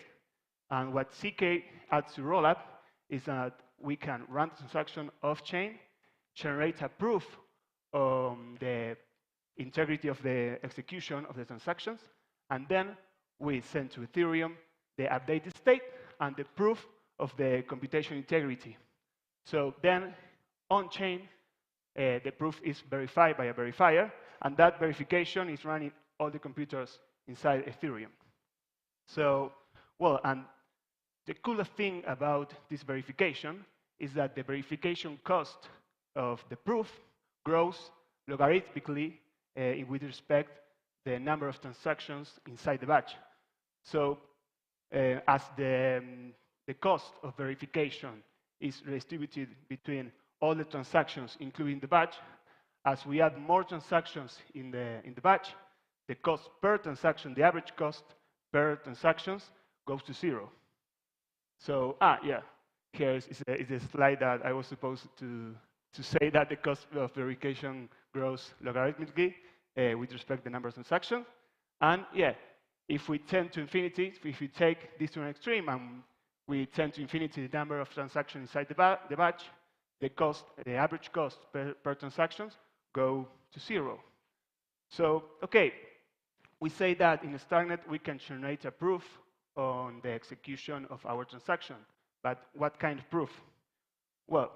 And what CK adds to rollup is that we can run the transaction off-chain, generate a proof on the integrity of the execution of the transactions, and then we send to Ethereum the updated state and the proof of the computation integrity. So then on-chain, the proof is verified by a verifier, and that verification is running all the computers inside Ethereum. So, well, and the coolest thing about this verification is that the verification cost of the proof grows logarithmically with respect to the number of transactions inside the batch. So as the cost of verification is distributed between all the transactions, including the batch, as we add more transactions in the batch, the cost per transaction, the average cost per transactions goes to 0. So, yeah, here is a slide that I was supposed to say that the cost of verification grows logarithmically with respect to the number of transactions. And yeah, if we tend to infinity, if we take this to an extreme and we tend to infinity the number of transactions inside the batch, the average cost per transactions go to 0. So, okay, we say that in StarkNet we can generate a proof on the execution of our transaction. But what kind of proof? Well,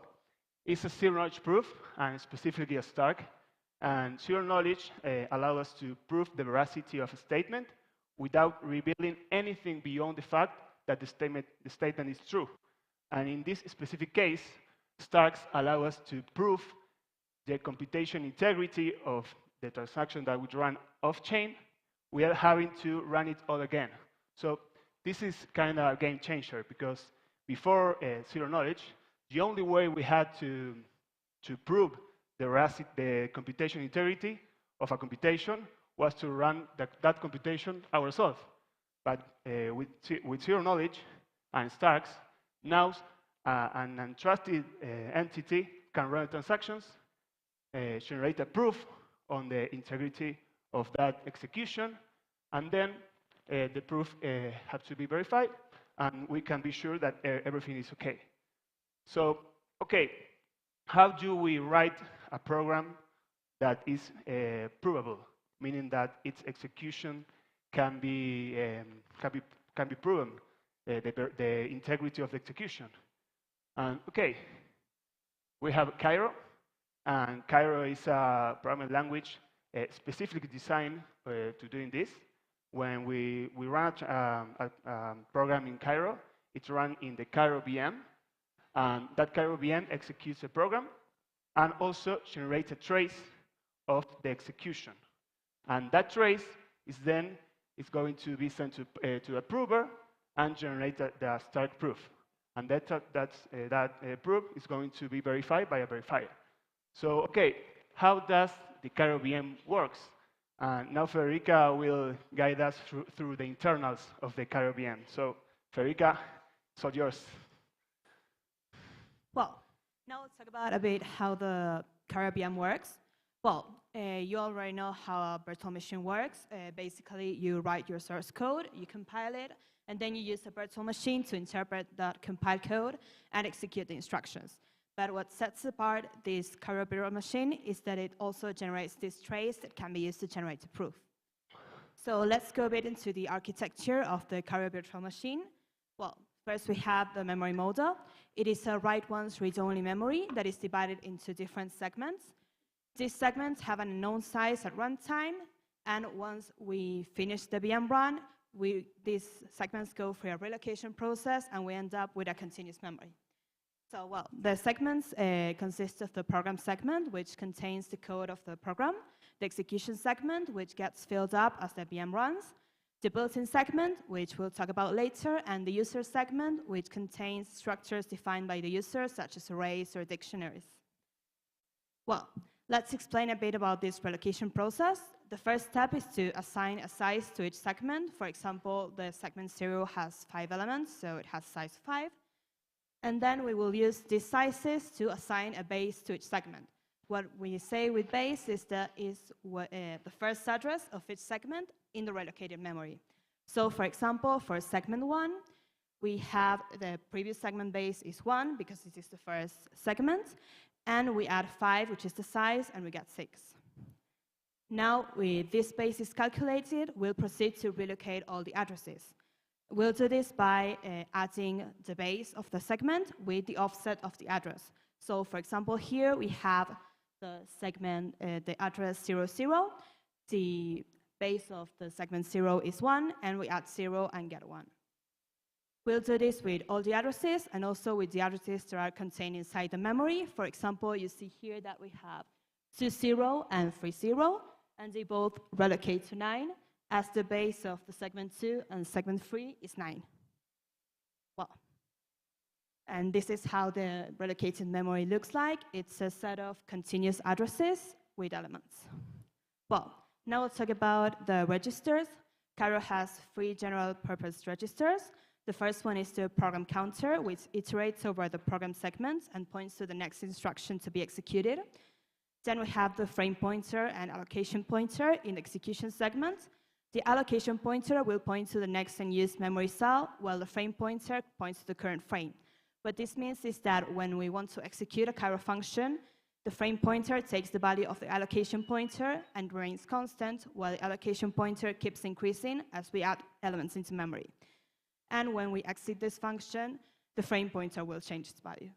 it's a zero-knowledge proof, and specifically a Stark. And zero-knowledge allows us to prove the veracity of a statement without revealing anything beyond the fact that the statement is true. And in this specific case, Starks allow us to prove the computation integrity of the transaction that we run off-chain without having to run it all again. So this is kind of a game changer, because before zero-knowledge, the only way we had to prove the computation integrity of a computation was to run that computation ourselves. But with zero-knowledge and Starks, now an untrusted entity can run transactions, generate a proof on the integrity of that execution, and then the proof has to be verified, and we can be sure that everything is okay. So, okay, how do we write a program that is provable, meaning that its execution can be proven, the integrity of the execution? And okay, we have Cairo, and Cairo is a programming language specifically designed to doing this. When we run a program in Cairo, it's run in the Cairo VM, and that Cairo VM executes a program and also generates a trace of the execution. And that trace is then going to be sent to a prover and generate the Stark proof. And that proof is going to be verified by a verifier. So, okay, how does the Cairo VM works? Now Federica will guide us through the internals of the Cairo VM. So, Federica, it's all yours. Well, now let's talk about a bit how the Cairo VM works. Well, you already know how a virtual machine works. Basically, you write your source code, you compile it, and then you use the virtual machine to interpret that compiled code and execute the instructions. But what sets apart this Cairo virtual machine is that it also generates this trace that can be used to generate the proof. So let's go a bit into the architecture of the Cairo virtual machine. Well, first we have the memory model. It is a write-once, read-only memory that is divided into different segments. These segments have an unknown size at runtime, and once we finish the VM run, these segments go through a relocation process, and we end up with a continuous memory. So, well, the segments consist of the program segment, which contains the code of the program, the execution segment, which gets filled up as the VM runs, the built-in segment, which we'll talk about later, and the user segment, which contains structures defined by the user, such as arrays or dictionaries. Well, let's explain a bit about this relocation process. The first step is to assign a size to each segment. For example, the segment 0 has 5 elements, so it has size 5. And then we will use these sizes to assign a base to each segment. What we say with base is the first address of each segment in the relocated memory. So for example, for segment 1, we have the previous segment base is 1 because this is the first segment, and we add 5, which is the size, and we get 6. Now, with this base is calculated, we'll proceed to relocate all the addresses. We'll do this by adding the base of the segment with the offset of the address. So for example, here we have the segment, the address 00. The base of the segment 0 is 1, and we add 0 and get 1. We'll do this with all the addresses and also with the addresses that are contained inside the memory. For example, you see here that we have 20 and 30, and they both relocate to 9. As the base of the segment 2 and segment 3 is 9. Well, and this is how the relocated memory looks like. It's a set of continuous addresses with elements. Well, now let's talk about the registers. Cairo has 3 general purpose registers. The first one is the program counter, which iterates over the program segments and points to the next instruction to be executed. Then we have the frame pointer and allocation pointer in the execution segment. The allocation pointer will point to the next unused memory cell, while the frame pointer points to the current frame. What this means is that when we want to execute a Cairo function, the frame pointer takes the value of the allocation pointer and remains constant, while the allocation pointer keeps increasing as we add elements into memory. And when we exit this function, the frame pointer will change its value.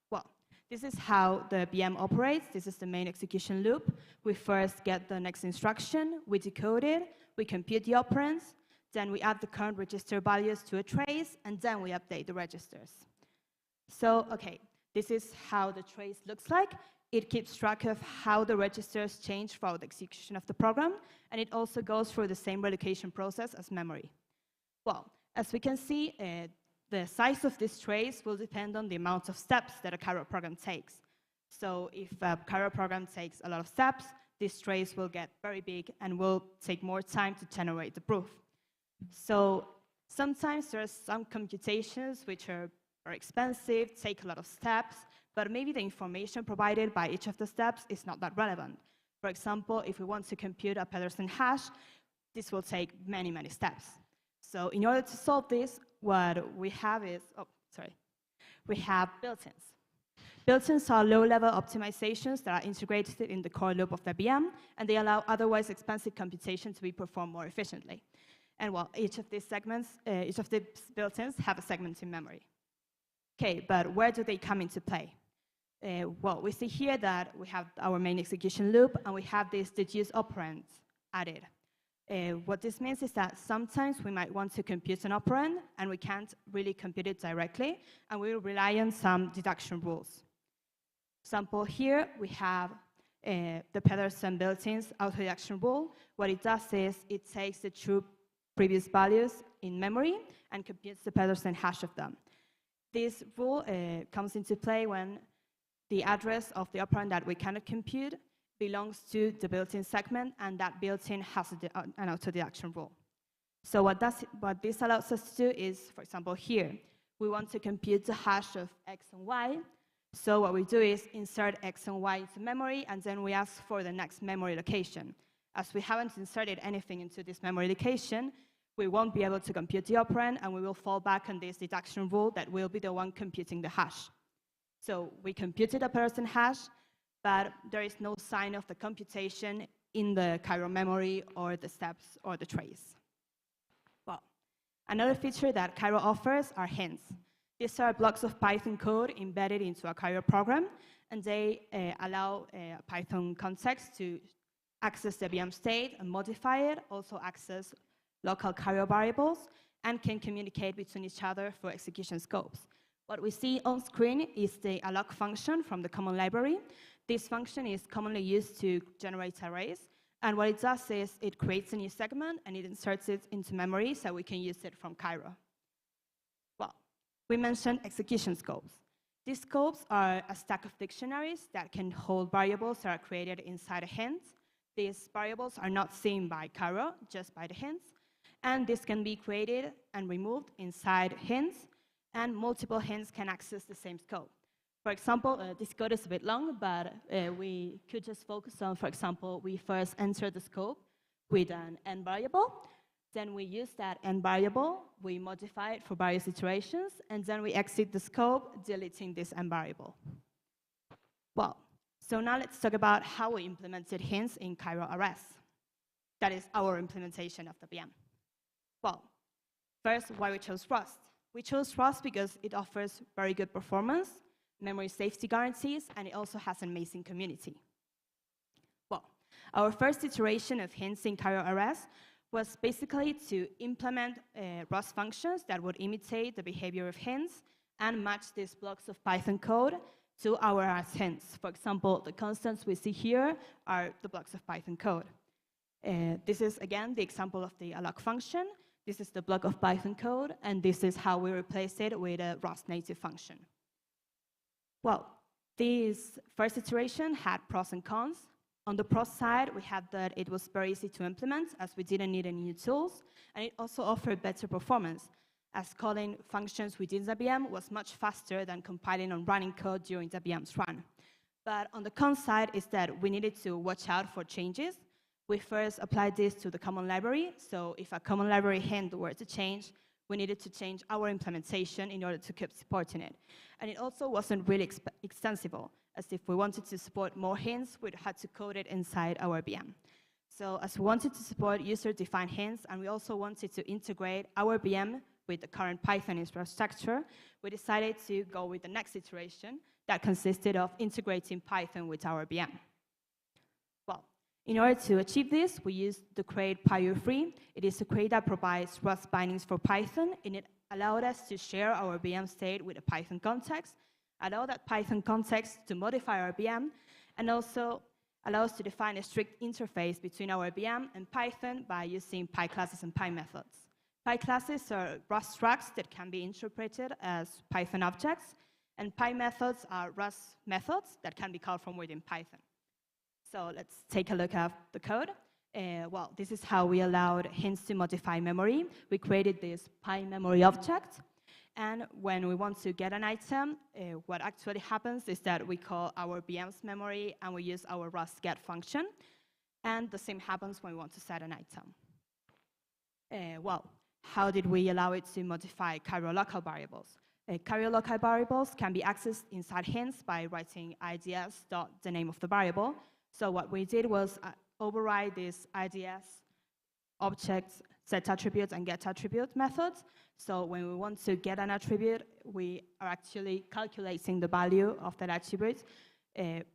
Well, this is how the VM operates. This is the main execution loop. We first get the next instruction, we decode it, we compute the operands, then we add the current register values to a trace, and then we update the registers. So, okay, this is how the trace looks like. It keeps track of how the registers change throughout the execution of the program, and it also goes through the same relocation process as memory. Well, as we can see, the size of this trace will depend on the amount of steps that a Cairo program takes. So if a Cairo program takes a lot of steps, this trace will get very big and will take more time to generate the proof. So sometimes there are some computations which are very expensive, take a lot of steps, but maybe the information provided by each of the steps is not that relevant. For example, if we want to compute a Pedersen hash, this will take many, many steps. So in order to solve this, what we have is, we have built-ins. Built-ins are low-level optimizations that are integrated in the core loop of the VM, and they allow otherwise expensive computation to be performed more efficiently. And well, each of these built-ins have a segment in memory. Okay, but where do they come into play? Well, we see here that we have our main execution loop, and we have these deduce operands added. What this means is that sometimes we might want to compute an operand, and we can't really compute it directly, and we will rely on some deduction rules. Example here, we have the Pedersen built-ins auto-deduction rule. What it does is it takes the true previous values in memory and computes the Pedersen hash of them. This rule comes into play when the address of the operand that we cannot compute belongs to the built-in segment, and that built-in has an auto-deduction rule. So what this allows us to do is, for example, here, we want to compute the hash of x and y. So what we do is insert x and y into memory, and then we ask for the next memory location. As we haven't inserted anything into this memory location, we won't be able to compute the operand, and we will fall back on this deduction rule that will be the one computing the hash. So we computed a person hash, but there is no sign of the computation in the Cairo memory or the steps or the trace. Well, another feature that Cairo offers are hints. These are blocks of Python code embedded into a Cairo program, and they allow Python context to access the VM state and modify it, also access local Cairo variables, and can communicate between each other for execution scopes. What we see on screen is the alloc function from the common library. This function is commonly used to generate arrays, and what it does is it creates a new segment and it inserts it into memory so we can use it from Cairo. Well, we mentioned execution scopes. These scopes are a stack of dictionaries that can hold variables that are created inside a hint. These variables are not seen by Cairo, just by the hints, and this can be created and removed inside hints, and multiple hints can access the same scope. For example, this code is a bit long, but we could just focus on, for example, we first enter the scope with an n variable, then we use that n variable, we modify it for various iterations, and then we exit the scope, deleting this n variable. Well, so now let's talk about how we implemented hints in Cairo RS. That is our implementation of the VM. Well, first, why we chose Rust. We chose Rust because it offers very good performance, memory safety guarantees, and it also has an amazing community. Well, our first iteration of hints in Cairo RS was basically to implement Rust functions that would imitate the behavior of hints and match these blocks of Python code to our RS hints. For example, the constants we see here are the blocks of Python code. This is, again, the example of the alloc function. This is the block of Python code, and this is how we replaced it with a Rust native function. Well, this first iteration had pros and cons. On the pros side, we had that it was very easy to implement, as we didn't need any new tools, and it also offered better performance, as calling functions within the VM was much faster than compiling and running code during the VM's run. But on the con side is that we needed to watch out for changes. We first applied this to the common library, so if a common library hint were to change, we needed to change our implementation in order to keep supporting it. And it also wasn't really extensible, as if we wanted to support more hints, we'd had to code it inside our VM. So as we wanted to support user-defined hints, and we also wanted to integrate our VM with the current Python infrastructure, we decided to go with the next iteration that consisted of integrating Python with our VM. In order to achieve this, we used the crate PyU3. It is a crate that provides Rust bindings for Python, and it allowed us to share our VM state with a Python context, allow that Python context to modify our VM, and also allow us to define a strict interface between our VM and Python by using PyClasses and PyMethods. PyClasses are Rust structs that can be interpreted as Python objects, and PyMethods are Rust methods that can be called from within Python. So let's take a look at the code. Well, this is how we allowed hints to modify memory. We created this PyMemory object. And when we want to get an item, what actually happens is that we call our VM's memory and we use our Rust get function. And the same happens when we want to set an item. Well, how did we allow it to modify Cairo local variables? Cairo local variables can be accessed inside hints by writing IDS dot the name of the variable. So what we did was override these IDS objects, set attributes, and get attribute methods. So when we want to get an attribute, we are actually calculating the value of that attribute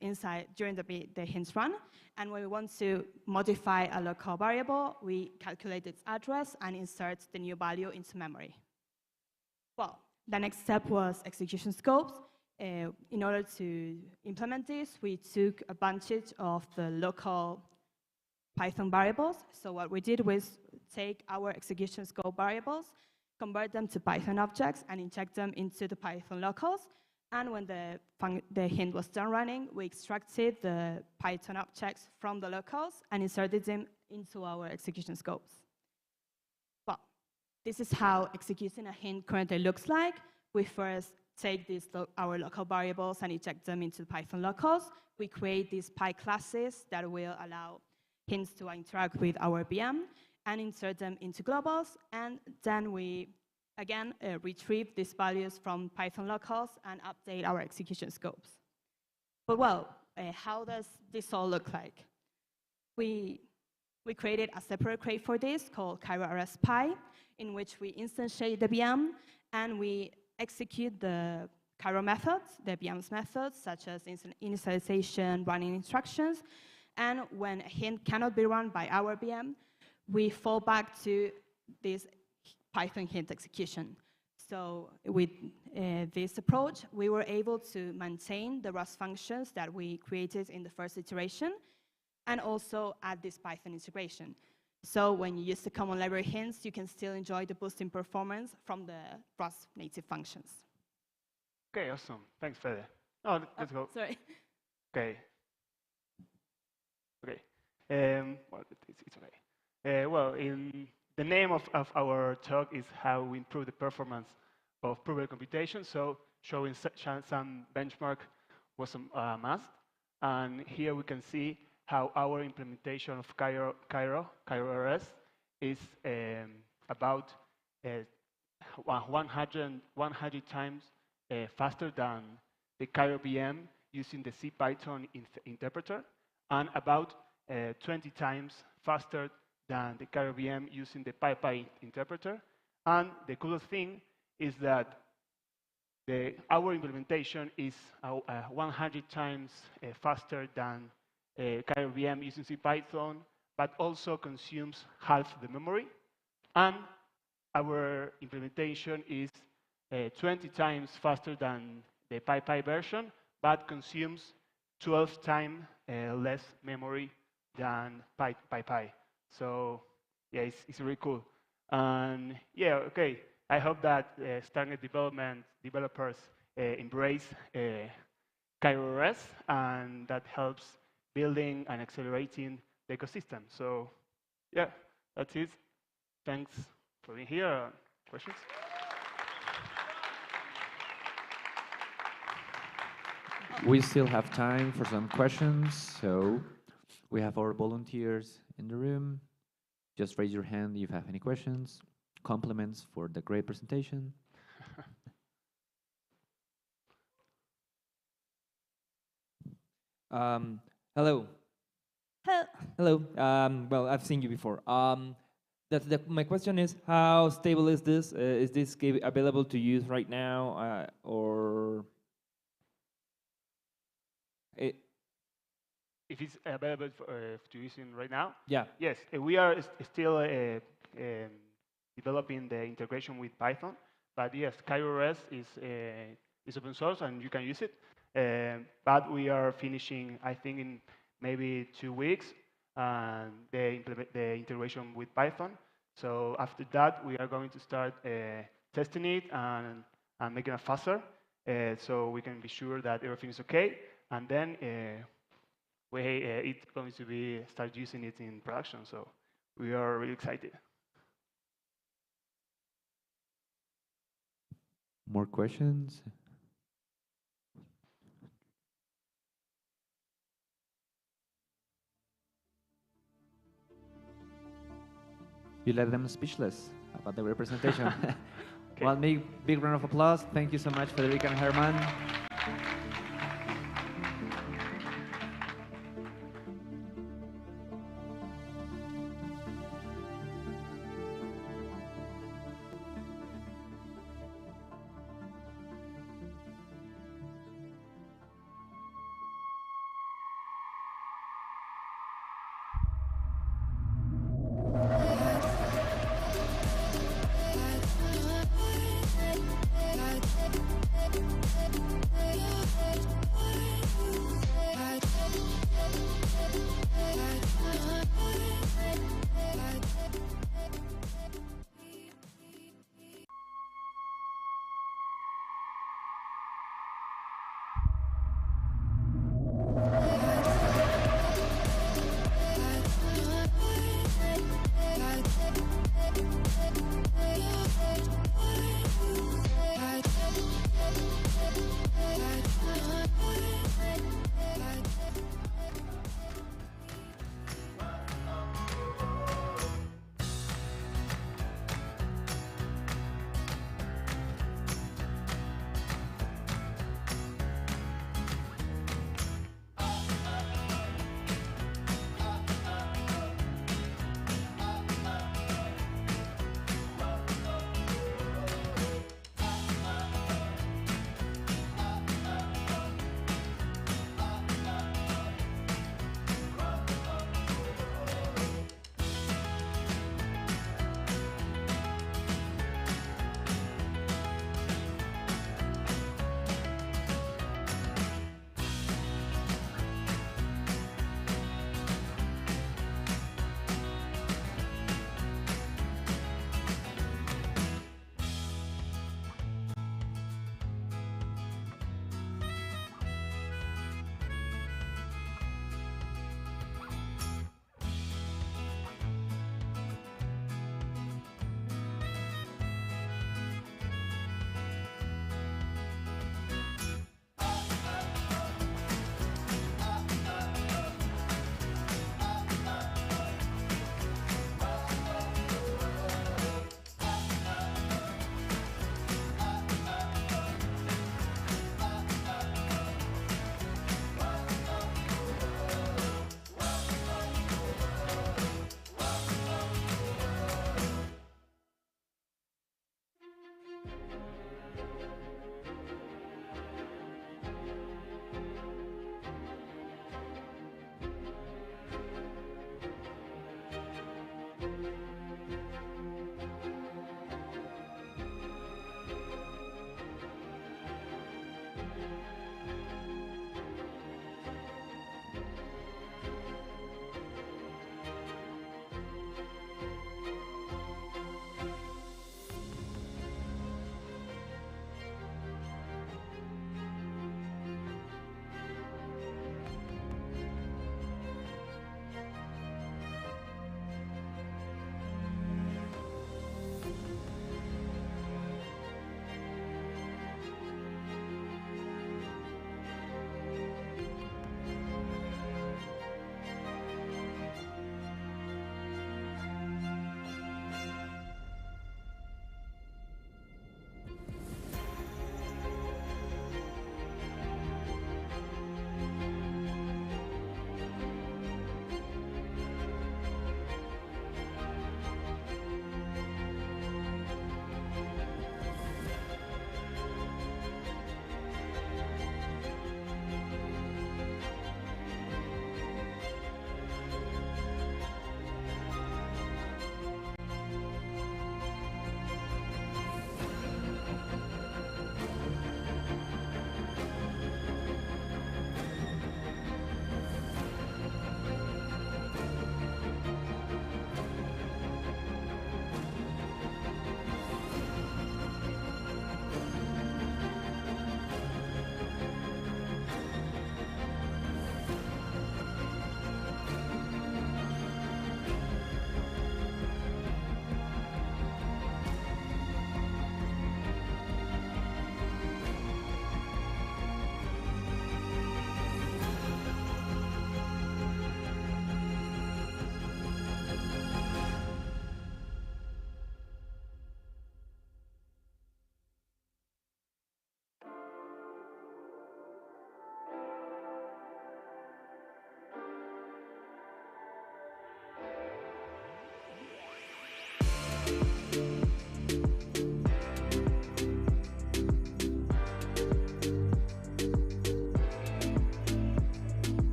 inside during the hints run. And when we want to modify a local variable, we calculate its address and insert the new value into memory. Well, the next step was execution scopes. In order to implement this, we took advantage of the local Python variables. So what we did was take our execution scope variables, convert them to Python objects, and inject them into the Python locals. And when the hint was done running, we extracted the Python objects from the locals and inserted them into our execution scopes. Well, this is how executing a hint currently looks like. We first take our local variables and inject them into Python locals. We create these PyClasses that will allow hints to interact with our VM and insert them into globals. And then we again, retrieve these values from Python locals and update our execution scopes. But well, how does this all look like? We created a separate crate for this called Cairo RS Pi, in which we instantiate the VM and we execute the Cairo methods, the VM's methods, such as initialization, running instructions. And when a hint cannot be run by our VM, we fall back to this Python hint execution. So with this approach, we were able to maintain the Rust functions that we created in the first iteration, and also add this Python integration. So when you use the common library hints, you can still enjoy the boosting performance from the Rust native functions. Okay, awesome. Thanks, Fede. Oh, let's go. Sorry. Okay. Okay. Well, it's okay. Well, in the name of our talk is how we improve the performance of provable computation. So showing some benchmark was a must. And here we can see how our implementation of Cairo RS is about 100 times faster than the Cairo VM using the CPython interpreter, and about 20 times faster than the Cairo VM using the PyPy interpreter. And the coolest thing is that our implementation is 100 times faster than Cairo VM using CPython, but also consumes half the memory. And our implementation is 20 times faster than the PyPy version, but consumes 12 times less memory than PyPy. So yeah, it's really cool. And yeah, okay, I hope that starting developers embrace Cairo RS, and that helps building and accelerating the ecosystem. So yeah, that's it. Thanks for being here. Questions? We still have time for some questions, so we have our volunteers in the room. Just raise your hand if you have any questions, compliments for the great presentation. Hello. Hello. Well, I've seen you before. My question is, how stable is this? Is this available to use right now, or? If it's available to use right now? Yeah. Yes, we are still developing the integration with Python, but yes, Cairo RS is open source and you can use it. But we are finishing, I think, in maybe 2 weeks, the integration with Python. So after that, we are going to start testing it and making it faster, so we can be sure that everything is okay. And then it's going to start using it in production. So we are really excited. More questions? You left them speechless about the representation. Okay. Well, big round of applause. Thank you so much, Federica and Herman.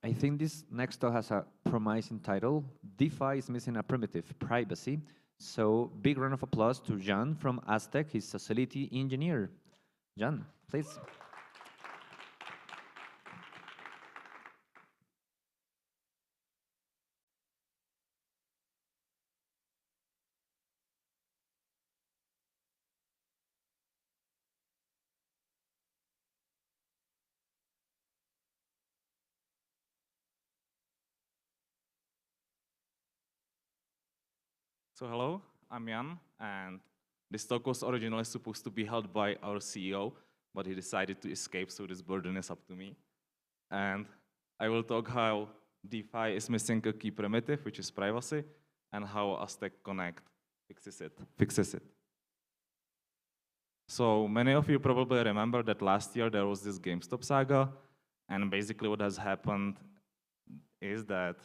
I think this next talk has a promising title. DeFi is missing a primitive, privacy. So big round of applause to Jan from Aztec. He's a facility engineer. Jan, please. So hello, I'm Jan, and this talk was originally supposed to be held by our CEO, but he decided to escape, so this burden is up to me. And I will talk how DeFi is missing a key primitive, which is privacy, and how Aztec Connect fixes it. So many of you probably remember that last year there was this GameStop saga, and basically what has happened is that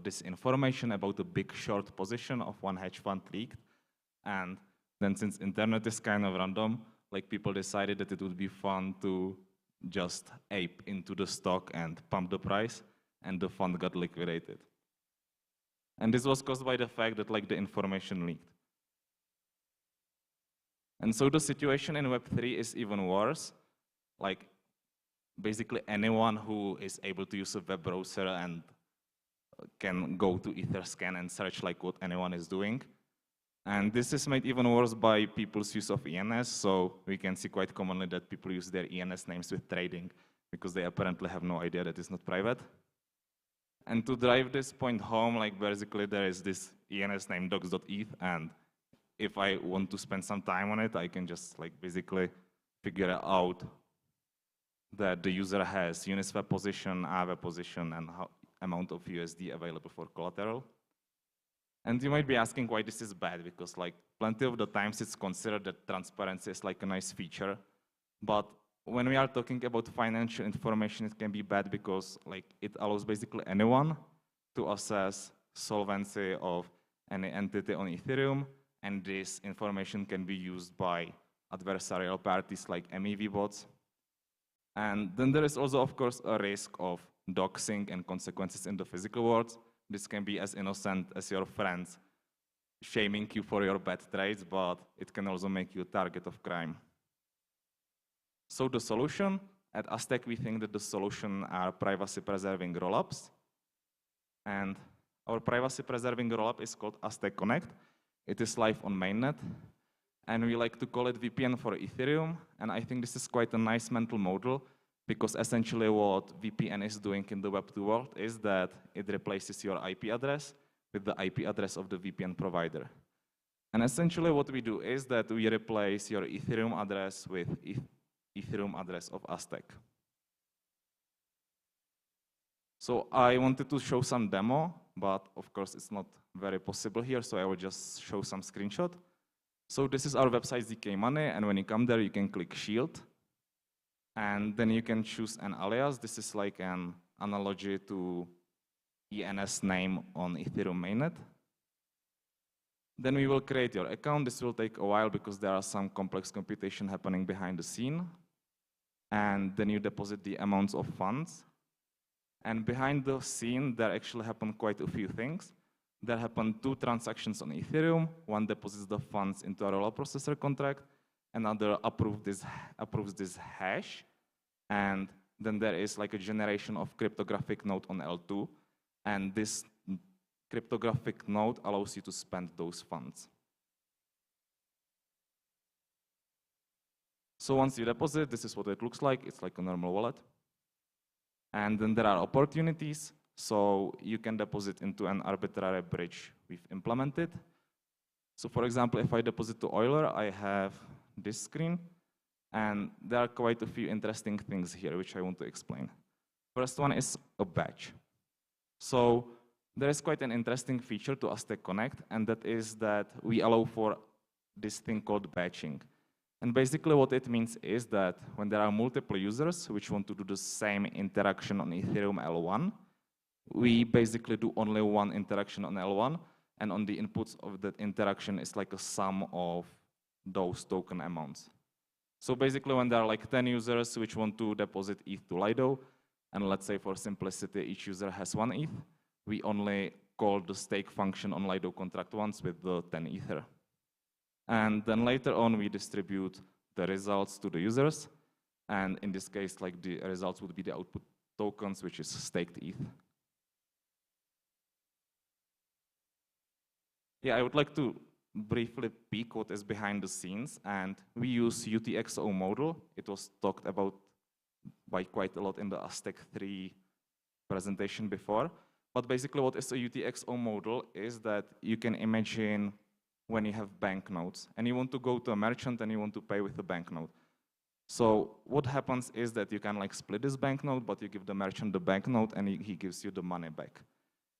this information about a big short position of one hedge fund leaked, and then since internet is kind of random, like people decided that it would be fun to just ape into the stock and pump the price, and the fund got liquidated. And this was caused by the fact that like the information leaked. And so the situation in Web3 is even worse. Like basically anyone who is able to use a web browser and can go to Etherscan and search like what anyone is doing. And this is made even worse by people's use of ENS. So we can see quite commonly that people use their ENS names with trading because they apparently have no idea that it's not private. And to drive this point home, like basically there is this ENS name docs.eth, and if I want to spend some time on it, I can just like basically figure out that the user has Uniswap position, Aave position, and how amount of USD available for collateral. And you might be asking why this is bad, because like plenty of the times it's considered that transparency is like a nice feature. But when we are talking about financial information, it can be bad because like it allows basically anyone to assess solvency of any entity on Ethereum, and this information can be used by adversarial parties like MEV bots. And then there is also, of course, a risk of doxing and consequences in the physical world. This can be as innocent as your friends shaming you for your bad trades, but it can also make you a target of crime. So the solution, at Aztec, we think that the solution are privacy-preserving rollups. And our privacy-preserving rollup is called Aztec Connect. It is live on mainnet. And we like to call it VPN for Ethereum. And I think this is quite a nice mental model, because essentially what VPN is doing in the Web2 world is that it replaces your IP address with the IP address of the VPN provider. And essentially what we do is that we replace your Ethereum address with Ethereum address of Aztec. So I wanted to show some demo, but of course it's not very possible here, so I will just show some screenshot. So this is our website ZK Money, and when you come there, you can click Shield. And then you can choose an alias. This is like an analogy to ENS name on Ethereum mainnet. Then we will create your account. This will take a while because there are some complex computation happening behind the scene. And then you deposit the amounts of funds. And behind the scene, there actually happen quite a few things. There happen 2 transactions on Ethereum. One deposits the funds into a rollup processor contract. Another approves this hash, and then there is like a generation of cryptographic node on L2, and this cryptographic node allows you to spend those funds. So once you deposit, this is what it looks like. It's like a normal wallet. And then there are opportunities. So you can deposit into an arbitrary bridge we've implemented. So for example, if I deposit to Euler, I have this screen, and there are quite a few interesting things here which I want to explain. First one is a batch. So there is quite an interesting feature to Aztec Connect, and that is that we allow for this thing called batching. And basically what it means is that when there are multiple users which want to do the same interaction on Ethereum L1, we basically do only one interaction on L1, and on the inputs of that interaction is like a sum of those token amounts. So basically when there are like 10 users which want to deposit ETH to Lido, And let's say for simplicity, each user has 1 ETH. We only call the stake function on Lido contract once with the 10 Ether. And then later on, we distribute the results to the users. And in this case, like the results would be the output tokens, which is staked ETH. Yeah, I would like to briefly peek what is behind the scenes. And we use UTXO model. It was talked about by quite a lot in the Aztec 3 presentation before. But basically what is a UTXO model is that you can imagine when you have banknotes and you want to go to a merchant and you want to pay with a banknote. So what happens is that you can like split this banknote, but you give the merchant the banknote and he gives you the money back.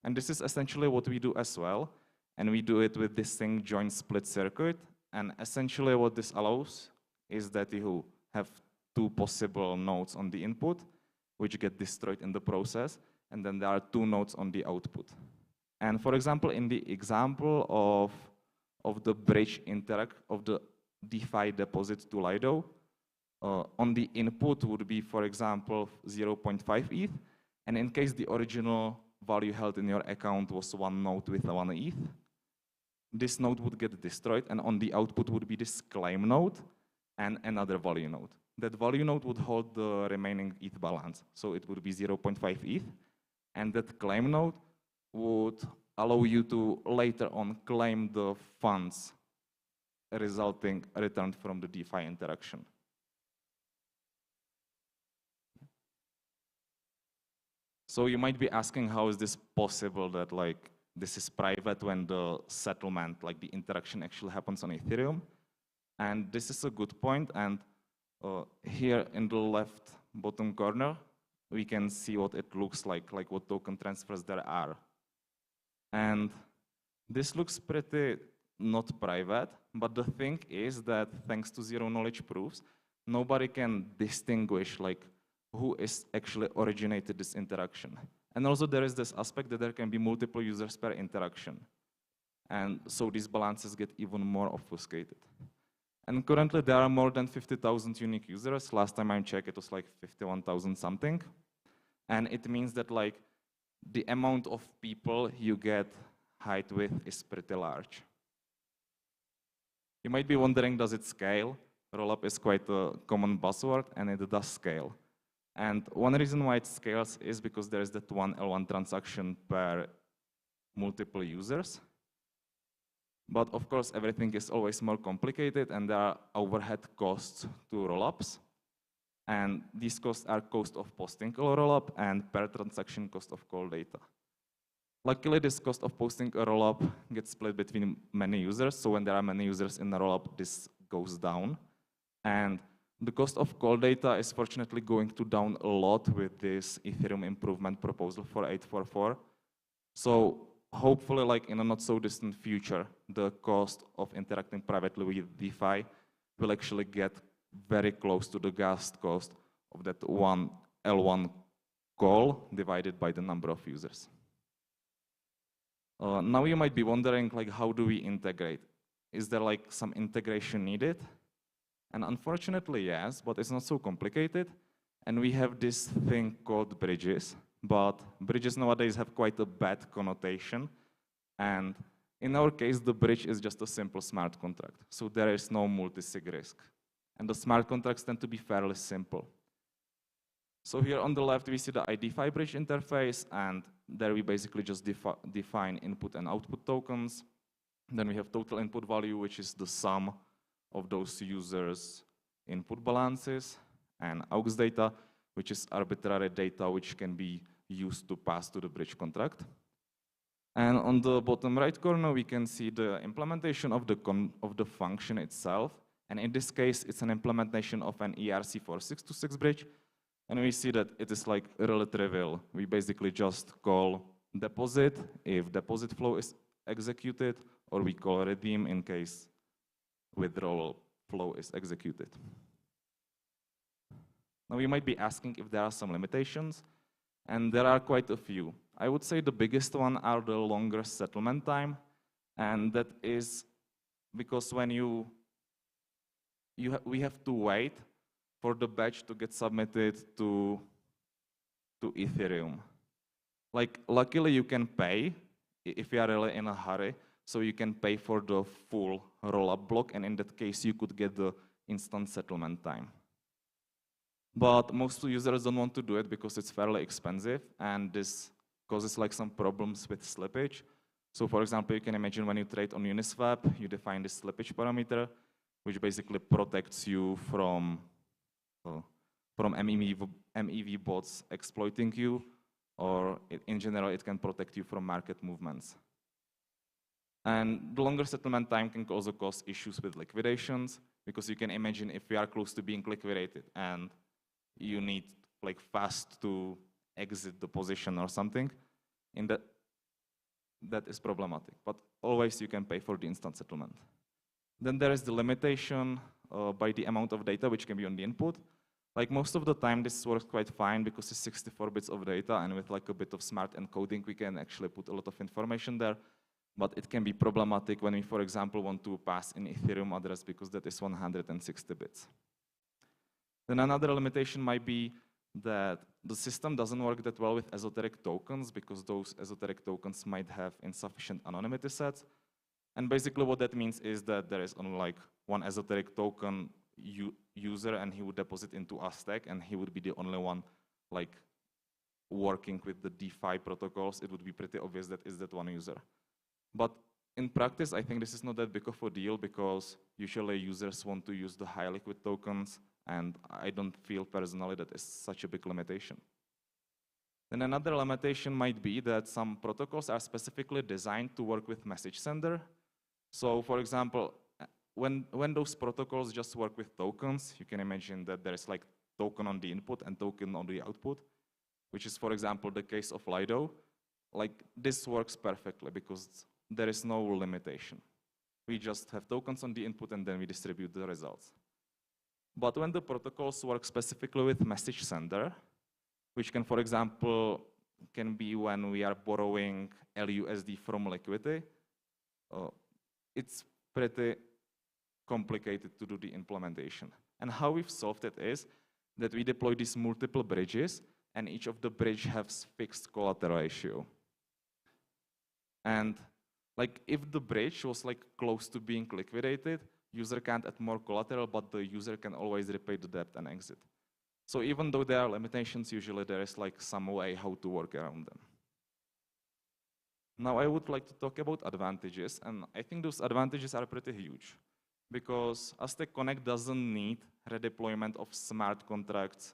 And this is essentially what we do as well. And we do it with this thing join split circuit. And essentially what this allows is that you have 2 possible nodes on the input, which get destroyed in the process. And then there are 2 nodes on the output. And for example, in the example of the bridge interact of the DeFi deposit to Lido, on the input would be, for example, 0.5 ETH. And in case the original value held in your account was 1 node with 1 ETH, this node would get destroyed. And on the output would be this claim node and another value node. That value node would hold the remaining ETH balance. So it would be 0.5 ETH. And that claim node would allow you to later on claim the funds resulting returned from the DeFi interaction. So you might be asking, how is this possible that like this is private when the settlement, like the interaction actually happens on Ethereum? And this is a good point. And here in the left bottom corner, we can see what it looks like what token transfers there are. And this looks pretty not private, but the thing is that thanks to zero knowledge proofs, nobody can distinguish like who is actually originated this interaction. And also there is this aspect that there can be multiple users per interaction. And so these balances get even more obfuscated. And currently there are more than 50,000 unique users. Last time I checked, it was like 51,000 something. And it means that like the amount of people you get hit with is pretty large. You might be wondering, does it scale? Rollup is quite a common buzzword, and it does scale. And one reason why it scales is because there is that one L1 transaction per multiple users. But of course, everything is always more complicated, and there are overhead costs to rollups. And these costs are cost of posting a rollup and per transaction cost of call data. Luckily, this cost of posting a rollup gets split between many users. So when there are many users in the rollup, this goes down. And the cost of call data is fortunately going to down a lot with this Ethereum improvement proposal for 844. So hopefully, like in a not so distant future, the cost of interacting privately with DeFi will actually get very close to the gas cost of that one L1 call divided by the number of users. Now you might be wondering, like, how do we integrate? Is there like some integration needed? And unfortunately, yes, but it's not so complicated. And we have this thing called bridges, but bridges nowadays have quite a bad connotation. And in our case, the bridge is just a simple smart contract. So there is no multi-sig risk. And the smart contracts tend to be fairly simple. So here on the left, we see the IDFI bridge interface, and there we basically just define input and output tokens. Then we have total input value, which is the sum of those users' input balances, and aux data, which is arbitrary data which can be used to pass to the bridge contract. And on the bottom right corner, we can see the implementation of the function itself. And in this case, it's an implementation of an ERC4626 bridge. And we see that it is like really trivial. We basically just call deposit if deposit flow is executed, or we call redeem in case withdrawal flow is executed. Now you might be asking if there are some limitations, and there are quite a few. I would say the biggest one are the longer settlement time, and that is because when we have to wait for the batch to get submitted to to Ethereum. Like, luckily you can pay if you are really in a hurry, so you can pay for the full rollup block, and in that case you could get the instant settlement time. But most users don't want to do it because it's fairly expensive, and this causes like some problems with slippage. So for example, you can imagine when you trade on Uniswap, you define this slippage parameter, which basically protects you from MEV bots exploiting you, or in general, it can protect you from market movements. And the longer settlement time can also cause issues with liquidations, because you can imagine if we are close to being liquidated and you need like fast to exit the position or something, that is problematic. But always you can pay for the instant settlement. Then there is the limitation by the amount of data which can be on the input. Like most of the time this works quite fine because it's 64 bits of data, and with like a bit of smart encoding we can actually put a lot of information there. But it can be problematic when we, for example, want to pass in Ethereum address because that is 160 bits. Then another limitation might be that the system doesn't work that well with esoteric tokens because those esoteric tokens might have insufficient anonymity sets. And basically what that means is that there is only like one esoteric token user, and he would deposit into Aztec, and he would be the only one like working with the DeFi protocols. It would be pretty obvious that is that one user. But in practice, I think this is not that big of a deal because usually users want to use the high liquid tokens, and I don't feel personally that is such a big limitation. Then another limitation might be that some protocols are specifically designed to work with message sender. So for example, when those protocols just work with tokens, you can imagine that there is like token on the input and token on the output, which is, for example, the case of Lido. Like this works perfectly because there is no limitation. We just have tokens on the input and then we distribute the results. But when the protocols work specifically with message sender, which can, for example, can be when we are borrowing LUSD from Liquidity, it's pretty complicated to do the implementation. And how we've solved it is that we deploy these multiple bridges, and each of the bridge has fixed collateral ratio. And like if the bridge was like close to being liquidated, user can't add more collateral, but the user can always repay the debt and exit. So even though there are limitations, usually there is like some way how to work around them. Now I would like to talk about advantages, and I think those advantages are pretty huge because Aztec Connect doesn't need redeployment of smart contracts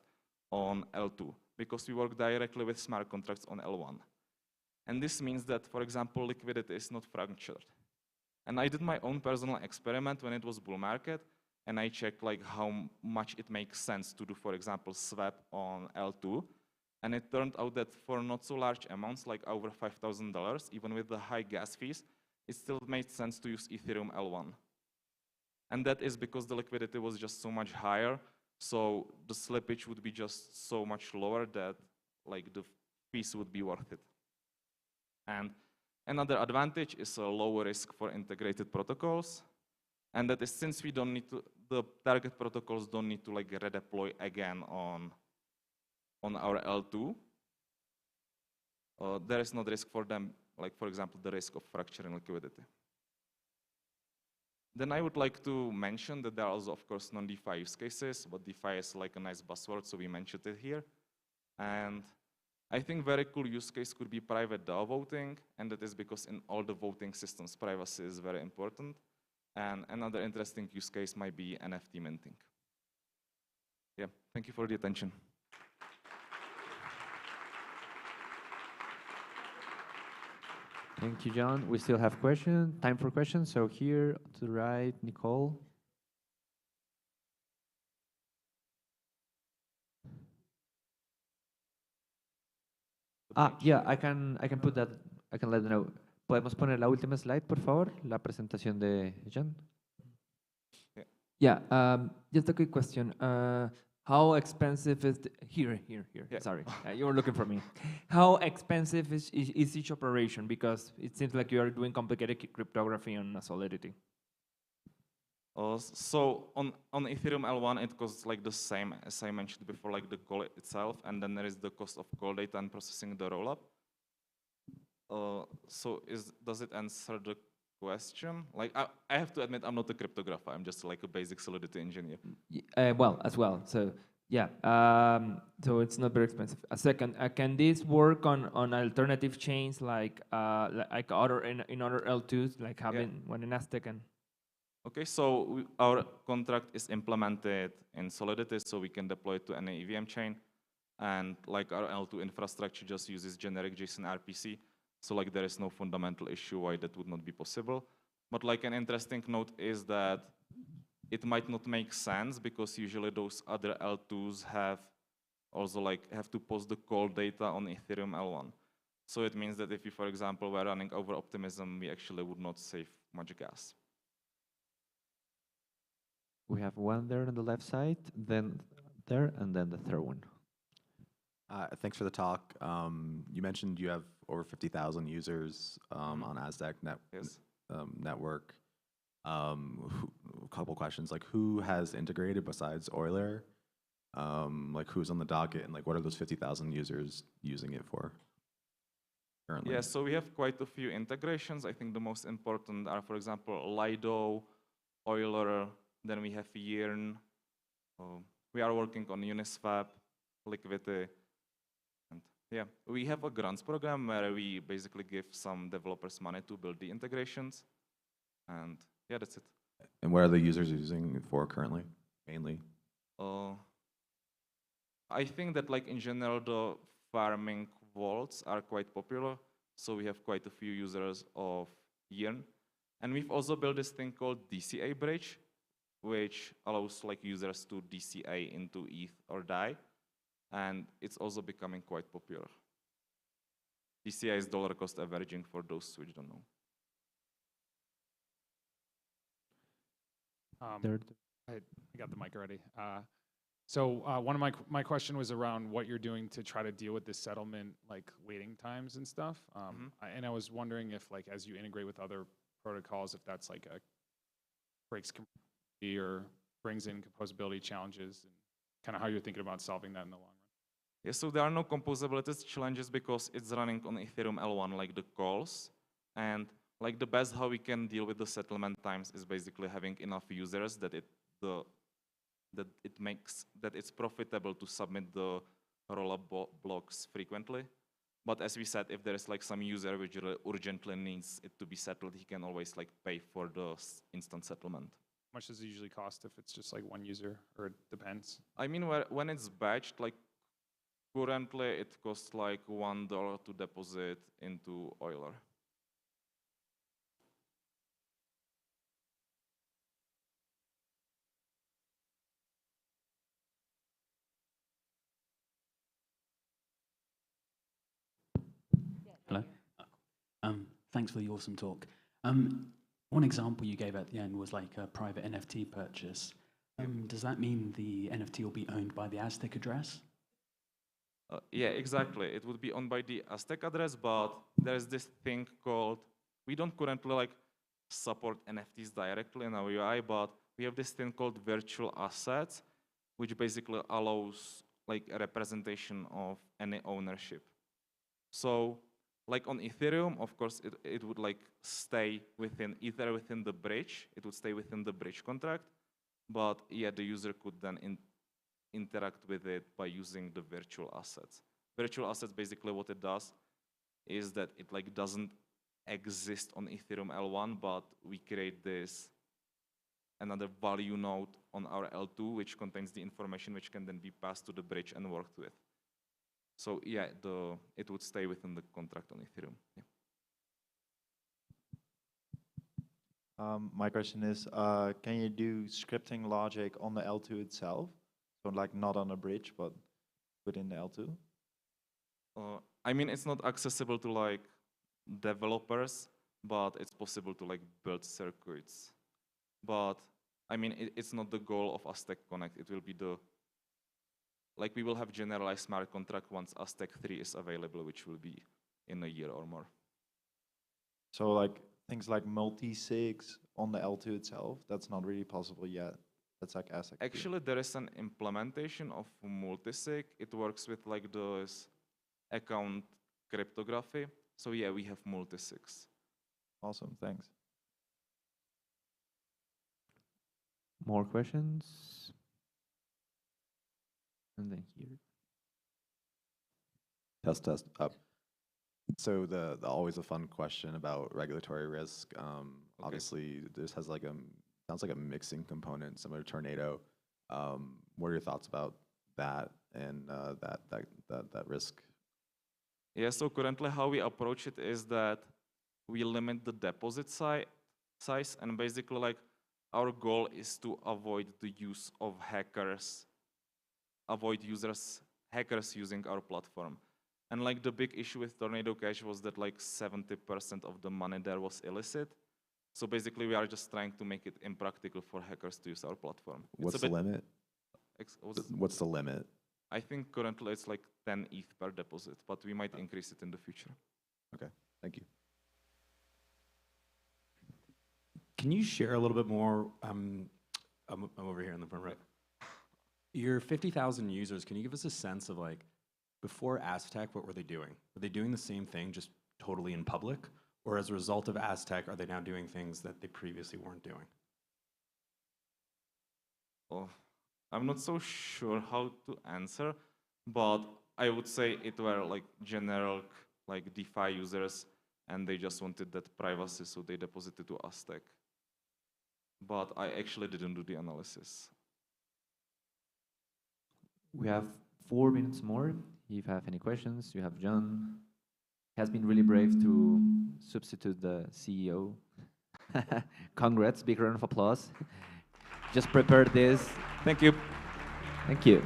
on L2 because we work directly with smart contracts on L1. And this means that, for example, liquidity is not fractured. And I did my own personal experiment when it was bull market, and I checked like how much it makes sense to do, for example, swap on L2. And it turned out that for not so large amounts, like over $5,000, even with the high gas fees, it still made sense to use Ethereum L1. And that is because the liquidity was just so much higher, so the slippage would be just so much lower that like the fees would be worth it. And another advantage is a lower risk for integrated protocols. And that is since we don't need to, the target protocols don't need to like redeploy again on our L2. There is no risk for them, like for example, the risk of fracturing liquidity. Then I would like to mention that there are also, of course, non-DeFi use cases, but DeFi is like a nice buzzword, so we mentioned it here. And I think very cool use case could be private DAO voting, and that is because in all the voting systems, privacy is very important. And another interesting use case might be NFT minting. Yeah, thank you for the attention. Thank you, John. We still have questions, time for questions. So here to the right, Nicole. Yeah, I can put that, I can let them know. ¿Podemos poner la última slide, por favor? La presentación de John. Yeah, just a quick question. How expensive is here? Yeah. Sorry, you were looking for me. How expensive is each operation? Because it seems like you are doing complicated cryptography on Solidity. So on Ethereum L1, it costs like the same as I mentioned before, like the call itself, and then there is the cost of call data and processing the rollup. So does it answer the question? Like I have to admit, I'm not a cryptographer. I'm just like a basic Solidity engineer. Well, as well. So yeah, so it's not very expensive. A second, can this work on alternative chains like other in other L2s, like having one in Aztec and? Okay, so our contract is implemented in Solidity, so we can deploy it to any EVM chain, and like our L2 infrastructure just uses generic JSON RPC. So like there is no fundamental issue why that would not be possible. But like an interesting note is that it might not make sense because usually those other L2s have to post the call data on Ethereum L1. So it means that if you, for example, were running over optimism, we actually would not save much gas. We have one there on the left side, then there, and then the third one. Thanks for the talk. You mentioned you have over 50,000 users on Aztec network. A couple questions, like who has integrated besides Euler? Like who's on the docket, and like what are those 50,000 users using it for currently? Yeah, so we have quite a few integrations. I think the most important are, for example, Lido, Euler, then we have Yearn. We are working on Uniswap, Liquidity. And yeah, we have a grants program where we basically give some developers money to build the integrations. And yeah, that's it. And what are the users using it for currently, mainly? I think that like in general, the farming vaults are quite popular. So we have quite a few users of Yearn. And we've also built this thing called DCA bridge, which allows like users to DCA into ETH or DAI. And it's also becoming quite popular. DCA is dollar cost averaging for those who don't know. I got the mic already. So one of my question was around what you're doing to try to deal with this settlement, like waiting times and stuff. And I was wondering if, like, as you integrate with other protocols, if that's like a breaks composability or brings in composability challenges, and kind of how you're thinking about solving that in the long run. Yeah, so there are no composability challenges because it's running on Ethereum L1, like the calls, and like the best how we can deal with the settlement times is basically having enough users that it's profitable to submit the rollup blocks frequently. But as we said, if there is like some user which really urgently needs it to be settled, he can always like pay for the instant settlement. How much does it usually cost if it's just like one user, or it depends? I mean, when it's batched, like currently it costs like $1 to deposit into Euler. Hello. Thanks for the awesome talk. One example you gave at the end was like a private NFT purchase. Does that mean the NFT will be owned by the Aztec address? Yeah, exactly. It would be owned by the Aztec address, but there's this thing called, we don't currently like support NFTs directly in our UI, but we have this thing called virtual assets, which basically allows like a representation of any ownership. So like on Ethereum, of course, it would like stay within the bridge. It would stay within the bridge contract. But yeah, the user could then interact with it by using the virtual assets. Virtual assets, basically what it does is that it like doesn't exist on Ethereum L1, but we create this another value node on our L2, which contains the information which can then be passed to the bridge and worked with. So yeah, it would stay within the contract on Ethereum. Yeah. My question is, can you do scripting logic on the L2 itself? So like not on a bridge, but within the L2? I mean, it's not accessible to like developers, but it's possible to like build circuits. But I mean, it's not the goal of Aztec Connect. It will be like we will have generalized smart contract once Aztec 3 is available, which will be in a year or more. So like things like multi-sigs on the L2 itself? That's not really possible yet. That's like Aztec. Actually, there is an implementation of multisig. It works with like those account cryptography. So yeah, we have multisigs. Awesome, thanks. More questions? And then here. Test, test, up. So the always a fun question about regulatory risk. Obviously, this has like sounds like a mixing component similar to Tornado. What are your thoughts about that and that risk? Yeah, so currently how we approach it is that we limit the deposit size, and basically like our goal is to avoid the use of hackers, hackers using our platform. And like the big issue with Tornado Cash was that like 70% of the money there was illicit. So basically we are just trying to make it impractical for hackers to use our platform. What's the limit? What's the limit? I think currently it's like 10 ETH per deposit, but we might increase it in the future. Okay, thank you. Can you share a little bit more? I'm over here in the front right. Your 50,000 users, can you give us a sense of like, before Aztec, what were they doing? Were they doing the same thing, just totally in public? Or as a result of Aztec, are they now doing things that they previously weren't doing? Oh, I'm not so sure how to answer, but I would say it were like general like DeFi users, and they just wanted that privacy, so they deposited to Aztec. But I actually didn't do the analysis. We have 4 minutes more. If you have any questions, you have John. He has been really brave to substitute the CEO. Congrats, big round of applause. Just prepared this. Thank you. Thank you.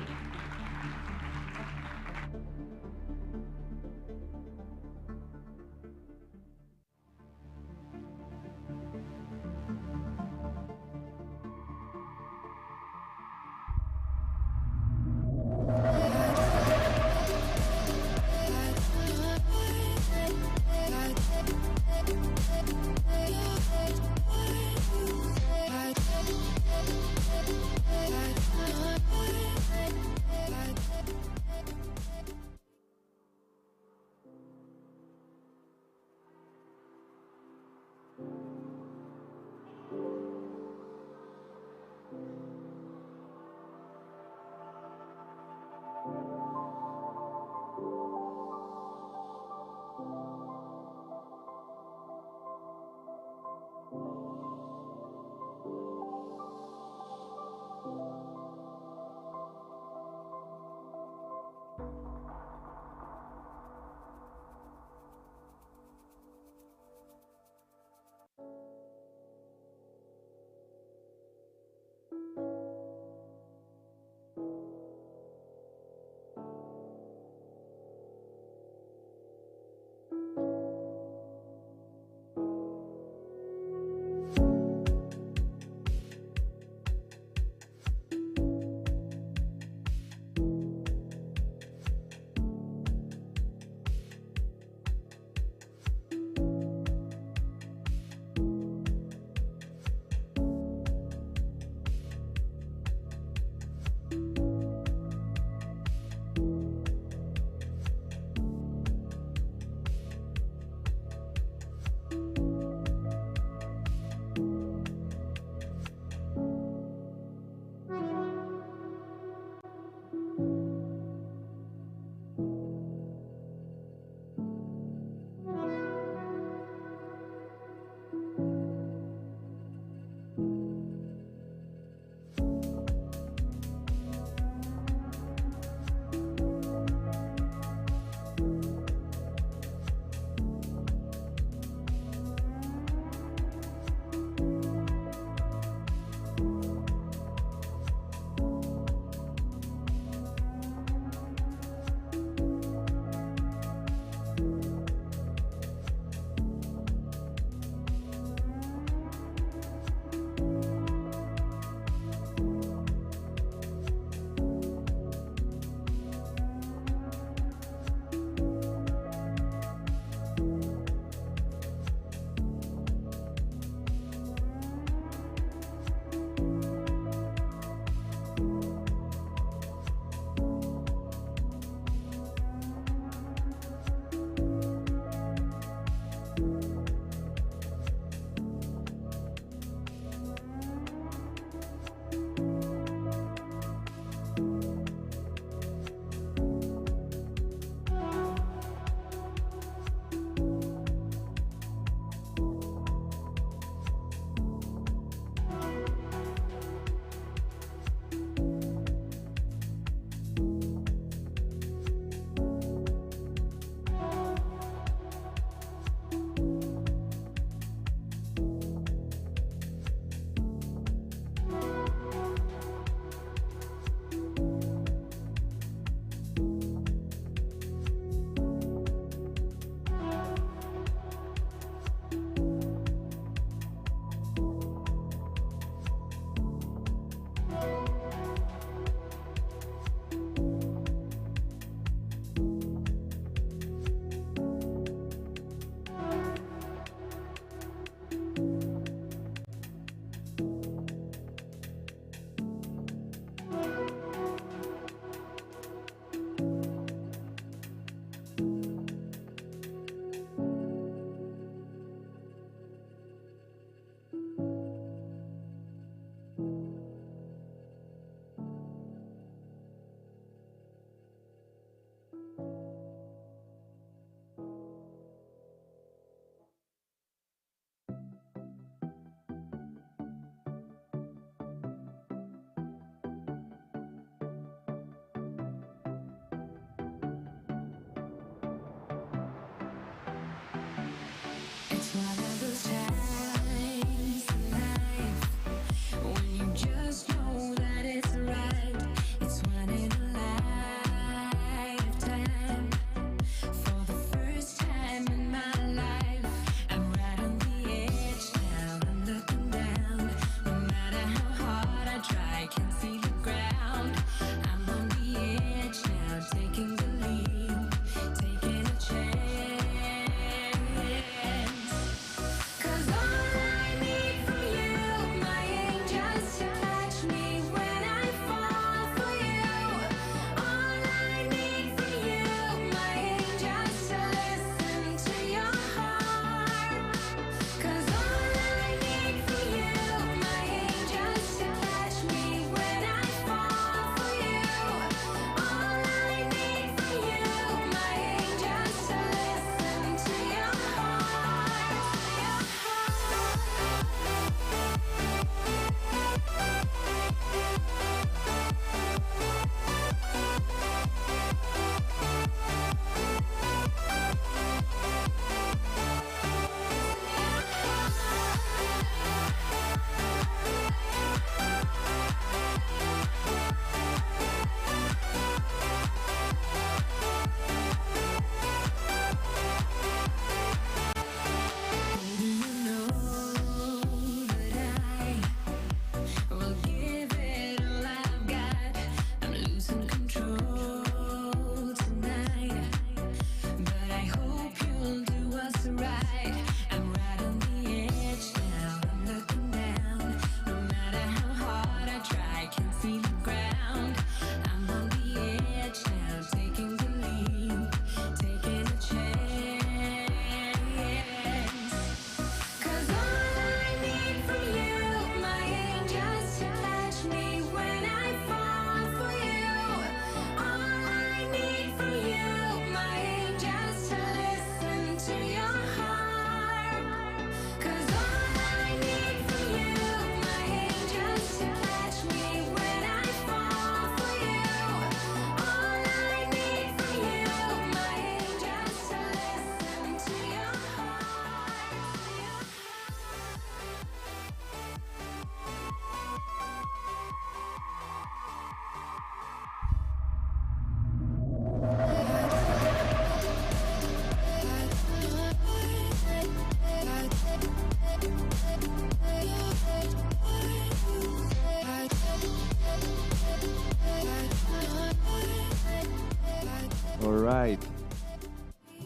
All right.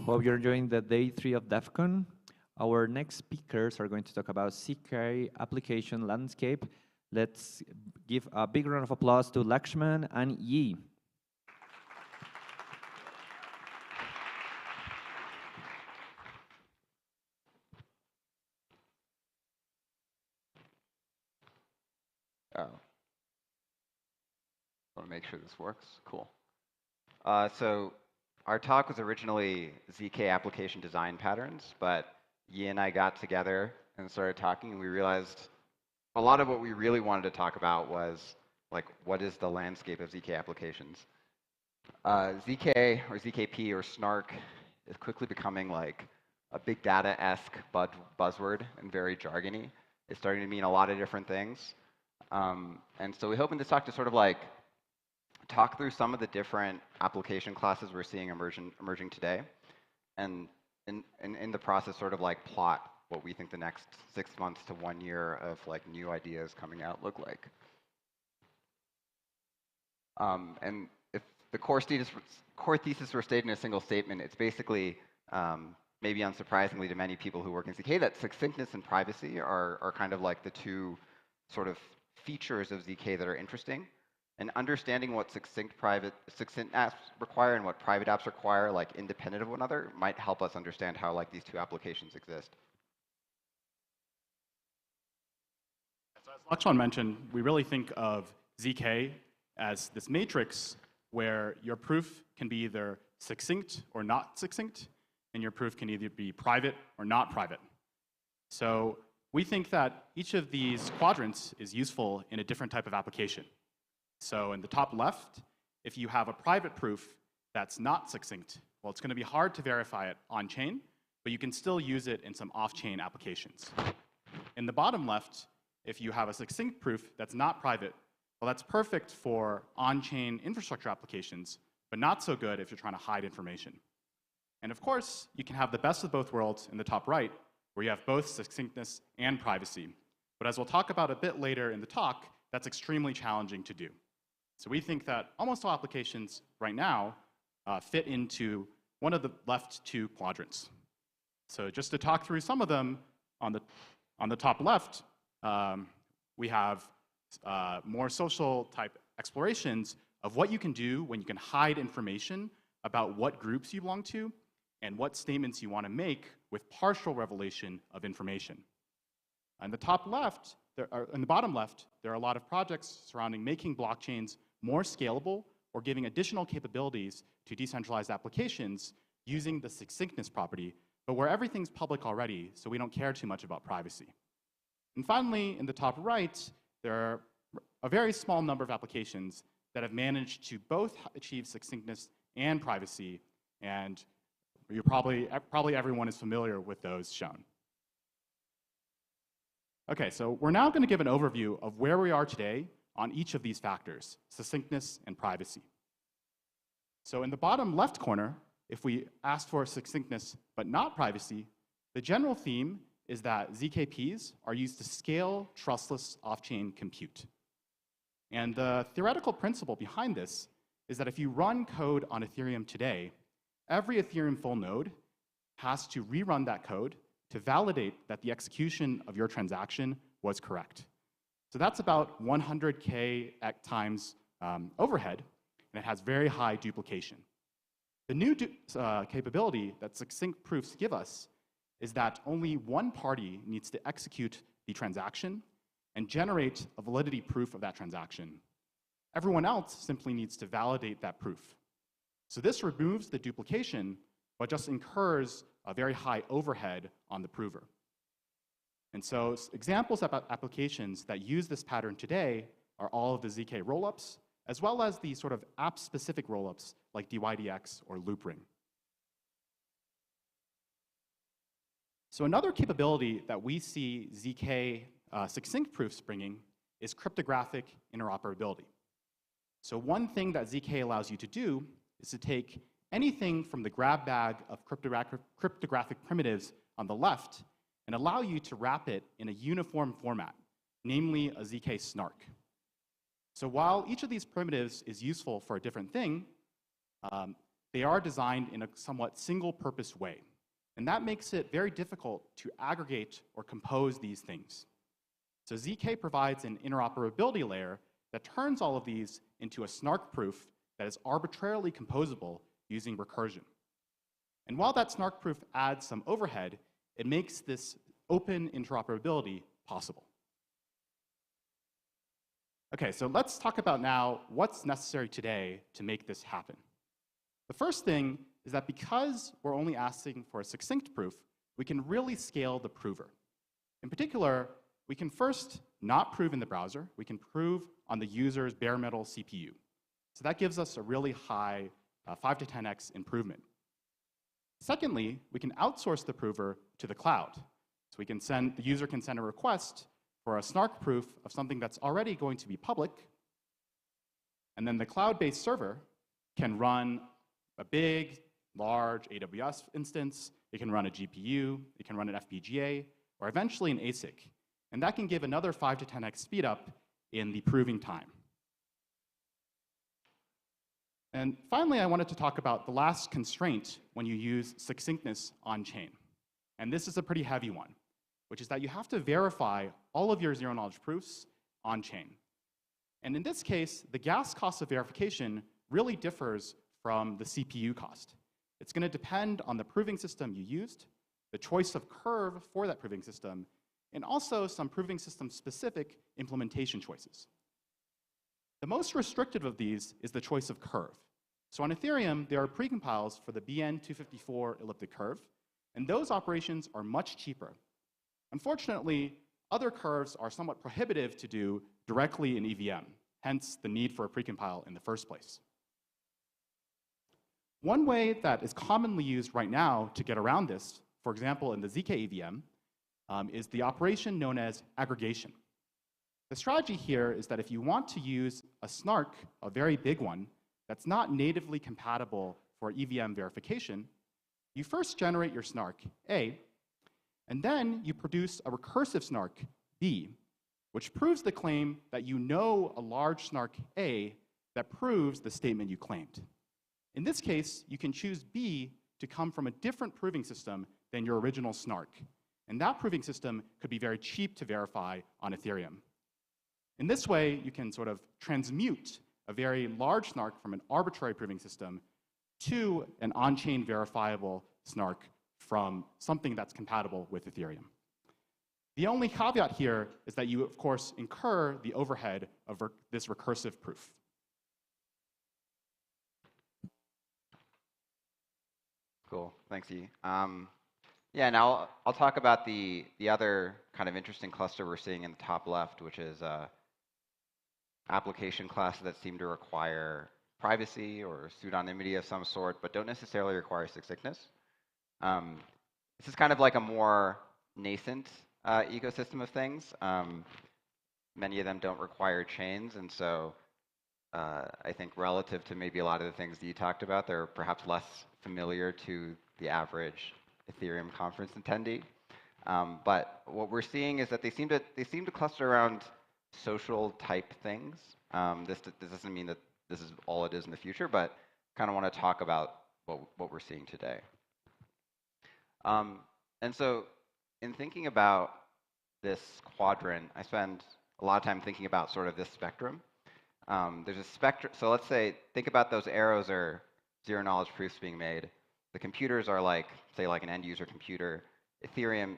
Hope you're enjoying the day 3 of Devcon. Our next speakers are going to talk about ZK application landscape. Let's give a big round of applause to Lakshman and Yi. Oh. Want to make sure this works. Cool. So our talk was originally ZK application design patterns, but Yi and I got together and started talking, and we realized a lot of what we really wanted to talk about was, like, what is the landscape of ZK applications? ZK, or ZKP, or Snark is quickly becoming like a big data-esque buzzword and very jargony. It's starting to mean a lot of different things. And so we hope in this talk to sort of like talk through some of the different application classes we're seeing emerging today, and in the process sort of like plot what we think the next 6 months to 1 year of like new ideas coming out look like. And if the core thesis were stated in a single statement, it's basically, maybe unsurprisingly to many people who work in ZK, that succinctness and privacy are kind of like the two sort of features of ZK that are interesting. And understanding what succinct apps require and what private apps require, like independent of one another, might help us understand how like these two applications exist. So as Lakshman mentioned, we really think of ZK as this matrix where your proof can be either succinct or not succinct, and your proof can either be private or not private. So we think that each of these quadrants is useful in a different type of application. So in the top left, if you have a private proof that's not succinct, well, it's going to be hard to verify it on-chain, but you can still use it in some off-chain applications. In the bottom left, if you have a succinct proof that's not private, well, that's perfect for on-chain infrastructure applications, but not so good if you're trying to hide information. And of course, you can have the best of both worlds in the top right, where you have both succinctness and privacy. But as we'll talk about a bit later in the talk, that's extremely challenging to do. So we think that almost all applications right now fit into one of the left two quadrants. So just to talk through some of them, on the top left, we have more social type explorations of what you can do when you can hide information about what groups you belong to and what statements you want to make with partial revelation of information. On the top left, in the bottom left, there are a lot of projects surrounding making blockchains more scalable or giving additional capabilities to decentralized applications using the succinctness property, but where everything's public already, so we don't care too much about privacy. And finally, in the top right, there are a very small number of applications that have managed to both achieve succinctness and privacy, and you're probably everyone is familiar with those shown. Okay, so we're now going to give an overview of where we are today on each of these factors, succinctness and privacy. So in the bottom left corner, if we ask for succinctness but not privacy, the general theme is that ZKPs are used to scale trustless off-chain compute. And the theoretical principle behind this is that if you run code on Ethereum today, every Ethereum full node has to rerun that code to validate that the execution of your transaction was correct. So that's about 100K times overhead, and it has very high duplication. The new capability that succinct proofs give us is that only one party needs to execute the transaction and generate a validity proof of that transaction. Everyone else simply needs to validate that proof. So this removes the duplication, but just incurs a very high overhead on the prover. And so examples of applications that use this pattern today are all of the ZK rollups, as well as the sort of app-specific rollups like DYDX or Loopring. So another capability that we see ZK succinct proofs bringing is cryptographic interoperability. So one thing that ZK allows you to do is to take anything from the grab bag of cryptographic primitives on the left and allow you to wrap it in a uniform format, namely a ZK snark. So while each of these primitives is useful for a different thing, they are designed in a somewhat single-purpose way. And that makes it very difficult to aggregate or compose these things. So ZK provides an interoperability layer that turns all of these into a snark proof that is arbitrarily composable using recursion. And while that snark proof adds some overhead, it makes this open interoperability possible. Okay, so let's talk about now what's necessary today to make this happen. The first thing is that because we're only asking for a succinct proof, we can really scale the prover. In particular, we can first not prove in the browser. We can prove on the user's bare metal CPU. So that gives us a really high 5 to 10x improvement. Secondly, we can outsource the prover to the cloud. So the user can send a request for a snark proof of something that's already going to be public, and then the cloud-based server can run a big, large AWS instance, it can run a GPU, it can run an FPGA, or eventually an ASIC. And that can give another 5 to 10x speed up in the proving time. And finally, I wanted to talk about the last constraint when you use succinctness on-chain. And this is a pretty heavy one, which is that you have to verify all of your zero-knowledge proofs on-chain. And in this case, the gas cost of verification really differs from the CPU cost. It's going to depend on the proving system you used, the choice of curve for that proving system, and also some proving system-specific implementation choices. The most restrictive of these is the choice of curve. So on Ethereum, there are precompiles for the BN254 elliptic curve, and those operations are much cheaper. Unfortunately, other curves are somewhat prohibitive to do directly in EVM, hence the need for a precompile in the first place. One way that is commonly used right now to get around this, for example, in the ZK EVM, is the operation known as aggregation. The strategy here is that if you want to use a snark, a very big one, that's not natively compatible for EVM verification, you first generate your snark, A, and then you produce a recursive snark, B, which proves the claim that you know a large snark, A, that proves the statement you claimed. In this case, you can choose B to come from a different proving system than your original snark. And that proving system could be very cheap to verify on Ethereum. In this way, you can sort of transmute a very large snark from an arbitrary proving system to an on-chain verifiable snark from something that's compatible with Ethereum. The only caveat here is that you, of course, incur the overhead of this recursive proof. Cool, thanks, Yi. Yeah, now I'll talk about the other kind of interesting cluster we're seeing in the top left, which is application classes that seem to require privacy or pseudonymity of some sort, but don't necessarily require succinctness. This is kind of like a more nascent ecosystem of things. Many of them don't require chains, and so I think relative to maybe a lot of the things that you talked about, they're perhaps less familiar to the average Ethereum conference attendee. But what we're seeing is that they seem to cluster around social type things. This doesn't mean that this is all it is in the future, but kind of want to talk about what we're seeing today. And so in thinking about this quadrant, I spend a lot of time thinking about sort of this spectrum. There's a spectrum, so let's say, think about those arrows are zero knowledge proofs being made. The computers are like, say, like an end user computer. Ethereum,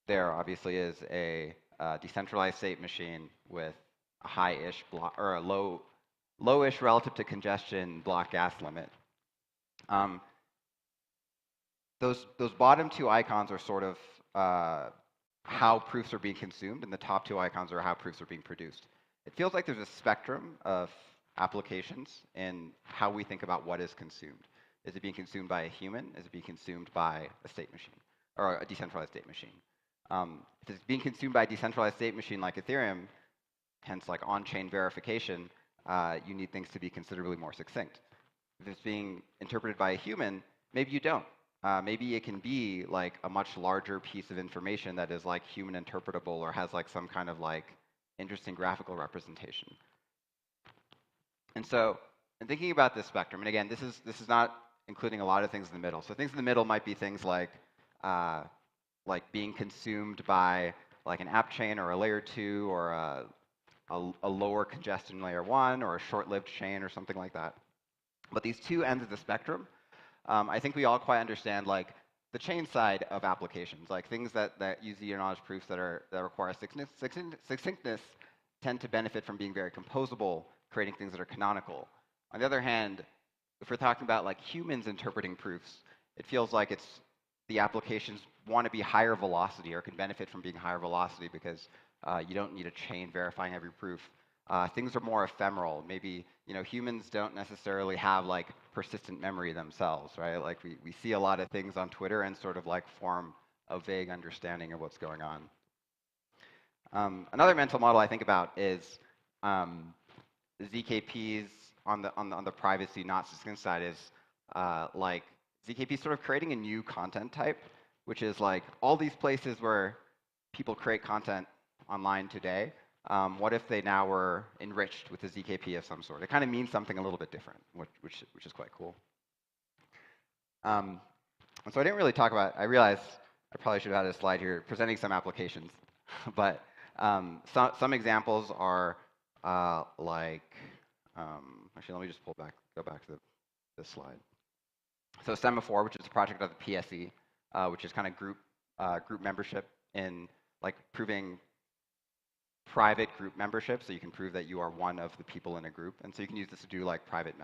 there obviously is a decentralized state machine with a high-ish block, or a low-ish relative to congestion block gas limit. Those bottom two icons are sort of how proofs are being consumed, and the top two icons are how proofs are being produced. It feels like there's a spectrum of applications in how we think about what is consumed. Is it being consumed by a human? Is it being consumed by a state machine, or a decentralized state machine? If it's being consumed by a decentralized state machine like Ethereum, hence like on-chain verification, you need things to be considerably more succinct. If it's being interpreted by a human, maybe you don't. Maybe it can be like a much larger piece of information that is like human interpretable or has like some kind of like interesting graphical representation. And so, in thinking about this spectrum, and again, this is not including a lot of things in the middle. So things in the middle might be things like being consumed by like an app chain or a layer 2 or a lower congestion layer 1 or a short-lived chain or something like that. But these two ends of the spectrum, I think we all quite understand like the chain side of applications, like things that use zero-knowledge proofs that require succinctness tend to benefit from being very composable, creating things that are canonical. On the other hand, if we're talking about like humans interpreting proofs, it feels like the applications want to be higher velocity or can benefit from being higher velocity because you don't need a chain verifying every proof. Things are more ephemeral. Maybe humans don't necessarily have like persistent memory themselves, right? Like we see a lot of things on Twitter and sort of like form a vague understanding of what's going on. Another mental model I think about is ZKPs on the privacy not succinct side is like ZKP sort of creating a new content type, which is like all these places where people create content online today. What if they now were enriched with a ZKP of some sort? It kind of means something a little bit different, which is quite cool. And so I didn't really talk about. I realized I probably should have had a slide here presenting some applications, but some examples are like. Actually, let me just go back to this slide. So Semaphore, which is a project of the PSE, which is kind of group membership in like proving private group membership, so you can prove that you are one of the people in a group, and so you can use this to do like private,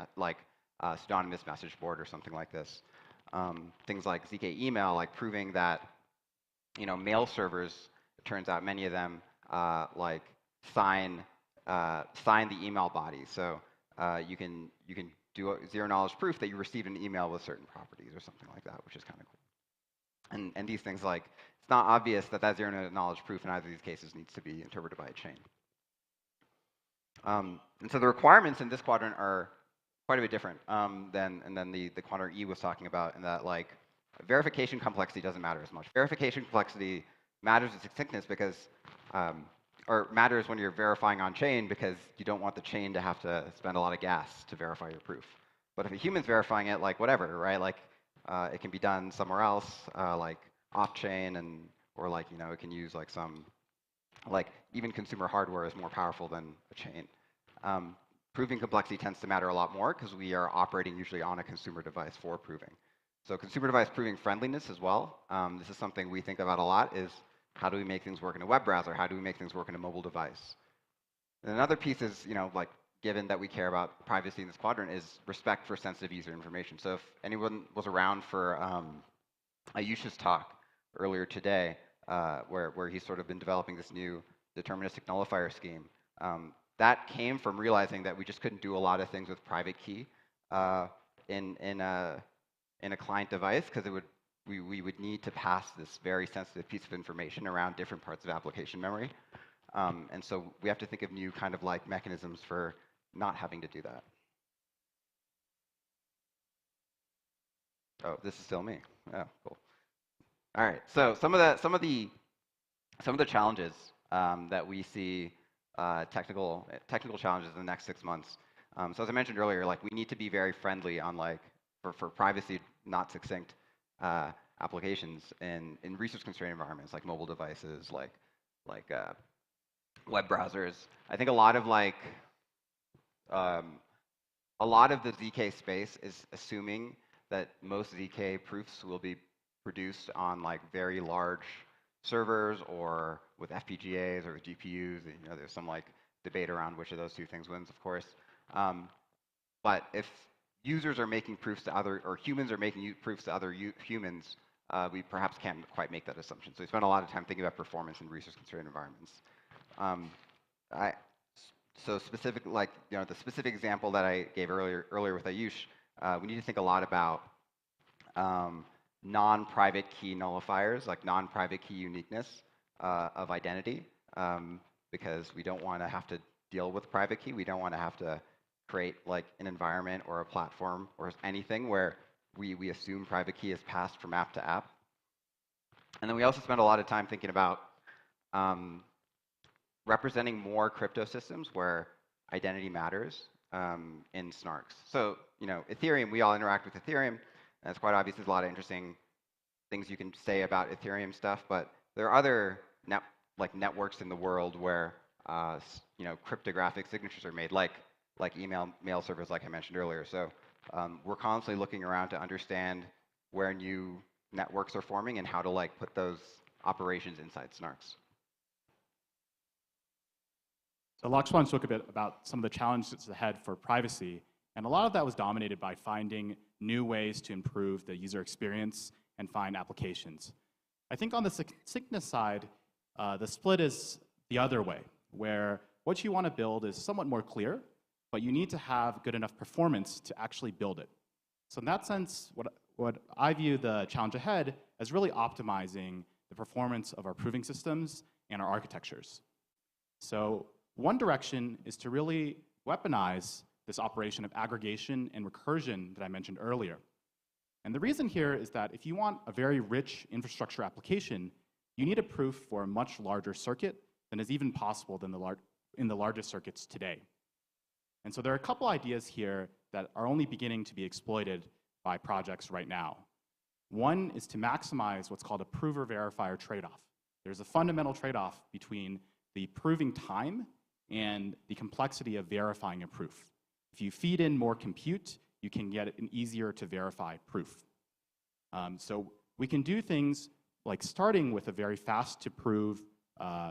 pseudonymous message board or something like this. Things like ZK email, like proving that mail servers. It turns out many of them like sign the email body, so you can do a zero-knowledge proof that you received an email with certain properties or something like that, which is kind of cool. And these things like, it's not obvious that zero-knowledge proof in either of these cases needs to be interpreted by a chain. And so the requirements in this quadrant are quite a bit different than the quadrant E was talking about, in that like verification complexity doesn't matter as much. Verification complexity matters in succinctness because, or matters when you're verifying on chain because you don't want the chain to have to spend a lot of gas to verify your proof. But if a human's verifying it, like whatever, right? Like it can be done somewhere else, like off chain, or like it can use like some, like even consumer hardware is more powerful than a chain. Proving complexity tends to matter a lot more because we are operating usually on a consumer device for proving. So consumer device proving friendliness as well. This is something we think about a lot, is how do we make things work in a web browser? How do we make things work in a mobile device? And another piece is, like given that we care about privacy in this quadrant, is respect for sensitive user information. So if anyone was around for Ayush's talk earlier today, where he's sort of been developing this new deterministic nullifier scheme, that came from realizing that we just couldn't do a lot of things with private key in a client device, because we would need to pass this very sensitive piece of information around different parts of application memory. And so we have to think of new kind of like mechanisms for not having to do that. Oh, this is still me. Oh, cool. All right. So some of the challenges that we see, technical challenges in the next 6 months. So as I mentioned earlier, like we need to be very friendly on like for privacy not succinct applications in resource constrained environments like mobile devices, like web browsers. I think a lot of the ZK space is assuming that most ZK proofs will be produced on like very large servers or with FPGAs or with GPUs. There's some like debate around which of those two things wins, of course. But if users are making proofs to other, or humans are making proofs to other humans, we perhaps can't quite make that assumption. So we spend a lot of time thinking about performance in resource-constrained environments. So specific, like the specific example that I gave earlier with Ayush, we need to think a lot about non-private key nullifiers, like non-private key uniqueness of identity, because we don't want to have to deal with private key. We don't want to have to create like an environment or a platform or anything where we assume private key is passed from app to app. And then we also spend a lot of time thinking about representing more crypto systems where identity matters in snarks. So Ethereum, we all interact with Ethereum. And it's quite obvious there's a lot of interesting things you can say about Ethereum stuff, but there are other networks in the world where cryptographic signatures are made, like mail servers, like I mentioned earlier. So we're constantly looking around to understand where new networks are forming and how to put those operations inside snarks. So Lakshman spoke a bit about some of the challenges ahead for privacy, and a lot of that was dominated by finding new ways to improve the user experience and find applications. I think on the succinctness side, the split is the other way, where what you want to build is somewhat more clear, but you need to have good enough performance to actually build it. So in that sense, what I view the challenge ahead as really optimizing the performance of our proving systems and our architectures. So one direction is to really weaponize this operation of aggregation and recursion that I mentioned earlier. And the reason here is that if you want a very rich infrastructure application, you need a proof for a much larger circuit than is even possible in the largest circuits today. And so there are a couple ideas here that are only beginning to be exploited by projects right now. One is to maximize what's called a prover-verifier trade-off. There's a fundamental trade-off between the proving time and the complexity of verifying a proof. If you feed in more compute, you can get an easier to verify proof. So we can do things like starting with a very fast to prove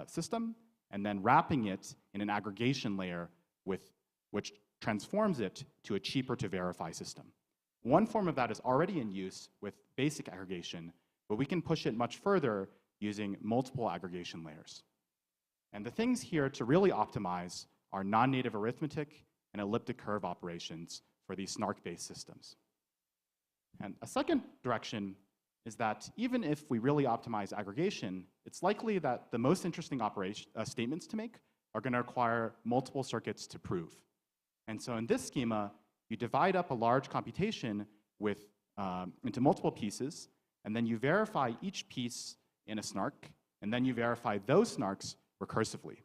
system and then wrapping it in an aggregation layer which transforms it to a cheaper to verify system. One form of that is already in use with basic aggregation, but we can push it much further using multiple aggregation layers. And the things here to really optimize are non-native arithmetic and elliptic curve operations for these snark-based systems. And a second direction is that even if we really optimize aggregation, it's likely that the most interesting statements to make are going to require multiple circuits to prove. And so in this schema, you divide up a large computation into multiple pieces, and then you verify each piece in a snark, and then you verify those snarks recursively.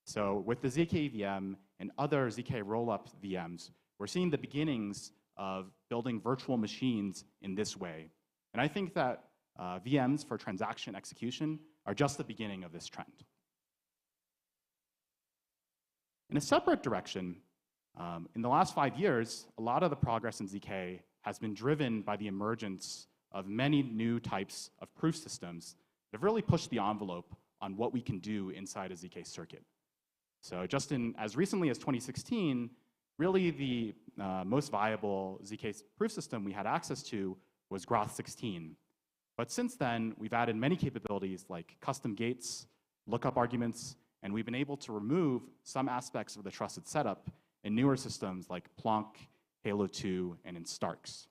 So with the ZK VM and other ZK rollup VMs, we're seeing the beginnings of building virtual machines in this way. And I think that VMs for transaction execution are just the beginning of this trend. In a separate direction, in the last 5 years, a lot of the progress in ZK has been driven by the emergence of many new types of proof systems that have really pushed the envelope on what we can do inside a ZK circuit. So just as recently as 2016, really the most viable ZK proof system we had access to was Groth 16. But since then, we've added many capabilities like custom gates, lookup arguments, and we've been able to remove some aspects of the trusted setup in newer systems like Plonk, Halo 2, and in Starks.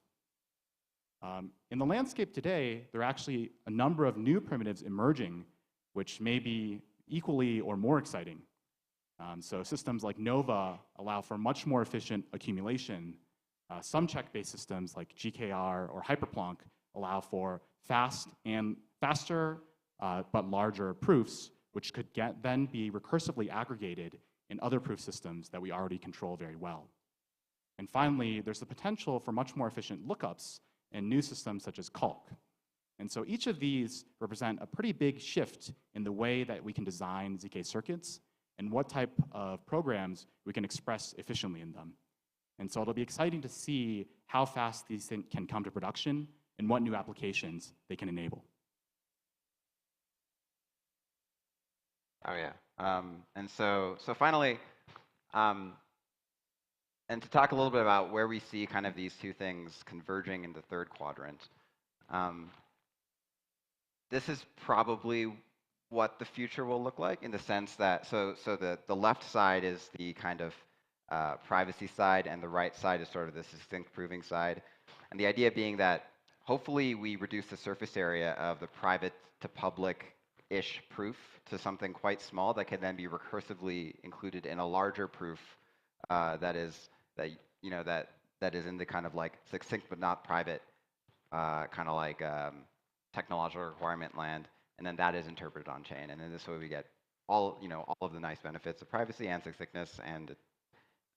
In the landscape today, there are actually a number of new primitives emerging, which may be equally or more exciting. So systems like Nova allow for much more efficient accumulation. Some check-based systems like GKR or Hyperplonk allow for faster but larger proofs, which could then be recursively aggregated in other proof systems that we already control very well. And finally, there's the potential for much more efficient lookups in new systems such as Calc. And so each of these represent a pretty big shift in the way that we can design ZK circuits and what type of programs we can express efficiently in them. And so it'll be exciting to see how fast these things can come to production and what new applications they can enable. Oh yeah, and so finally, and to talk a little bit about where we see kind of these two things converging in the third quadrant. This is probably what the future will look like in the sense that, so the left side is the kind of privacy side, and the right side is sort of the succinct proving side. And the idea being that hopefully we reduce the surface area of the private to public-ish proof to something quite small that can then be recursively included in a larger proof that is in the kind of like succinct but not private kind of like technological requirement land, and then that is interpreted on chain, and in this way we get all of the nice benefits of privacy and succinctness and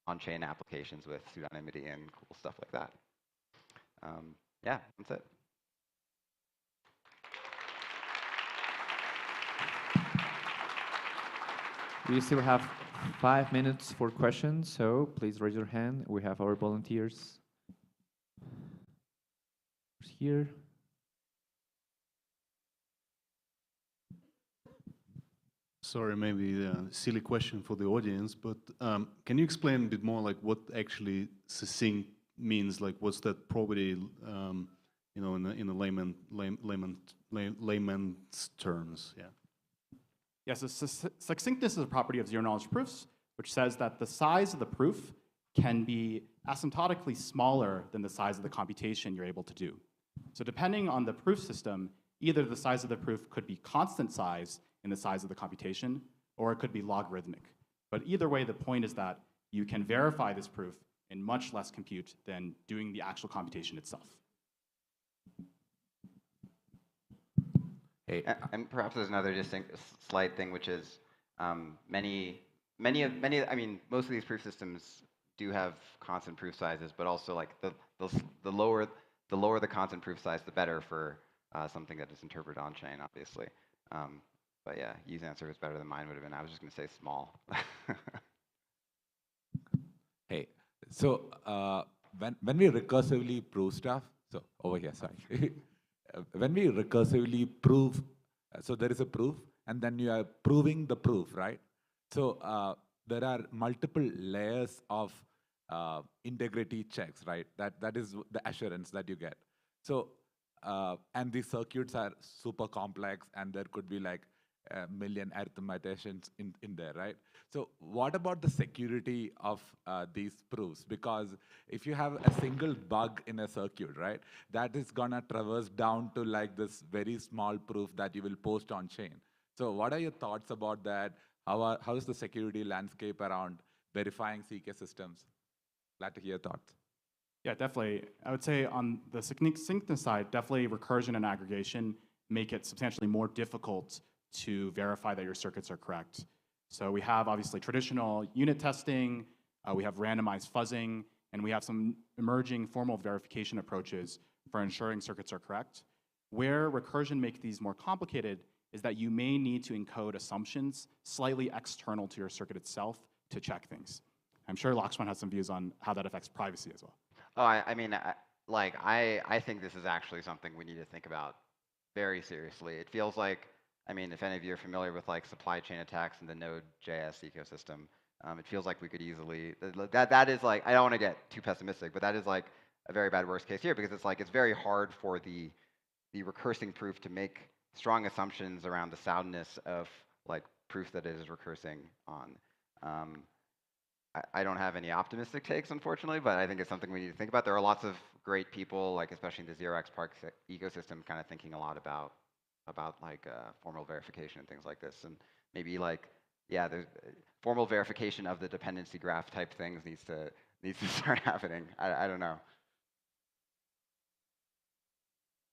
on chain applications with pseudonymity and cool stuff like that. Yeah, that's it. We still have 5 minutes for questions, so please raise your hand. We have our volunteers here. Sorry, maybe a silly question for the audience, but can you explain a bit more like what actually succinct means? Like, what's that property, you know, in a layman's terms? Yeah. Yes, succinctness is a property of zero-knowledge proofs, which says that the size of the proof can be asymptotically smaller than the size of the computation you're able to do. So depending on the proof system, either the size of the proof could be constant size in the size of the computation, or it could be logarithmic. But either way, the point is that you can verify this proof in much less compute than doing the actual computation itself. And perhaps there's another slight thing, which is I mean, most of these proof systems do have constant proof sizes, but also like the lower the constant proof size, the better for something that is interpreted on chain, obviously. But yeah, Yi's answer was better than mine would have been. I was just going to say small. Hey, so when we recursively prove stuff, so over here, sorry. When we recursively prove, so there is a proof, and then you are proving the proof, right? So there are multiple layers of integrity checks, right? That is the assurance that you get. So, and these circuits are super complex, and there could be like a million arithmeticians in there, right? So what about the security of these proofs? Because if you have a single bug in a circuit, right, that is gonna traverse down to like this very small proof that you will post on chain. So what are your thoughts about that? How is the security landscape around verifying CK systems? Glad to hear your thoughts. Yeah, definitely. I would say on the succinctness side, definitely recursion and aggregation make it substantially more difficult to verify that your circuits are correct. So we have obviously traditional unit testing, we have randomized fuzzing, and we have some emerging formal verification approaches for ensuring circuits are correct. Where recursion makes these more complicated is that you may need to encode assumptions slightly external to your circuit itself to check things. I'm sure Lakshman has some views on how that affects privacy as well. Oh, I mean, I think this is actually something we need to think about very seriously. It feels like, I mean, if any of you are familiar with like supply chain attacks in the Node.js ecosystem, it feels like we could easily, that is like, I don't want to get too pessimistic, but that is like a very bad worst case here, because it's like, it's very hard for the recursing proof to make strong assumptions around the soundness of like proof that it is recursing on. I don't have any optimistic takes, unfortunately, but I think it's something we need to think about. There are lots of great people, like especially in the 0x Park ecosystem, kind of thinking a lot about like formal verification and things like this, and maybe like, yeah, there's formal verification of the dependency graph type things needs to start happening. I don't know.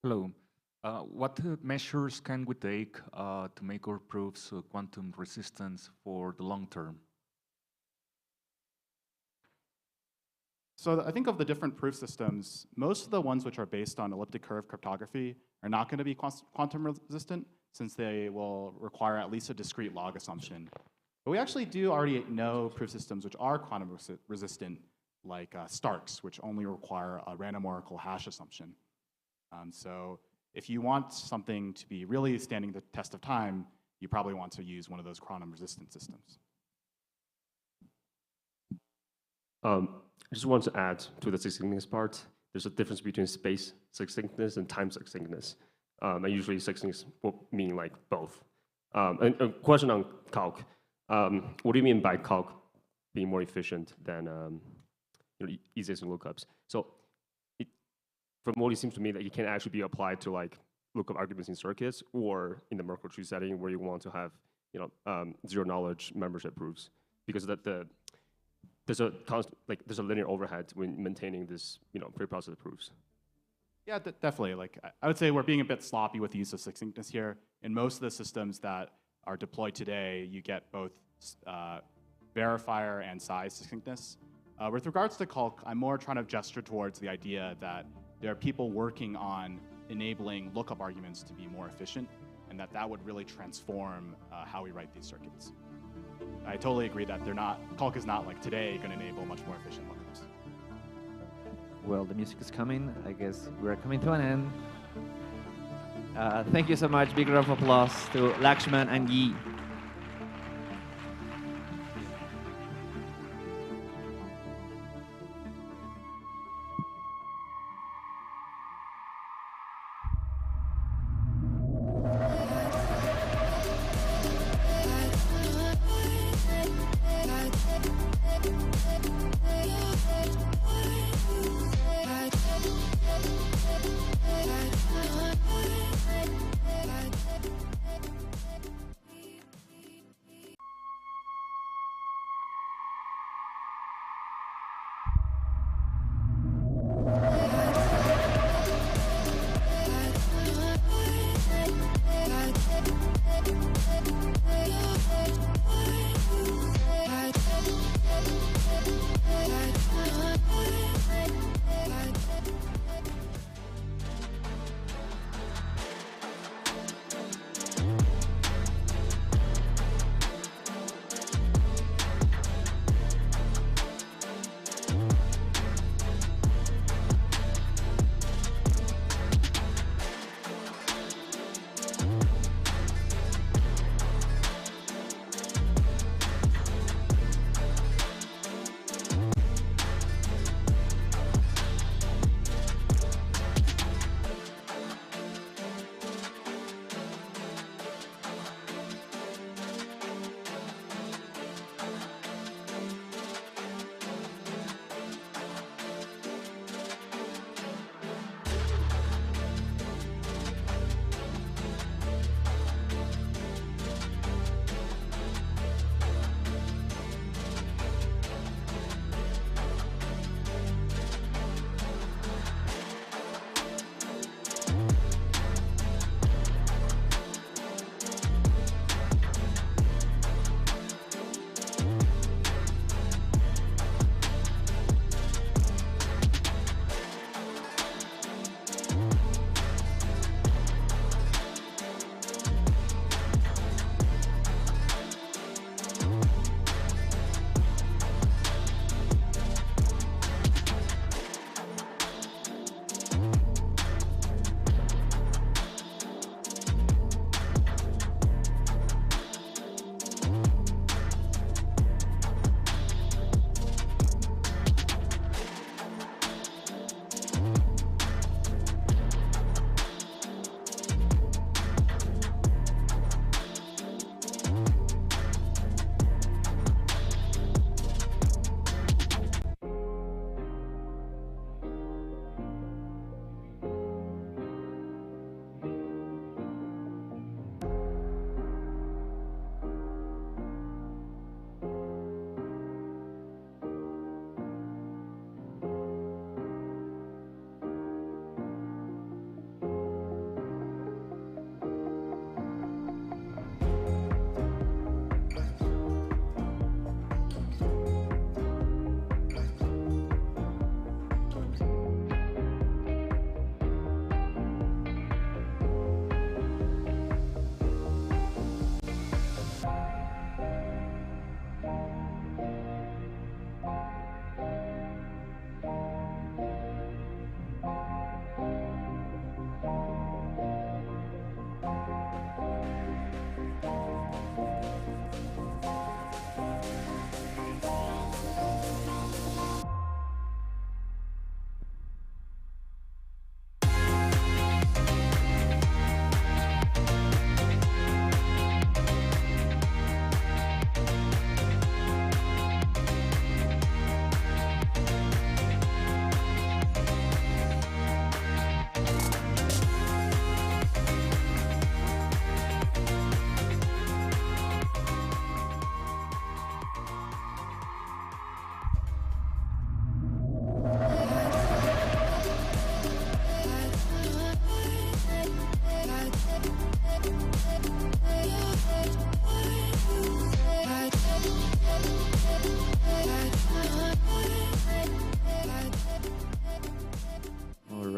Hello. What measures can we take to make our proofs quantum resistant for the long term? So I think of the different proof systems, most of the ones which are based on elliptic curve cryptography are not going to be quantum resistant, since they will require at least a discrete log assumption. But we actually do already know proof systems which are quantum resistant, like Starks, which only require a random oracle hash assumption. So if you want something to be really standing the test of time, you probably want to use one of those quantum resistant systems. I just want to add to the succinctness part. There's a difference between space succinctness and time succinctness. And usually succinctness will mean like both. And a question on calc. What do you mean by calc being more efficient than easiest lookups? So from what it seems to me that it can actually be applied to like lookup arguments in circuits or in the Merkle tree setting where you want to have zero knowledge membership proofs, because there's a linear overhead when maintaining this preprocessed proofs. Yeah, definitely. Like I would say we're being a bit sloppy with the use of succinctness here. In most of the systems that are deployed today, you get both verifier and size succinctness. With regards to calc, I'm more trying to gesture towards the idea that there are people working on enabling lookup arguments to be more efficient, and that would really transform how we write these circuits. I totally agree that Calc is not like today going to enable much more efficient lookups. Well, the music is coming. I guess we're coming to an end. Thank you so much. Big round of applause to Lakshman and Yi.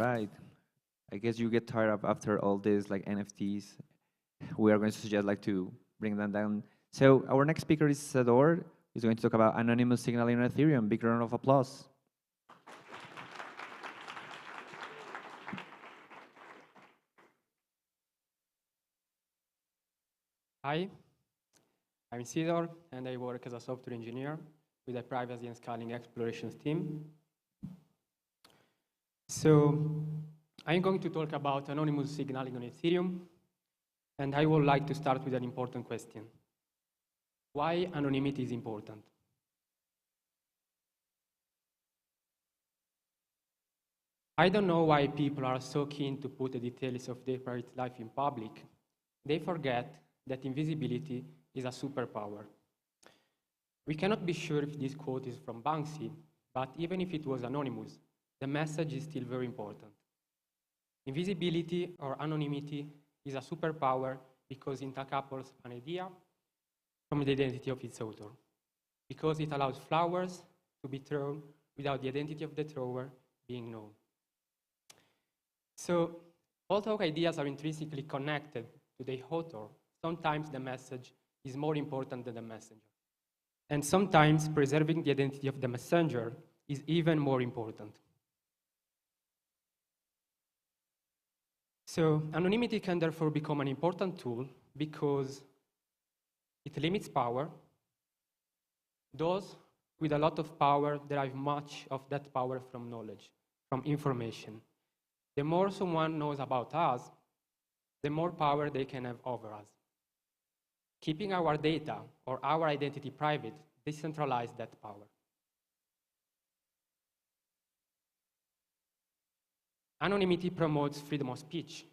right. I guess you get tired of after all this like NFTs. We are going to suggest like to bring them down. So our next speaker is Sador. He's going to talk about anonymous signaling on Ethereum. Big round of applause. Hi, I'm Sidor, and I work as a software engineer with the privacy and scaling explorations team. So I'm going to talk about anonymous signaling on Ethereum, and I would like to start with an important question. Why anonymity is important? I don't know why people are so keen to put the details of their private life in public. They forget that invisibility is a superpower. We cannot be sure if this quote is from Banksy, but even if it was anonymous, the message is still very important. Invisibility or anonymity is a superpower because it decouples an idea from the identity of its author, because it allows flowers to be thrown without the identity of the thrower being known. So, although ideas are intrinsically connected to the author, sometimes the message is more important than the messenger. And sometimes preserving the identity of the messenger is even more important. So anonymity can therefore become an important tool because it limits power. Those with a lot of power derive much of that power from knowledge, from information. The more someone knows about us, the more power they can have over us. Keeping our data or our identity private decentralizes that power. Anonymity promotes freedom of speech.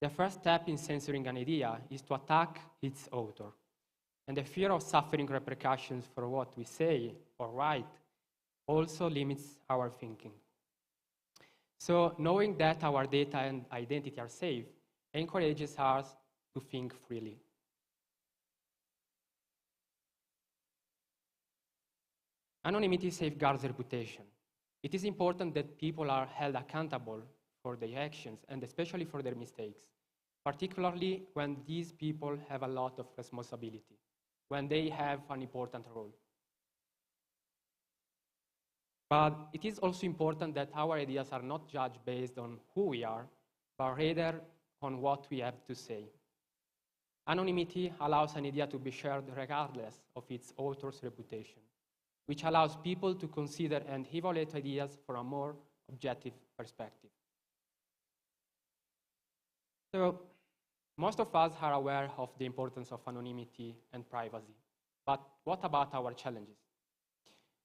The first step in censoring an idea is to attack its author. And the fear of suffering repercussions for what we say or write also limits our thinking. So knowing that our data and identity are safe encourages us to think freely. Anonymity safeguards reputation. It is important that people are held accountable for their actions and especially for their mistakes, particularly when these people have a lot of responsibility, when they have an important role. But it is also important that our ideas are not judged based on who we are, but rather on what we have to say. Anonymity allows an idea to be shared regardless of its author's reputation, which allows people to consider and evaluate ideas from a more objective perspective. So, most of us are aware of the importance of anonymity and privacy, but what about our challenges?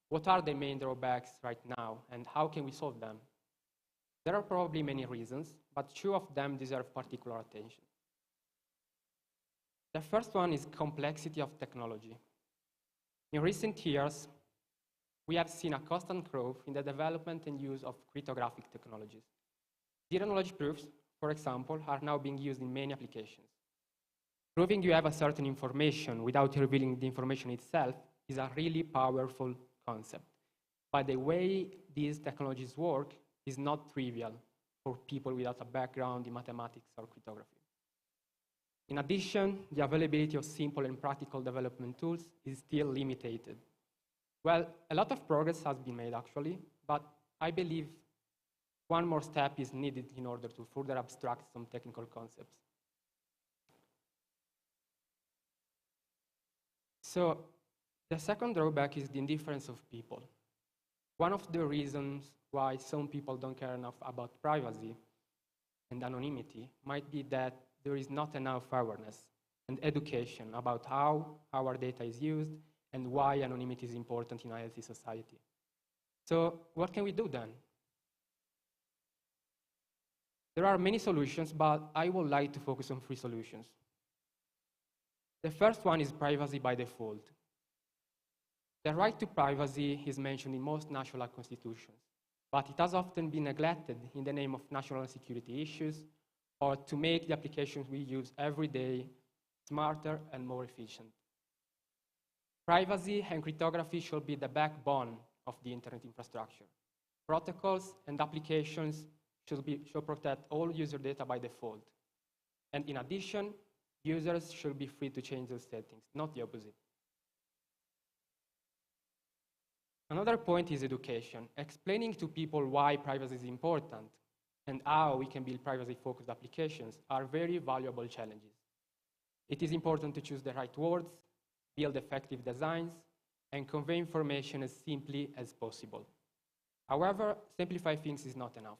What are the main drawbacks right now, and how can we solve them? There are probably many reasons, but two of them deserve particular attention. The first one is complexity of technology. In recent years, we have seen a constant growth in the development and use of cryptographic technologies. Zero-knowledge proofs, for example, are now being used in many applications. Proving you have a certain information without revealing the information itself is a really powerful concept. But the way these technologies work is not trivial for people without a background in mathematics or cryptography. In addition, the availability of simple and practical development tools is still limited. Well, a lot of progress has been made actually, but I believe one more step is needed in order to further abstract some technical concepts. So the second drawback is the indifference of people. One of the reasons why some people don't care enough about privacy and anonymity might be that there is not enough awareness and education about how our data is used and why anonymity is important in a healthy society. So what can we do then? There are many solutions, but I would like to focus on 3 solutions. The first one is privacy by default. The right to privacy is mentioned in most national constitutions, but it has often been neglected in the name of national security issues or to make the applications we use every day smarter and more efficient. Privacy and cryptography should be the backbone of the internet infrastructure. Protocols and applications should protect all user data by default. And in addition, users should be free to change those settings, not the opposite. Another point is education. Explaining to people why privacy is important and how we can build privacy-focused applications are very valuable challenges. It is important to choose the right words, build effective designs, and convey information as simply as possible. However, simplify things is not enough.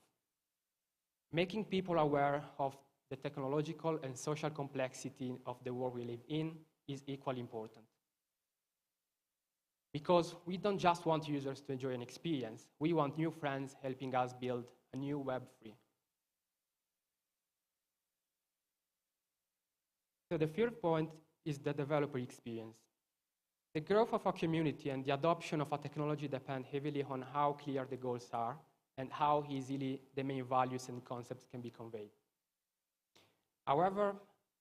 Making people aware of the technological and social complexity of the world we live in is equally important. Because we don't just want users to enjoy an experience, we want new friends helping us build a new Web3. So the third point is the developer experience. The growth of a community and the adoption of a technology depend heavily on how clear the goals are and how easily the main values and concepts can be conveyed. However,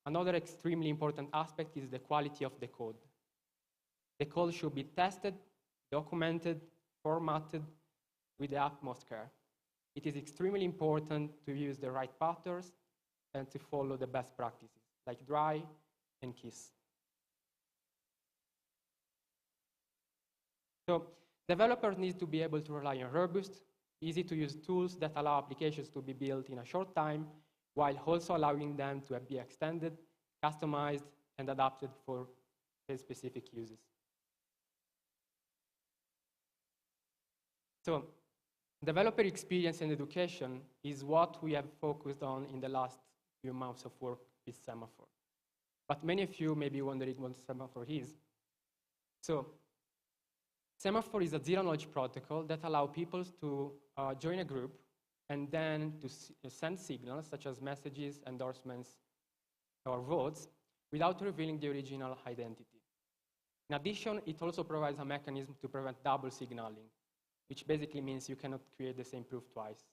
another extremely important aspect is the quality of the code. The code should be tested, documented, formatted with the utmost care. It is extremely important to use the right patterns and to follow the best practices, like dry and kiss. So developers need to be able to rely on robust, easy-to-use tools that allow applications to be built in a short time, while also allowing them to be extended, customized, and adapted for their specific uses. So developer experience and education is what we have focused on in the last few months of work with Semaphore. But many of you may be wondering what Semaphore is. So Semaphore is a zero-knowledge protocol that allows people to join a group and then to send signals such as messages, endorsements, or votes without revealing the original identity. In addition, it also provides a mechanism to prevent double signaling, which basically means you cannot create the same proof twice,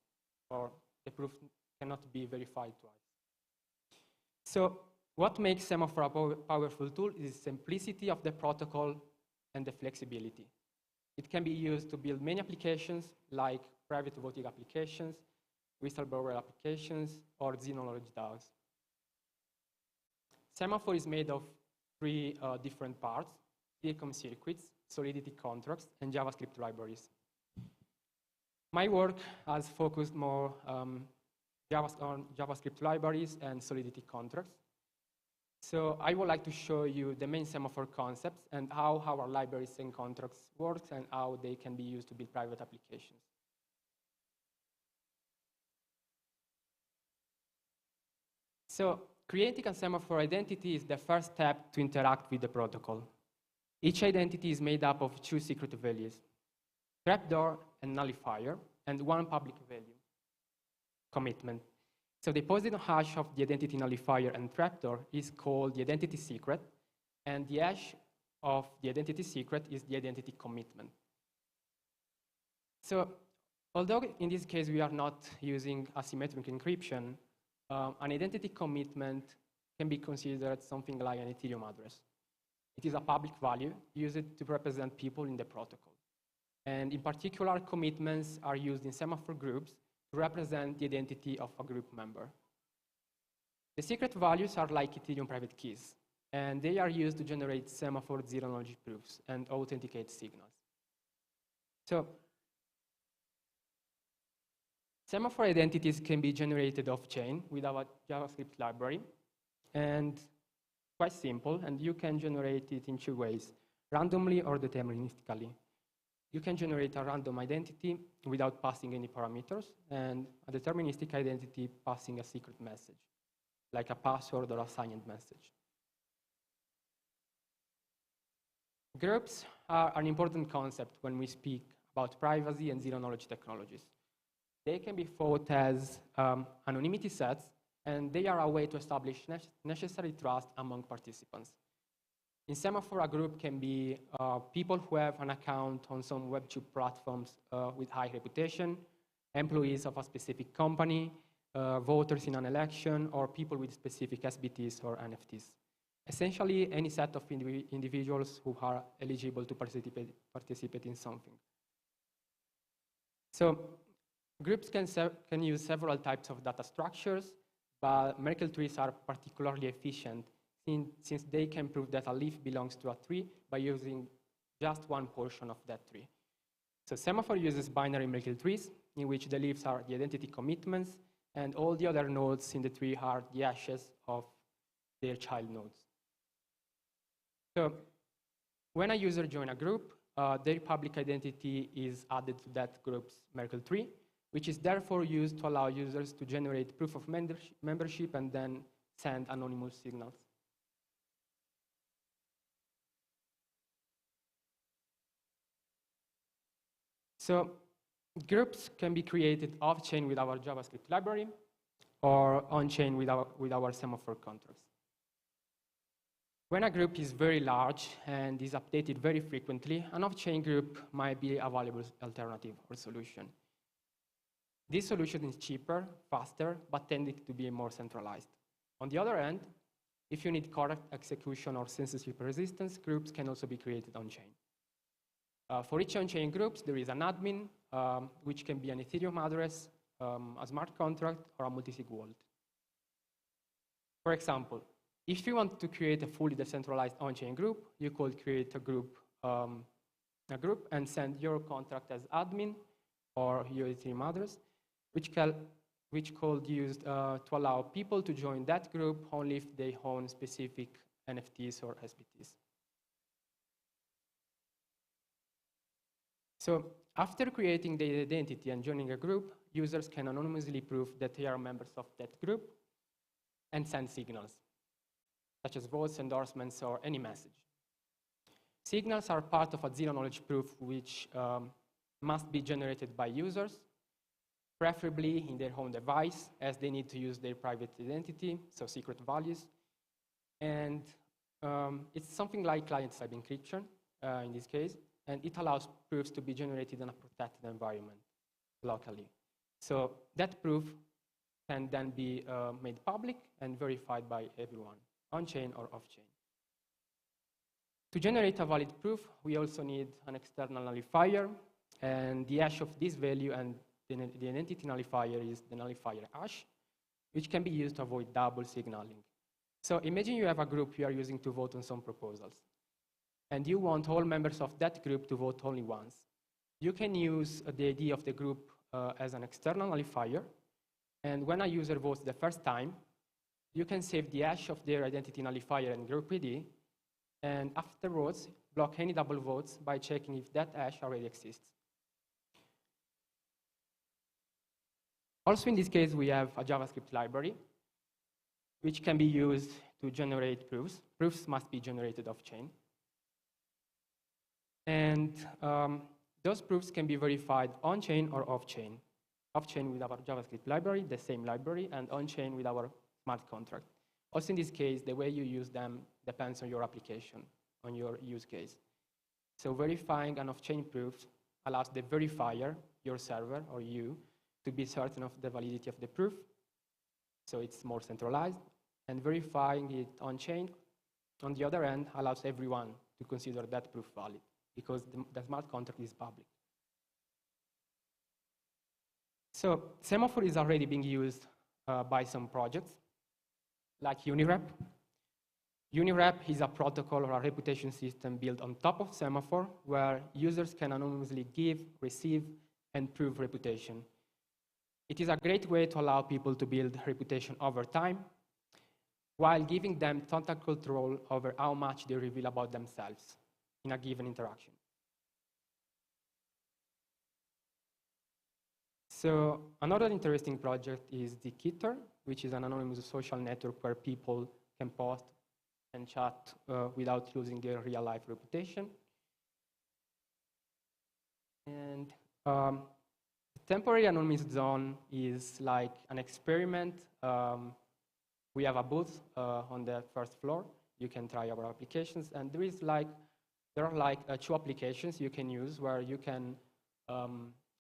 or the proof cannot be verified twice. So what makes Semaphore a powerful tool is the simplicity of the protocol and the flexibility. It can be used to build many applications like private voting applications, whistleblower applications, or zero-knowledge DAOs. Semaphore is made of three different parts: Ethereum circuits, Solidity contracts, and JavaScript libraries. My work has focused more on JavaScript libraries and Solidity contracts. So I would like to show you the main Semaphore concepts and how our libraries and contracts work and how they can be used to build private applications. So creating a Semaphore identity is the first step to interact with the protocol. Each identity is made up of two secret values: trapdoor and nullifier, and one public value, commitment. So the positive hash of the identity nullifier and trapdoor is called the identity secret, and the hash of the identity secret is the identity commitment. So although in this case we are not using asymmetric encryption, an identity commitment can be considered something like an Ethereum address. It is a public value used to represent people in the protocol. And in particular, commitments are used in Semaphore groups to represent the identity of a group member. The secret values are like Ethereum private keys, and they are used to generate Semaphore zero-knowledge proofs and authenticate signals. So Semaphore identities can be generated off-chain with our JavaScript library, and quite simple, and you can generate it in two ways: randomly or deterministically. You can generate a random identity without passing any parameters, and a deterministic identity passing a secret message, like a password or a signed message. Groups are an important concept when we speak about privacy and zero-knowledge technologies. They can be thought as anonymity sets, and they are a way to establish necessary trust among participants. In Semaphore, a group can be people who have an account on some Web2 platforms with high reputation, employees of a specific company, voters in an election, or people with specific SBTs or NFTs. Essentially, any set of individuals who are eligible to participate in something. So Groups can use several types of data structures, but Merkle trees are particularly efficient since they can prove that a leaf belongs to a tree by using just one portion of that tree. So Semaphore uses binary Merkle trees, in which the leaves are the identity commitments, and all the other nodes in the tree are the hashes of their child nodes. So when a user joins a group, their public identity is added to that group's Merkle tree, which is therefore used to allow users to generate proof of membership and then send anonymous signals. So groups can be created off-chain with our JavaScript library or on-chain with our Semaphore contracts. When a group is very large and is updated very frequently, an off-chain group might be a valuable alternative or solution. This solution is cheaper, faster, but tended to be more centralized. On the other hand, if you need correct execution or censorship resistance, groups can also be created on-chain. For each on-chain groups, there is an admin, which can be an Ethereum address, a smart contract, or a multisig wallet. For example, if you want to create a fully decentralized on-chain group, you could create a group and send your contract as admin or your Ethereum address, which could be used to allow people to join that group only if they own specific NFTs or SBTs. So after creating the identity and joining a group, users can anonymously prove that they are members of that group and send signals, such as votes, endorsements, or any message. Signals are part of a zero-knowledge proof which must be generated by users, preferably in their own device, as they need to use their private identity, so secret values. And it's something like client-side encryption in this case, and it allows proofs to be generated in a protected environment locally. So that proof can then be made public and verified by everyone, on-chain or off-chain. To generate a valid proof, we also need an external nullifier, and the hash of this value and the identity nullifier is the nullifier hash, which can be used to avoid double signaling. So imagine you have a group you are using to vote on some proposals, and you want all members of that group to vote only once. You can use the ID of the group as an external nullifier, and when a user votes the first time, you can save the hash of their identity nullifier and group ID, and afterwards block any double votes by checking if that hash already exists. Also in this case, we have a JavaScript library, which can be used to generate proofs. Proofs must be generated off-chain. And those proofs can be verified on-chain or off-chain. Off-chain with our JavaScript library, the same library, and on-chain with our smart contract. Also in this case, the way you use them depends on your application, on your use case. So verifying an off-chain proof allows the verifier, your server or you, to be certain of the validity of the proof. So it's more centralized. And verifying it on-chain, on the other end, allows everyone to consider that proof valid because the smart contract is public. So Semaphore is already being used by some projects, like Unirep. Unirep is a protocol or a reputation system built on top of Semaphore, where users can anonymously give, receive, and prove reputation. It is a great way to allow people to build reputation over time, while giving them total control over how much they reveal about themselves in a given interaction. So another interesting project is the Kitter, which is an anonymous social network where people can post and chat without losing their real-life reputation. And temporary anonymous zone is like an experiment. We have a booth on the first floor. You can try our applications, and there are two applications you can use where you can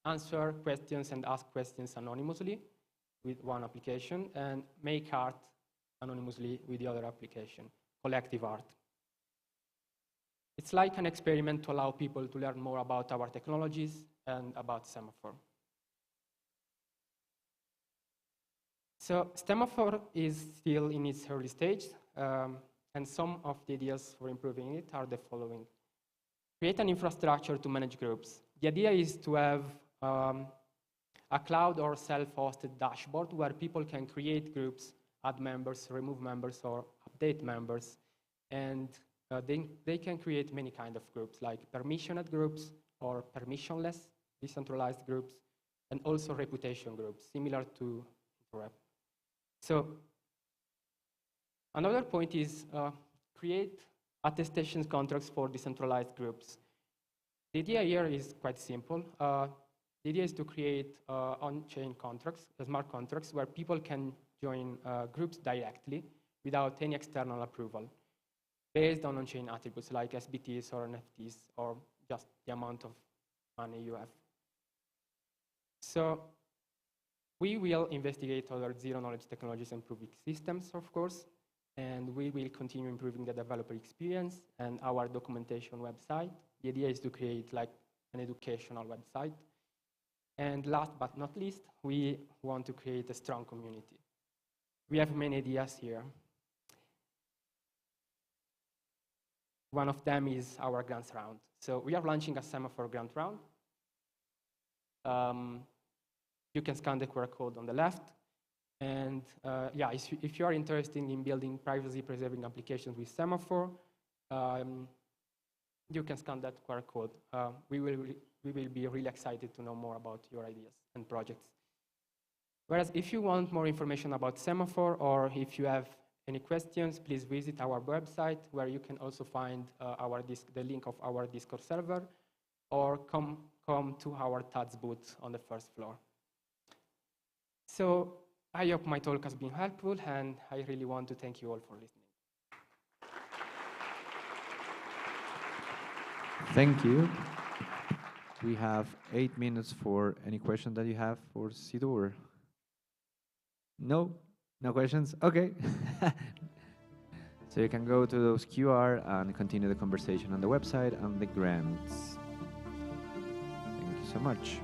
answer questions and ask questions anonymously with one application, and make art anonymously with the other application, collective art. It's like an experiment to allow people to learn more about our technologies and about Semaphore. So Semaphore is still in its early stage, and some of the ideas for improving it are the following. Create an infrastructure to manage groups. The idea is to have a cloud or self-hosted dashboard where people can create groups, add members, remove members, or update members. And they can create many kinds of groups, like permissioned groups or permissionless decentralized groups, and also reputation groups, similar to Interrep. So another point is create attestation contracts for decentralized groups. The idea here is quite simple. The idea is to create on-chain contracts, smart contracts, where people can join groups directly without any external approval, based on on-chain attributes like SBTs or NFTs, or just the amount of money you have. So we will investigate other zero-knowledge technologies and proof systems, of course, and we will continue improving the developer experience and our documentation website. The idea is to create like an educational website. And last but not least, we want to create a strong community. We have many ideas here. One of them is our grants round. So we are launching a Semaphore grant round. You can scan the QR code on the left. And yeah, if you are interested in building privacy-preserving applications with Semaphore, you can scan that QR code. We will be really excited to know more about your ideas and projects. Whereas if you want more information about Semaphore, or if you have any questions, please visit our website, where you can also find the link of our Discord server, or come to our TADS booth on the first floor. So I hope my talk has been helpful, and I really want to thank you all for listening. Thank you. We have 8 minutes for any question that you have for Sidor. No? No questions? Okay. So you can go to those QR and continue the conversation on the website and the grants. Thank you so much.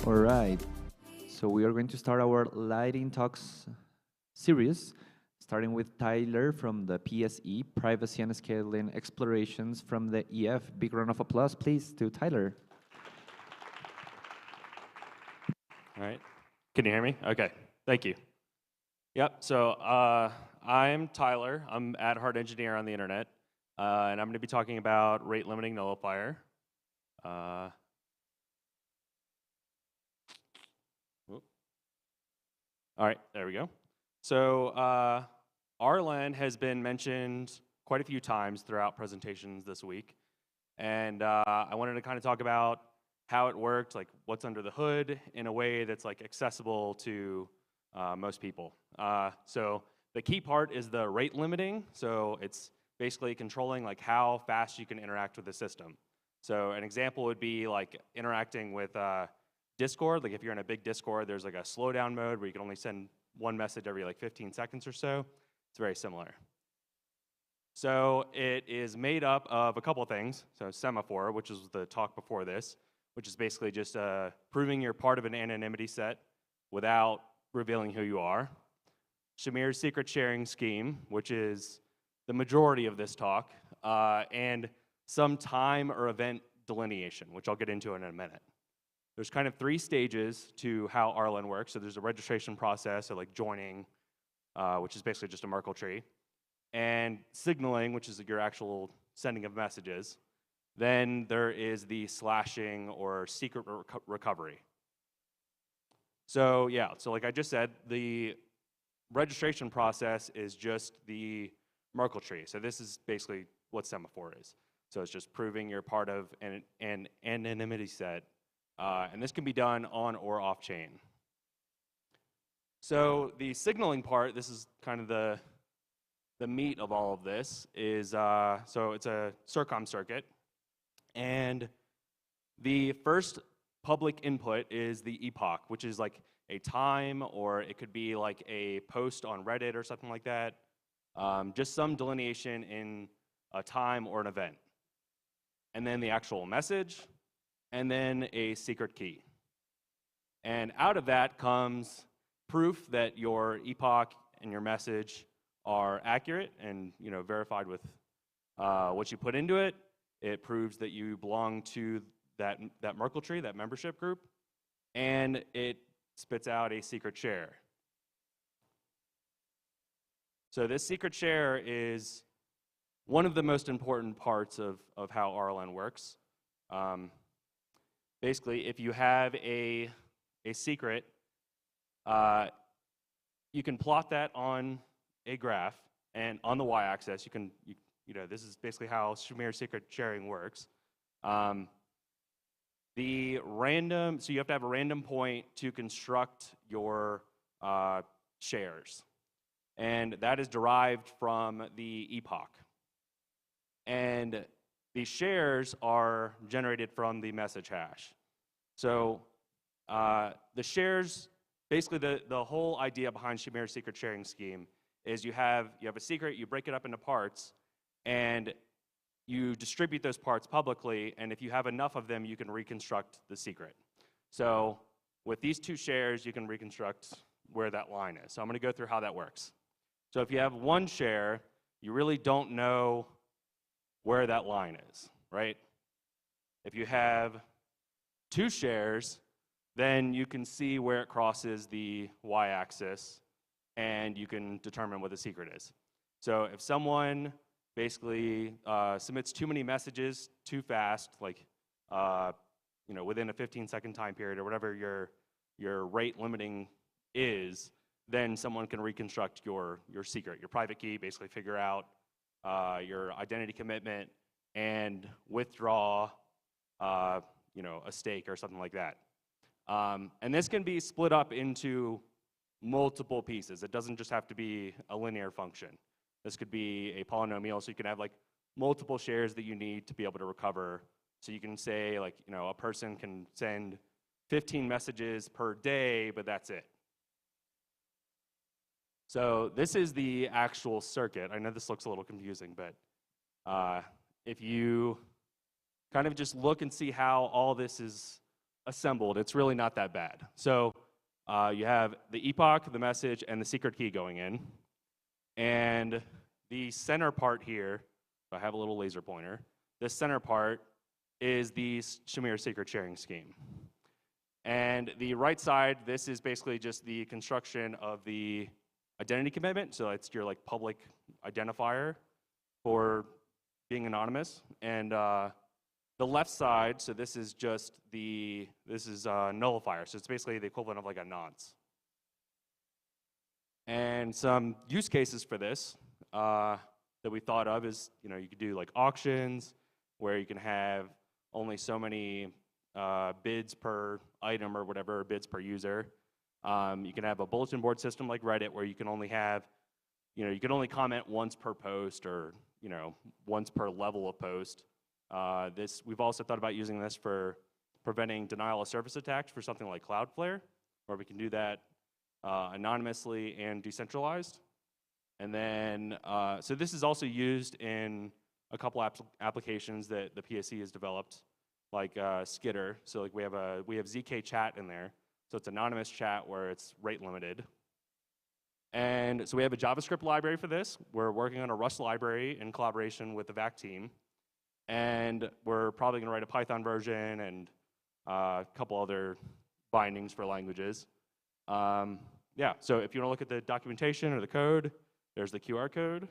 All right. So we are going to start our Lighting Talks series, starting with Tyler from the PSE, Privacy and Scaling Explorations from the EF. Big round of applause, please, to Tyler. All right. Can you hear me? Okay. Thank you. Yep. So I'm Tyler. I'm ad hard engineer on the internet, and I'm going to be talking about rate limiting nullifier. All right, there we go. So RLN has been mentioned quite a few times throughout presentations this week. And I wanted to kind of talk about how it worked, like what's under the hood in a way that's like accessible to most people. So the key part is the rate limiting. So it's basically controlling like how fast you can interact with the system. So an example would be like interacting with Discord. Like if you're in a big Discord, there's like a slowdown mode where you can only send one message every like 15 seconds or so. It's very similar. So it is made up of a couple of things. So semaphore, which is the talk before this, which is basically just proving you're part of an anonymity set without revealing who you are. Shamir's secret sharing scheme, which is the majority of this talk, and some time or event delineation, which I'll get into in a minute. There's kind of 3 stages to how RLN works. So there's a registration process, so like joining, which is basically just a Merkle tree, and signaling, which is your actual sending of messages. Then there is the slashing or secret recovery. So yeah, so like I just said, the registration process is just the Merkle tree. So this is basically what semaphore is. So it's just proving you're part of an anonymity set. And this can be done on or off chain. So the signaling part, this is kind of the meat of all of this, is so it's a Circom circuit. And the first public input is the epoch, which is like a time, or it could be like a post on Reddit or something like that. Just some delineation in a time or an event. And then the actual message, and then a secret key. And out of that comes proof that your epoch and your message are accurate and verified with what you put into it. It proves that you belong to that Merkle tree, that membership group, and it spits out a secret share. So this secret share is one of the most important parts of how RLN works. Basically, if you have a secret, you can plot that on a graph, and on the y-axis, this is basically how Shamir secret sharing works. So you have to have a random point to construct your shares, and that is derived from the epoch. And these shares are generated from the message hash. So the shares, basically the whole idea behind Shamir's secret sharing scheme is you have a secret, you break it up into parts, and you distribute those parts publicly, and if you have enough of them, you can reconstruct the secret. So with these 2 shares, you can reconstruct where that line is. So I'm going to go through how that works. So if you have one share, you really don't know where that line is, right? If you have 2 shares, then you can see where it crosses the y-axis, and you can determine what the secret is. So if someone basically submits too many messages too fast, like within a 15-second time period or whatever your rate limiting is, then someone can reconstruct your secret, your private key, basically figure out your identity commitment and withdraw a stake or something like that. And this can be split up into multiple pieces. It doesn't just have to be a linear function. This could be a polynomial, so you can have like multiple shares that you need to be able to recover. So you can say like, a person can send 15 messages per day, but that's it. So this is the actual circuit. I know this looks a little confusing, but if you kind of just look and see how all this is assembled, it's really not that bad. So you have the epoch, the message, and the secret key going in. And the center part here, I have a little laser pointer, the center part is the Shamir secret sharing scheme. And the right side, this is basically just the construction of the identity commitment. So it's your like public identifier for being anonymous. And the left side, so this is just this is a nullifier. So it's basically the equivalent of like a nonce. And some use cases for this that we thought of is, you could do like auctions where you can have only so many bids per item or whatever, bids per user. You can have a bulletin board system like Reddit where you can only have, you can only comment once per post or, once per level of post. We've also thought about using this for preventing denial of service attacks for something like Cloudflare, where we can do that anonymously and decentralized. And then, so this is also used in a couple applications that the PSC has developed, like Skitter. So like we have ZK chat in there. So it's anonymous chat where it's rate limited. And so we have a JavaScript library for this. We're working on a Rust library in collaboration with the VAC team. And we're probably going to write a Python version and a couple other bindings for languages. Yeah, so if you want to look at the documentation or the code, there's the QR code.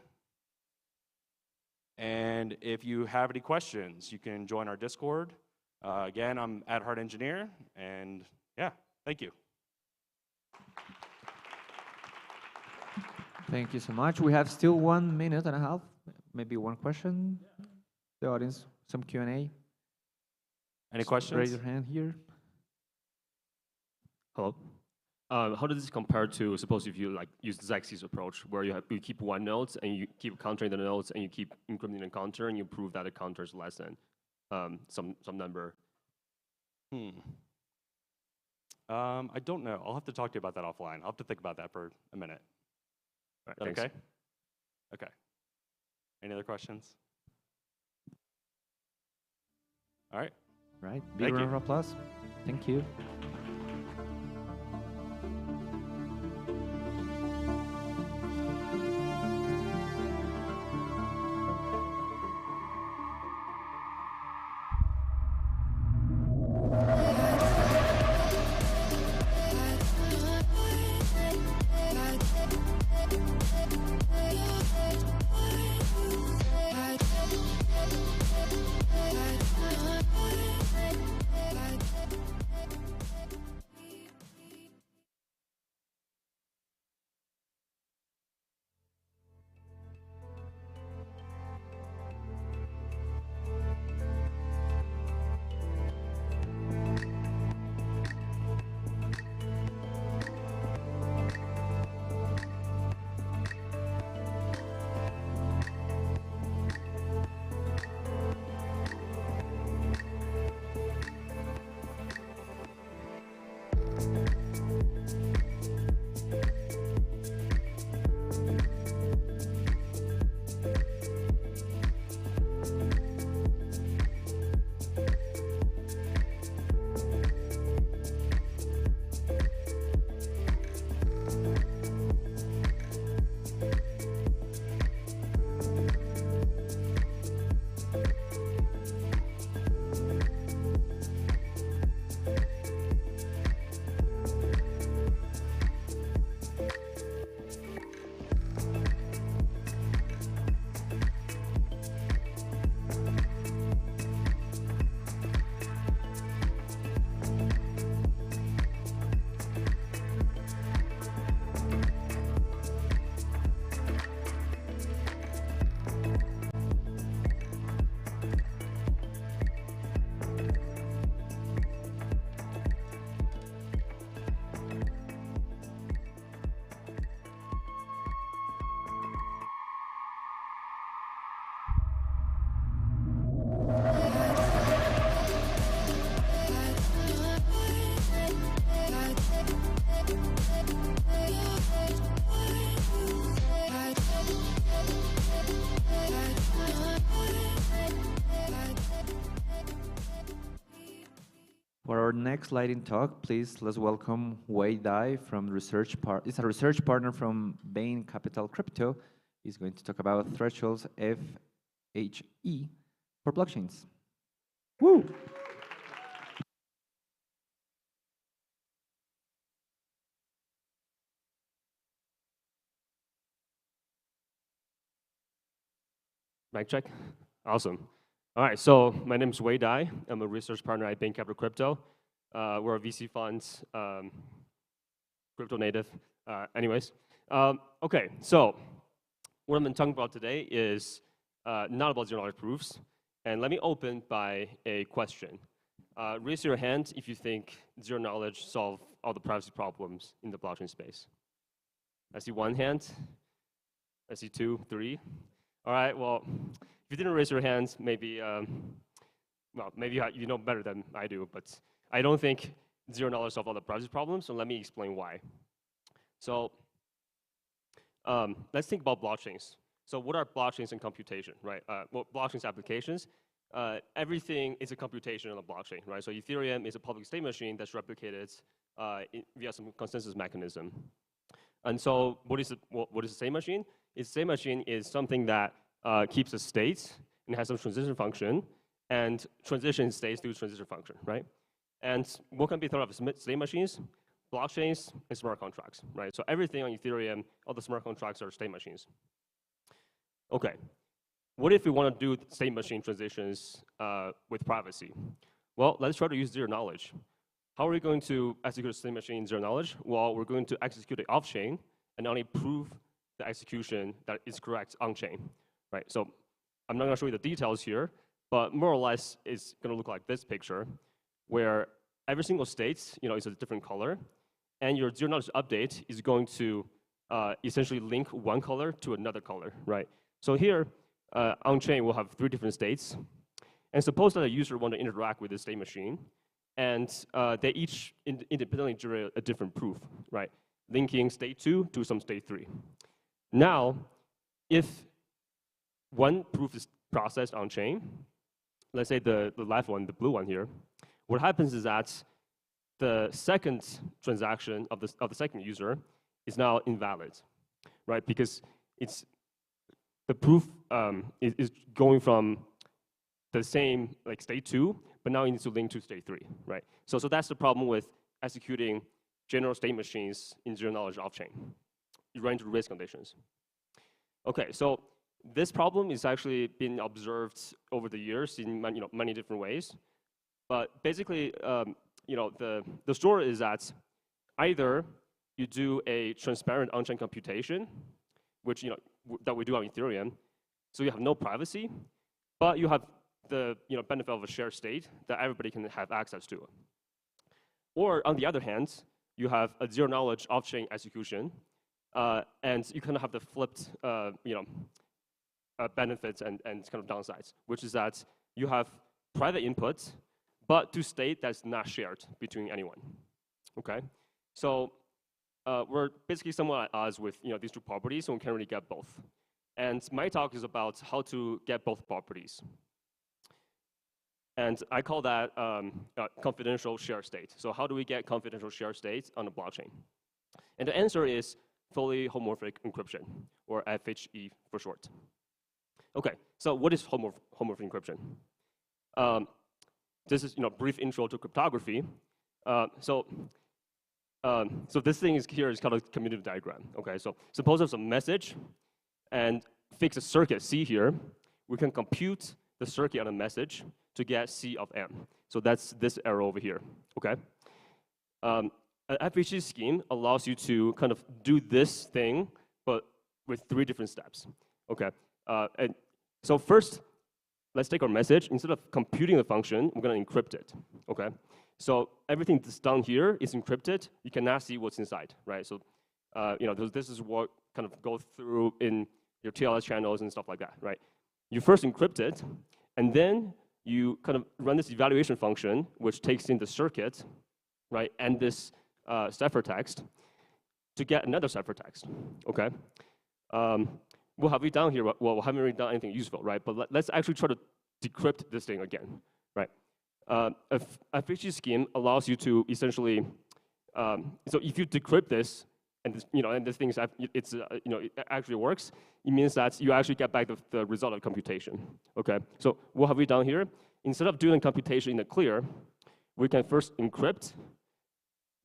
And if you have any questions, you can join our Discord. Again, I'm @HeartEngineer, and yeah, thank you. Thank you so much. We have still 1 minute and a half, maybe one question. The audience, some Q&A. Any questions? Raise your hand here. Hello. How does this compare to, suppose if you like use the Xerxes approach, where you keep one node and you keep countering the nodes and you keep incrementing the counter and you prove that the counter is less than some number? I don't know. I'll have to talk to you about that offline. I'll have to think about that for a minute. All Is right, that thanks. okay? Okay. Any other questions? All right. Right. Big Thank round you. of applause. Thank you. next lightning talk, please let's welcome Wei Dai from it's a research partner from Bain Capital Crypto. He's going to talk about thresholds FHE for blockchains. Woo! Mic check. Awesome. All right, so my name is Wei Dai. I'm a research partner at Bain Capital Crypto. We're a VC fund, crypto native. Anyways, okay, so what I'm going to talk about today is not about zero-knowledge proofs. And let me open by a question. Raise your hand if you think zero-knowledge solve all the privacy problems in the blockchain space. I see one hand. I see 2, 3. All right, well, if you didn't raise your hands, maybe, well, maybe you know better than I do, but I don't think zero-knowledge solve all the privacy problems, so let me explain why. So let's think about blockchains. So what are blockchains and computation, right? Well, blockchains applications, everything is a computation on a blockchain, right? So Ethereum is a public state machine that's replicated via some consensus mechanism. And so what is the state machine? The state machine is something that keeps a state and has some transition function and transition states through transition function, right? And what can be thought of as state machines? Blockchains and smart contracts, right? So everything on Ethereum, all the smart contracts are state machines. Okay, what if we want to do state machine transitions with privacy? Well, let's try to use zero knowledge. How are we going to execute a state machine in zero knowledge? Well, we're going to execute it off-chain and only prove the execution that is correct on-chain, right? So I'm not going to show you the details here, but more or less it's going to look like this picture, where every single state, is a different color, and your zero knowledge update is going to essentially link one color to another color, right? So here, on-chain we'll have 3 different states, and suppose that a user want to interact with the state machine, and they each independently generate a different proof, right? Linking state 2 to some state 3. Now, if one proof is processed on-chain, let's say the left one, the blue one here, what happens is that the second transaction of the second user is now invalid, right? Because it's the proof is going from the same like state 2, but now it needs to link to state 3, right? So that's the problem with executing general state machines in zero knowledge off-chain. You run into risk conditions. Okay, so this problem is actually been observed over the years in many different ways. But basically, the story is that either you do a transparent on-chain computation, which that we do on Ethereum, so you have no privacy, but you have the benefit of a shared state that everybody can have access to. Or on the other hand, you have a zero knowledge off-chain execution, and you kind of have the flipped benefits and kind of downsides, which is that you have private inputs, but to state that's not shared between anyone. Okay, so we're basically somewhat at odds with these 2 properties, so we can't really get both. And my talk is about how to get both properties. And I call that confidential share state. So how do we get confidential share states on a blockchain? And the answer is fully homomorphic encryption, or FHE for short. Okay, so what is homomorphic encryption? This is brief intro to cryptography. So this thing here is called a commutative diagram. Okay, so suppose there's a message and fix a circuit C here. We can compute the circuit on a message to get C of M. So that's this arrow over here, okay? An FHE scheme allows you to kind of do this thing, but with 3 different steps, okay? And so first, let's take our message. Instead of computing the function, we're gonna encrypt it, okay? So everything that's done here is encrypted. You cannot see what's inside, right? So, this is what kind of goes through in your TLS channels and stuff like that, right? You first encrypt it, and then you kind of run this evaluation function, which takes in the circuit, right, and this ciphertext to get another ciphertext, okay? What have we done here? Well, we haven't really done anything useful, right? But let's actually try to decrypt this thing again, right? a FHE scheme allows you to essentially, so if you decrypt this, and this, and this thing is, it actually works, it means that you actually get back the result of computation. Okay, so what have we done here? Instead of doing computation in the clear, we can first encrypt,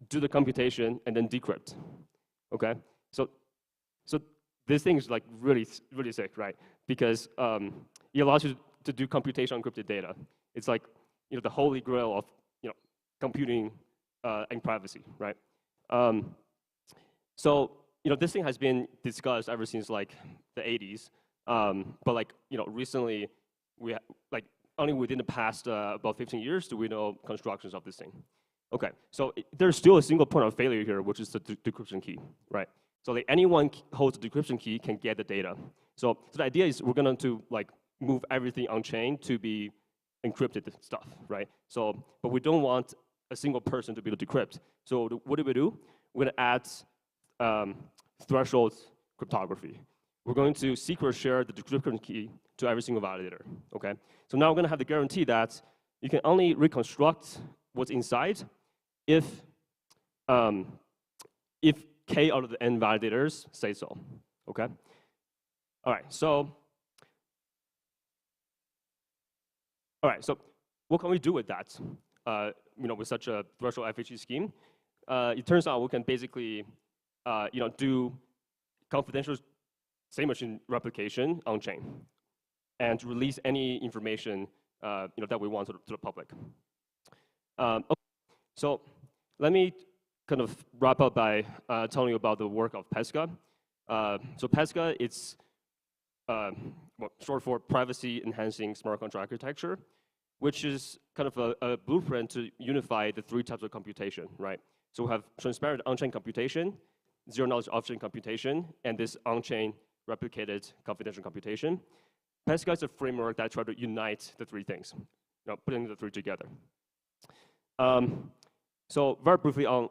do the computation, and then decrypt. Okay, so this thing is like really sick, right? Because it allows you to do computation on encrypted data. It's like the holy grail of computing and privacy, right? So this thing has been discussed ever since like the 80s, but like recently only within the past about 15 years do we know constructions of this thing. Okay, so there's still a single point of failure here, which is the decryption key, right? So like anyone holds the decryption key can get the data. So the idea is we're going to like move everything on chain to be encrypted stuff, right? So, but we don't want a single person to be able to decrypt. So what do? We're going to add threshold cryptography. We're going to secret share the decryption key to every single validator, okay? So now we're going to have the guarantee that you can only reconstruct what's inside if k out of the n validators say so, okay? All right, so what can we do with that? With such a threshold FHE scheme, it turns out we can basically, do confidential same machine replication on chain, and release any information that we want to the public. Okay. So let me kind of wrap up by telling you about the work of PESCA. So PESCA, it's short for Privacy Enhancing Smart Contract Architecture, which is kind of a blueprint to unify the three types of computation, right? So we have transparent on-chain computation, zero-knowledge off-chain computation, and this on-chain replicated confidential computation. PESCA is a framework that tries to unite the three things, putting the three together. So very briefly on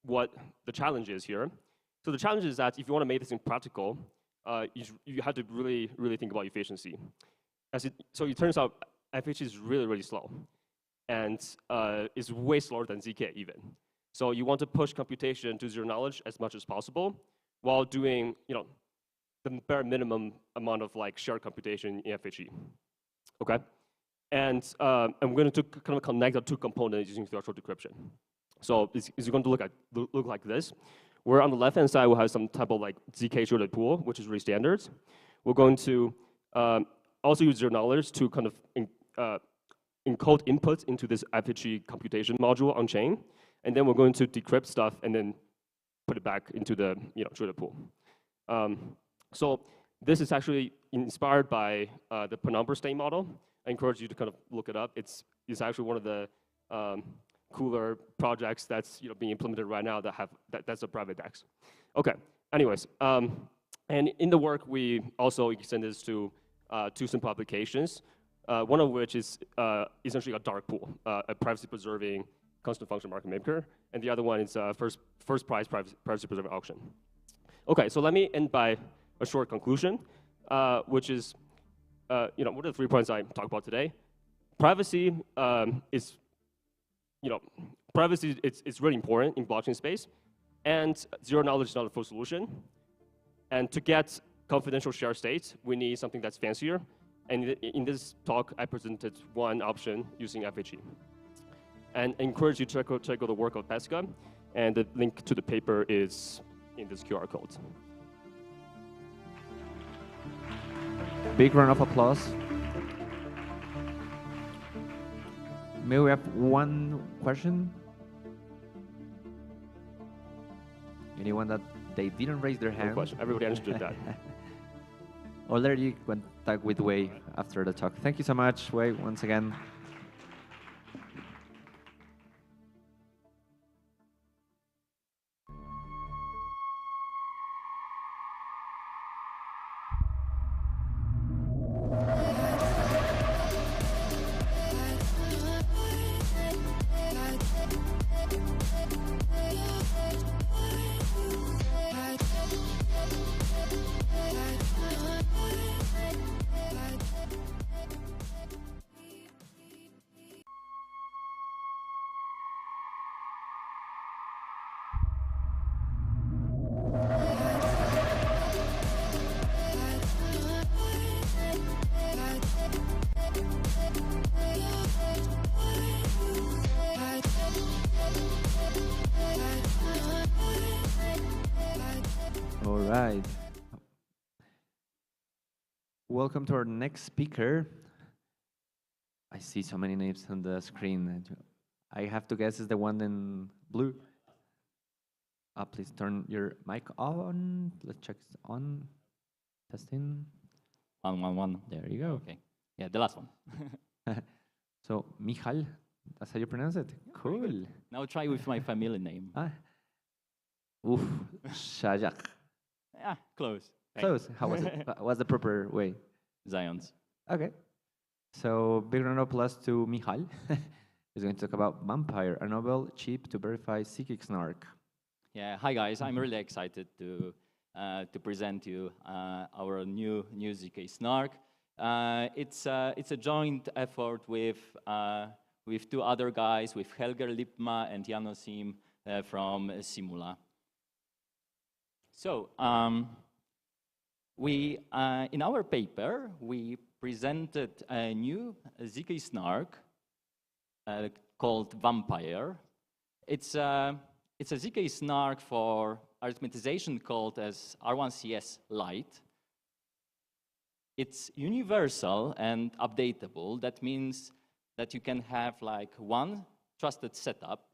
what the challenge is here. So the challenge is that if you want to make this thing practical, you have to really think about efficiency. So it turns out FHE is really slow, and is way slower than ZK even. So you want to push computation to zero knowledge as much as possible, while doing the bare minimum amount of like shared computation in FHE. Okay, and I'm going to kind of connect the two components using threshold decryption. So it's going to look like this. Where on the left-hand side, we'll have some type of like ZK sharded pool, which is really standard. We're going to also use zero knowledge to kind of encode inputs into this FHE computation module on chain, and then we're going to decrypt stuff and then put it back into the sharded pool. So this is actually inspired by the penumbra state model. I encourage you to kind of look it up. It's actually one of the cooler projects that's being implemented right now that's a private DEX. Okay. Anyways, and in the work we also extend this to two simple applications. One of which is essentially a dark pool, a privacy-preserving constant function market maker, and the other one is first price privacy-preserving auction. Okay, so let me end by a short conclusion, which is, what are the 3 points I talked about today? Privacy is really important in blockchain space, and zero knowledge is not a full solution. And to get confidential share states, we need something that's fancier. And in this talk, I presented one option using FHE. And I encourage you to check out the work of PESCA, and the link to the paper is in this QR code. Big round of applause. May we have one question? Anyone that they didn't raise their hand? No question. Everybody understood that. Already contact with Wei after the talk. Thank you so much, Wei, once again. right. Welcome to our next speaker. I see so many names on the screen. I have to guess it's the one in blue. Please turn your mic on. Let's check it's on. Testing. 111. There you go. Okay. Yeah, the last one. So, Michal, that's how you pronounce it. Cool. Now try with my family name. Oof, Shajak. Yeah, close. Close. How was it? What's the proper way? Zions. Okay. So, big round of applause to Michal. He's going to talk about Vampire, a novel cheap to verify psychic snark. Yeah, hi guys. I'm really excited to present you our new ZK Snark. It's a joint effort with two other guys, with Helger Lipma and Janosim from Simula. So we in our paper we presented a new ZK Snark called Vampire. It's a ZK Snark for arithmetization called as R1CS Lite. It's universal and updatable. That means that you can have like one trusted setup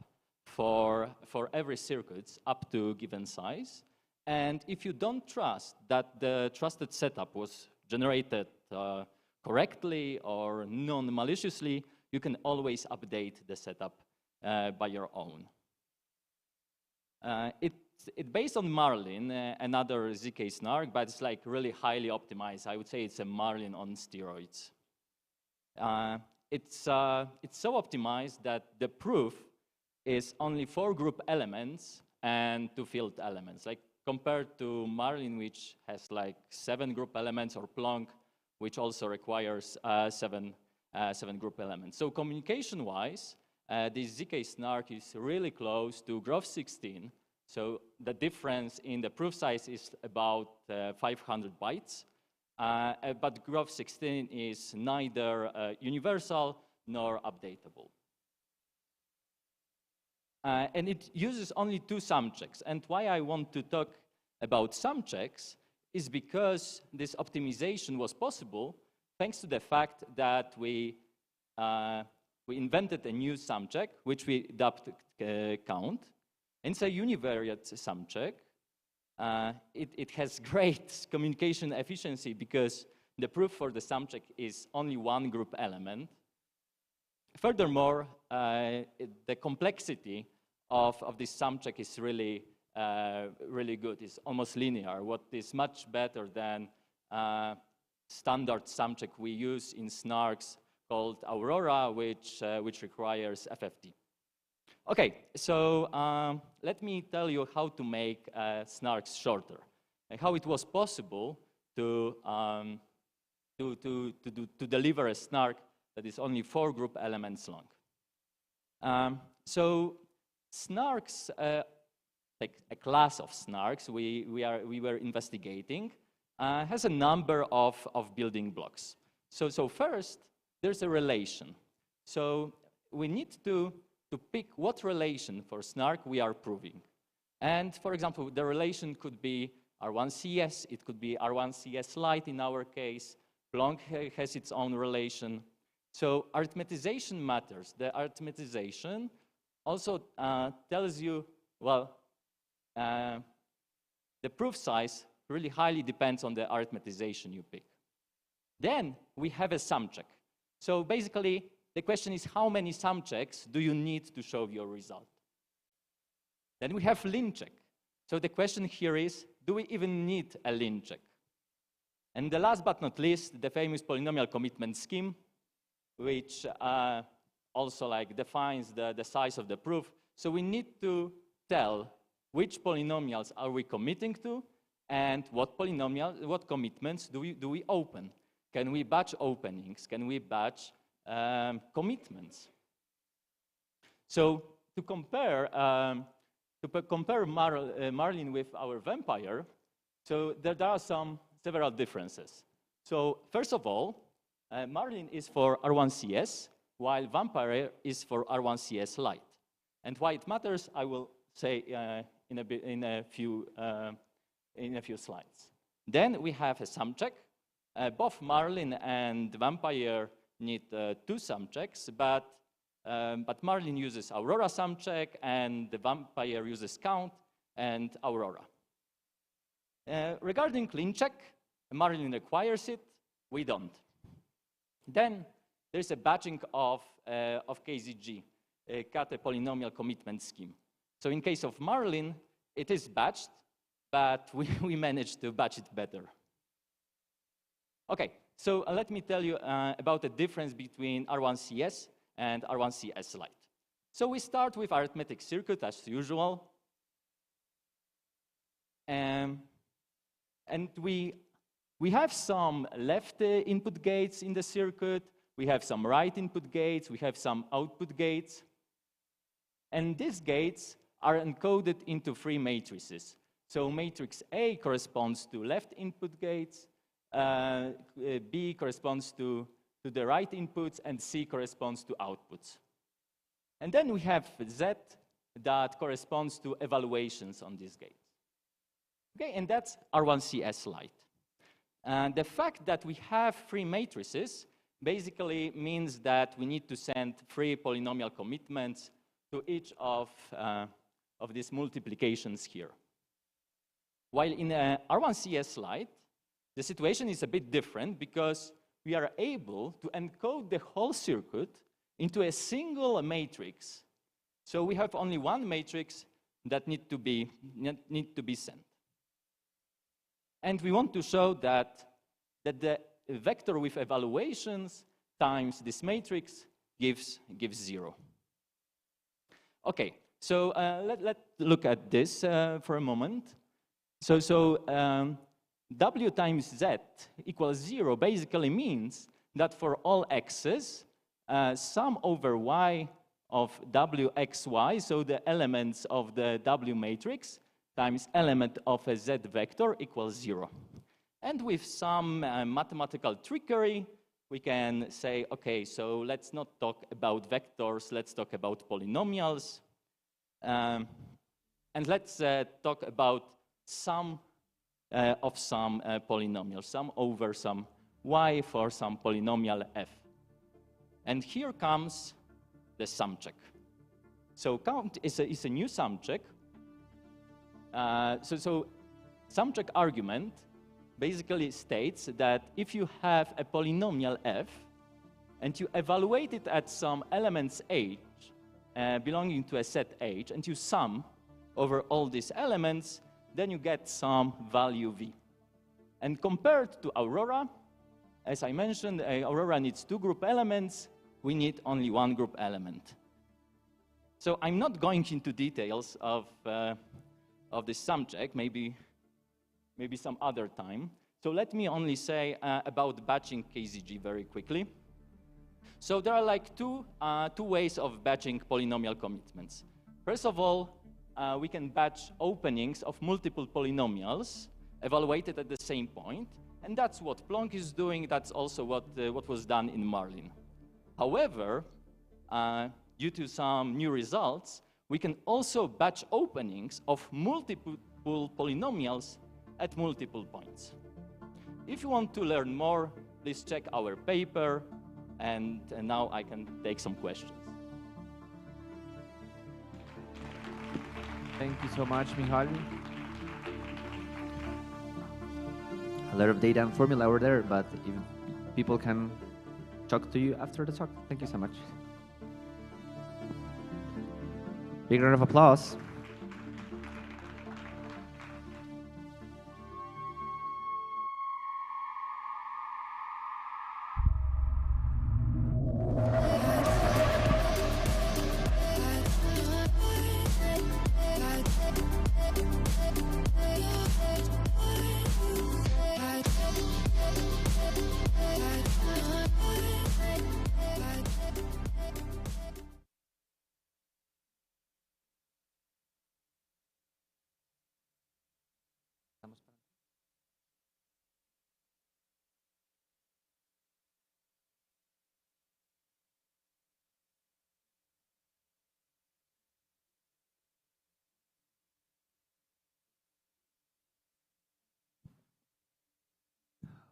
for every circuit up to given size. And if you don't trust that the trusted setup was generated correctly or non-maliciously, you can always update the setup by your own. It's based on Marlin, another ZK Snark, but it's like really highly optimized. I would say it's a Marlin on steroids. It's so optimized that the proof is only 4 group elements and 2 field elements, like compared to Marlin, which has like 7 group elements, or Plonk, which also requires 7 group elements. So communication-wise, this ZK Snark is really close to Graph 16. So the difference in the proof size is about 500 bytes. But Graph 16 is neither universal nor updatable. And it uses only 2 sum checks. And why I want to talk about sum checks is because this optimization was possible thanks to the fact that we invented a new sum check, which we dubbed count. And it's a univariate sum check. It has great communication efficiency because the proof for the sum check is only 1 group element. Furthermore, the complexity of this sum check is really good. It's almost linear, what is much better than standard sum check we use in snarks called Aurora, which requires FFT. Okay, so let me tell you how to make snarks shorter and how it was possible to deliver a snark that is only 4 group elements long. So snarks, like a class of snarks we were investigating, has a number of building blocks. So first, there's a relation. So we need to pick what relation for snark we are proving. And for example, the relation could be R1CS, it could be R1CS Lite in our case. Plonk has its own relation. So arithmetization matters. The arithmetization also tells you, well, the proof size really highly depends on the arithmetization you pick. Then we have a sum check. So basically, the question is, how many sum checks do you need to show your result? Then we have lin check. So the question here is, do we even need a lin check? And the last but not least, the famous polynomial commitment scheme, which also like defines the size of the proof. So we need to tell which polynomials are we committing to and what commitments do we open. Can we batch openings? Can we batch commitments? So to compare Marlin with our Vampire, so there are several differences. So first of all, Marlin is for R1CS, while Vampire is for R1CS Lite. And why it matters, I will say in a few in a few slides. Then we have a sum check. Both Marlin and Vampire need 2 sum checks, but Marlin uses Aurora sum check, and the Vampire uses count and Aurora. Regarding clean check, Marlin requires it, we don't. Then there's a batching of KZG, a Kate polynomial commitment scheme. So in case of Marlin, it is batched, but we managed to batch it better. Okay, so let me tell you about the difference between R1CS and R1CS Lite. So we start with arithmetic circuit as usual. And we have some left input gates in the circuit, we have some right input gates, we have some output gates. And these gates are encoded into 3 matrices. So matrix A corresponds to left input gates, B corresponds to the right inputs, and C corresponds to outputs. And then we have Z that corresponds to evaluations on these gates. Okay, and that's R1CS Lite. And the fact that we have 3 matrices basically means that we need to send 3 polynomial commitments to each of these multiplications here. While in R1CS Lite, the situation is a bit different because we are able to encode the whole circuit into a single matrix. So we have only 1 matrix that need to be sent. And we want to show that the vector with evaluations times this matrix gives 0. Okay, so let's look at this for a moment. So W times Z equals 0 basically means that for all x's, sum over y of wxy, so the elements of the W matrix, times element of a Z vector equals 0. And with some mathematical trickery, we can say, okay, so let's not talk about vectors, let's talk about polynomials. And let's talk about sum of some polynomial, sum over some y for some polynomial f. And here comes the sum check. So count is a new sum check. So sum check argument basically states that if you have a polynomial f and you evaluate it at some elements h belonging to a set h, and you sum over all these elements, then you get some value v. And compared to Aurora, as I mentioned, Aurora needs 2 group elements, we need only 1 group element. So I'm not going into details of this sum check, maybe some other time. So let me only say about batching KZG very quickly. So there are like two ways of batching polynomial commitments. First of all, we can batch openings of multiple polynomials evaluated at the same point, and that's what Plonk is doing. That's also what was done in Marlin. However, due to some new results, we can also batch openings of multiple polynomials at multiple points. If you want to learn more, please check our paper, and now I can take some questions. Thank you so much, Michal. A lot of data and formula over there, but if people can talk to you after the talk, thank you so much. Big round of applause.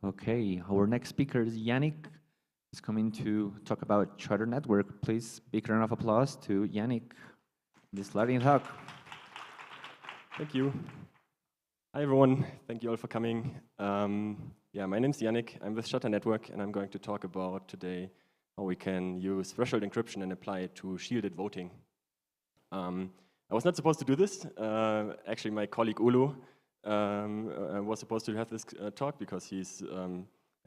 Okay, our next speaker is Yannick. He's coming to talk about Charter Network. Please, big round of applause to Yannick. This lightning talk. Thank you. Hi, everyone. Thank you all for coming. Yeah, my name is Yannick. I'm with Charter Network, and I'm going to talk about today how we can use threshold encryption and apply it to shielded voting. I was not supposed to do this. Actually, my colleague Ulu was supposed to have this talk because he's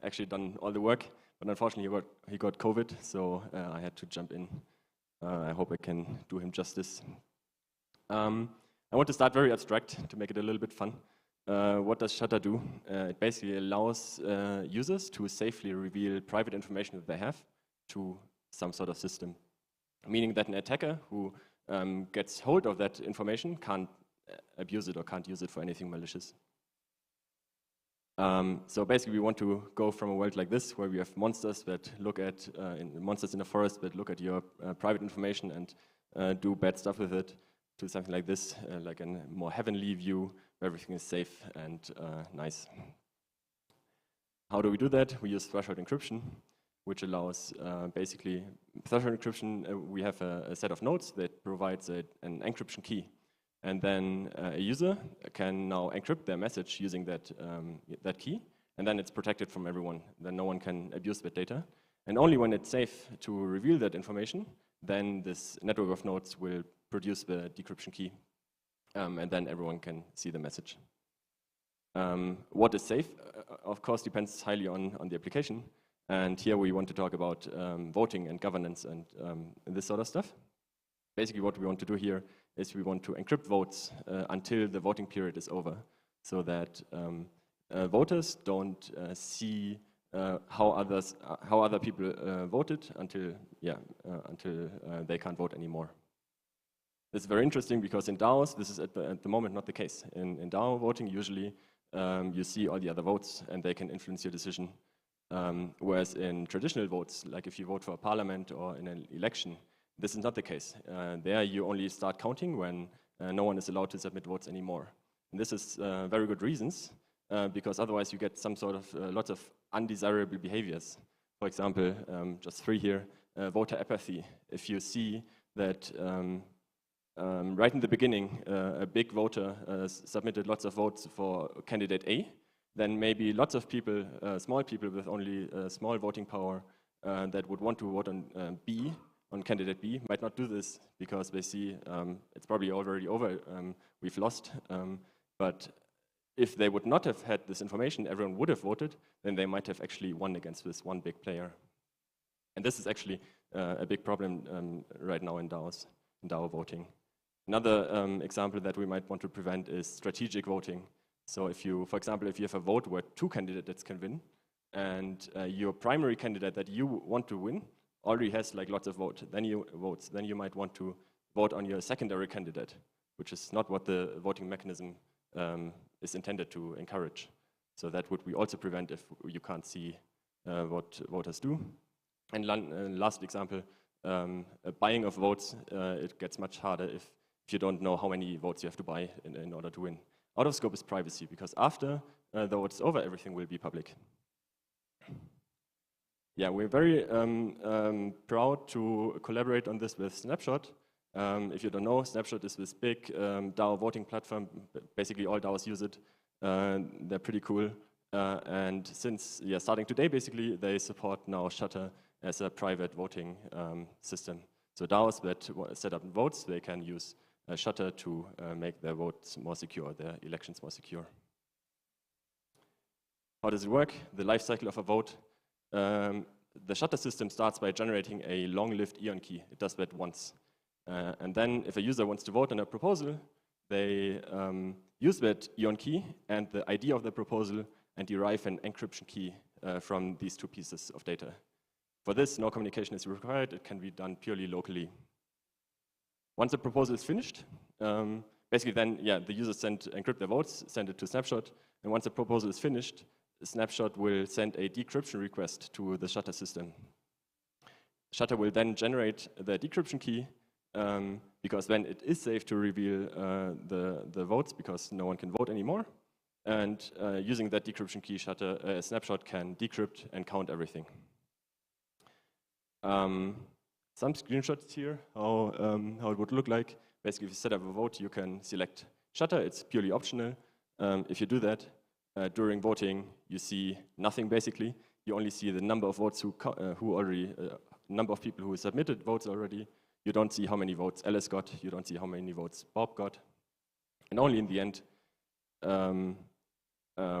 actually done all the work, but unfortunately he got COVID, so I had to jump in. I hope I can do him justice. I want to start very abstract to make it a little bit fun. What does Shutter do? It basically allows users to safely reveal private information that they have to some sort of system, meaning that an attacker who gets hold of that information can't abuse it or can't use it for anything malicious. So basically we want to go from a world like this, where we have monsters that look at, monsters in the forest that look at your private information and do bad stuff with it, to something like this, like a more heavenly view, where everything is safe and nice. How do we do that? We use threshold encryption, which allows basically threshold encryption. We have a set of nodes that provides an encryption key. And then a user can now encrypt their message using that, that key, and then it's protected from everyone. Then no one can abuse that data. And only when it's safe to reveal that information, then this network of nodes will produce the decryption key, and then everyone can see the message. What is safe, of course, depends highly on the application. And here we want to talk about voting and governance and this sort of stuff. Basically what we want to do here is we want to encrypt votes until the voting period is over, so that voters don't see how other people voted until they can't vote anymore. This is very interesting because in DAOs, this is at the moment not the case. In DAO voting, usually you see all the other votes and they can influence your decision. Whereas in traditional votes, like if you vote for a parliament or in an election, this is not the case. There you only start counting when no one is allowed to submit votes anymore. And this is very good reasons, because otherwise you get some sort of lots of undesirable behaviors. For example, just 3 here, voter apathy. If you see that right in the beginning, a big voter submitted lots of votes for candidate A, then maybe lots of people, small people with only small voting power that would want to vote on B, on candidate B, might not do this because they see it's probably already over, we've lost. But if they would not have had this information, everyone would have voted, then they might have actually won against this one big player. And this is actually a big problem right now in DAOs, in DAO voting. Another example that we might want to prevent is strategic voting. So if you, for example, if you have a vote where 2 candidates can win, and your primary candidate that you want to win already has like lots of votes, then you might want to vote on your secondary candidate, which is not what the voting mechanism is intended to encourage. So that would we also prevent if you can't see what voters do. And last example, buying of votes, it gets much harder if you don't know how many votes you have to buy in order to win. Out of scope is privacy, because after the vote's over, everything will be public. Yeah, we're very proud to collaborate on this with Snapshot. If you don't know, Snapshot is this big DAO voting platform. Basically, all DAOs use it. They're pretty cool. And since starting today, basically, they support now Shutter as a private voting system. So DAOs that set up votes, they can use Shutter to make their votes more secure, their elections more secure. How does it work? The life cycle of a vote. The Shutter system starts by generating a long-lived Eon key. It does that once. And then if a user wants to vote on a proposal, they use that Eon key and the ID of the proposal and derive an encryption key from these 2 pieces of data. For this, no communication is required. It can be done purely locally. Once the proposal is finished, basically then, the users encrypt their votes, send it to Snapshot, and once the proposal is finished, Snapshot will send a decryption request to the Shutter system. Shutter will then generate the decryption key, because then it is safe to reveal the votes, because no one can vote anymore. And using that decryption key, Snapshot can decrypt and count everything. Some screenshots here, how it would look like. Basically, if you set up a vote, you can select Shutter. It's purely optional. If you do that, during voting, you see nothing, basically. You only see the number of votes number of people who submitted votes already. You don't see how many votes Alice got. You don't see how many votes Bob got. And only in the end,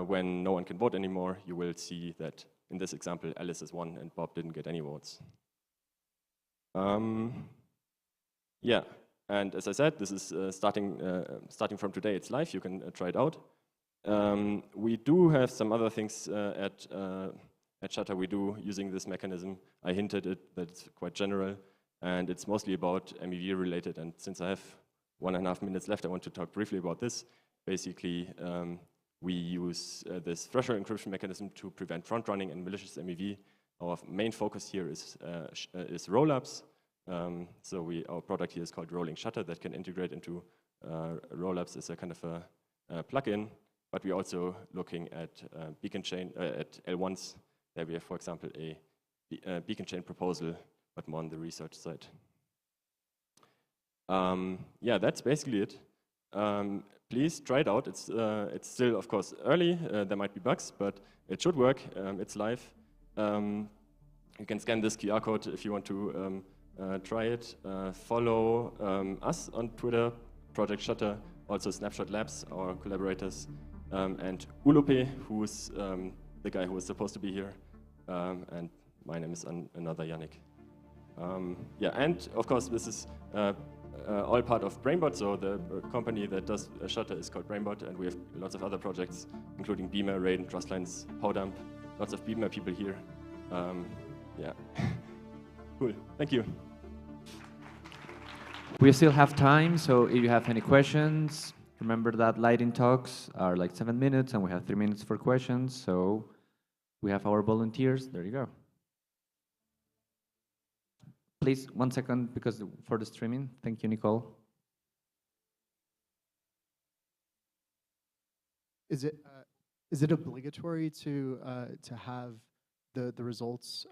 when no one can vote anymore, you will see that, in this example, Alice is won and Bob didn't get any votes. Yeah, and as I said, this is starting from today. It's live. You can try it out. We do have some other things at Shutter we do using this mechanism. I hinted that it's quite general, and it's mostly about MEV related. And since I have 1.5 minutes left, I want to talk briefly about this. Basically, we use this threshold encryption mechanism to prevent front running and malicious MEV. Our main focus here is rollups. So our product here is called Rolling Shutter that can integrate into rollups as a kind of a plugin. But we're also looking at beacon chain at L1s. There we have, for example, a beacon chain proposal, but more on the research side. Yeah, that's basically it. Please try it out. It's still, of course, early. There might be bugs, but it should work. It's live. You can scan this QR code if you want to try it. Follow us on Twitter, Project Shutter, also Snapshot Labs, our collaborators, and Ulupe, who's the guy who was supposed to be here, and my name is another Yannick. Yeah, and of course, this is all part of Brainbot, so the company that does Shutter is called Brainbot, and we have lots of other projects, including Beamer, Raiden, Trustlines, PowDump, lots of Beamer people here. Yeah, cool, thank you. We still have time, so if you have any questions, remember that lighting talks are like 7 minutes, and we have 3 minutes for questions, so we have our volunteers. There you go. Please, 1 second, because for the streaming. Thank you, Nicole. Is it obligatory to have the results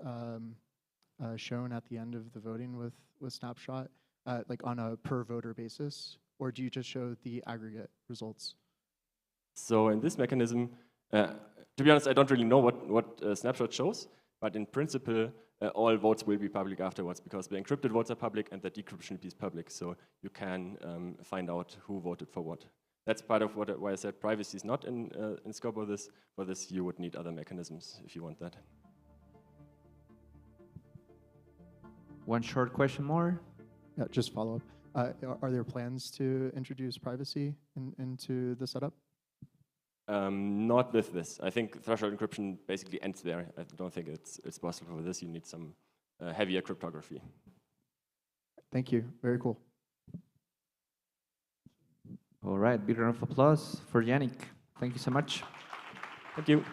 shown at the end of the voting with Snapshot, like on a per voter basis, or do you just show the aggregate results? So in this mechanism, to be honest, I don't really know what Snapshot shows, but in principle, all votes will be public afterwards because the encrypted votes are public and the decryption piece public, so you can find out who voted for what. That's part of why I said privacy is not in scope of this. For this, you would need other mechanisms if you want that. One short question more. Yeah, just follow up. Are there plans to introduce privacy into the setup? Not with this. I think threshold encryption basically ends there. I don't think it's possible for this. You need some heavier cryptography. Thank you. Very cool. All right, big round of applause for Yannick. Thank you so much. Thank you.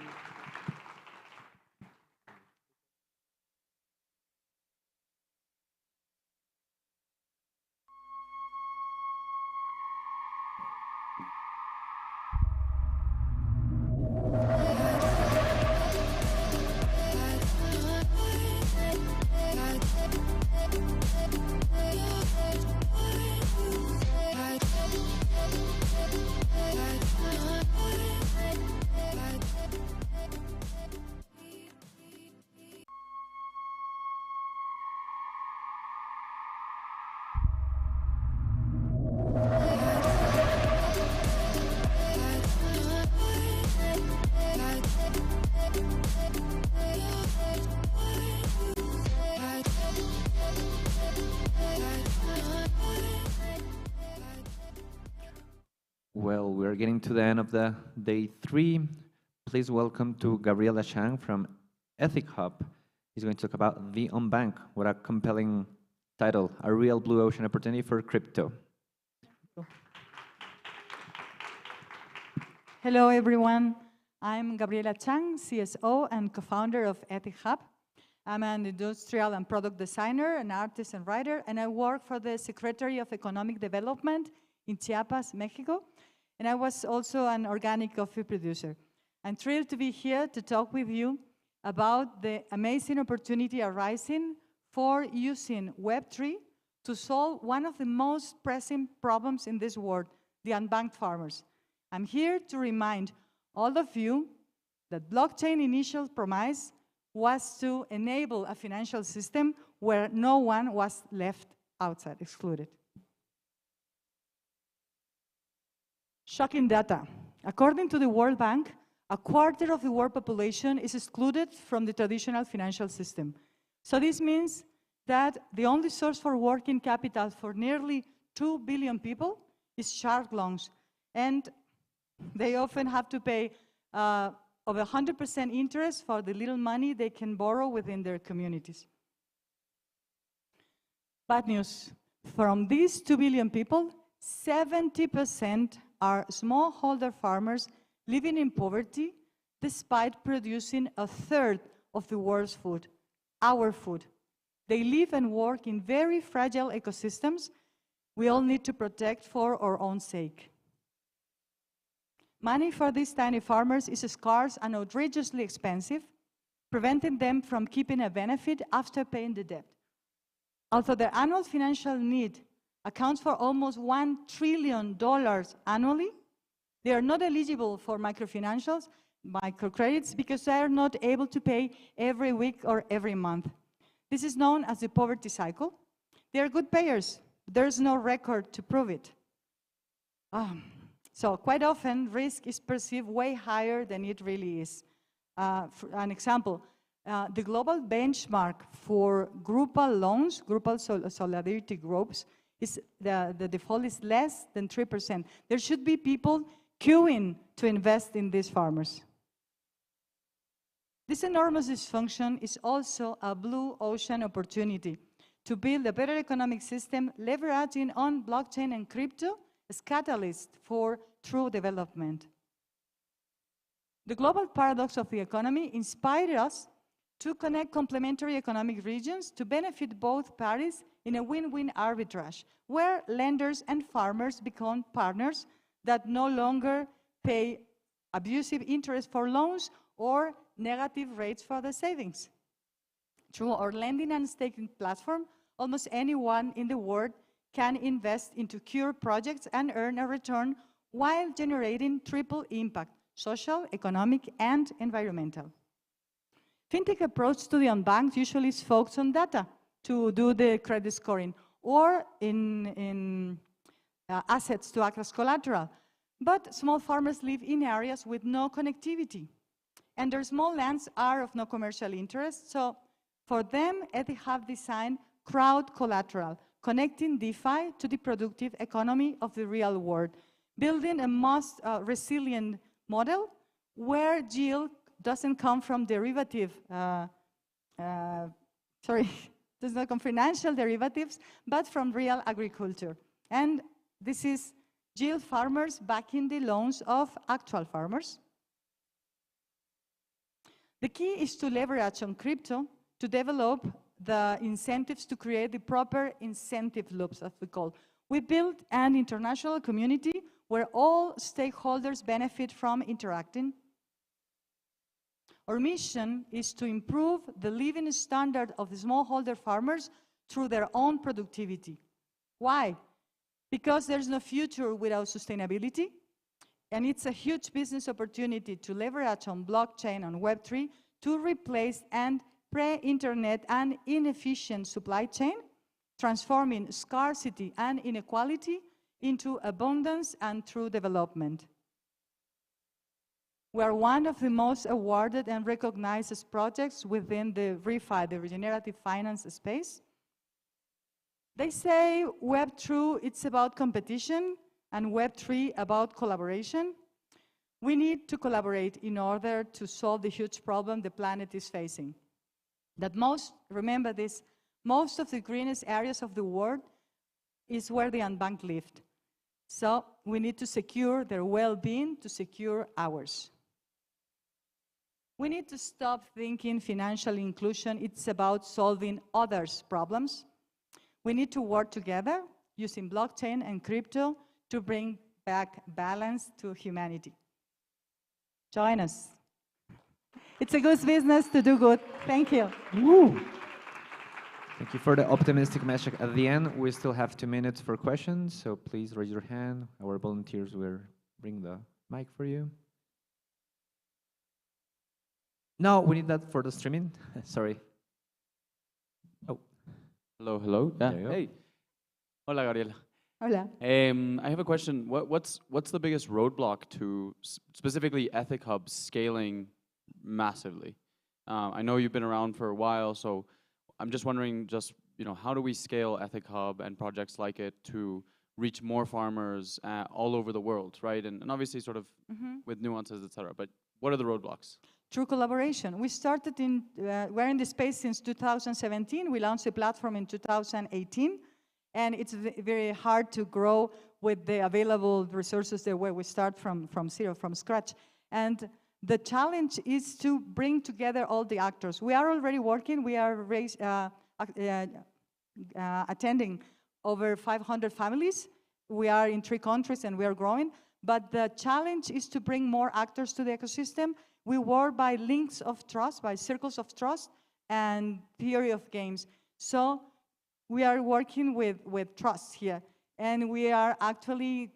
Well, we're getting to the end of the day 3. Please welcome to Gabriela Chang from Ethic Hub. He's going to talk about the Unbank. What a compelling title, a real blue ocean opportunity for crypto. Hello, everyone. I'm Gabriela Chang, CSO and co-founder of Ethic Hub. I'm an industrial and product designer, an artist and writer, and I work for the Secretary of Economic Development in Chiapas, Mexico. and I was also an organic coffee producer. I'm thrilled to be here to talk with you about the amazing opportunity arising for using Web3 to solve one of the most pressing problems in this world, the unbanked farmers. I'm here to remind all of you that blockchain initial promise was to enable a financial system where no one was left outside, excluded. Shocking data. According to the World Bank, a quarter of the world population is excluded from the traditional financial system. So this means that the only source for working capital for nearly 2 billion people is shark loans. And they often have to pay over 100% interest for the little money they can borrow within their communities. Bad news. From these 2 billion people, 70% are smallholder farmers living in poverty despite producing a third of the world's food, our food. They live and work in very fragile ecosystems we all need to protect for our own sake. Money for these tiny farmers is scarce and outrageously expensive, preventing them from keeping a benefit after paying the debt. Although their annual financial need accounts for almost $1 trillion annually, they are not eligible for microcredits because they are not able to pay every week or every month. This is known as the poverty cycle. They are good payers. There's no record to prove it. So quite often, risk is perceived way higher than it really is. For an example, the global benchmark for groupal loans, groupal solidarity groups, is the default is less than 3%. There should be people queuing to invest in these farmers. This enormous dysfunction is also a blue ocean opportunity to build a better economic system leveraging on blockchain and crypto as catalyst for true development. The global paradox of the economy inspired us to connect complementary economic regions to benefit both parties in a win-win arbitrage, where lenders and farmers become partners that no longer pay abusive interest for loans or negative rates for the savings. Through our lending and staking platform, almost anyone in the world can invest into secure projects and earn a return while generating triple impact: social, economic, and environmental. Fintech approach to the unbanked usually is focused on data to do the credit scoring or in assets to act as collateral. But small farmers live in areas with no connectivity, and their small lands are of no commercial interest. So for them, Etihub designed crowd collateral, connecting DeFi to the productive economy of the real world, building a most resilient model where yield doesn't come from derivative, does not come financial derivatives, but from real agriculture. And this is yield farmers backing the loans of actual farmers. The key is to leverage on crypto to develop the incentives to create the proper incentive loops, as we call. We built an international community where all stakeholders benefit from interacting. Our mission is to improve the living standard of the smallholder farmers through their own productivity. Why? Because there's no future without sustainability, and it's a huge business opportunity to leverage on blockchain, on Web3, to replace and pre-internet and inefficient supply chain, transforming scarcity and inequality into abundance and true development. We are one of the most awarded and recognized projects within the ReFi, the regenerative finance space. They say Web2, it's about competition, and Web3 about collaboration. We need to collaborate in order to solve the huge problem the planet is facing. Remember this, most of the greenest areas of the world is where the unbanked live. So we need to secure their well-being to secure ours. We need to stop thinking financial inclusion, it's about solving others' problems. We need to work together using blockchain and crypto to bring back balance to humanity. Join us. It's a good business to do good. Thank you. Woo. Thank you for the optimistic message at the end. We still have 2 minutes for questions, so please raise your hand. Our volunteers will bring the mic for you. No, we need that for the streaming. Sorry. Oh. Hello, hello. Yeah. There you go. Hey. Hola, Gabriela. Hola. I have a question. What's the biggest roadblock to specifically Ethic Hub scaling massively? I know you've been around for a while, so I'm just wondering, how do we scale Ethic Hub and projects like it to reach more farmers all over the world, right? And obviously, sort of with nuances, et cetera. But what are the roadblocks? Through collaboration. We started we're in the space since 2017. We launched the platform in 2018. And it's very hard to grow with the available resources there where we start from zero, from scratch. And the challenge is to bring together all the actors. We are already working. We are attending over 500 families. We are in 3 countries and we are growing. But the challenge is to bring more actors to the ecosystem. We work by links of trust, by circles of trust, and theory of games. So we are working with trust here. And we are actually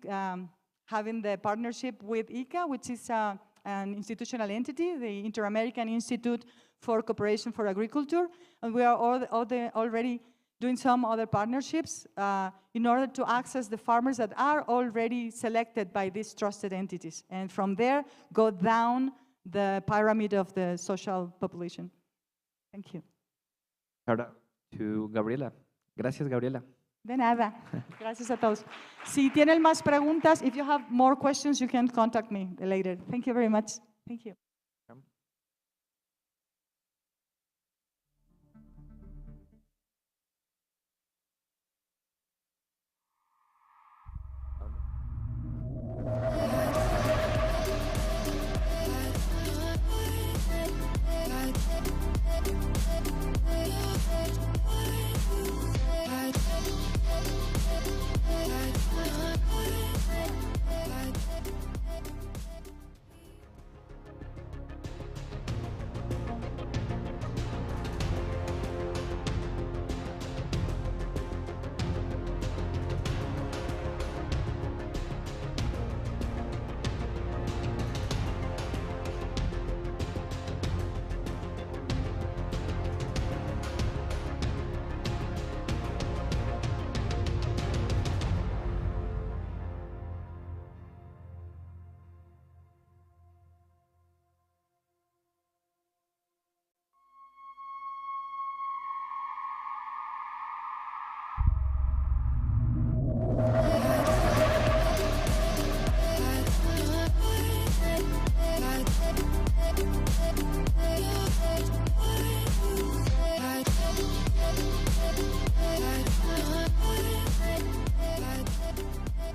having the partnership with ICA, which is an institutional entity, the Inter-American Institute for Cooperation for Agriculture. And we are already doing some other partnerships in order to access the farmers that are already selected by these trusted entities. And from there, go down the pyramid of the social population. Thank you. Shout out to Gabriela. Gracias, Gabriela. De nada. Gracias a todos. Si tienen más preguntas, if you have more questions, you can contact me later. Thank you very much. Thank you.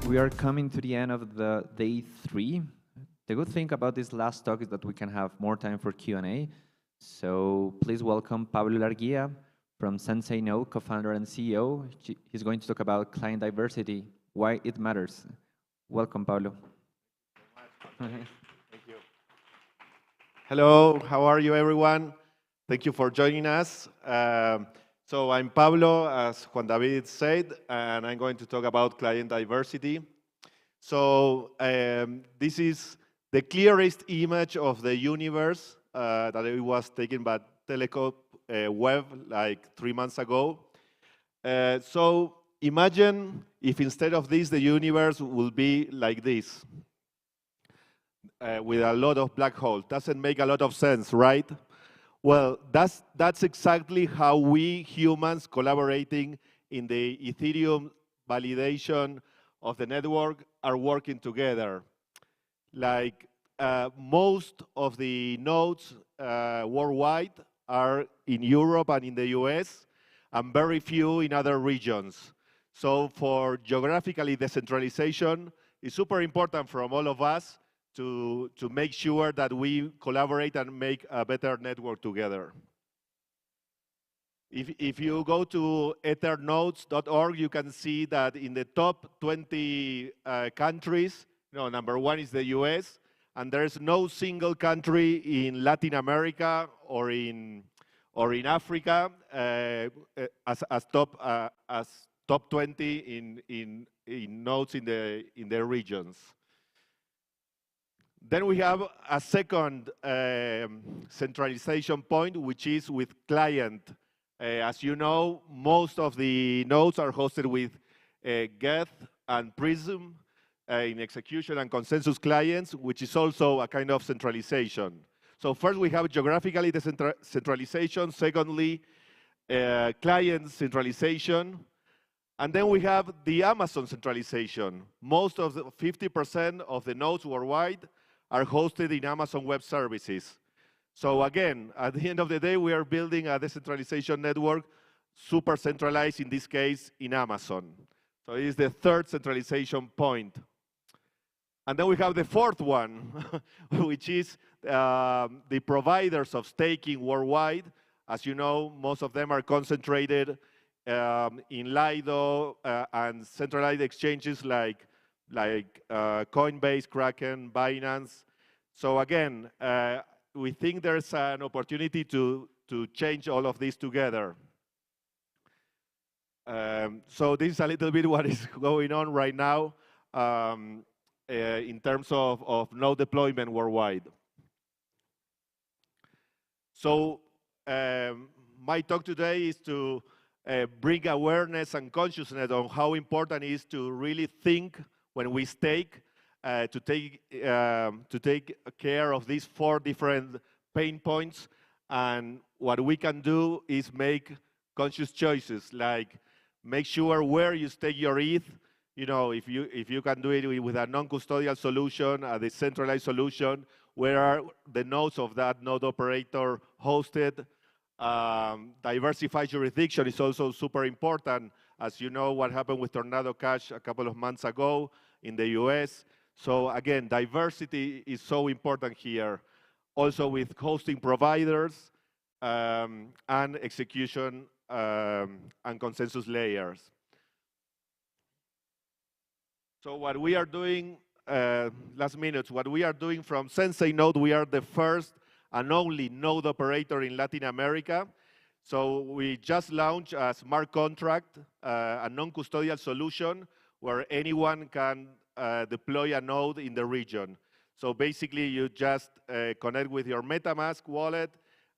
We are coming to the end of the day 3. The good thing about this last talk is that we can have more time for Q&A. So please welcome Pablo Larguía from Sensei Node, co-founder and CEO. He's going to talk about client diversity, why it matters. Welcome, Pablo. Thank you. Hello, how are you, everyone? Thank you for joining us. So I'm Pablo, as Juan David said, and I'm going to talk about client diversity. So this is the clearest image of the universe that it was taken by Telescope Web like 3 months ago. So imagine if instead of this, the universe will be like this, with a lot of black holes. Doesn't make a lot of sense, right? Well, that's exactly how we humans collaborating in the Ethereum validation of the network are working together. Like most of the nodes worldwide are in Europe and in the US, and very few in other regions. So for geographically decentralization, it's super important from all of us to make sure that we collaborate and make a better network together. If you go to ethernodes.org, you can see that in the top 20 countries, number one is the US, and there's no single country in Latin America or in Africa as top 20 in nodes in the regions. Then we have a second centralization point, which is with client. As you know, most of the nodes are hosted with Geth and Prism in execution and consensus clients, which is also a kind of centralization. So first we have geographically centralization, secondly, client centralization, and then we have the Amazon centralization. Most of the 50% of the nodes worldwide are hosted in Amazon Web Services. So again, at the end of the day, we are building a decentralization network, super centralized, in this case, in Amazon. So it is the third centralization point. And then we have the fourth one, which is the providers of staking worldwide. As you know, most of them are concentrated in Lido and centralized exchanges like Coinbase, Kraken, Binance. So again, we think there's an opportunity to change all of this together. So this is a little bit what is going on right now in terms of node deployment worldwide. So my talk today is to bring awareness and consciousness on how important it is to really think when we stake, to take care of these 4 different pain points. And what we can do is make conscious choices, like make sure where you stake your ETH. If you can do it with a non-custodial solution, a decentralized solution, where are the nodes of that node operator hosted? Diversified jurisdiction is also super important. As you know, what happened with Tornado Cash a couple of months ago in the US. So again, diversity is so important here. Also with hosting providers and execution and consensus layers. So what we are doing, last minute, what we are doing from Sensei Node, we are the first and only node operator in Latin America. So we just launched a smart contract, a non-custodial solution where anyone can deploy a node in the region. So basically you just connect with your MetaMask wallet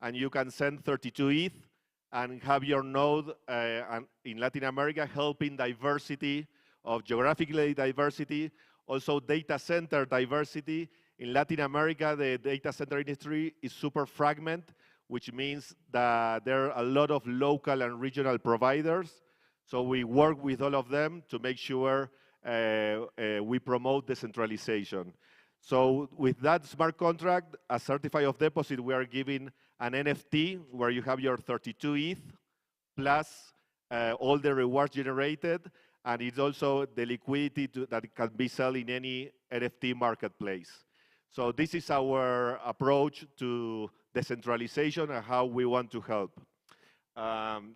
and you can send 32 ETH and have your node in Latin America helping diversity of geographically diversity, also data center diversity. In Latin America, the data center industry is super fragmented, which means that there are a lot of local and regional providers. So we work with all of them to make sure we promote decentralization. So with that smart contract, a certificate of deposit, we are giving an NFT where you have your 32 ETH plus all the rewards generated, and it's also the liquidity that can be sold in any NFT marketplace. So this is our approach to decentralization and how we want to help.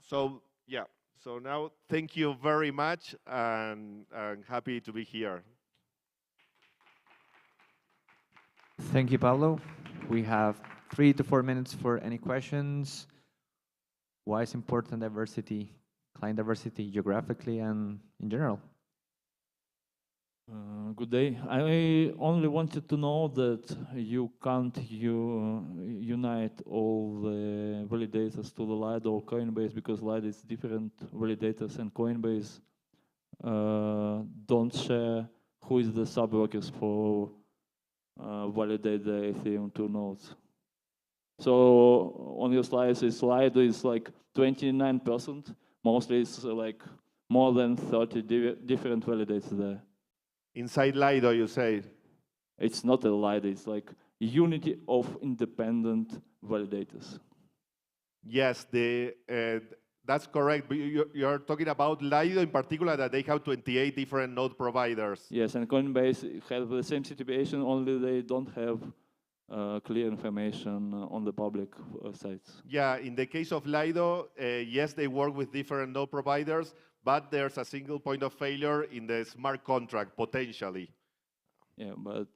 So yeah, so now thank you very much, and I'm happy to be here. Thank you, Pablo. We have 3 to 4 minutes for any questions. Why is important diversity, client diversity, geographically and in general? Good day. I only wanted to know that you can't unite all the validators to the Lido or Coinbase, because Lido is different validators and Coinbase don't share who is the sub-workers for validate the Ethereum 2 nodes. So on your slides, Lido is like 29%. Mostly it's like more than 30 different validators there. Inside Lido, you say? It's not a Lido, it's like unity of independent validators. Yes, that's correct. But you're talking about Lido in particular, that they have 28 different node providers. Yes, and Coinbase have the same situation, only they don't have clear information on the public sites. Yeah, in the case of Lido, yes, they work with different node providers, but there's a single point of failure in the smart contract, potentially. Yeah, but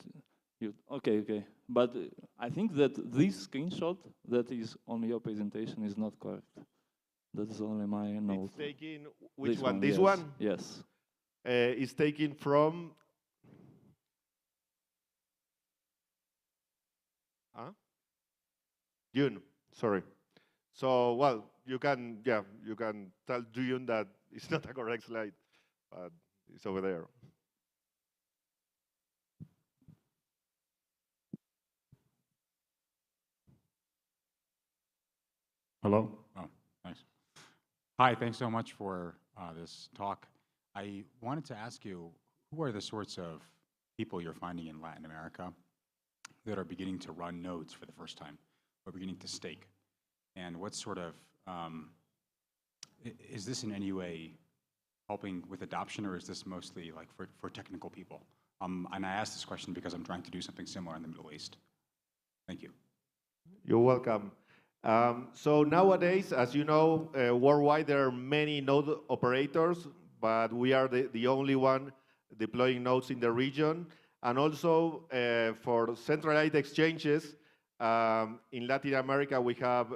okay. But I think that this screenshot that is on your presentation is not correct. That is only my note. It's taken, which This one? This yes, one? Yes. It's taken from... June, sorry. So, well, you can tell June that it's not a correct slide, but it's over there. Hello? Oh, nice. Hi, thanks so much for this talk. I wanted to ask you, who are the sorts of people you're finding in Latin America that are beginning to run nodes for the first time, or beginning to stake? And what sort of, is this in any way helping with adoption, or is this mostly like for technical people? And I ask this question because I'm trying to do something similar in the Middle East. Thank you. You're welcome. So nowadays, as you know, worldwide there are many node operators, but we are the only one deploying nodes in the region. And also for centralized exchanges, in Latin America we have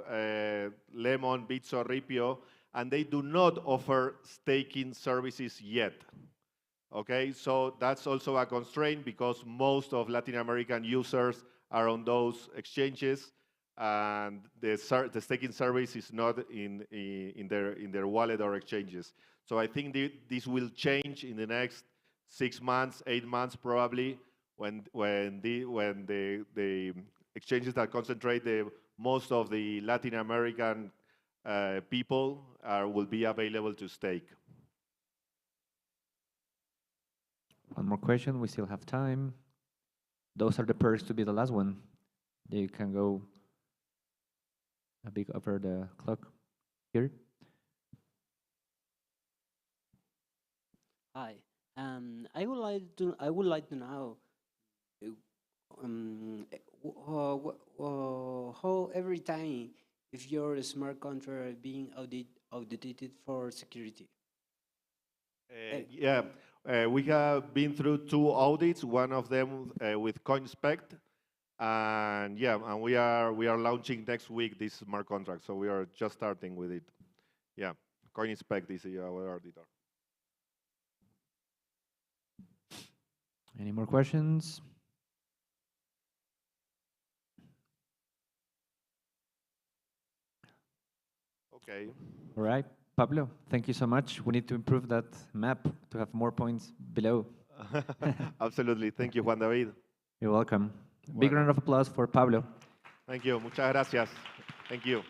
Lemon, Bitso, Ripio, and they do not offer staking services yet. Okay, so that's also a constraint because most of Latin American users are on those exchanges, and the staking service is not in their wallet or exchanges. So I think this will change in the next 6 months, 8 months probably, when the exchanges that concentrate most of the Latin American people will be available to stake. One more question, we still have time. Those are the perks to be the last one. You can go a bit over the clock here. Hi, I would like to know how every time if your smart contract being audited for security. Yeah, we have been through 2 audits. One of them with CoinSpect, and yeah, and we are launching next week this smart contract. So we are just starting with it. Yeah, CoinSpect is our auditor. Any more questions? Okay. All right, Pablo, thank you so much. We need to improve that map to have more points below. Absolutely. Thank you, Juan David. You're welcome. Big round of applause for Pablo. Thank you. Muchas gracias. Thank you.